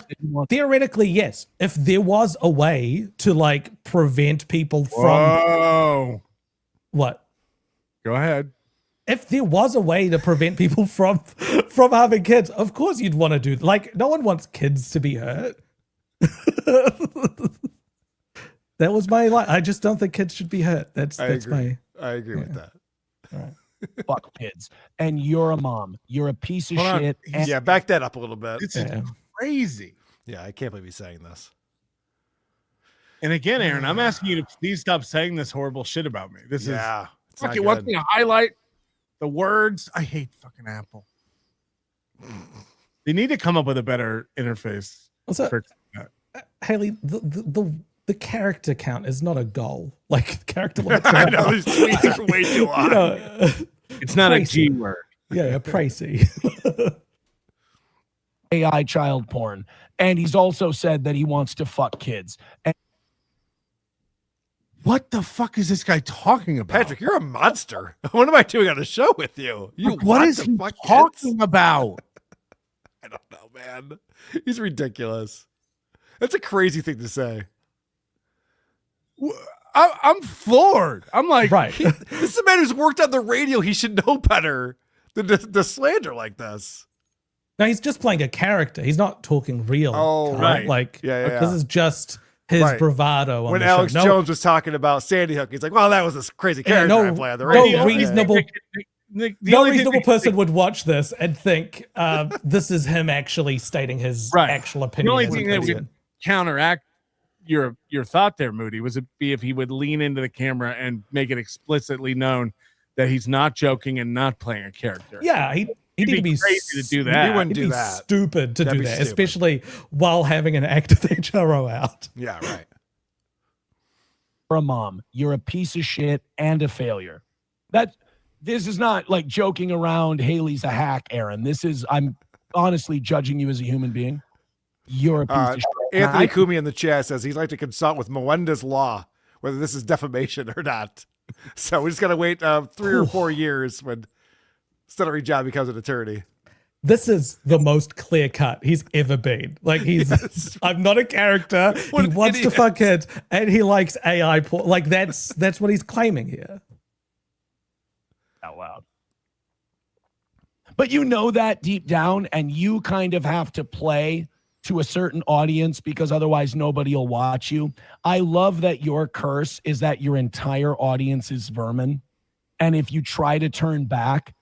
theoretically, yes. If there was a way to like prevent people from what? Go ahead. If there was a way to prevent people from having kids, of course you'd want to do. Like no one wants kids to be hurt. That was my line. I just don't think kids should be hurt. That's agree. my. I agree with that. All right. Fuck kids. And you're a mom. You're a piece of Hold on. shit. And Yeah, back that up a little bit. This is crazy. Yeah, I can't believe he's saying this. And again, Aaron, I'm asking you to please stop saying this horrible shit about me. This is it's not fuck. You want good. me to highlight the words? I hate fucking Apple. They need to come up with a better interface. Also, for that. Haley, the character count is not a goal. Like character limits. I know these tweets are way too long. You know, It's not a pricey. G word. Yeah, pricey. AI child porn. And he's also said that he wants to fuck kids. And what the fuck is this guy talking about? Patrick, you're a monster. What am I doing on a show with you? You What want is to he fuck talking kids? about? I don't know, man. He's ridiculous. That's a crazy thing to say. I'm floored. I'm like, right. This is a man who's worked on the radio. He should know better than to slander like this. No, he's just playing a character. He's not talking real. Oh, Carl. right. Like Yeah. this is just his Right. bravado. On When the Alex show. Jones was talking about Sandy Hook, he's like, well, that was this crazy Yeah, character no- I play on the no radio. reasonable- The no only thing reasonable they- person would watch this and think this is him actually stating his actual opinion. The only as a thing that person. would counteract your thought there, Moody, was it be if he would lean into the camera and make it explicitly known that he's not joking and not playing a character. Yeah, he'd He'd need to be be crazy to do that. He wouldn't he'd do be that. Stupid to That'd do be that, stupid. especially while having an active HRO out. Yeah, right. you're a mom. You're a piece of shit and a failure. This is not like joking around. Haley's a hack, Aaron. I'm honestly judging you as a human being. You're a piece of shit. Anthony Kumi in the chat says he'd like to consult with Melendez Law whether this is defamation or not. So we just got to wait 3 or 4 years when Stuttering John becomes an attorney. This is the most clear cut he's ever been. Like I'm not a character. What He an wants to idiot. fuck kids and he likes AI porn. Like that's what he's claiming here. Out loud. But you know that deep down, and you kind of have to play to a certain audience because otherwise nobody will watch you. I love that your curse is that your entire audience is vermin. And if you try to turn back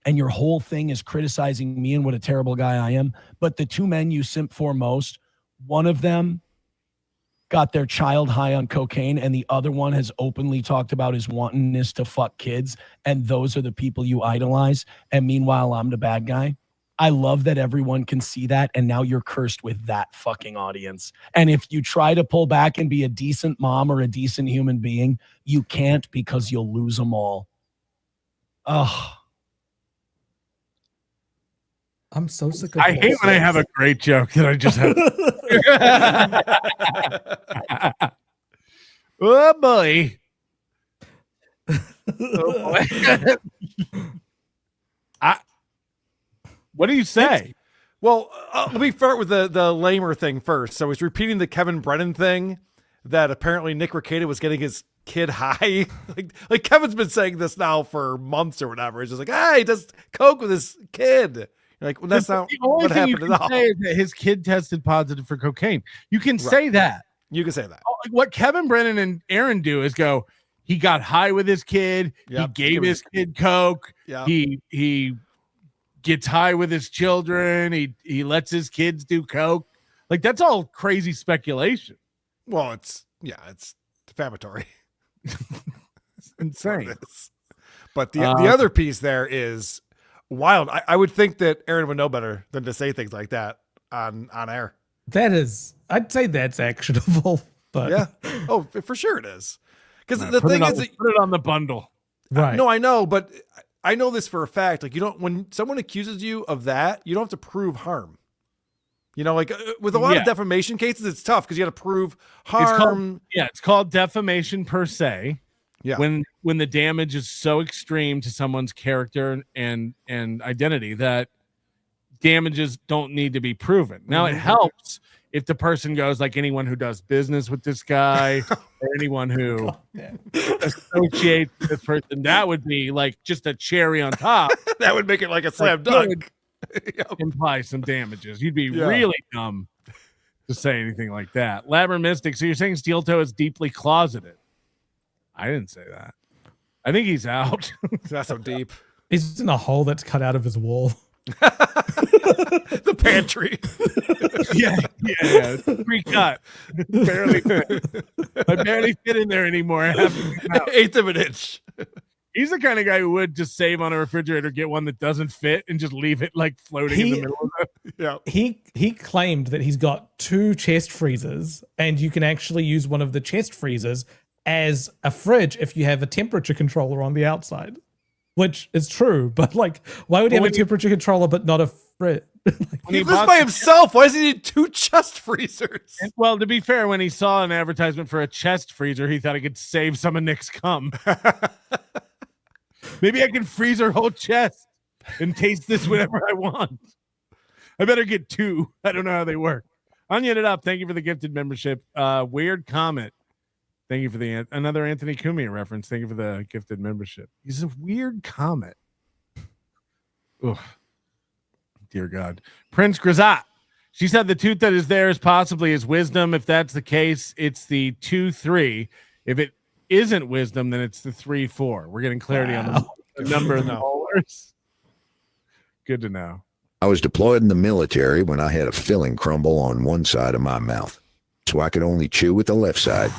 and your whole thing is criticizing me and what a terrible guy I am, but the two men you simp for most, one of them got their child high on cocaine and the other one has openly talked about his wantingness to fuck kids, and those are the people you idolize, and meanwhile I'm the bad guy. I love that everyone can see that, and now you're cursed with that fucking audience. And if you try to pull back and be a decent mom or a decent human being, you can't because you'll lose them all. Ugh. I'm so sick of I hate when I have a great joke that I just have. Oh boy. Oh boy. What do you say? Well, let me start with the lamer thing first. So he's repeating the Kevin Brennan thing that apparently Nick Rekieta was getting his kid high. like Kevin's been saying this now for months or whatever. It's just like, ah, he does coke with his kid. You're like, well, that's not the only what thing you happened at can all. say is that his kid tested positive for cocaine. You can say that. You can say that. What Kevin Brennan and Aaron do is go, he got high with his kid. Yep. He gave his kid coke. Yep. He gets high with his children. He lets his kids do coke. Like, that's all crazy speculation. Well, it's defamatory. It's insane. But the other piece there is wild. I would think that Aaron would know better than to say things like that on air. I'd say that's actionable, but yeah. Oh, for sure it is. Because Nah, the put thing it on is, put it on the bundle. Right. No, I know, but I know this for a fact. Like, when someone accuses you of that, you don't have to prove harm. You know, like with a lot of defamation cases, it's tough because you got to prove harm. It's called defamation per se. Yeah. When the damage is so extreme to someone's character and identity that damages don't need to be proven. Now it helps if the person goes like anyone who does business with this guy or anyone who associates with this person. That would be like just a cherry on top. That would make it like a slam dunk. Imply some damages. You'd be really dumb to say anything like that. Labber Mystic, so you're saying Steel Toe is deeply closeted? I didn't say that. I think he's out. That's so deep. He's in a hole that's cut out of his wall. The pantry. yeah. It's pre-cut. Barely fit. I barely fit in there anymore. I have to get out. Eighth of an inch. He's the kind of guy who would just save on a refrigerator, get one that doesn't fit, and just leave it like floating in the middle of it. Yeah. He claimed that he's got 2 chest freezers, and you can actually use one of the chest freezers as a fridge if you have a temperature controller on the outside, which is true. But like, why would he have a temperature controller but not a fridge? He lives by himself. Why does he need 2 chest freezers? And, well, to be fair, when he saw an advertisement for a chest freezer, he thought he could save some of Nick's cum. Maybe I can freeze her whole chest and taste this whenever I want. I better get 2. I don't know how they work. Onion it up. Thank you for the gifted membership. Weird Comet. Thank you for the another Anthony Cumia reference. Thank you for the gifted membership. He's a weird comet. Oh, dear God. Prince Grisat. She said the tooth that is there is possibly his wisdom. If that's the case, it's the 2-3. If it isn't wisdom, then it's the 3-4. We're getting clarity on the number of the molars. Good to know. I was deployed in the military when I had a filling crumble on one side of my mouth, so I could only chew with the left side.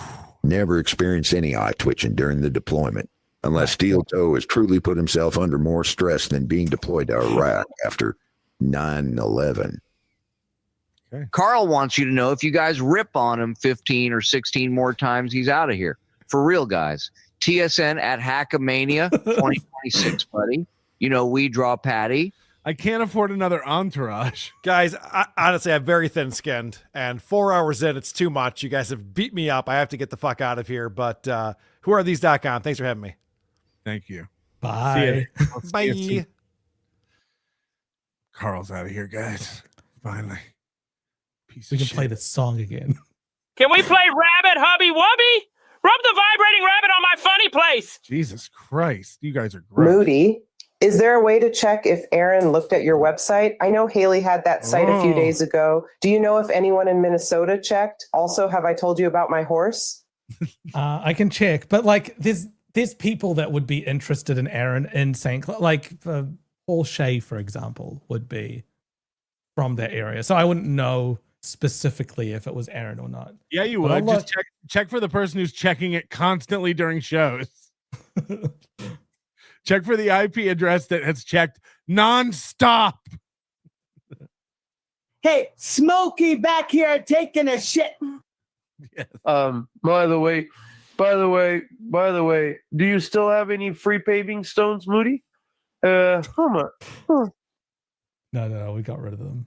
Never experienced any eye twitching during the deployment, unless Steel Toe has truly put himself under more stress than being deployed to Iraq after 9/11. Okay. Karl wants you to know if you guys rip on him 15 or 16 more times, he's out of here. For real, guys. TSN at Hackamania 2026, buddy. You know, we draw Patty. I can't afford another entourage. Guys, honestly, I'm very thin-skinned, and 4 hours in, it's too much. You guys have beat me up. I have to get the fuck out of here, but whoarethese.com. Thanks for having me. Thank you. Bye. Bye. Karl's out of here, guys. Finally. We can play this song again. Can we play Rabbit Hubby Wubby? Rub the vibrating rabbit on my funny place. Jesus Christ. You guys are great. Moody, is there a way to check if Aaron looked at your website? I know Haley had that site a few days ago. Do you know if anyone in Minnesota checked? Also, have I told you about my horse? I can check, but like there's people that would be interested in Aaron in St. Clair, like Paul Shea, for example, would be from that area. So I wouldn't know specifically if it was Aaron or not. Yeah, you But would. I'll Just check for the person who's checking it constantly during shows. Check for the IP address that has checked nonstop. Hey, Smokey back here taking a shit. Yes. By the way, do you still have any free paving stones, Moody? How much? No, we got rid of them.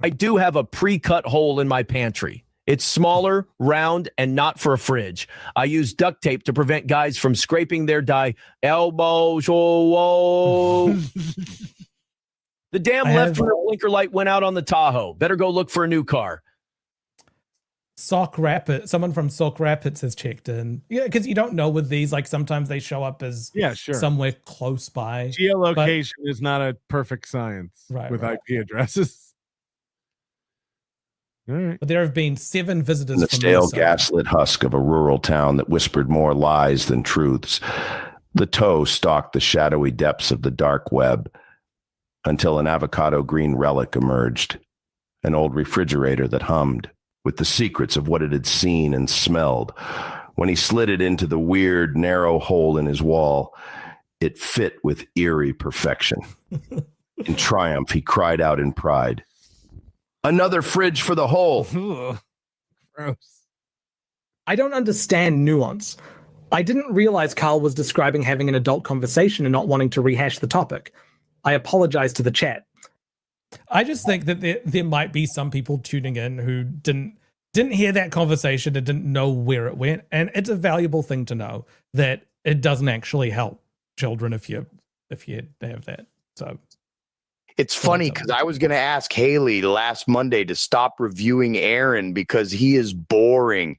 I do have a pre-cut hole in my pantry. It's smaller, round, and not for a fridge. I use duct tape to prevent guys from scraping their elbows. Whoa. The damn left rear blinker light went out on the Tahoe. Better go look for a new car. Sock Rapids, someone from Sock Rapids has checked in. Yeah, because you don't know with these, like sometimes they show up as somewhere close by. Geolocation is not a perfect science with IP addresses. All right. But there have been 7 visitors In the from stale, Minnesota. gaslit husk of a rural town that whispered more lies than truths, the toe stalked the shadowy depths of the dark web until an avocado green relic emerged, an old refrigerator that hummed with the secrets of what it had seen and smelled. When he slid it into the weird, narrow hole in his wall, it fit with eerie perfection. In triumph, he cried out in pride, "Another fridge for the hole." Gross. I don't understand nuance. I didn't realize Karl was describing having an adult conversation and not wanting to rehash the topic. I apologize to the chat. I just think that there might be some people tuning in who didn't hear that conversation and didn't know where it went, and it's a valuable thing to know that it doesn't actually help children if you have that. So it's funny because I was going to ask Haley last Monday to stop reviewing Aaron because he is boring.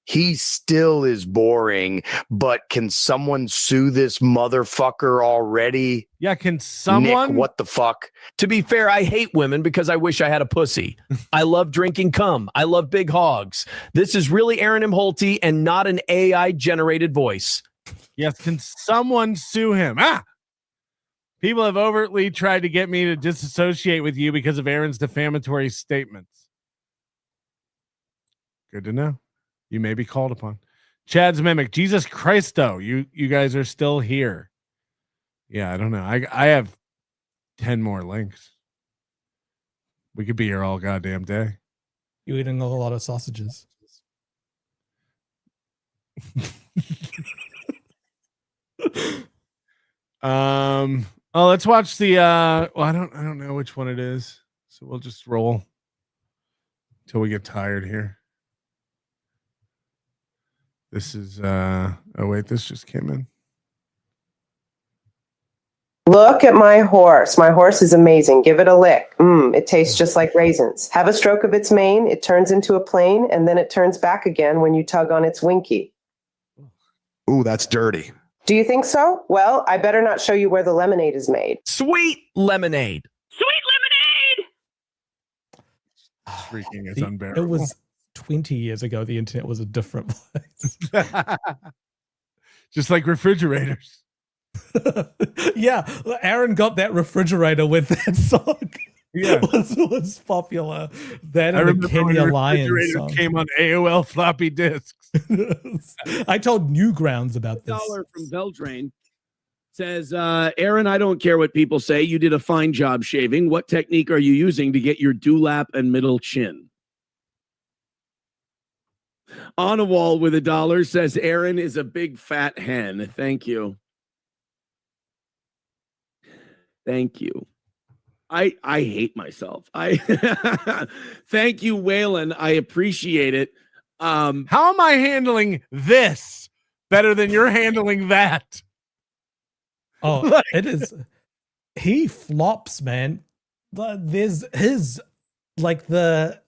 He still is boring, but can someone sue this motherfucker already? Yeah, can someone? Nick, what the fuck? To be fair, I hate women because I wish I had a pussy. I love drinking cum. I love big hogs. This is really Aaron Imholte and not an AI-generated voice. Yes, can someone sue him? People have overtly tried to get me to disassociate with you because of Aaron's defamatory statements. Good to know. You may be called upon. Chad's Mimic. Jesus Christo, you guys are still here. Yeah, I don't know. I have 10 more links. We could be here all goddamn day. You're eating a lot of sausages. Let's watch the I don't know which one it is. So we'll just roll until we get tired here. This is oh wait, this just came in. Look at my horse. My horse is amazing. Give it a lick. It tastes just like raisins. Have a stroke of its mane. It turns into a plane, and then it turns back again when you tug on its winky. Ooh, that's dirty. Do you think so? Well, I better not show you where the lemonade is made. Sweet lemonade. Freaking, it's unbearable. It was 20 years ago. The internet was a different place. Just like refrigerators. Yeah, Aaron got that refrigerator with that song. Yeah, was popular. That and the Kenya Lions song came on AOL floppy disks. I told Newgrounds about this. $1 from Beltrain says, Aaron, I don't care what people say. You did a fine job shaving. What technique are you using to get your dewlap and middle chin? On a wall with $1 says, Aaron is a big fat hen. Thank you. Thank you. I hate myself. Thank you, Waylon. I appreciate it. How am I handling this better than you're handling that? Oh, it is. He flops, man. There's his where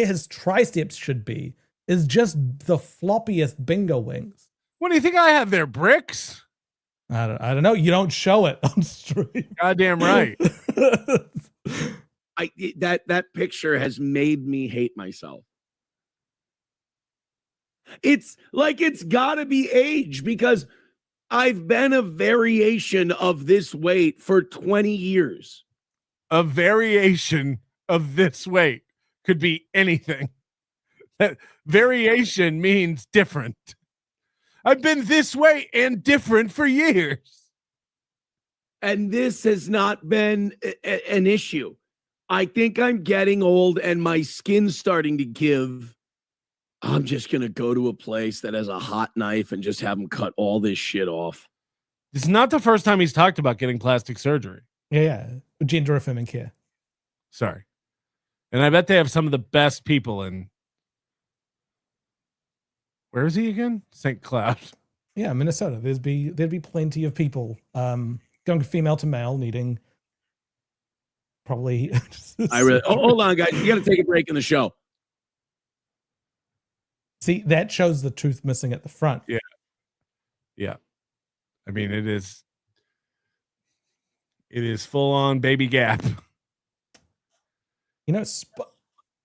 his triceps should be is just the floppiest bingo wings. What do you think I have there? Bricks? I don't know. You don't show it on stream. Goddamn right. That picture has made me hate myself. It's like it's gotta be age because I've been a variation of this weight for 20 years. A variation of this weight could be anything. That variation means different. I've been this way and different for years. And this has not been an issue. I think I'm getting old and my skin's starting to give. I'm just going to go to a place that has a hot knife and just have them cut all this shit off. It's not the first time he's talked about getting plastic surgery. Yeah. Gender affirming care. Sorry. And I bet they have some of the best people in. Where is he again? St. Cloud. Yeah, Minnesota. There'd be plenty of people going female to male, needing probably. Hold on, guys. You got to take a break in the show. See, that shows the tooth missing at the front. Yeah. Yeah. I mean, it is full on baby gap. You know,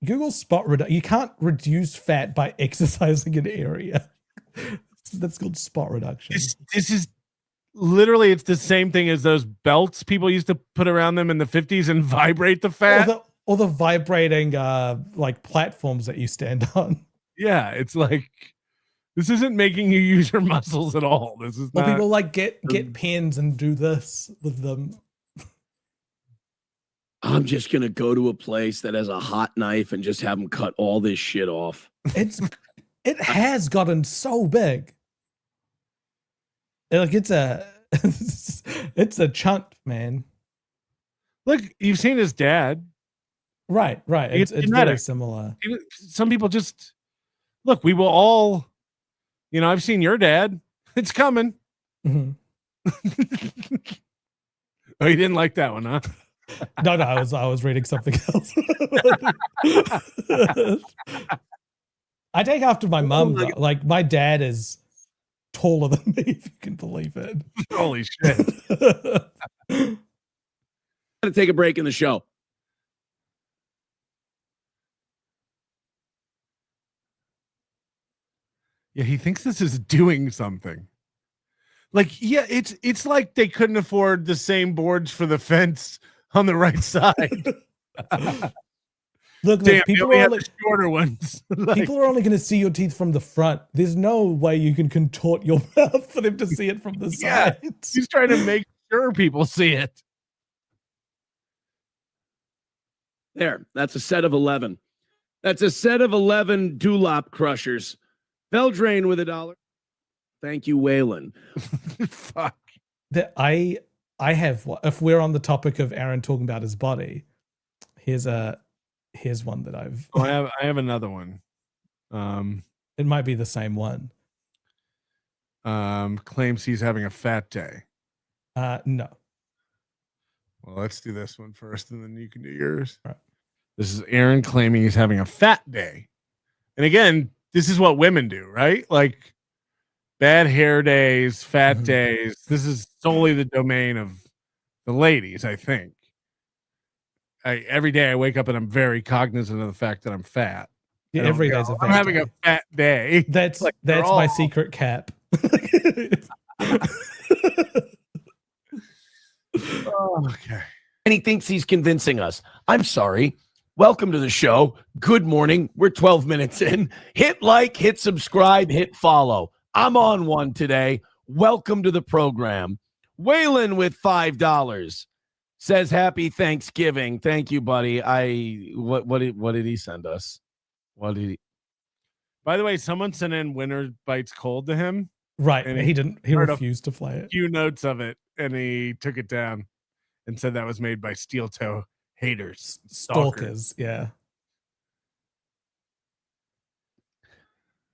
Google spot reduction. You can't reduce fat by exercising an area. That's called spot reduction. This is literally, it's the same thing as those belts people used to put around them in the 50s and vibrate the fat. Or the vibrating like platforms that you stand on. Yeah, it's like, this isn't making you use your muscles at all. This is Well, not. people like get pens and do this with them. I'm just gonna go to a place that has a hot knife and just have them cut all this shit off. It has gotten so big. Like it's a chunt, man. Look, you've seen his dad. Right. It's very similar. Some people just look. We will all, I've seen your dad. It's coming. Mm-hmm. Oh, you didn't like that one, huh? No, I was reading something else. I take after my mom. Like my dad is taller than me, if you can believe it. Holy shit! Got to take a break in the show. Yeah, he thinks this is doing something. Like, yeah, it's like they couldn't afford the same boards for the fence on the right side. Look, damn, people we are have only, the shorter ones. people are only going to see your teeth from the front. There's no way you can contort your mouth for them to see it from the Yeah, sides. he's trying to make sure people see it. There, that's a set of 11. That's a set of 11 dewlap crushers. Beldrain with $1. Thank you, Waylon. Fuck. I have, if we're on the topic of Aaron talking about his body, here's one that I've. Oh, I have another one. It might be the same one. Claims he's having a fat day. No. Well, let's do this one first, and then you can do yours. Right. This is Aaron claiming he's having a fat day. And again, this is what women do, right? Like bad hair days, fat days. This is solely the domain of the ladies, I think. Every day I wake up and I'm very cognizant of the fact that I'm fat. Yeah, every day's a fat I'm having day. a fat day. That's Like, that's they're my all- secret cap. Oh, okay. And he thinks he's convincing us. I'm sorry. Welcome to the show. Good morning. We're 12 minutes in. Hit like, hit subscribe, hit follow. I'm on one today. Welcome to the program. Waylon with $5 says happy Thanksgiving. Thank you, buddy. What did he send us? What did he? By the way, someone sent in Winter Bites Cold to him. Right. And He heard refused to play a it. few notes of it, and he took it down and said that was made by steel toe haters, Stalkers. Yeah.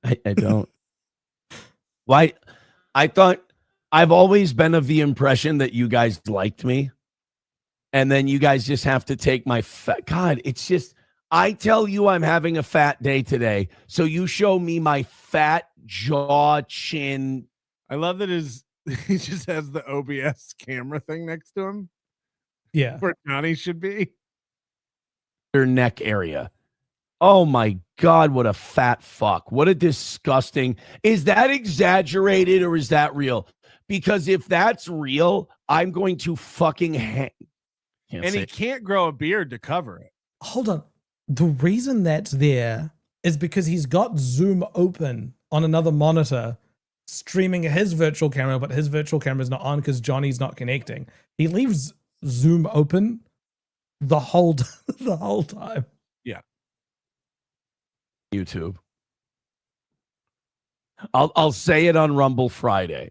I don't. Why? I thought I've always been of the impression that you guys liked me. And then you guys just have to take my fat. God, it's just, I tell you I'm having a fat day today. So you show me my fat jaw, chin. I love that he just has the OBS camera thing next to him. Yeah. Where Johnny should be. Your neck area. Oh my God, what a fat fuck. What a disgusting. Is that exaggerated or is that real? Because if that's real, I'm going to fucking hang. And he can't grow a beard to cover it. Hold on. The reason that's there is because he's got Zoom open on another monitor, streaming his virtual camera, but his virtual camera is not on because Johnny's not connecting. He leaves Zoom open the whole time. Yeah. YouTube. I'll say it on Rumble Friday.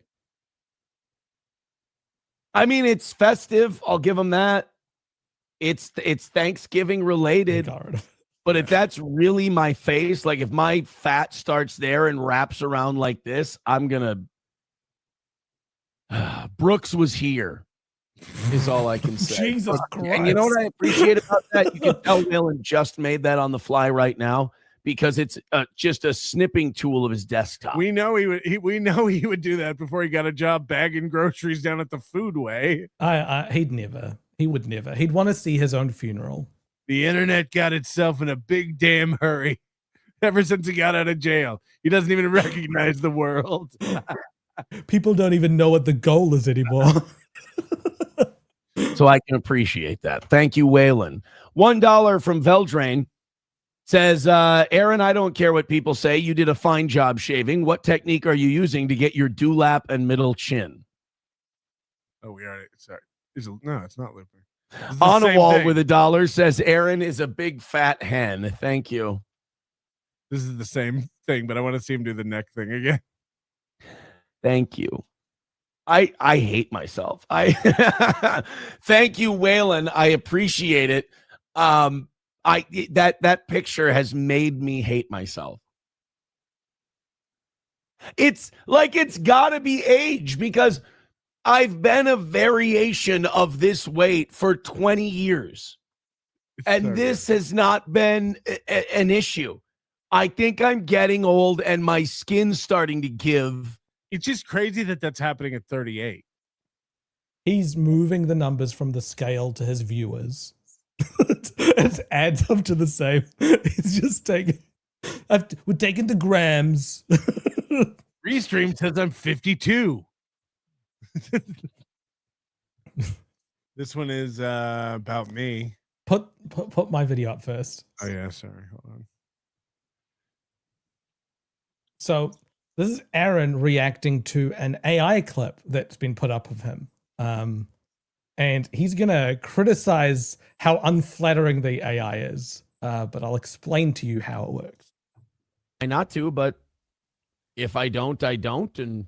I mean, it's festive. I'll give him that. It's Thanksgiving related. But if that's really my face, like if my fat starts there and wraps around like this, I'm gonna. Brooks was here, is all I can say. Jesus Christ! And you know what I appreciate about that? You can tell Waylon just made that on the fly right now because it's just a snipping tool of his desktop. We know he would. We know he would do that before he got a job bagging groceries down at the Foodway. He'd never. He would never. He'd want to see his own funeral. The internet got itself in a big damn hurry ever since he got out of jail. He doesn't even recognize the world. People don't even know what the goal is anymore. So I can appreciate that. Thank you, Waylon. $1 from Veldrain says, Aaron, I don't care what people say. You did a fine job shaving. What technique are you using to get your dewlap and middle chin? Oh, we already. Sorry. No, it's not looping. On a wall with $1 says Aaron is a big fat hen. Thank you. This is the same thing, but I want to see him do the neck thing again. Thank you. I hate myself. Thank you, Waylon. I appreciate it. That picture has made me hate myself. It's like it's gotta be age because I've been a variation of this weight for 20 years. And this has not been an issue. I think I'm getting old and my skin's starting to give. It's just crazy that that's happening at 38. He's moving the numbers from the scale to his viewers. It adds up to the same. He's just taking. We're taking the grams. Restream says I'm 52. This one is about me. Put my video up first. Oh yeah, sorry. Hold on. So this is Aaron reacting to an AI clip that's been put up of him. And he's going to criticize how unflattering the AI is. But I'll explain to you how it works. Not to, but if I don't, I don't. And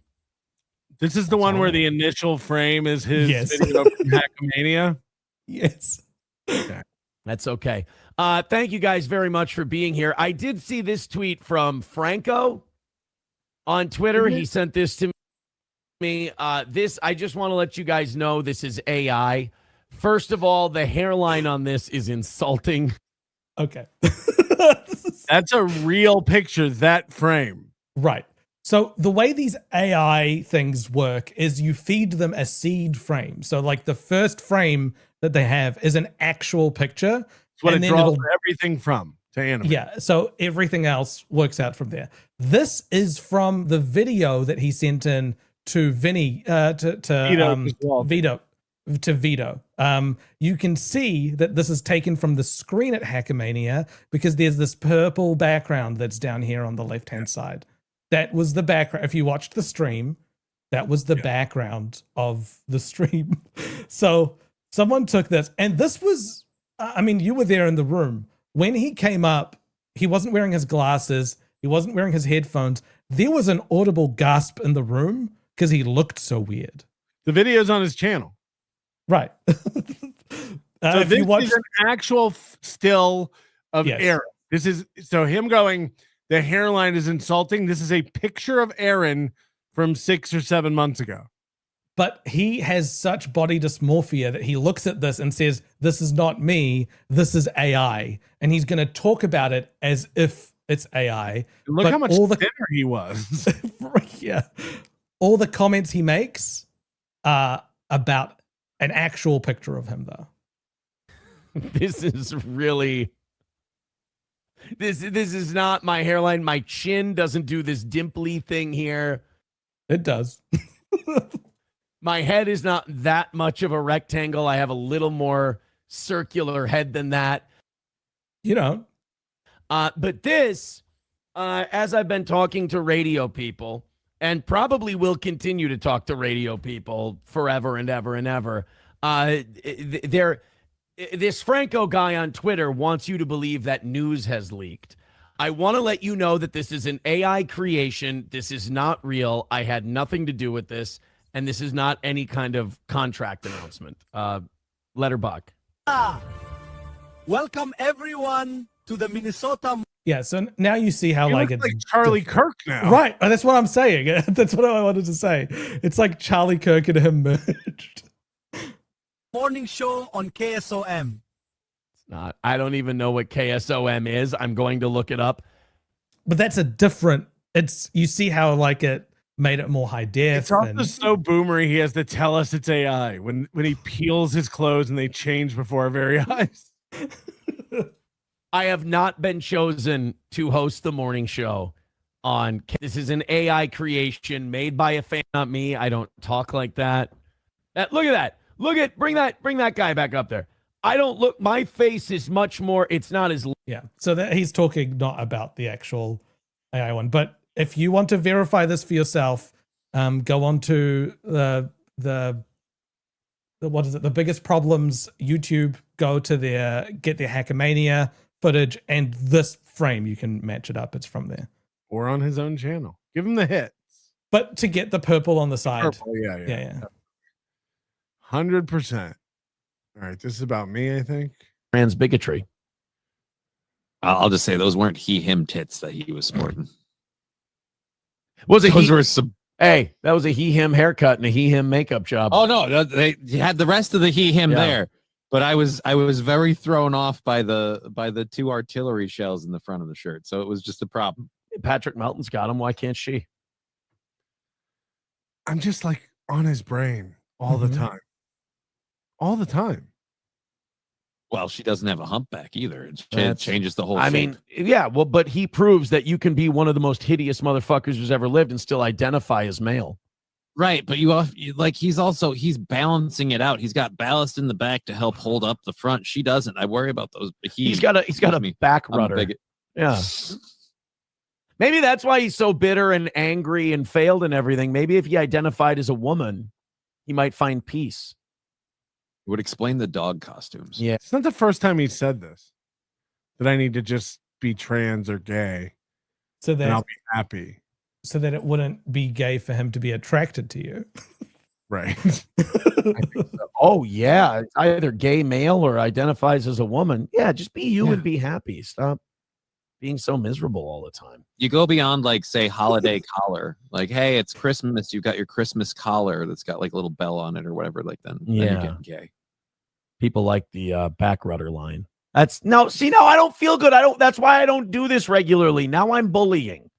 this is the one where the initial frame is his video from Hackmania. Yes. Okay. That's okay. Thank you guys very much for being here. I did see this tweet from Franco on Twitter. He sent this to me. I just want to let you guys know this is AI. First of all, the hairline on this is insulting. Okay. That's a real picture, that frame. Right. So the way these AI things work is you feed them a seed frame. So like the first frame that they have is an actual picture. It's what it draws everything from to animate. Yeah. So everything else works out from there. This is from the video that he sent in to Vinny, Vito. You can see that this is taken from the screen at Hackmania because there's this purple background that's down here on the left-hand side. That was the background. If you watched the stream, that was the background of the stream. So someone took this, and this was, I mean, you were there in the room. When he came up, he wasn't wearing his glasses. He wasn't wearing his headphones. There was an audible gasp in the room because he looked so weird. The video's on his channel. Right. So this is an actual still of Aaron. This is so him going, the hairline is insulting. This is a picture of Aaron from 6 or 7 months ago. But he has such body dysmorphia that he looks at this and says, this is not me, this is AI. And he's going to talk about it as if it's AI. Look but how much thinner he was. Yeah. All the comments he makes are about an actual picture of him, though. This is really... This is not my hairline. My chin doesn't do this dimply thing here. It does. My head is not that much of a rectangle. I have a little more circular head than that. You know. But this, as I've been talking to radio people, and probably will continue to talk to radio people forever and ever and ever, this Franco guy on Twitter wants you to believe that news has leaked. I want to let you know that this is an AI creation. This is not real. I had nothing to do with this, and this is not any kind of contract announcement. Letterbuck. Welcome everyone to the Minnesota. Yeah, so now you see how He like looks it's like Charlie Kirk now. Right, that's what I'm saying. That's what I wanted to say. It's like Charlie Kirk and him merged. Morning show on KSOM. Not. I don't even know what KSOM is. I'm going to look it up. But that's a different. It's you see how like it made it more high def. It's also so boomery. He has to tell us it's AI when he peels his clothes and they change before our very eyes. I have not been chosen to host the morning show on. This is an AI creation made by a fan, not me. I don't talk like that. Look at that. Bring that guy back up there. I don't look. My face is much more. It's not as. Yeah. So that he's talking not about the actual AI one, but if you want to verify this for yourself, go on to the what is it? The biggest problems YouTube. Go to get their Hackamania footage and this frame. You can match it up. It's from there. Or on his own channel. Give him the hits. But to get the purple on the side. Purple, yeah. 100%. All right, this is about me, I think. Trans bigotry. I'll just say those weren't him tits that he was sporting. Was it those were some. Hey, that was a him haircut and a him makeup job. Oh no, they had the rest of the him there. But I was very thrown off by the two artillery shells in the front of the shirt. So it was just a problem. Patrick Melton's got him. Why can't she? I'm just like on his brain all the time. All the time. Well, she doesn't have a humpback either. It changes the whole I shape. mean, yeah, well, but he proves that you can be one of the most hideous motherfuckers who's ever lived and still identify as male. Right, but he's balancing it out. He's got ballast in the back to help hold up the front. She doesn't. I worry about those. He's got a back rudder. Yeah. Maybe that's why he's so bitter and angry and failed and everything. Maybe if he identified as a woman, he might find peace. It would explain the dog costumes. Yeah. It's not the first time he said this. That I need to just be trans or gay. So that I'll be happy. So that it wouldn't be gay for him to be attracted to you. Right. Oh, yeah. It's either gay male or identifies as a woman. Yeah, just be you and be happy. Stop being so miserable all the time. You go beyond, like, say, holiday collar. Like, hey, it's Christmas. You've got your Christmas collar that's got, like, a little bell on it or whatever. Like, then you're getting gay. People like the back rudder line. I don't feel good. That's why I don't do this regularly. Now I'm bullying.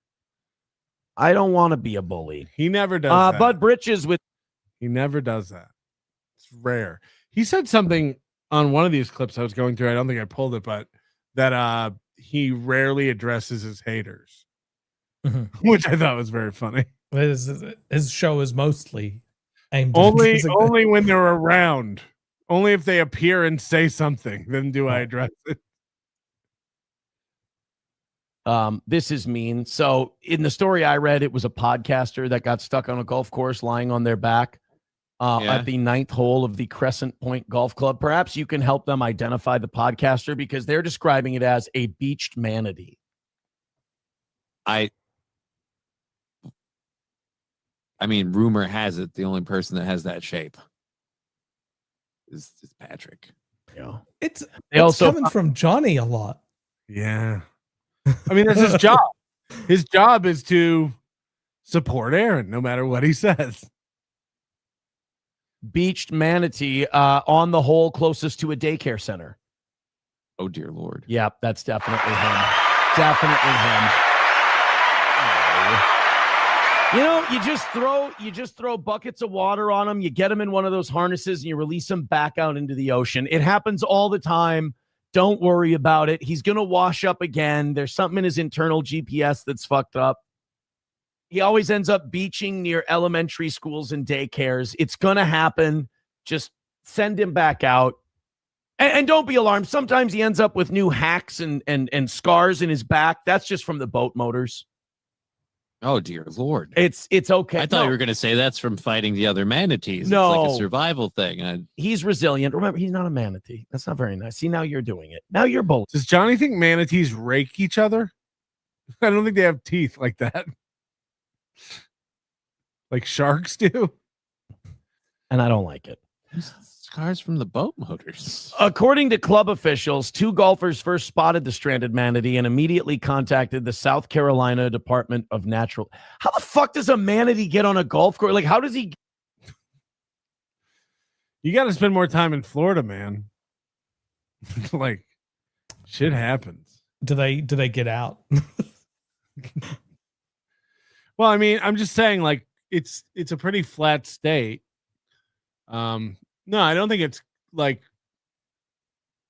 I don't want to be a bully. He never does that. Bud Britches with. He never does that. It's rare. He said something on one of these clips I was going through. I don't think I pulled it, but that he rarely addresses his haters, which I thought was very funny. His show is mostly aimed only when they're around. Only if they appear and say something, then do I address it. This is mean. So in the story I read, it was a podcaster that got stuck on a golf course lying on their back at the 9th hole of the Crescent Point Golf Club. Perhaps you can help them identify the podcaster because they're describing it as a beached manatee. I mean, rumor has it the only person that has that shape is Patrick. Yeah. It's also coming from Johnny a lot. Yeah. I mean, that's his job. His job is to support Aaron no matter what he says. Beached manatee on the hole closest to a daycare center. Oh, dear Lord. Yep, that's definitely him. Definitely him. You know, you just throw buckets of water on them. You get them in one of those harnesses and you release them back out into the ocean. It happens all the time. Don't worry about it. He's going to wash up again. There's something in his internal GPS that's fucked up. He always ends up beaching near elementary schools and daycares. It's going to happen. Just send him back out. And don't be alarmed. Sometimes he ends up with new hacks and scars in his back. That's just from the boat motors. Oh, dear Lord. It's okay. I thought you were going to say that's from fighting the other manatees. No. It's like a survival thing. He's resilient. Remember, he's not a manatee. That's not very nice. See, now you're doing it. Now you're both. Does Johnny think manatees rake each other? I don't think they have teeth like that. Like sharks do. And I don't like it. scars from the boat motors. According to club officials, 2 golfers first spotted the stranded manatee and immediately contacted the South Carolina Department of Natural. How the fuck does a manatee get on a golf course? Like, how does he? You got to spend more time in Florida, man. Like, shit happens. Do they get out? Well, I mean, I'm just saying, like, it's a pretty flat state. No, I don't think it's like,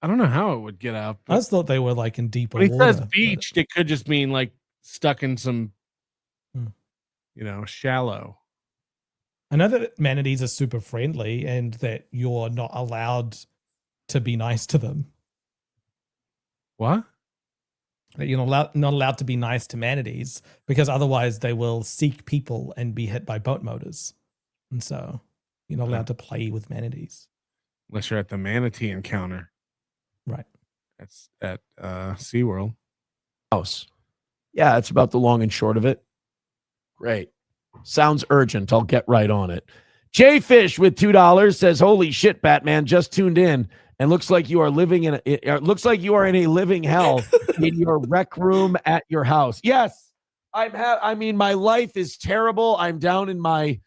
I don't know how it would get out. I just thought they were like in deeper when he water. says beached, it could just mean like stuck in some, shallow. I know that manatees are super friendly and that you're not allowed to be nice to them. What? That you're not allowed to be nice to manatees because otherwise they will seek people and be hit by boat motors. And so you're not allowed to play with manatees. Unless you're at the manatee encounter. Right. That's at SeaWorld. House. Yeah, that's about the long and short of it. Great. Sounds urgent. I'll get right on it. Jay Fish with $2 says, "Holy shit, Batman! Just tuned in and looks like you are living in it looks like you are in a living hell in your rec room at your house." Yes, I mean, my life is terrible. I'm down in my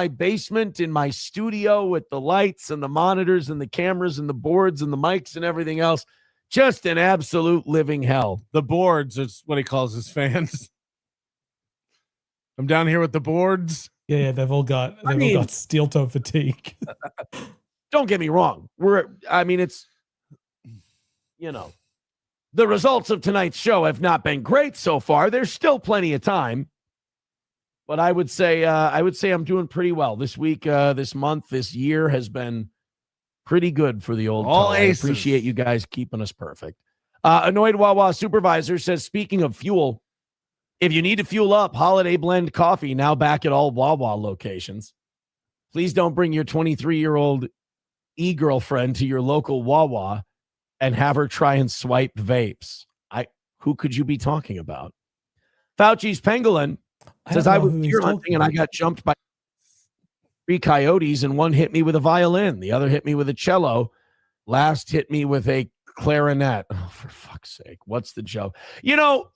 basement in my studio with the lights and the monitors and the cameras and the boards and the mics and everything else. Just an absolute living hell. The boards is what he calls his fans. I'm down here with the boards. Yeah, they've all got steel toe fatigue. Don't get me wrong. It's the results of tonight's show have not been great so far. There's still plenty of time. But I would say I'm doing pretty well. This week, this month, this year has been pretty good for the old all toe. I aces. appreciate you guys keeping us perfect. Annoyed Wawa supervisor says, speaking of fuel, if you need to fuel up, Holiday Blend coffee now back at all Wawa locations. Please don't bring your 23-year-old e-girlfriend to your local Wawa and have her try and swipe vapes. Who could you be talking about? Fauci's Pangolin says, I was deer hunting and I got jumped by 3 coyotes and one hit me with a violin. The other hit me with a cello. Last hit me with a clarinet. Oh, for fuck's sake. What's the joke? You know,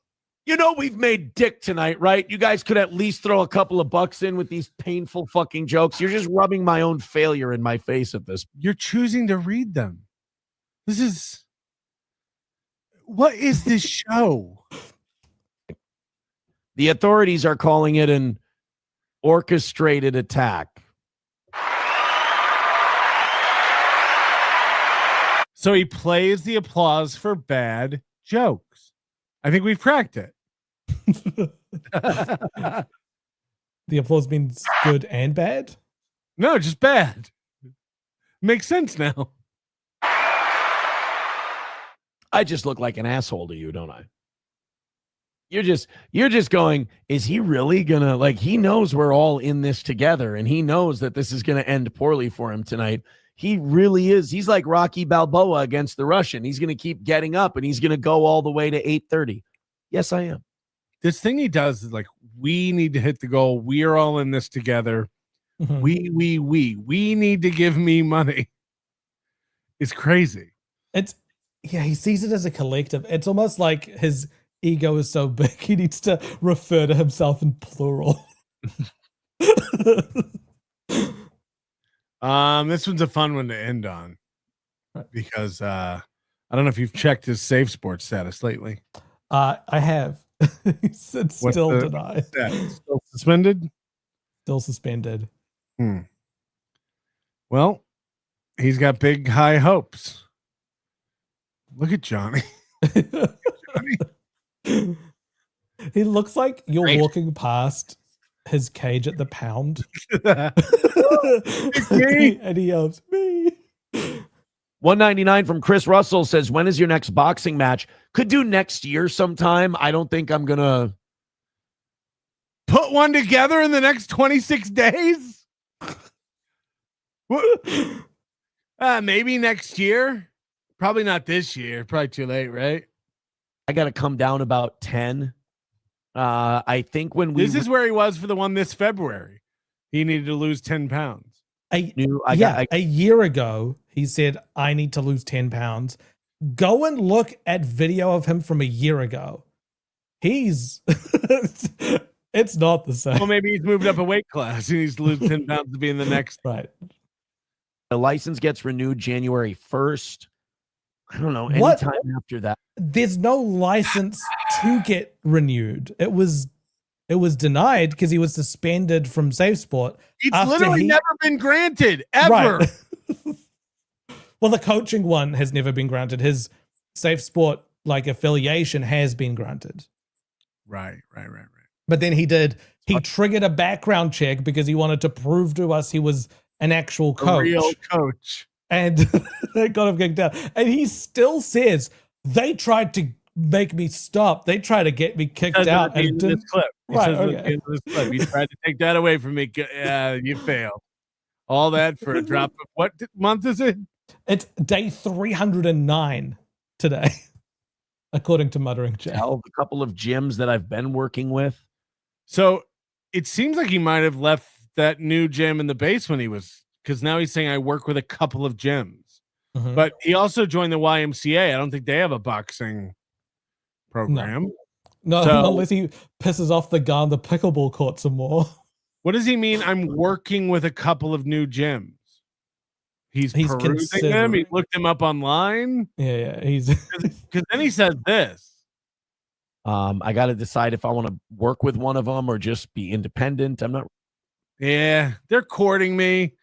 we've made dick tonight, right? You guys could at least throw a couple of bucks in with these painful fucking jokes. You're just rubbing my own failure in my face at this. You're choosing to read them. What is this show? The authorities are calling it an orchestrated attack. So he plays the applause for bad jokes. I think we've cracked it. The applause means good and bad? No, just bad. Makes sense now. I just look like an asshole to you, don't I? You're just going, is he really gonna, like, he knows we're all in this together and he knows that this is gonna end poorly for him tonight. He really is. He's like Rocky Balboa against the Russian. He's gonna keep getting up and he's gonna go all the way to 8:30. Yes, I am. This thing he does is like, we need to hit the goal. We are all in this together. Mm-hmm. We need to give me money. It's crazy. He sees it as a collective. It's almost like his ego is so big he needs to refer to himself in plural. This one's a fun one to end on because I don't know if you've checked his Save Sports status lately. I have. He said still denied. Still suspended? Still suspended. Well, he's got big high hopes. Look at Johnny. He looks like you're walking past his cage at the pound. And he yells, me. 199 from Chris Russell says, when is your next boxing match? Could do next year sometime. I don't think I'm going to put one together in the next 26 days. Maybe next year. Probably not this year. Probably too late, right? I got to come down about 10. I think when this is where he was for the one this February. He needed to lose 10 pounds. A year ago, he said, I need to lose 10 pounds. Go and look at video of him from a year ago. He's it's not the same. Well, maybe he's moved up a weight class. He needs to lose 10 pounds to be in the next. Right. The license gets renewed January 1st. I don't know, anytime after that. There's no license to get renewed. It was denied because he was suspended from Safe Sport. It's literally never been granted, ever. Right. Well, the coaching one has never been granted. His Safe Sport affiliation has been granted. Right. But then he triggered a background check because he wanted to prove to us he was an actual coach. A real coach. And they got him kicked out. And he still says, they tried to make me stop. They tried to get me kicked out. And this clip. Right, okay. You tried to take that away from me. You failed. All that for a drop of what month is it? It's day 309 today, according to Muttering Jay. A couple of gyms that I've been working with. So it seems like he might have left that new gym in the basement because now he's saying I work with a couple of gyms. Mm-hmm. But he also joined the YMCA. I don't think they have a boxing program. No, unless he pisses off the guy on the pickleball court some more. What does he mean? I'm working with a couple of new gyms. He's perusing them. He looked them up online. Yeah. He's because then he says this. I got to decide if I want to work with one of them or just be independent. I'm not. Yeah, they're courting me.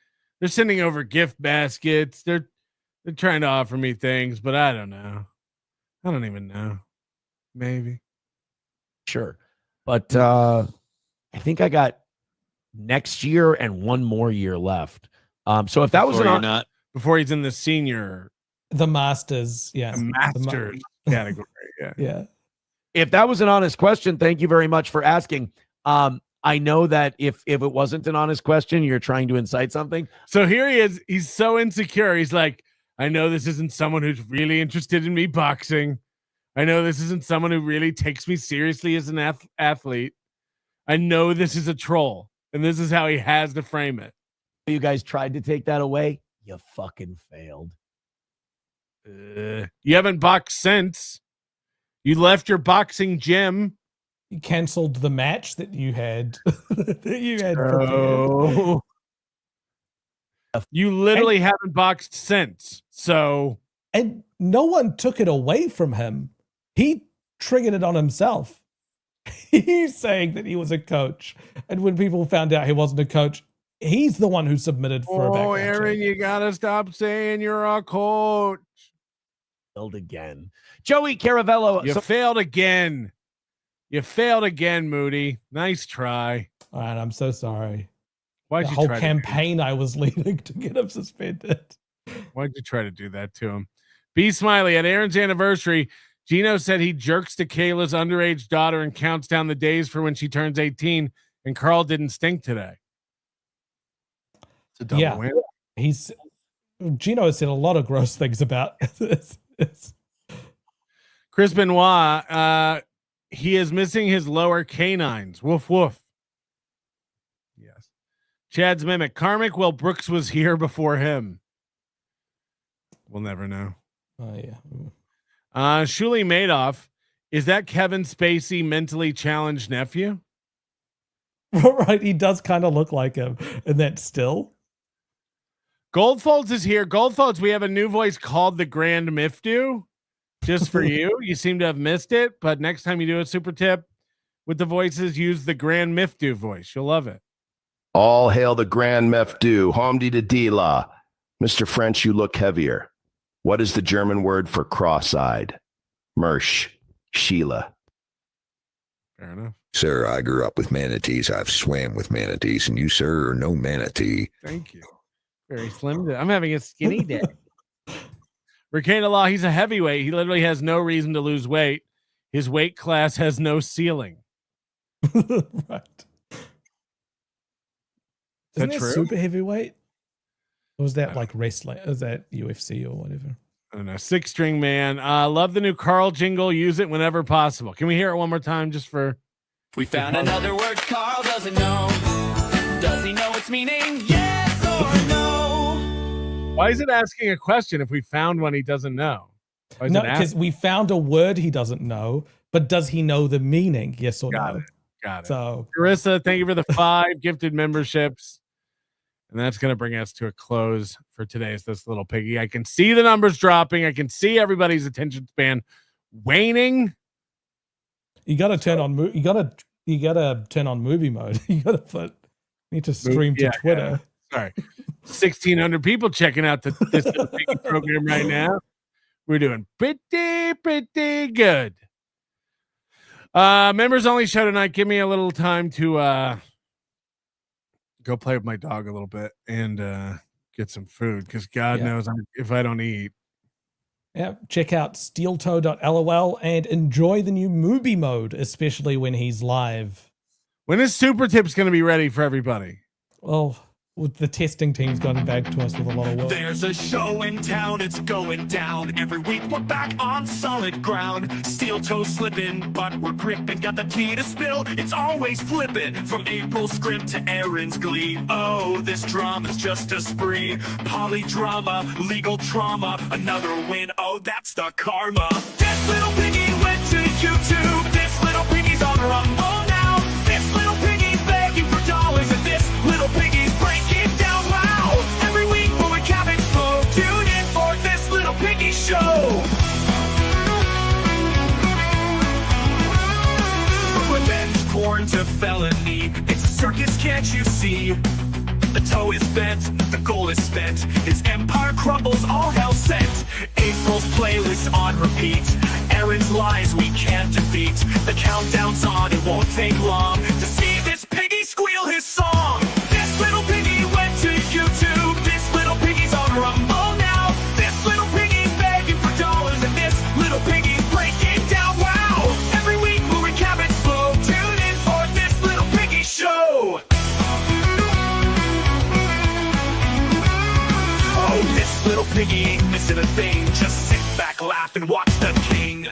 They're sending over gift baskets. They're trying to offer me things, but I don't know. I don't even know. Maybe. Sure. But I think I got next year and one more year left. So if that was before he's in the senior, the masters, yeah, the masters category, yeah. If that was an honest question, thank you very much for asking. I know that if it wasn't an honest question, you're trying to incite something. So here he is. He's so insecure. He's like, I know this isn't someone who's really interested in me boxing. I know this isn't someone who really takes me seriously as an athlete. I know this is a troll, and this is how he has to frame it. You guys tried to take that away. You fucking failed. You haven't boxed since. You left your boxing gym. You canceled the match that you had. You literally haven't boxed since. So, and no one took it away from him. He triggered it on himself. He's saying that he was a coach, and when people found out he wasn't a coach, he's the one who submitted for a background check. Aaron, you gotta stop saying you're a coach. Failed again. Joey Caravello. You failed again. You failed again, Moody. Nice try. All right, I'm so sorry. Why'd the you whole try campaign I was leading to get him suspended? Why'd you try to do that to him? B Smiley, at Aaron's anniversary, Gino said he jerks to Kayla's underage daughter and counts down the days for when she turns 18, and Karl didn't stink today. It's a double win. Gino has said a lot of gross things about this. Chris Benoit, he is missing his lower canines. Woof, woof. Yes. Chad's mimic. Karmic, well, Brooks was here before him. We'll never know. Oh, yeah. Shuli Madoff, is that Kevin Spacey mentally challenged nephew? Right, he does kind of look like him. And that still. Goldfolds is here. Goldfolds, we have a new voice called the Grand Miftu. Just for you. You seem to have missed it, but next time you do a super tip with the voices, use the Grand Miftu voice. You'll love it. All hail the Grand Mefdu, Homdi de Dila. Mr. French, you look heavier. What is the German word for cross-eyed? Mersch, Sheila. Fair enough. Sir, I grew up with manatees. I've swam with manatees, and you, sir, are no manatee. Thank you. Very slim. I'm having a skinny day. Ricana Law, he's a heavyweight. He literally has no reason to lose weight. His weight class has no ceiling. Right. Isn't that true? super heavyweight? Or was that like wrestling? Is that UFC or whatever? I don't know. Six String Man. Love the new Karl jingle. Use it whenever possible. Can we hear it one more time just for... We found another word Karl doesn't know. Does he know its meaning? Yes or no? Why is it asking a question if we found one he doesn't know? Why is No, it because asking? we found a word he doesn't know, but does he know the meaning? Yes or no? Got it. So, Carissa, thank you for the 5 gifted memberships. And that's going to bring us to a close for today's This Little Piggy. I can see the numbers dropping. I can see everybody's attention span waning. you got to turn on. You got to turn on movie mode. You got to need to stream to Twitter. Sorry, 1,600 people checking out This Little Piggy program right now. We're doing pretty good. Members only show tonight. Give me a little time to go play with my dog a little bit and get some food, because God knows if I don't eat. Yeah, check out steeltoe.lol and enjoy the new movie mode, especially when he's live. When is Super Tips going to be ready for everybody? Well, with the testing team's gotten back to us with a lot of work. There's a show in town, it's going down. Every week we're back on solid ground. Steel toe slipping, but we're gripping. Got the tea to spill, it's always flipping. From April's script to Aaron's glee. Oh, this drama's just a spree. Polydrama, legal trauma, another win. Oh, that's the karma. This little piggy went to YouTube. This little piggy's on Rumble now. This little piggy's begging for dollars, and this little piggy's breaking down loud. Every week when we cabin full, tune in for This Little Piggy Show. From revenge porn to felony, it's a circus, can't you see? The toe is bent, the goal is spent. His empire crumbles, all hell sent. April's playlist on repeat. Aaron's lies we can't defeat. The countdown's on, it won't take long to see this piggy squeal his song. This little piggy went to YouTube. This little piggy's on Rumble now. This little piggy's begging for dollars, and this little piggy's breaking down. Wow! Every week we'll recap it slow. Tune in for This Little Piggy Show. Oh, this little piggy ain't missing a thing. Just sit back, laugh, and watch the king.